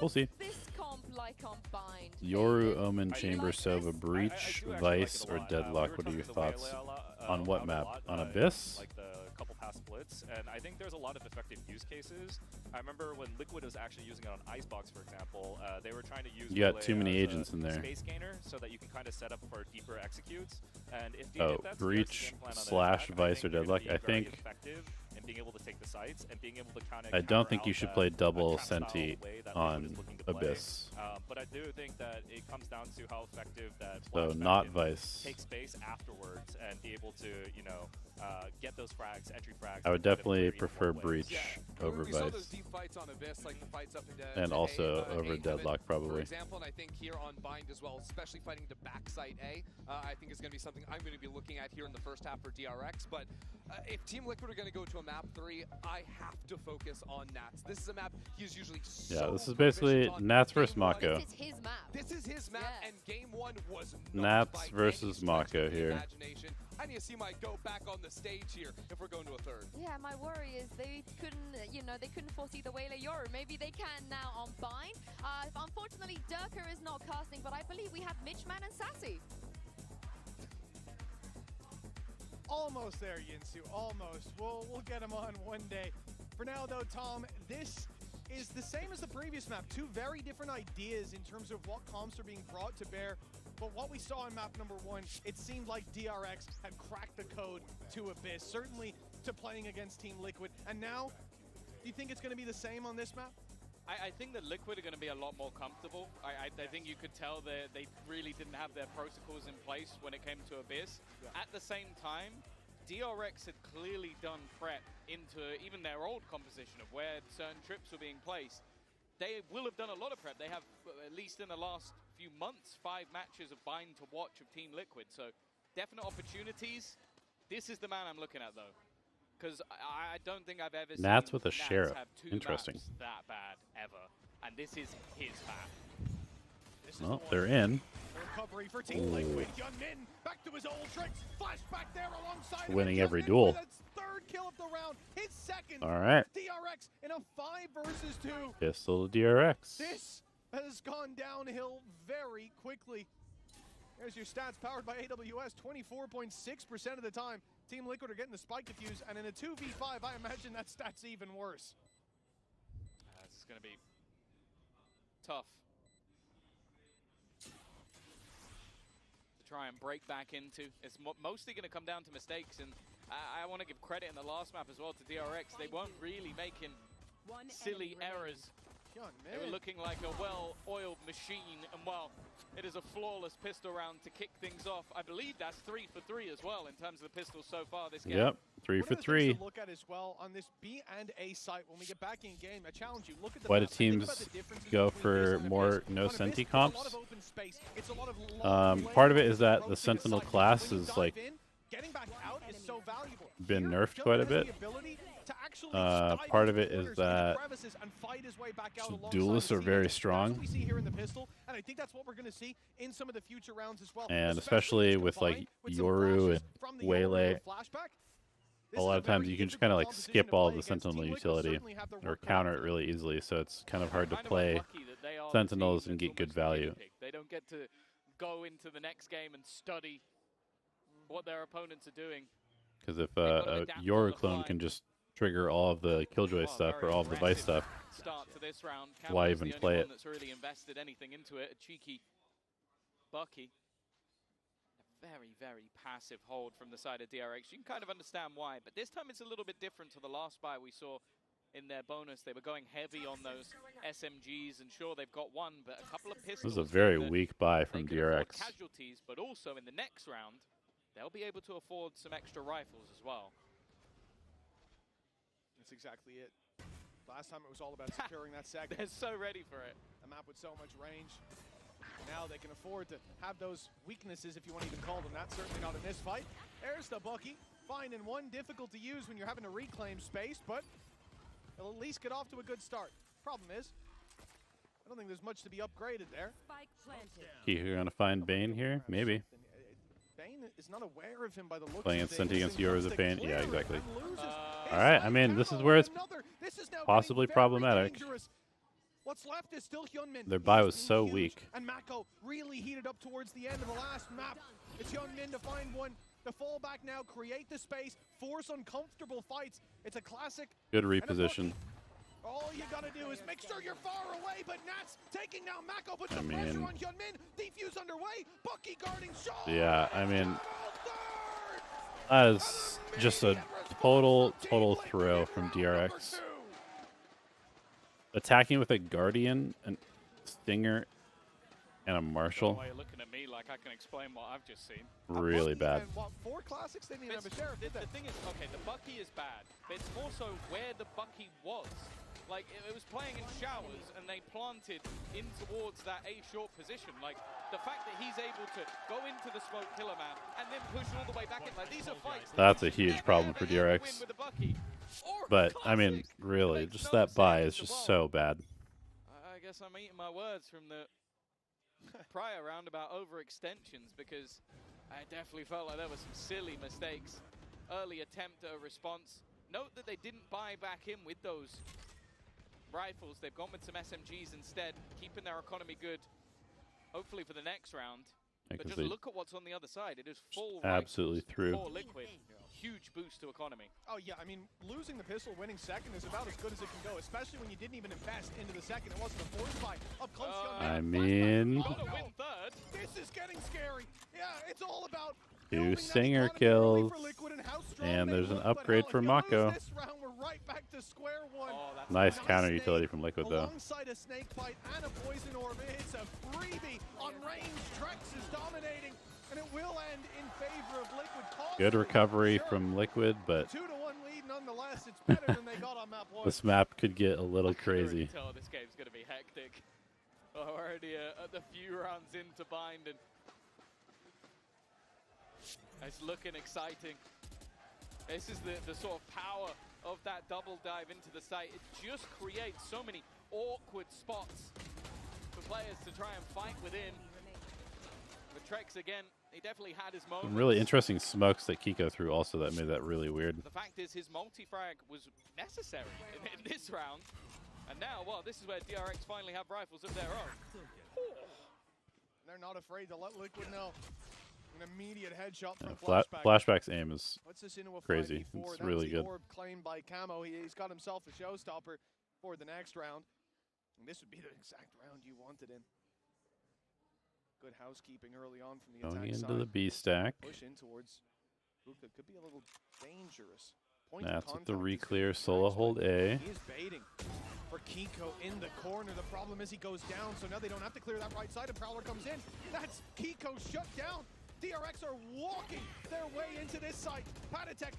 we'll see. This comp like on Bind? Yoru, Omen, Chamber, Sova, Breach, Vice, or Deadlock. What are your thoughts on what map? On Abyss? Like the couple past splits, and I think there's a lot of effective use cases. I remember when Liquid was actually using it on Icebox, for example, they were trying to use you got too many agents in there. Space gainer so that you can kind of set up for deeper executes. And if that's Breach / Vice or Deadlock, I think. And being able to take the sites and being able to I don't think you should play double Senti on Abyss. But I do think that it comes down to how effective that not Vice. Take space afterwards and be able to, get those frags, entry frags. I would definitely prefer Breach over Vice. And also over Deadlock, probably. For example, and I think here on Bind as well, especially fighting the backside A, I think is going to be something I'm going to be looking at here in the first half for DRX. But if Team Liquid are going to go to a map 3, I have to focus on Nats. This is a map he's usually this is basically Nats versus Mako. This is his map. This is his map, and game 1 was Nats versus Mako here. I need to see my go back on the stage here if we're going to a third. Yeah, my worry is they couldn't, they couldn't foresee the Waylay Yoru. Maybe they can now on Bind. Unfortunately, Durka is not casting, but I believe we have Mitchman and Sassy. Almost there, Yinsu. Almost. We'll get him on one day. For now, though, Tom, this is the same as the previous map. Two very different ideas in terms of what comps are being brought to bear. But what we saw in map number 1, it seemed like DRX had cracked the code to Abyss, certainly to playing against Team Liquid. And now, do you think it's going to be the same on this map? I think that Liquid are going to be a lot more comfortable. I think you could tell that they really didn't have their protocols in place when it came to Abyss. Yeah. At the same time, DRX had clearly done prep into even their old composition of where certain trips were being placed. They will have done a lot of prep. They have, at least in the last few months, 5 matches of Bind to watch of Team Liquid. So definite opportunities. This is the man I'm looking at, though. Because I don't think I've ever Nats seen with a Nats Sheriff. have 2 Interesting. maps that bad ever. And this is his map. Well, they're in. Recovery for Team Liquid. Yunmin back to his old tricks. Flashback there alongside winning him. every duel. Third kill of the round. His second. All right. DRX in a 5 versus 2. Pistol DRX. This has gone downhill very quickly. There's your stats powered by AWS. 24.6% of the time, Team Liquid are getting the spike defuse, and in a 2v5, I imagine that stat's even worse. This is going to be tough to try and break back into. It's mostly going to come down to mistakes, and I want to give credit in the last map as well to DRX. They weren't really making silly errors. They were looking like a well-oiled machine, and well, it is a flawless pistol round to kick things off. I believe that's 3 for 3 as well in terms of the pistols so far this game. Yep, 3 for 3. To look at as well on this B and A site when we get back in game. I challenge you. Look at the Why do teams go for more no Senti comps? Part of it is that the Sentinel class is like getting back out is so valuable. Been nerfed quite a bit. Part of it is that duelists are very strong, we see here in the pistol, and I think that's what we're going to see in some of the future rounds as well. and especially with like Yoru and Waylay, a lot of times you can just kind of like skip all the Sentinel utility or counter it really easily, so it's kind of hard to play Sentinels and get good value. They don't get to go into the next game and study what their opponents are doing. Because if a Yoru clone can just trigger all of the Killjoy stuff or all of the Vice stuff, Start to this round. why even play it? That's really invested anything into it. A cheeky Bucky. A very, very passive hold from the side of DRX. You can kind of understand why, but this time it's a little bit different to the last buy we saw in their bonus. They were going heavy on those SMGs, and sure, they've got one, but a couple of pistols. This is a very weak buy from DRX. Casualties, but also in the next round, they'll be able to afford some extra rifles as well. That's exactly it. Last time it was all about securing that second. They're so ready for it. A map with so much range. Now they can afford to have those weaknesses, if you want to even call them that. Certainly not in this fight. There's the Bucky. Finding one, difficult to use when you're having to reclaim space, but they'll at least get off to a good start. Problem is, I don't think there's much to be upgraded there. You're gonna find Bane here? Maybe. Bane is not aware of him by the looks Playing of things. Senti against Yoru as a Bane? Yeah, exactly. All Alright, I mean, this is where it's possibly problematic. What's left is still Hyunmin. Their buy was so weak. And Mako really heated up towards the end of the last map. It's Hyunmin to find one, to fall back now, create the space, force uncomfortable fights. It's a classic. Good reposition. All you gotta do is make sure you're far away, but Nats taking down Mako, puts the pressure on Hyunmin. Defuse underway, Bucky guarding Shaw. Yeah, I mean, that is just a total throw from DRX. Attacking with a Guardian, a Stinger, and a Marshal. Why are you looking at me like I can explain what I've just seen? Really bad. And what, 4 classics? They didn't even have a sheriff, did they? The thing is, okay, the Bucky is bad, but it's more so where the Bucky was. Like, it was playing in showers, and they planted in towards that A short position. Like, the fact that he's able to go into the smoke, kill a man, and then push all the way back in. Like, these are fights. That's a huge problem for DRX. But, I mean, really, just that buy is just so bad. I guess I'm eating my words from the prior round about overextensions, because I definitely felt like there were some silly mistakes. Early attempt at a response. Note that they didn't buy back in with those rifles. They've gone with some SMGs instead, keeping their economy good, hopefully for the next round. Yeah, but just look at what's on the other side. It is full absolutely through. For Liquid. Huge boost to economy. Oh yeah, I mean, losing the pistol, winning second is about as good as it can go, especially when you didn't even invest into the second. It wasn't a force fight. Up close, I mean, this is getting scary. Yeah, it's all about 2 Stinger kills, and there's an upgrade for Mako. Right back to square one. Nice counter utility from Liquid, though. Alongside a snake bite and a poison orb, it's a freebie on range. Trex is dominating, and it will end in favor of Liquid. Good recovery from Liquid, but 2-1 lead nonetheless. It's better than they got on map 1. this map could get a little crazy. I can already tell this game's going to be hectic. Already at the few rounds into bind, and it's looking exciting. This is the sort of power of that double dive into the site. It just creates so many awkward spots for players to try and fight within. With Trex again, he definitely had his moments. Some really interesting smokes that Kiko threw also that made that really weird. The fact is his multi-frag was necessary in this round. And now, well, this is where DRX finally have rifles of their own. They're not afraid to let Liquid know. An immediate headshot from Flashback's aim is crazy. 5v4. It's really good. Orb claimed by Camo. He's got himself a showstopper for the next round. And this would be the exact round you wanted in. Good housekeeping early on from the Going attack into side. the B stack. Push in towards Hookah. Could be a little dangerous. That's with the reclear. Solo hold A. He is baiting for Kiko in the corner. The problem is he goes down, so now they don't have to clear that right side, and Prowler comes in. That's Kiko shut down. DRX are walking their way into this site. Patatek,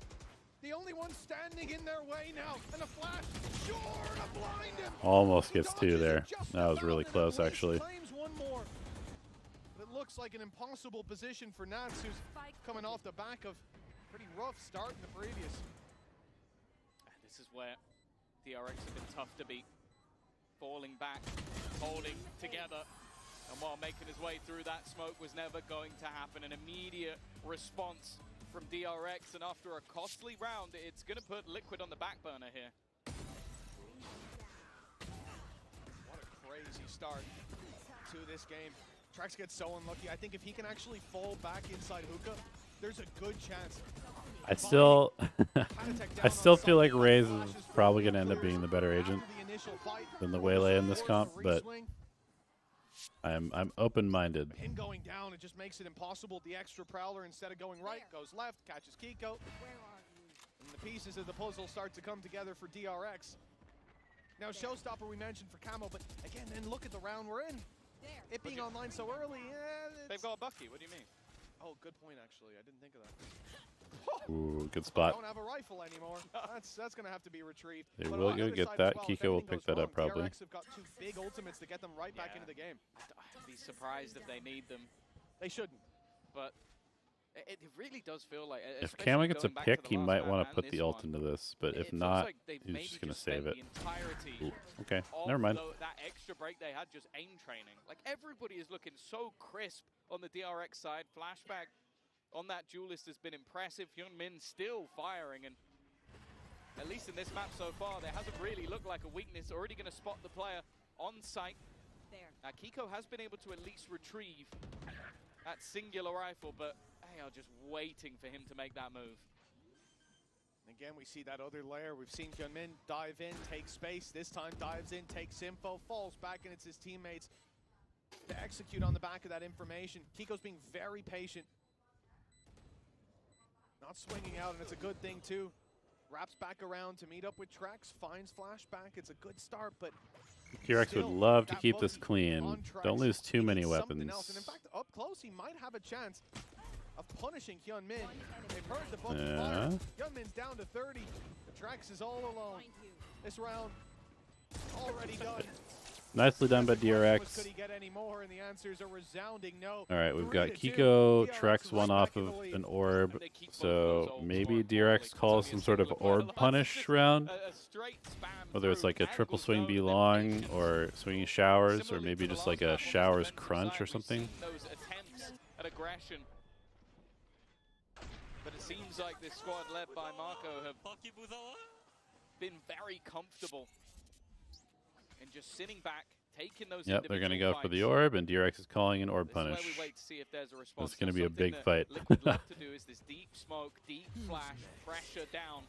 the only one standing in their way now, and a flash, sure to blind him. Almost gets 2 there. That was really close, actually. Claims one more. But it looks like an impossible position for Nats, who's coming off the back of Pretty rough start in the previous. This is where DRX have been tough to beat. Falling back, holding together, and while making his way through that smoke was never going to happen. An immediate response from DRX, and after a costly round, it's going to put Liquid on the back burner here. What a crazy start to this game. Trax gets so unlucky. I think if he can actually fall back inside hookah, there's a good chance. I still feel like Raze is probably going to end up being the better agent than the Waylay in this comp, but I'm open-minded. Him going down, it just makes it impossible. The extra Prowler, instead of going right, goes left, catches Kiko. And the pieces of the puzzle start to come together for DRX. Now, Showstopper we mentioned for Camo, but again, then look at the round we're in. It being online so early, they've got a Bucky, what do you mean? Oh, good point, actually. I didn't think of that. Ooh, good spot. Don't have a rifle anymore. That's going to have to be retrieved. They will go get that. Kiko will pick that up probably. DRX have got 2 big ultimates to get them right back into the game. I'd be surprised if they need them. They shouldn't. But it really does feel like... If Camo gets a pick, he might want to put the ult into this, but if not, he's just going to save it. Ooh, okay, never mind. That extra break they had just aim training. Like, everybody is looking so crisp on the DRX side. Flashback on that duelist has been impressive. Hyunmin still firing, and at least in this map so far, there hasn't really looked like a weakness. Already going to spot the player on site. Now, Kiko has been able to at least retrieve that singular rifle, but they are just waiting for him to make that move. And again, we see that other layer. We've seen Hyunmin dive in, take space. This time dives in, takes info, falls back, and it's his teammates to execute on the back of that information. Kiko's being very patient. Not swinging out, and it's a good thing, too. Wraps back around to meet up with Trax, finds flashback. It's a good start, but DRX would love to keep this clean. Don't lose too many weapons. And in fact, up close, he might have a chance of punishing Hyunmin. They've heard the Bucky fire. Hyunmin's down to 30. The Trax is all alone. This round already done. Nicely done by DRX. Could he get any more? And the answer is a resounding no. All right, we've got Kiko, Trax one off of an orb, so maybe DRX calls some sort of orb punish round, whether it's like a triple swing B long or swinging showers, or maybe just like a showers crunch or something. Those attempts at aggression. But it seems like this squad led by Marco have been very comfortable in just sitting back, taking those. Yep, they're going to go for the orb, and DRX is calling an orb punish. We wait to see if there's a response. It's going to be a big fight. Liquid love to do is this deep smoke, deep flash, pressure down.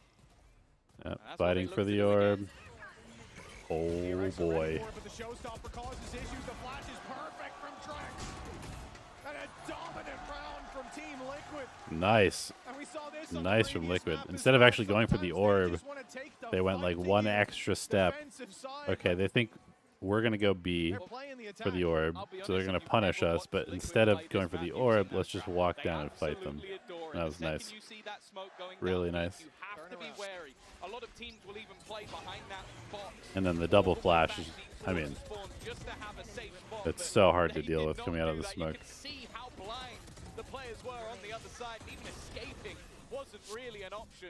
Yep, fighting for the orb. Oh boy. But the showstopper causes issues. The flash is perfect from Trax. And a dominant round from Team Liquid. Nice. Nice from Liquid. Instead of actually going for the orb, they went like one extra step. Okay, they think we're going to go B for the orb, so they're going to punish us, but instead of going for the orb, let's just walk down and fight them. That was nice. Really nice. A lot of teams will even play behind that box. And then the double flash is, I mean, it's so hard to deal with coming out of the smoke. See how blind the players were on the other side. Even escaping wasn't really an option.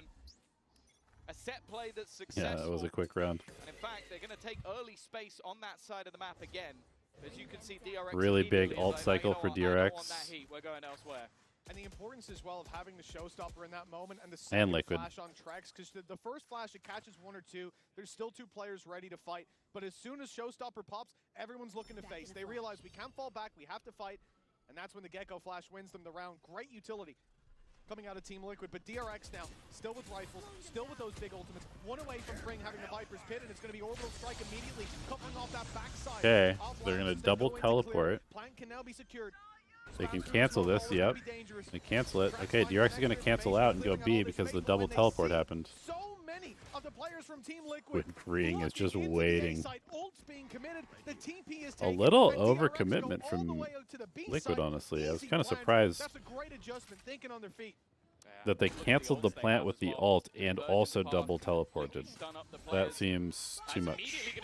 A set play that's successful. Yeah, that was a quick round. And in fact, they're going to take early space on that side of the map again. As you can see, DRX really big ult cycle for DRX. We're going elsewhere. And the importance as well of having the showstopper in that moment and the second Liquid flash on Trax, because the first flash, it catches one or two. There's still 2 players ready to fight. But as soon as showstopper pops, everyone's looking to face. They realize we can't fall back, we have to fight. And that's when the Gecko flash wins them the round. Great utility coming out of Team Liquid, but DRX now, still with rifles, still with those big ultimates, one away from Pring having the Viper's Pit, and it's going to be Orbital Strike immediately, covering off that backside. Okay, they're going to double teleport. Plant can now be secured. They can cancel this, yep. They cancel it. Okay, DRX is going to cancel out and go B because the double teleport happened. So many of the players from Team Liquid. Ring is just waiting. The TP is A little overcommitment from Liquid, honestly. I was kind of surprised that they canceled the plant with the ult and also double teleported. That seems too much.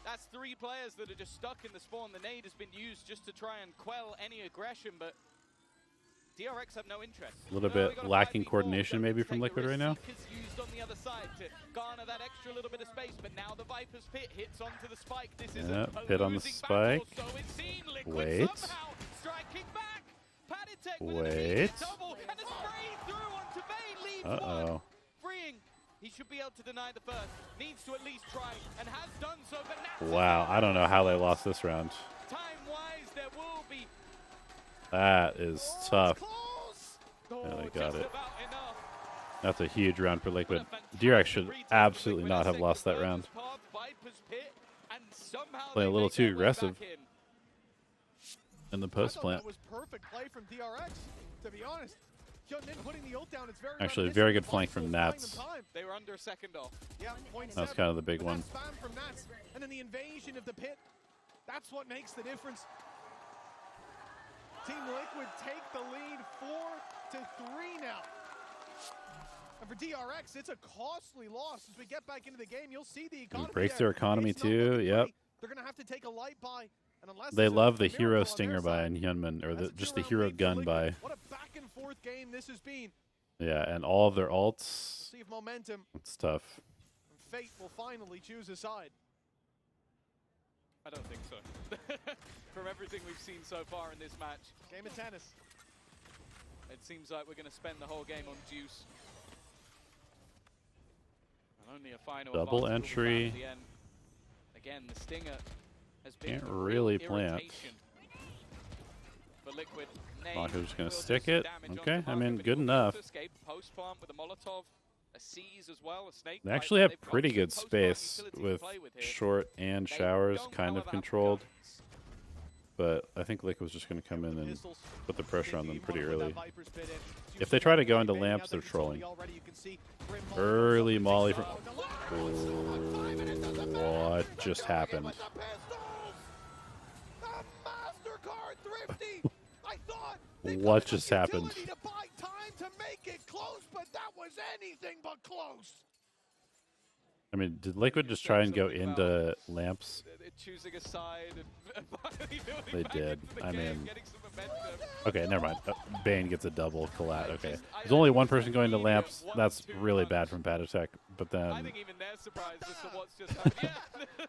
That's 3 players that are just stuck in the spawn. The nade has been used just to try and quell any aggression, but DRX have no interest. A little bit lacking coordination maybe from Liquid right now. Used on the other side to garner that extra little bit of space, but now the Viper's Pit hits onto the spike. This is Yeah, a Pit on the losing spike. battle, so it seemed Liquid Wait. somehow striking back. Paditech with an Wait. immediate double and a spray through onto Vayne, leads one. Freeing. He should be able to deny the first. Needs to at least try and has done so, but now Wow, I don't know how they lost this round. time-wise there will be That is tough. Oh, Yeah, they got just it. about enough. That's a huge round for Liquid. DRX should absolutely not have lost that round. Viper's Pit, and somehow Playing a little make too their way aggressive back in. in the post I thought plant. that was perfect play from DRX, to be honest. Hyunmin putting the ult down, it's very Actually, reminiscent very of good flank Vital from buying Nats. them time. They were under a second off. Yeah, point That's seven, kind of the big but one. that spam from Nats, and then the invasion of the pit. That's what makes the difference. Team Liquid take the lead 4-3 now. And for DRX, it's a costly loss. As we get back into the game, you'll see the economy Breaks there. their economy It's not too. looking Yep. pretty. They're going to have to take a light buy. And unless They there's a love the miracle hero on their stinger buy side, in Hyunmin, or that's a just the two-round hero lead for gun Liquid. buy. What a back and forth game this has been. Yeah, and all of their ults. See if momentum It's tough. and fate will finally choose a side. I don't think so. From everything we've seen so far in this match. Game of tennis. It seems like we're going to spend the whole game on juice. And only a final Double advantage will be entry. found at the end. Again, the stinger has been Can't the really real plant. irritation for Liquid. Marco's just gonna will do stick some it. damage Okay, onto I Marco, mean, but good he'll be able enough. to escape. Post plant with a Molotov, a seize as well, a snake They bite, actually but have they've got pretty two good post plant space utility to with play with here. short and They showers don't, kind of however, have controlled. guns. But I think Liquid's just going to come in and Pistols. put the pressure on them You pretty wanna put that early. Viper's Pit in. If they try to go into lamps, they're trolling. Early molly from... What just happened? What just happened? To buy time to make it close, but that was anything but close. I mean, did Liquid just try and go into lamps? Choosing a side and finally building They back did. into the I game, mean, getting some momentum. okay, never mind. Bane gets a double collat. Okay, there's only one person going to lamps. That's really bad from Paditech. But I then think even they're surprised as to what's just happened. Yeah.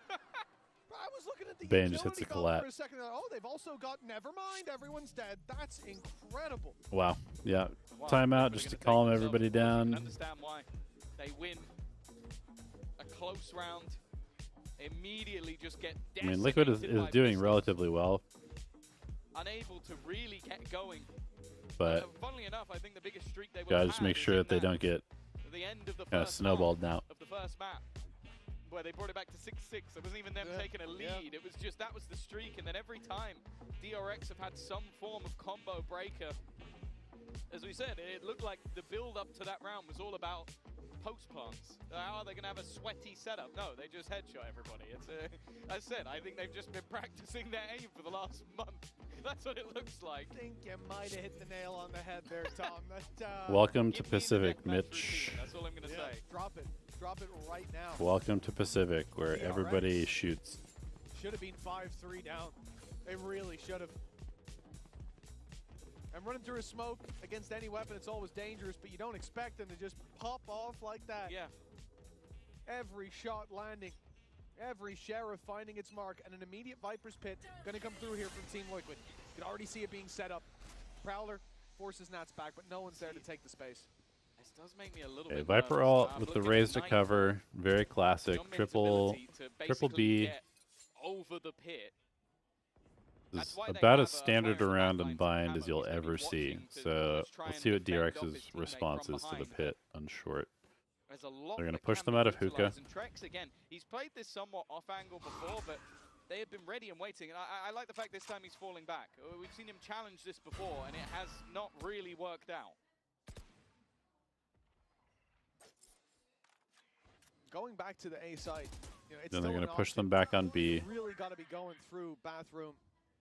I was looking at the Bane just hits a utility belt collat. for a second. Oh, they've also got Nevermind. Everyone's dead. That's incredible. Wow. Yeah. Wow, Timeout Liquid just are to gonna calm take everybody themselves. You can down. understand why they win a close round. Immediately just get I mean, Liquid is decimated by doing pistols, relatively well, unable to really get going. but Funnily enough, I think the biggest streak they will gotta have just make is sure in that they don't get the end of the kind of first snowballed now. of the first map, where they brought it back to 6-6. It wasn't even them taking a lead. It was just that was the streak, and then every time DRX have had some form of combo breaker. As we said, it looked like the build up to that round was all about post plants. How are they going to have a sweaty setup? No, they just headshot everybody. It's as I said, I think they've just been practicing their aim for the last month. That's what it looks like. I think you might have hit the nail on the head there, Tom. That, Welcome to Pacific, Mitch. That's all I'm going to say. Drop it. Drop it right now. Welcome to Pacific, where DRX. everybody shoots. Should have been 5-3 down. They really should have. And running through a smoke against any weapon, it's always dangerous, but you don't expect them to just pop off like that. Yeah. Every shot landing, every sheriff finding its mark, and an immediate Viper's Pit going to come through here from Team Liquid. You can already see it being set up. Prowler forces Nats back, but no one's there to take the space. This does make me a little Okay, bit Viper nervous. ult I'm with the looking raise at to Knight. cover, very classic. Youngmin's Triple ability to B. get over the pit. Is about as standard around and bind as you'll ever see. So let's see what DRX's response is to the pit on short. There's a lot They're going to that push can them be out of hookah. utilised, and Trex, again, he's played this somewhat off angle before, but they have been ready and waiting. And I like the fact this time he's falling back. We've seen him challenge this before, and it has not really worked out. Going back to the A site, you know, it's Then they're still going an to push option. them back on B Really got to be going through bathroom.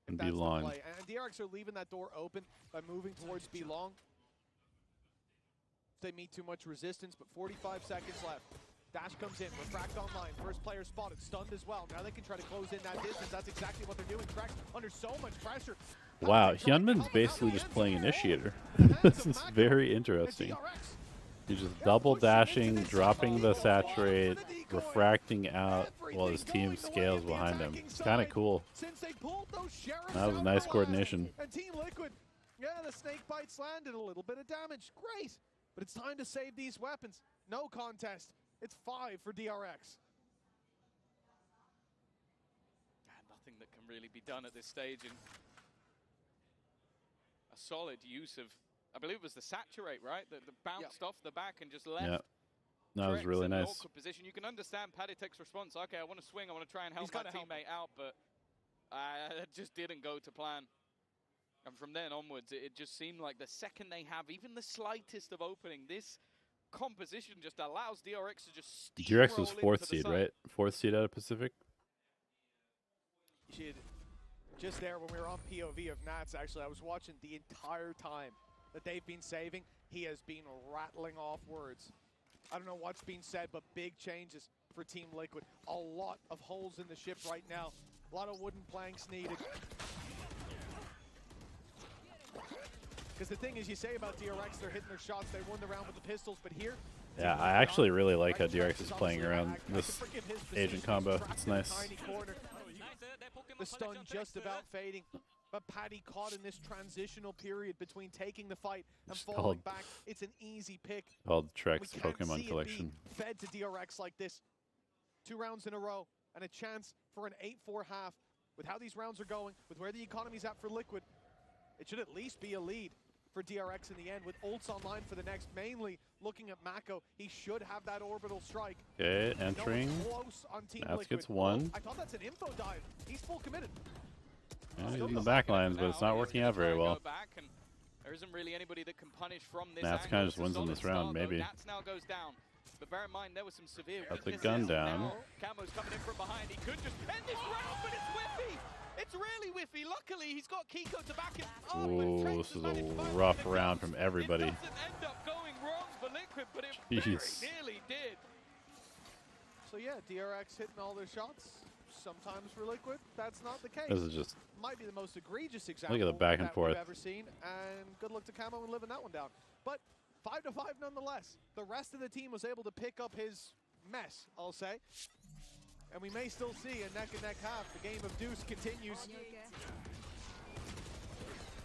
and That's B the long. play. And DRX are leaving that door open by moving towards B long. They meet too much resistance, but 45 seconds left. Dash comes in, Refract online, first player spotted, stunned as well. Now they can try to close in that distance. That's exactly what they're doing. Trex under so much pressure. Wow, Hyunmin's basically just playing Initiator. This is very interesting. He's just double dashing, dropping the saturate, refracting out while his team scales behind him. It's kind of cool. That was nice coordination. And Team Liquid, yeah, the snake bites landed a little bit of damage. Great. But it's time to save these weapons. No contest. It's 5 for DRX. Nothing that can really be done at this stage. And a solid use of, I believe it was the saturate, right? The bounced off the back and just left. Yeah, that was really nice. Awkward position. You can understand Paditek's response. Okay, I want to swing. I want to try and help my teammate out, but it just didn't go to plan. And from then onwards, it just seemed like the second they have even the slightest of opening, this composition just allows DRX to just DRX was 4th seed, right? 4th seed out of Pacific. Just there when we were on POV of Nats, actually, I was watching the entire time that they've been saving. He has been rattling off words. I don't know what's being said, but big changes for Team Liquid. A lot of holes in the ship right now. A lot of wooden planks needed. Because the thing is, you say about DRX, they're hitting their shots. They won the round with the pistols, but here... Yeah, I actually really like how DRX is playing around this agent combo. It's nice. The stun just about fading, but Paddy caught in this transitional period between taking the fight and falling back. It's an easy pick. Called Trex Pokemon Collection. Fed to DRX like this. 2 rounds in a row and a chance for an 8-4 half. With how these rounds are going, with where the economy's at for Liquid, it should at least be a lead for DRX in the end, with ults online for the next. Mainly looking at Mako, he should have that orbital strike. Okay, entering. Nats gets 1. I thought that's an info dive. He's full committed. Yeah, he's in the back lines, but it's not working out very well. There isn't really anybody that can punish from this. Nats kind of just wins in this round, maybe. Nats now goes down. But bear in mind, there was some severe That's a gun down. Camo's coming in from behind. He could just end this round, but it's whiffy. It's really whiffy. Luckily, he's got Kiko to back him up. Ooh, this is a rough round from everybody. It doesn't end up going wrong for Liquid, but it very nearly did. So yeah, DRX hitting all their shots. Sometimes for Liquid, that's not the case. This is just... might be the most egregious example look at the back and forth we've ever seen, and good luck to Camo in living that one down. But 5-5 nonetheless. The rest of the team was able to pick up his mess, I'll say. And we may still see a neck-and-neck half. The game of Deuce continues.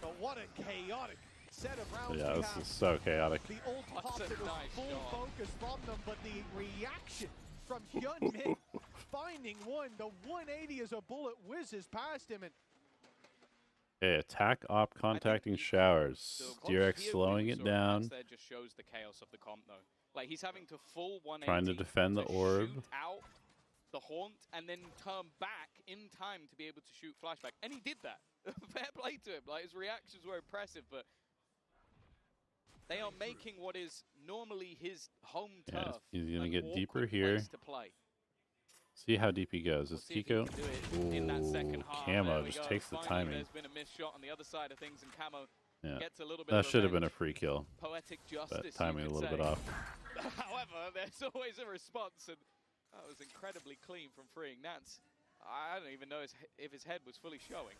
But what a chaotic set of rounds. Yeah, this is so chaotic. The ult popped, it was full focus from them, but the reaction from Hyunmin finding one. The 180 as a bullet whizzes past him. And okay, attack op contacting showers. DRX slowing it down. That just shows the chaos of the comp, though. Like, he's having to full 180 trying to defend the orb. Shoot out the haunt and then turn back in time to be able to shoot flashback. And he did that. Fair play to him. Like, his reactions were impressive, but they are making what is normally his home turf. He's going to get deeper here. To play. See how deep he goes. Is Kiko? Ooh, Camo just takes the timing. There's been a missed shot on the other side of things, and Camo gets a little bit that of should have been a free kill. Poetic justice, but timing a little bit off. However, there's always a response, and that was incredibly clean from freeing Nats. I don't even know if his head was fully showing.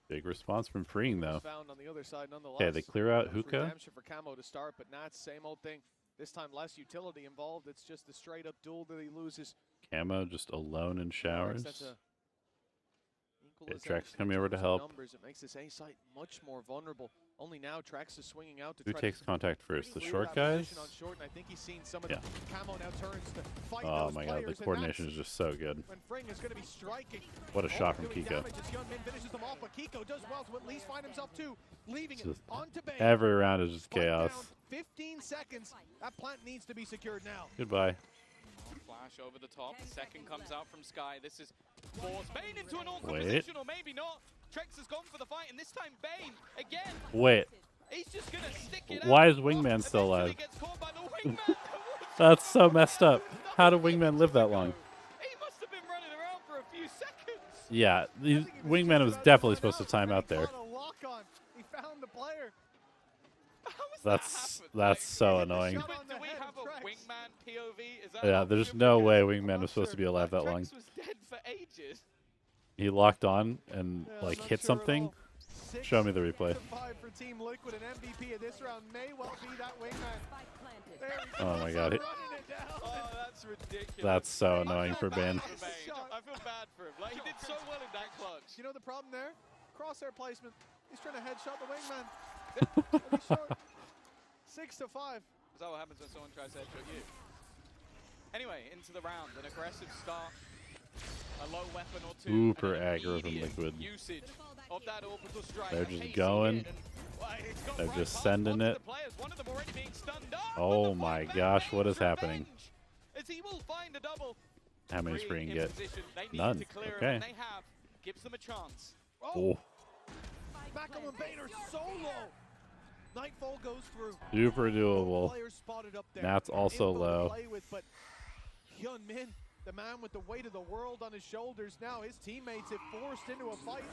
Big response from freeing, though. Found on the other side, nonetheless. Okay, they clear out Hookah. Redemption for Camo to start, but Nats, same old thing. This time, less utility involved. It's just the straight-up duel that he loses. Camo just alone in showers. Okay, Trex coming over to help. Numbers, it makes this A site much more vulnerable. Only now Trex is swinging out to who takes contact first? The short guys? Short, and I think he's seen some of the Camo now turns to fight oh my god, the coordination is just so good. When Fring is going to be striking. What a shot from Kiko. Finishes them off, but Kiko does well to at least find himself too, leaving it onto Bay. Every round is just chaos. 15 seconds. That plant needs to be secured now. Goodbye. Flash over the top. The second comes out from Sky. This is forced Bane into an awkward Wait. position, or maybe not. Trex has gone for the fight, and this time Bane again. Wait. He's just gonna stick it Why out. is Wingman still alive? That's so messed up. How did Wingman live that long? He must have been running around for a few seconds. Yeah, Wingman was definitely supposed to time out there. He found the player. That's so annoying. Do we have a Wingman POV? Is that Yeah, there's no way Wingman was supposed to be alive that long. Trex was dead for ages. He locked on and like hit something. Show me the replay. 5 for Team Liquid, and MVP of this round may well be that wingman. Oh my god. Oh, that's ridiculous. That's so annoying for Ben. I feel bad for him. Like, he did so well in that clutch. You know the problem there? Crosshair placement. He's trying to headshot the wingman. And he's short. 6 to 5. Is that what happens when someone tries to headshot you? Anyway, into the round, an aggressive start, a low weapon or two. Super aggro from Liquid. Usage of that orbital strike. They're just going. They're just sending it. Oh my gosh, what is happening? As he will find a double. How many free can get? None. Okay. Gives them a chance. Oh. Mackel and Bane are so low. Nightfall goes through. Super doable. That's also low. But Hyun Min, the man with the weight of the world on his shoulders now, his teammates have forced into a fight.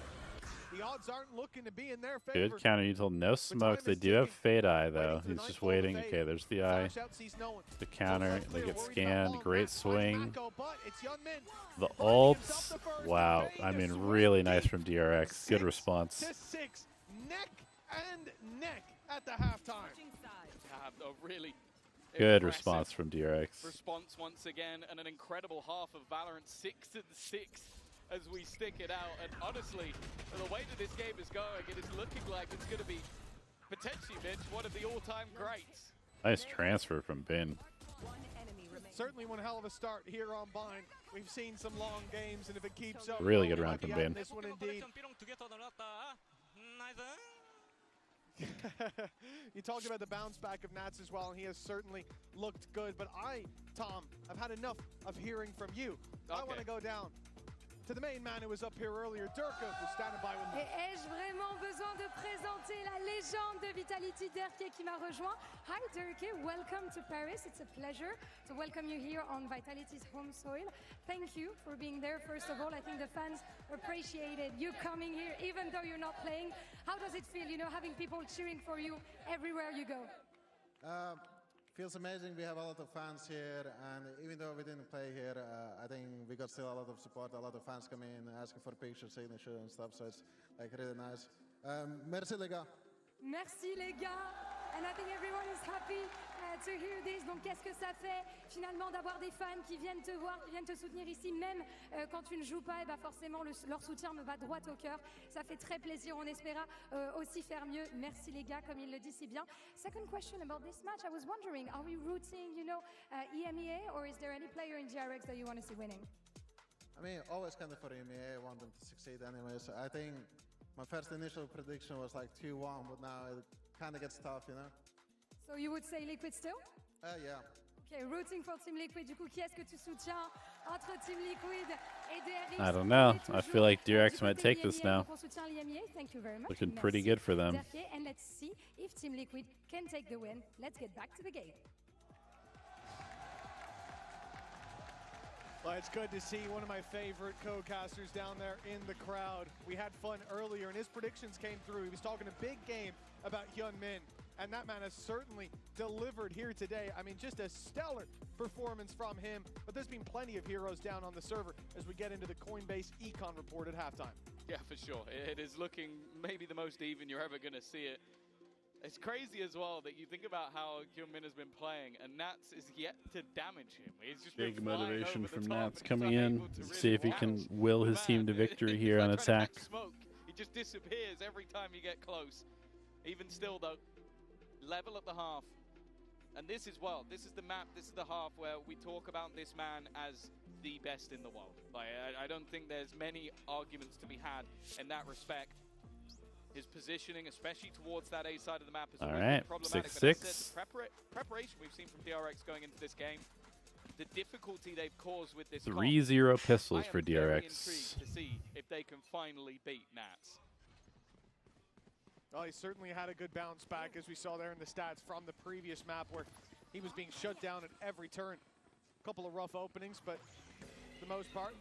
The odds aren't looking to be in their favor. Good counter util no smoke. They do have Fade Eye though. He's just waiting. Okay, there's the eye. The counter. They get scanned. Great swing. The ults. Wow. I mean, really nice from DRX. Good response. Neck and neck at the halftime. A really good response from DRX. Response once again, and an incredible half of Valorant. 6-6 as we stick it out. And honestly, the way that this game is going, it is looking like it's going to be potentially, Mitch, one of the all-time greats. Nice transfer from Ben. Certainly one hell of a start here on Bind. We've seen some long games, and if it keeps up, really good round from Ben. This one indeed. You talked about the bounce back of Nats as well, and he has certainly looked good. But Tom, I've had enough of hearing from you. Okay. I want to go down to the main man who was up here earlier, Durka, who's standing by with me. Et ai-je vraiment besoin de présenter la légende de Vitality, Durke, qui m'a rejoint? Hi Durke, welcome to Paris. It's a pleasure to welcome you here on Vitality's home soil. Thank you for being there. First of all, I think the fans appreciated you coming here, even though you're not playing. How does it feel, you know, having people cheering for you everywhere you go? Feels amazing. We have a lot of fans here, and even though we didn't play here, I think we got still a lot of support. A lot of fans coming in asking for pictures, signature, and stuff. So it's like really nice. Merci les gars. Merci les gars. And I think everyone is happy to hear this. Donc qu'est-ce que ça fait finalement d'avoir des fans qui viennent te voir, qui viennent te soutenir ici, même quand tu ne joues pas, et bah forcément leur soutien me va droit au cœur. Ça fait très plaisir. On espéra aussi faire mieux. Merci les gars, comme il le dit si bien. Second question about this match. I was wondering, are we rooting, you know, EMEA, or is there any player in DRX that you want to see winning? I mean, always kind of for EMEA. I want them to succeed anyways. I think my first initial prediction was like 2-1, but now it kind of gets tough, you know. So you would say Liquid still? Yeah. Okay, rooting for Team Liquid. Du coup, qui est-ce que tu soutiens entre Team Liquid et DRX? I don't know. I feel like DRX might take this now. Thank you very much. Looking pretty good for them. And let's see if Team Liquid can take the win. Let's get back to the game. Well, it's good to see one of my favorite co-casters down there in the crowd. We had fun earlier, and his predictions came through. He was talking a big game about Hyun Min, and that man has certainly delivered here today. I mean, just a stellar performance from him, but there's been plenty of heroes down on the server as we get into the Coinbase Econ report at halftime. Yeah, for sure. It is looking maybe the most even you're ever going to see it. It's crazy as well that you think about how Hyun Min has been playing, and Nats is yet to damage him. He's just big motivation from Nats coming in to see if he can will his team to victory here on attack. He just disappears every time you get close. Even still, though, level at the half. And this is the map, this is the half where we talk about this man as the best in the world. Like, I don't think there's many arguments to be had in that respect. His positioning, especially towards that A side of the map, is always been problematic. 6-6. But the preparation we've seen from DRX going into this game, the difficulty they've caused with this 3-0 pistols for DRX. Very intrigued to see if they can finally beat Nats. Oh, he certainly had a good bounce back, as we saw there in the stats from the previous map, where he was being shut down at every turn. A couple of rough openings, but for the most part,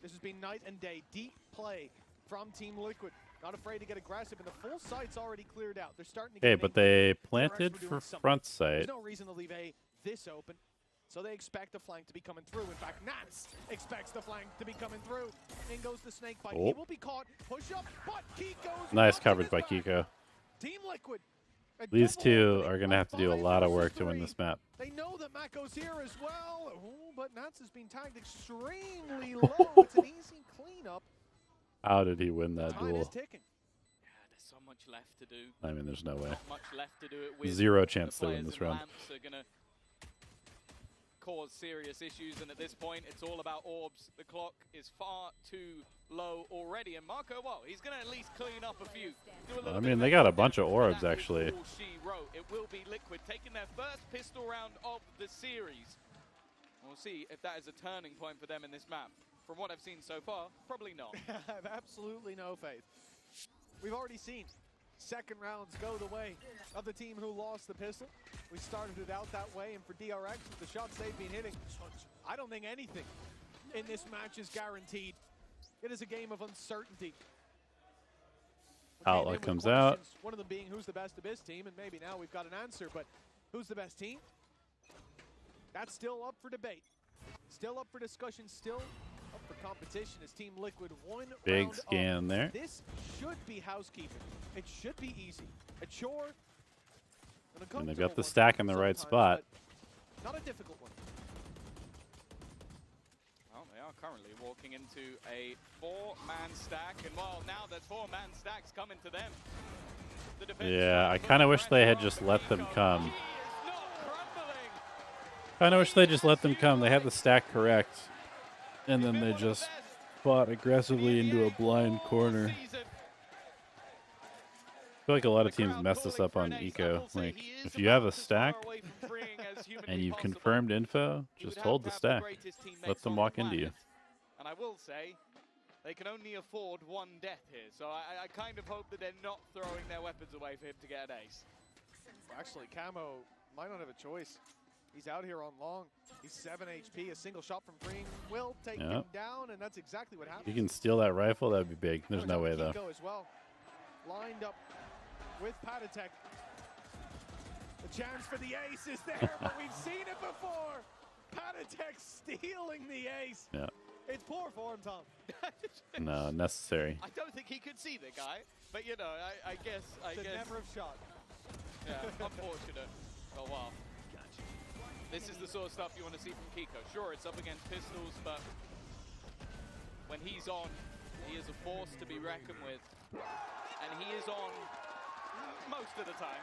this has been night and day. Deep play from Team Liquid. Not afraid to get aggressive, and the full site's already cleared out. They're starting to get but they planted for front site. There's no reason to leave A this open. So they expect the flank to be coming through. In fact, Nats expects the flank to be coming through. In goes the snake bite. He will be caught. Push up, but Kiko's Nice coverage by Chichoo. Team Liquid. These two are going to have to do a lot of work to win this map. They know that Mako's here as well. Ooh, but Nats has been tagged extremely low. It's an easy cleanup. How did he win that Time is duel? ticking. There's so much left to do. I mean, there's no way. Not much left to do it with. Zero chance the to win this round. Lamps are gonna cause serious issues, and at this point, it's all about orbs. The clock is far too low already, and Marco, well, he's gonna at least clean up a few. I mean, they got a bunch of orbs actually. All she wrote. It will be Liquid taking their first pistol round of the series. We'll see if that is a turning point for them in this map. From what I've seen so far, probably not. I have absolutely no faith. We've already seen second rounds go the way of the team who lost the pistol. We started it out that way, and for DRX, with the shots they've been hitting, I don't think anything in this match is guaranteed. It is a game of uncertainty. Outlet comes out. One of them being who's the best of this team, and maybe now we've got an answer, but who's the best team? That's still up for debate. Still up for discussion, still up for competition as Team Liquid one Big round scan up. there. This should be housekeeping. It should be easy. A chore. And they've got the stack in the right spot. Not a difficult one. Well, they are currently walking into a 4-man stack, and well, now that 4-man stacks coming to them. Yeah, I kind of wish they had just let them come. Kind of wish they just let them come. They had the stack correct, and then they just fought aggressively into a blind corner. I feel like a lot of teams mess this up on eco. Like, if you have a stack and you've confirmed info, just hold the stack. Let them walk into you. And I will say, they can only afford one death here, so I kind of hope that they're not throwing their weapons away for him to get an ace. Well, actually, Camo might not have a choice. He's out here on long. He's 7 HP. A single shot from Freeing will take him down, and that's exactly what happened. You can steal that rifle, that'd be big. There's no way, though. As well. Lined up with Patatek. The chance for the ace is there, but we've seen it before. Patatek stealing the ace. Yeah. It's poor form, Tom. No, necessary. I don't think he could see the guy, but you know, I guess. Never have shot. Yeah, unfortunate. Oh wow. This is the sort of stuff you want to see from Kiko. Sure, it's up against pistols, but when he's on, he is a force to be reckoned with. And he is on most of the time.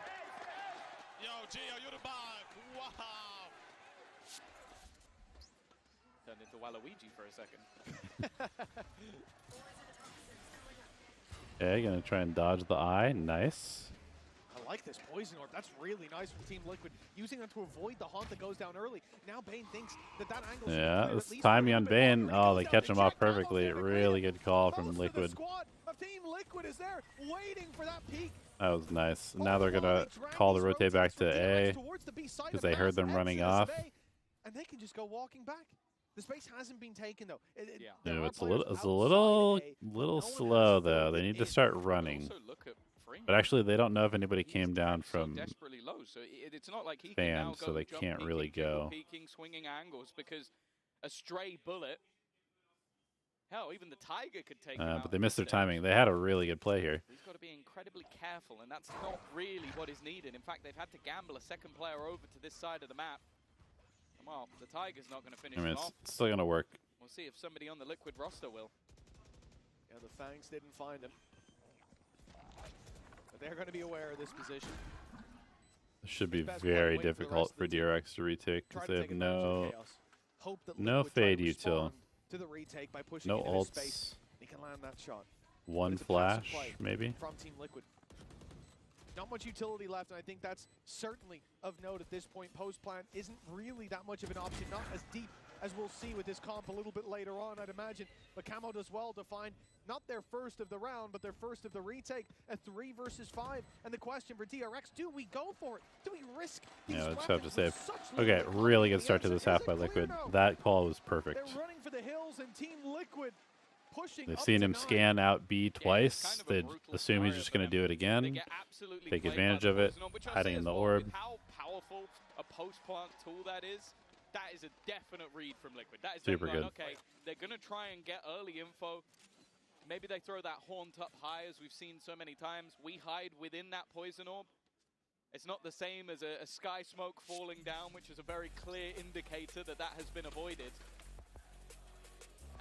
Yo, Gio, you're the bug. Wow. Turned into Waluigi for a second. Okay, gonna try and dodge the eye. Nice. I like this poison orb. That's really nice from Team Liquid. Using them to avoid the haunt that goes down early. Now Bane thinks that angle. Yeah, this timing on Bane. Oh, they catch him off perfectly. Really good call from Liquid. The squad of Team Liquid is there, waiting for that peak. That was nice. Now they're gonna call the rotate back to A because they heard them running off. And they can just go walking back. The space hasn't been taken though. Yeah, it's a little slow though. They need to start running. But actually, they don't know if anybody came down from desperately low, so it's not like he fans, so they can't really go. Peeking, swinging angles because a stray bullet. Hell, even the Tiger could take him out. But they missed their timing. They had a really good play here. He's got to be incredibly careful, and that's not really what is needed. In fact, they've had to gamble a second player over to this side of the map. And well, the Tiger's not going to finish I mean, him off. it's still gonna work. We'll see if somebody on the Liquid roster will. Yeah, the Fangs didn't find him. But they're going to be aware of this position. It should be very difficult for DRX to retake because they have no fade util, to the retake by pushing no into ults, space. He can land that shot. one flash maybe. From Team Liquid. Not much utility left, and I think that's certainly of note at this point. Post plant isn't really that much of an option, not as deep as we'll see with this comp a little bit later on, I'd imagine. But Camo does well to find not their first of the round, but their first of the retake, a 3 versus 5. And the question for DRX, do we go for it? Do we risk these Yeah, I just have to say, weapons? okay, really good start to this half by Liquid. That call was perfect. They're running for the hills, and Team Liquid pushing. They've seen him scan out B twice. They'd assume he's just going to do it again. Take advantage of it, hiding in the orb. How powerful a post-plant tool that is. that is a definite read from Liquid. That is Super them going, good. okay, they're going to try and get early info. Maybe they throw that haunt up high, as we've seen so many times. We hide within that poison orb. It's not the same as a sky smoke falling down, which is a very clear indicator that that has been avoided.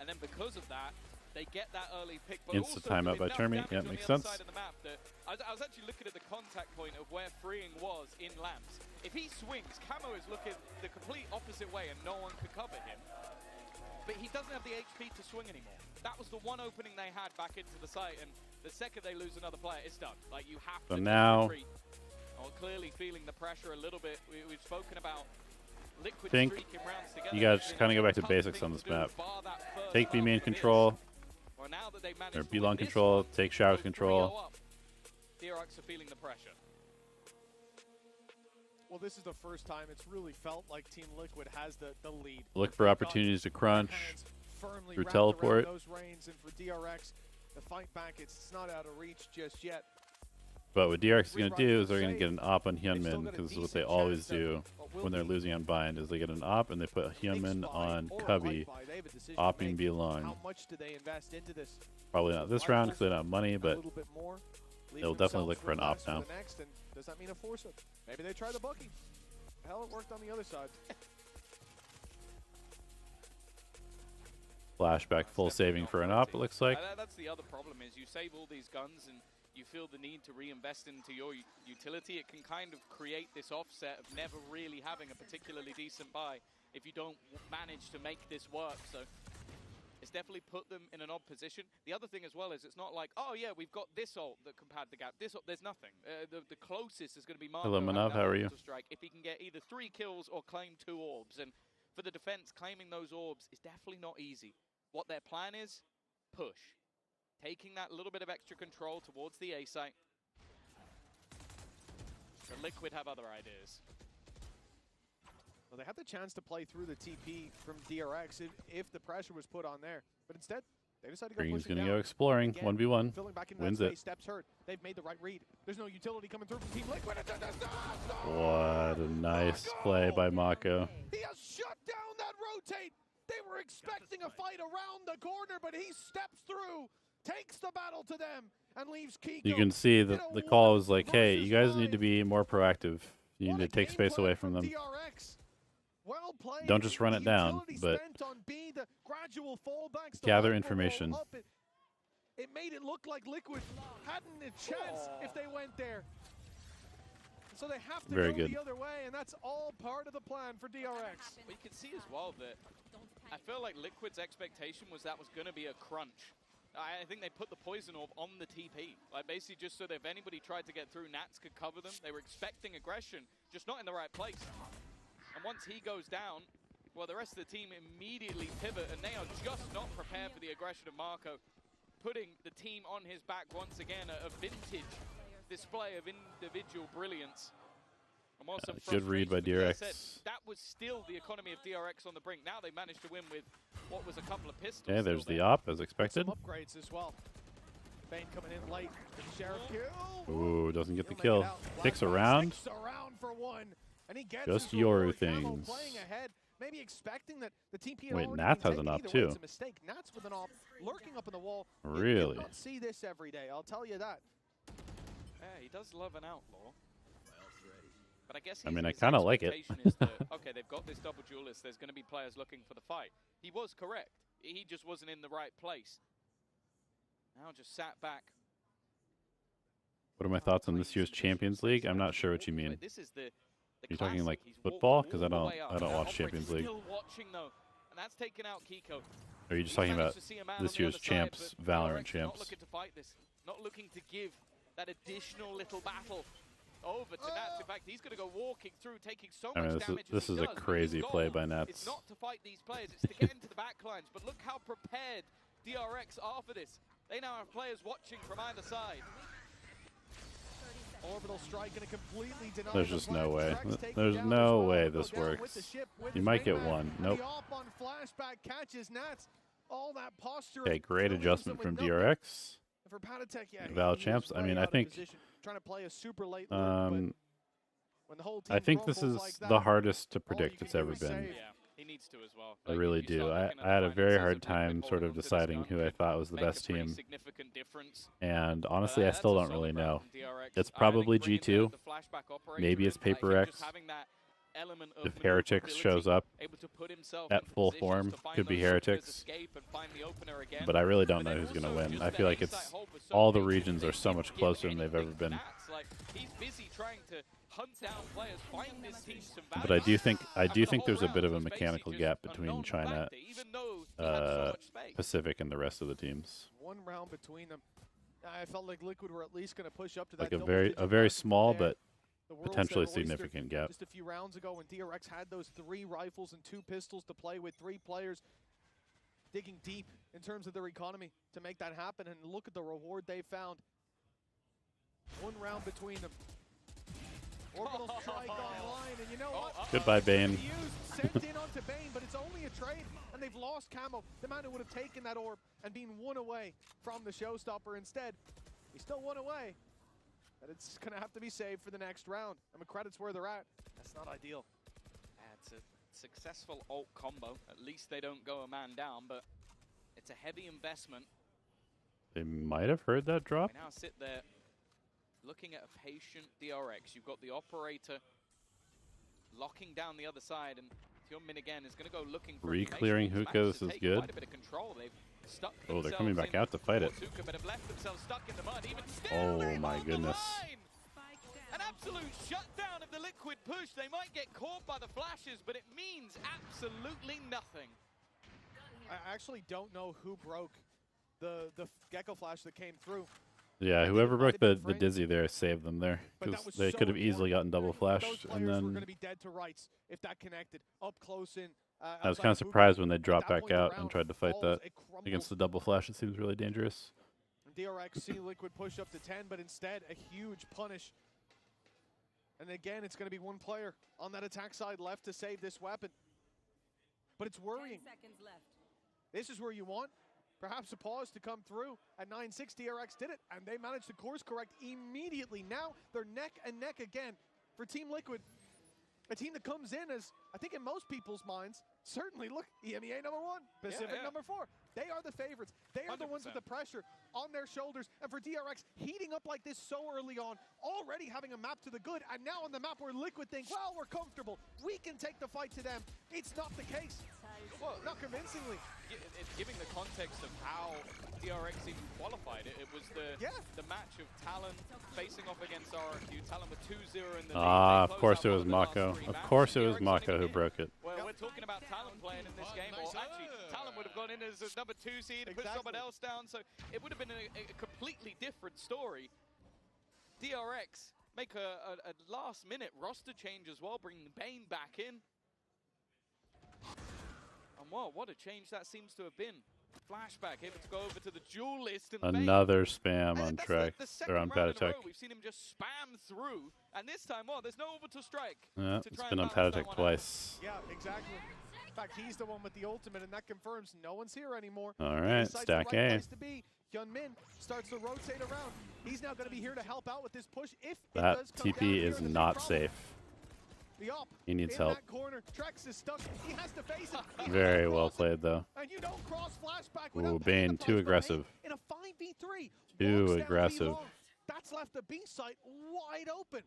And then because of that, they get that early pick. But Insta also timeout by enough Termi. damage Yeah, on makes the other sense. side of the map that I was actually looking at the contact point of where freeing was in Lamps. If he swings, Camo is looking the complete opposite way and no one could cover him. But he doesn't have the HP to swing anymore. That was the one opening they had back into the site, and the second they lose another player, it's done. Like, you have So to now, retreat. Oh, clearly feeling the pressure a little bit. We've spoken about Liquid think streaking rounds together. you guys kind of go back to basics on this map. Take B main control, Well, now that they've managed or to B win long this control, one, take shower go 3-0 control. up. DRX are feeling the pressure. Well, this is the first time it's really felt like Team Liquid has the lead. Look for opportunities to crunch Firmly through wrapped teleport. around those reins, and for DRX, the fight back, it's not out of reach just yet. But what DRX is going to do is they're going to get an op on Hyunmin, because what they always do when they're losing on bind is they get an op and they put Hyunmin on Cubby, opping B long. How much do they invest into this? Probably not this round because they don't have money, A but little bit more. they'll definitely look for an op now. Next, and does that mean a force up? Maybe they try the bookie. Hell, it worked on the other side. Flashback full saving for an op, it looks like. That's the other problem is you save all these guns and you feel the need to reinvest into your utility. It can kind of create this offset of never really having a particularly decent buy if you don't manage to make this work. So it's definitely put them in an odd position. The other thing as well is it's not like, oh yeah, we've got this ult that can pad the gap. This ult, there's nothing. The closest is going to be Marco. Hello, Manav, how are you? Strike if he can get either 3 kills or claim 2 orbs. And for the defense, claiming those orbs is definitely not easy. What their plan is, push. Taking that little bit of extra control towards the A site. The Liquid have other ideas. Well, they had the chance to play through the TP from DRX if the pressure was put on there. But instead, they decided to go Green's pushing going to down. go exploring, Again, 1v1, filling back into wins that it. space, steps hurt. They've made the right read. There's no utility coming through from Team Liquid. What a nice play by Mako. He has shut down that rotate. They were expecting a fight around the corner, but he steps through, takes the battle to them, and leaves Kiko. You can see that the call was like, hey, you guys need to be more proactive. You need to take space away from them. Well played. Don't just run it down, but gather information. It made it look like Liquid hadn't a chance if they went there. So they have to Very go good. the other way, and that's all part of the plan for DRX. But you can see as well that I feel like Liquid's expectation was that was going to be a crunch. I think they put the poison orb on the TP, like basically just so that if anybody tried to get through, Nats could cover them. They were expecting aggression, just not in the right place. And once he goes down, well, the rest of the team immediately pivot, and they are just not prepared for the aggression of Marco, putting the team on his back once again, a vintage display of individual brilliance. Good read by DRX. That was still the economy of DRX on the brink. Now they managed to win with what was a couple of pistols. Okay, there's the op as expected. Some upgrades as well. Bane coming in late. The Sheriff kill. Ooh, doesn't get the kill. Sticks around. Sticks around for one. And he gets Just his Yoru reward. Camo things. playing ahead, maybe expecting that the TP had Wait, already Nats been has an taken. op Either way, too. It's a mistake. Nats with an op lurking up in the wall. Really? You do not see this every day, I'll tell you that. Yeah, he does love an outlaw. But I guess I mean, I his kind of like it. expectation is that, okay, they've got this double duelist. There's going to be players looking for the fight. He was correct. He just wasn't in the right place. Now just sat back. What are my thoughts on this year's Champions League? I'm not sure what you mean. This is the Are you talking like He's football? walked Because I all the don't way up. watch Opera's Champions League. Still watching though, and that's taken out Kiko. Are you just He talking about managed to see a man this on the year's other side, champs, but Valorant DRX champs? Not looking to fight this, not looking to give that additional little battle over to Nats. In fact, he's going to go walking through, taking so I mean, much damage. this as is he a does, but crazy his play goal by Nats. It's not to fight these players; it's to get into the backlines. But look how prepared DRX are for this. They now have players watching from either side. Orbital strike and a completely denied. There's just no way. There's no way this works. You might get one. Nope. The op on flashback catches Nats. All that posture. Okay, great adjustment from DRX. For Patatek, yeah, Val he champs. was I way mean, out I of think. position, trying to play a super late lurk, but when the whole I team think this is crumbles like the that, hardest to all you predict can it's do ever is been. save. needs to as well. I really do. I had a very hard time sort of deciding who I thought was the best team. And honestly, I still don't really know. It's probably G2. Maybe it's Paper X. If Heretics shows up at full form, could be Heretics. But I really don't know who's going to win. I feel like it's all the regions are so much closer than they've ever been. But I do think there's a bit of a mechanical gap between China, Pacific, and the rest of the teams. One round between them. I felt like Liquid were at least going to push up to like that a very small but potentially significant gap. Just a few rounds ago when DRX had those 3 rifles and 2 pistols to play with, 3 players digging deep in terms of their economy to make that happen, and look at the reward they found. One round between them. Orbital strike online, and you know what? Goodbye, Bane. Sent in onto Bane, but it's only a trade, and they've lost Camo, the man who would have taken that orb and been 1 away from the showstopper. Instead, he's still 1 away. But it's going to have to be saved for the next round. And the credits where they're at. That's not ideal. It's a successful ult combo. At least they don't go a man down, but it's a heavy investment. They might have heard that drop. We now sit there looking at a patient DRX. You've got the operator locking down the other side, and Hyunmin again is going to go looking for re-clearing hookahs is good. Quite a bit of control. They've stuck oh, they're coming back out to fight it. But have left themselves stuck in the mud. Even still, oh my goodness. An absolute shutdown of the Liquid push. They might get caught by the flashes, but it means absolutely nothing. I actually don't know who broke the Gecko flash that came through. Yeah, whoever broke the Dizzy there saved them there, because they could have easily gotten double flashed, and then were going to be dead to rights if that connected up close in. I was kind of surprised when they dropped back out and tried to fight that against the double flash. It seems really dangerous. DRX see Liquid push up to 10, but instead a huge punish. And again, it's going to be 1 player on that attack side left to save this weapon. But it's worrying. 10 seconds left. This is where you want perhaps a pause to come through. At 9-6, DRX did it, and they managed to course correct immediately. Now they're neck and neck again for Team Liquid. A team that comes in as, I think in most people's minds, certainly, look, EMEA #1, Pacific #4. They are the favorites. They are 100%. The ones with the pressure on their shoulders. And for DRX, heating up like this so early on, already having a map to the good, and now on the map where Liquid think, well, we're comfortable. We can take the fight to them. It's not the case. Well, not convincingly. Giving the context of how DRX even qualified it, it was the match of Talon facing off against RFU. Talon with 2-0 in the lead. Of course it was Mako. Of course it was Mako who broke it. Well, we're talking about Talon playing in this game, or actually Talon would have gone in as a number 2 seed and put someone else down, so it would have been a completely different story. DRX make a last-minute roster change as well, bringing Bane back in. And wow, what a change that seems to have been. Flashback, able to go over to the duel list. And another spam on track. They're on Patatek. We've seen him just spam through. And this time, well, there's no orbital strike. Yeah, it's been on Patatek twice. Yeah, exactly. In fact, he's the one with the ultimate, and that confirms no one's here anymore. All right, stack A. Hyunmin starts to rotate around. He's now going to be here to help out with this push. If that TP is not safe. He needs help. He has to face it. Very well played, though. And you don't cross flashback ooh, Bane, too aggressive. In a 5v3. Too aggressive. That's left the B site wide open.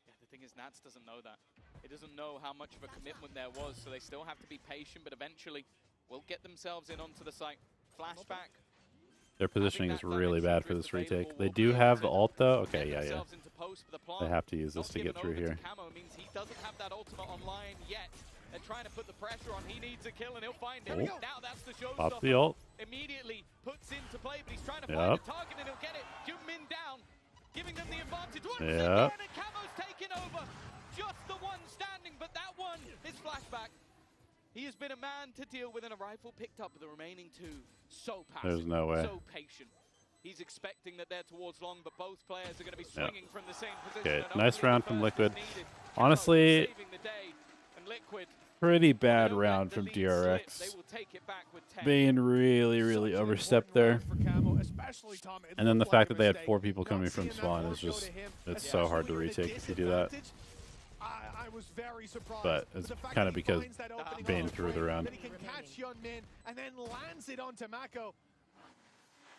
Yeah, the thing is, Nats doesn't know that. He doesn't know how much of a commitment there was, so they still have to be patient, but eventually will get themselves in onto the site. Flashback. Their positioning is really bad for this retake. They do have the ult, though. Okay, yeah. They have to use this to get through here. Camo means he doesn't have that ultimate online yet. They're trying to put the pressure on. He needs a kill, and he'll find it. Now that's the showstopper. Pop the ult. Immediately puts into play, but he's trying to find the target, and he'll get it. Hyunmin down, giving them the advantage. Once again, and Camo's taking over. Just the one standing, but that one is flashback. He has been a man to deal with, and a rifle picked up with the remaining 2. So passive, there's no way. So patient. He's expecting that they're towards long, but both players are going to be swinging from the same position. Okay, nice round from Liquid. Honestly, pretty bad round from DRX. Bane really overstepped there. And then the fact that they had 4 people coming from spawn is just, it's so hard to retake if you do that. I was very surprised. But it's kind of because Bane threw the round. That he can catch Yunmin and then lands it onto Mako.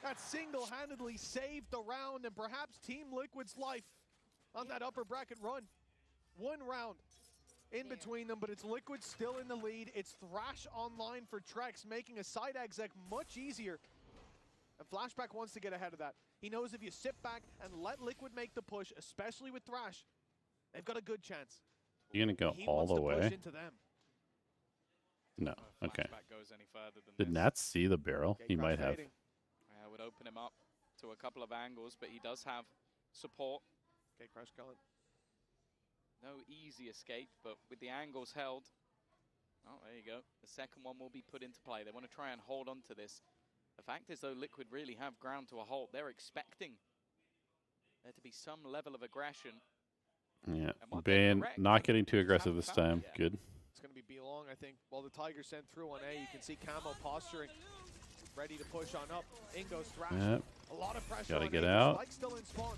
That single-handedly saved the round and perhaps Team Liquid's life on that upper bracket run. One round in between them, but it's Liquid still in the lead. It's Thrash online for Trex, making a side exec much easier. And Flashback wants to get ahead of that. He knows if you sit back and let Liquid make the push, especially with Thrash, they've got a good chance. You're going to go He all wants the to push way? into them. No. Okay. Goes any further than Did this. Nats see the barrel? He might have. Would open him up to a couple of angles, but he does have support. Okay, Crash Cullen. No easy escape, but with the angles held. Oh, there you go. The second one will be put into play. They want to try and hold on to this. The fact is, though, Liquid really have ground to a halt. They're expecting there to be some level of aggression. Yeah. Bane not getting too aggressive this time. Good. It's going to be B-Long, I think. While the Tiger sent through on A, you can see Camo posturing, ready to push on up. In goes Thrash. Yep. A lot of pressure Gotta on get A. out. Spike still in spawn.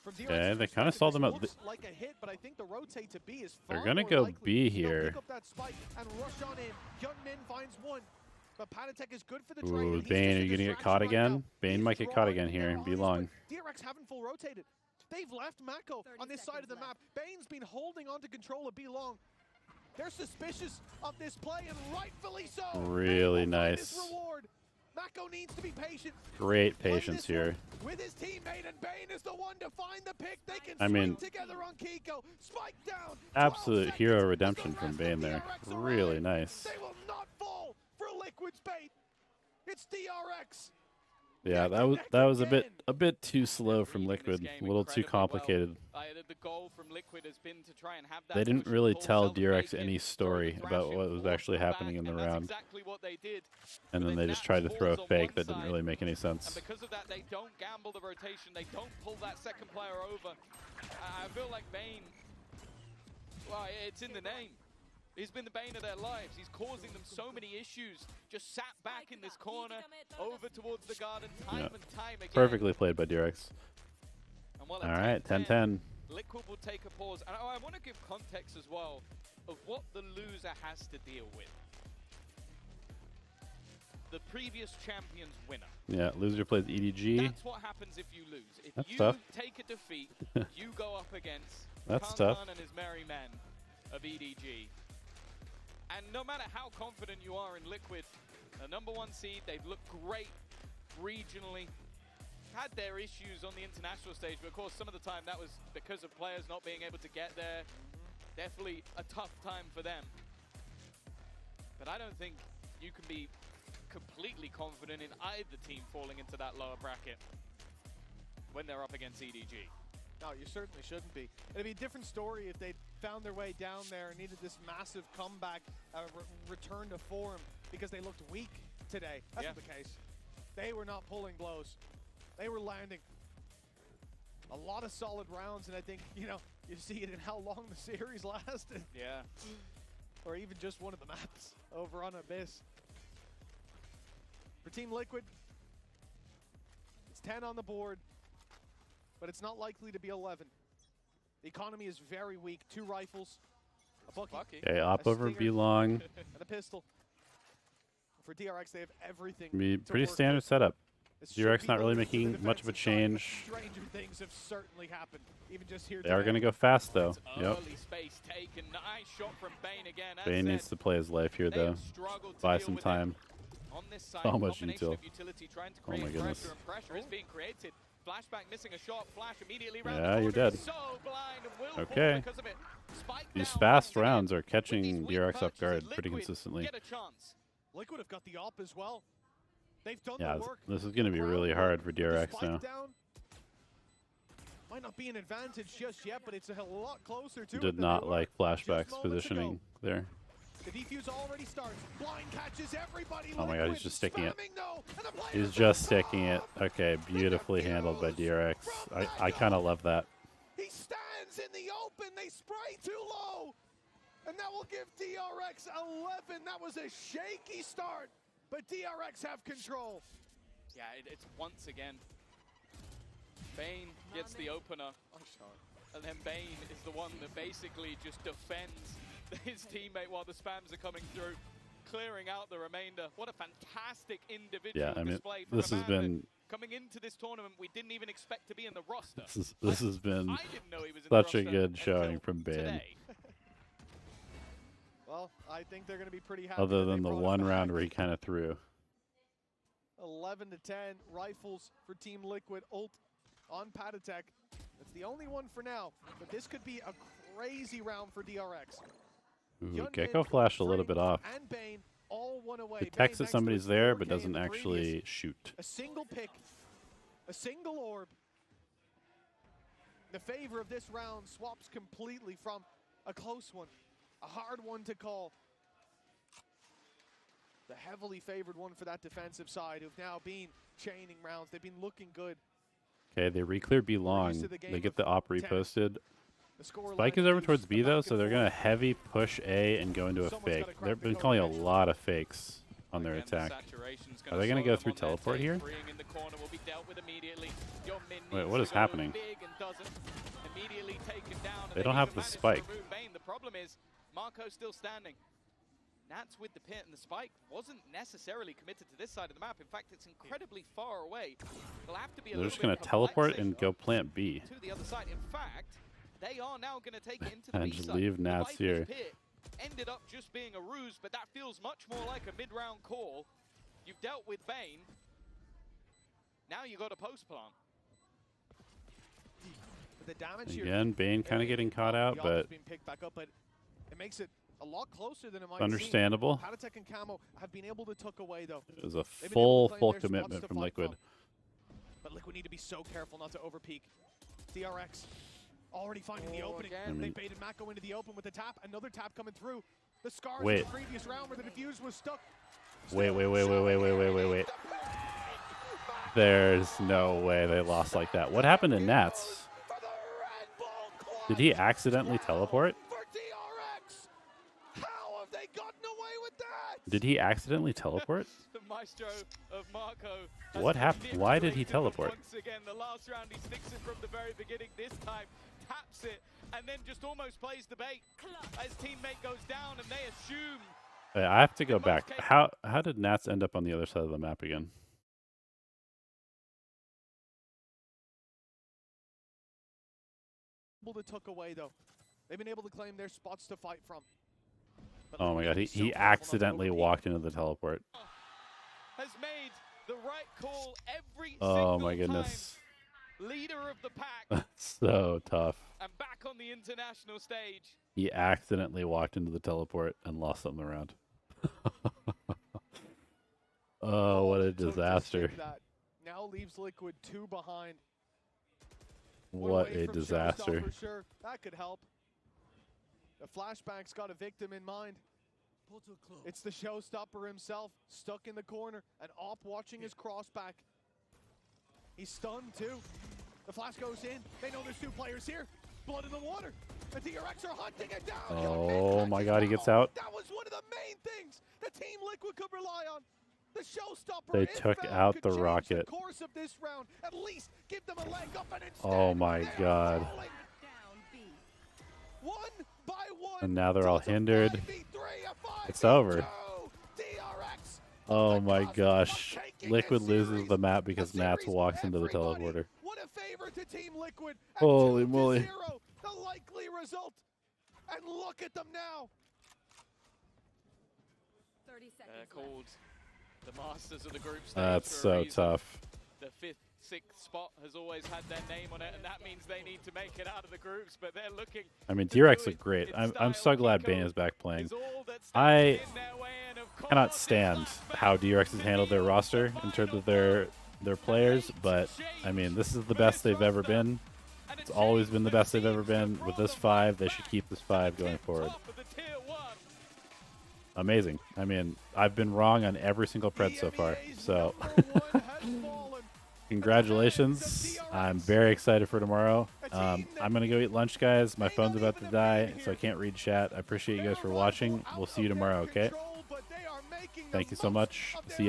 From DRX's Okay, they kind of saw them at. looks like a hit, but I think the rotate to B is far They're gonna more go likely. B They'll here. pick up that spike and rush on in. Hyunmin finds one, but Panatek is good for the trade. Ooh, and he's Bane, just are a you gonna get distraction caught right again? now. Bane He's might get caught drawing again here. their Be eyes, long. but DRX haven't full rotated. They've left Mako on this side of the map. Bane's been holding on to control of B long. They're suspicious of this play, and rightfully so. Really nice. Reward. Mako needs to be patient. Great patience here. With his teammate, and Bane is the one to find the pick. They can I mean, together on Kiko. Spike down. Absolute hero redemption from Bane there. Really nice. They will not fall for Liquid's bait. It's DRX. Yeah, that was a bit too slow from Liquid. A little too complicated. The goal from Liquid has been to try and have that They didn't push really pull, tell sell the DRX bacon, any story about what was actually happening in the and that's round. exactly what they did. And then they just tried to throw a fake that didn't really make any And sense. because of that, they don't gamble the rotation. They don't pull that second player over. I feel like Bane, well, it's in the name. He's been the bane of their lives. He's causing them so many issues. Just sat back in this corner, over towards the garden, time and time again. Perfectly played by DRX. And while All right, 10-10. Liquid will take a pause. And I want to give context as well of what the loser has to deal with. The previous champion's winner. Yeah, loser plays EDG. That's what happens if you lose. If That's you tough. take a defeat, you go up against That's Kantan tough. and his merry men of EDG. And no matter how confident you are in Liquid, the #1 seed, they've looked great regionally. Had their issues on the international stage, but of course some of the time that was because of players not being able to get there. Definitely a tough time for them. But I don't think you can be completely confident in either team falling into that lower bracket when they're up against EDG. No, you certainly shouldn't be. It'd be a different story if they'd found their way down there and needed this massive comeback, return to form, because they looked weak today. That's not the case. They were not pulling blows. They were landing. A lot of solid rounds, and I think, you see it in how long the series lasted. Yeah. Or even just one of the maps over on Abyss. For Team Liquid, it's 10 on the board, but it's not likely to be 11. The economy is very weak. 2 rifles, a Bucky, Okay, op a over Stinger, B long. and a pistol. For DRX, they have everything. Be to pretty work standard with. setup. This should DRX be not really loaded for the making much of a defensive side, but change. Stranger things have certainly happened, even just here They are today. going to go fast though. Yep. Early space taken. Nice shot from Bane again. As Bane said, needs to play his life here they though. have struggled to Buy deal some with it. time. On this side, So much combination util. of utility trying to Oh my create goodness. pressure, and pressure is being created. Flashback missing a shot. Flash immediately round Yeah, the you're corner. dead. So blind and will Okay. fall because of it. Spike These down fast once again. rounds are catching DRX off purchases, guard pretty Liquid consistently. Get a chance. Liquid have got the op as well. They've done Yeah, the work. this is going to be really hard for DRX Spike now. down might not be an advantage just yet, but it's a lot closer to it Did than not they were like just Flashback's moments positioning ago. there. The defuse already starts. Blind catches everybody. Oh my god, he's just sticking it. Spamming, no, and the player He's just sticking it. Okay, beautifully handled by DRX. I kind of love that. He stands in the open. They spray too low. And that will give DRX 11. That was a shaky start, but DRX have control. Yeah, it's once again. Bane gets the opener. And then Bane is the one that basically just defends his teammate while the spams are coming through, clearing out the remainder. What a fantastic individual display from this a has man been that coming into this tournament we didn't even expect to be in the roster. this has been I didn't know he was in such the a roster good showing from Bane. today. Well, I think they're going to be pretty happy. Other that than they the brought it one back. round where he kind of threw. 11 to 10 rifles for Team Liquid. Ult on Patatek. That's the only one for now, but this could be a crazy round for DRX. Ooh, Gecko flashed a little bit off. And Bane all one away. Detects Bane that somebody's next to there, 4K but doesn't in the actually radius. shoot. A single pick, a single orb. The favor of this round swaps completely from a close one, a hard one to call. The heavily favored one for that defensive side, who've now been chaining rounds. They've been looking good. Okay, they re-clear B long. They get the op reposted. Spike is over towards B though, so they're gonna heavy push A and go into a fake. They've been calling a lot of fakes on their attack. Are they gonna go through teleport here? Wait, what is happening? They don't have the spike. The problem is Marco's still standing. Nats with the pit, and the spike wasn't necessarily committed to this side of the map. In fact, it's incredibly far away. They'll have to be They're just gonna teleport and go plant B. To the other side. In fact, they are now going to take it into the And B just side. leave The Nats Viper's here. pit ended up just being a ruse, but that feels much more like a mid-round call. You've dealt with Bane. Now you got a post plant. The damage here. Again, Bane kind of getting caught out, The but being picked back up, but it makes it a lot closer than it might understandable. seem. Patatek and Camo have been able to tuck away though. It was a They've been able full to claim their spots commitment to from fight Liquid. But Liquid need to be so careful not to overpeak. DRX already finding the opening. They baited Mako into the open with the tap. Another tap coming through. The scars Wait. of the previous round where the diffuse was stuck. Wait. There's no way they lost like that. What happened to Nats? Did he accidentally teleport? How have they gotten away with that? Did he accidentally teleport? The maestro of Marco. What happened? Why did he teleport? Once again, the last round he sticks it from the very beginning. This time, taps it, and then just almost plays the bait. His teammate goes down, and they assume. Wait, I have to go back. How did Nats end up on the other side of the map again? Able to tuck away though. They've been able to claim their spots to fight from. But Oh my god, he accidentally walked into the teleport. Has made the right call every Oh single my goodness. time. Leader of the pack. So tough. And back on the international stage. He accidentally walked into the teleport and lost something around. Oh, what a disaster. That now leaves Liquid 2 behind. What a disaster. For sure. That could help. The flashback's got a victim in mind. It's the showstopper himself, stuck in the corner, and Op watching his crossback. He's stunned too. The flash goes in. They know there's two players here. Blood in the water. The DRX are hunting it down. Oh my god, he gets out. That was one of the main things that Team Liquid could rely on. The showstopper. They if took found, out could the change rocket. The course of this round. At least give them a leg up, and instead, Oh my god. one by one. And now they're all hindered. It's over. Oh my gosh. Liquid loses the map because Nats walks into the teleporter. What a favor to Team Liquid. Holy moly. 2-0, the likely result. And look at them now. 30 seconds called the masters of the group stage. That's for a so reason. tough. The 5th, 6th spot has always had their name on it, and that means they need to make it out of the groups, but they're looking. I mean, DRX look great. I'm so glad Bane is back playing. I cannot stand how DRX has handled their roster in terms of their players, but I mean, this is the best they've ever been. It's always been the best they've ever been. With this 5, they should keep this 5 going forward. Amazing. I mean, I've been wrong on every single pred so far, so congratulations. I'm very excited for tomorrow. I'm going to go eat lunch, guys. My phone's about to die, so I can't read chat. I appreciate you guys for watching. We'll see you tomorrow, okay? Thank you so much. See ya.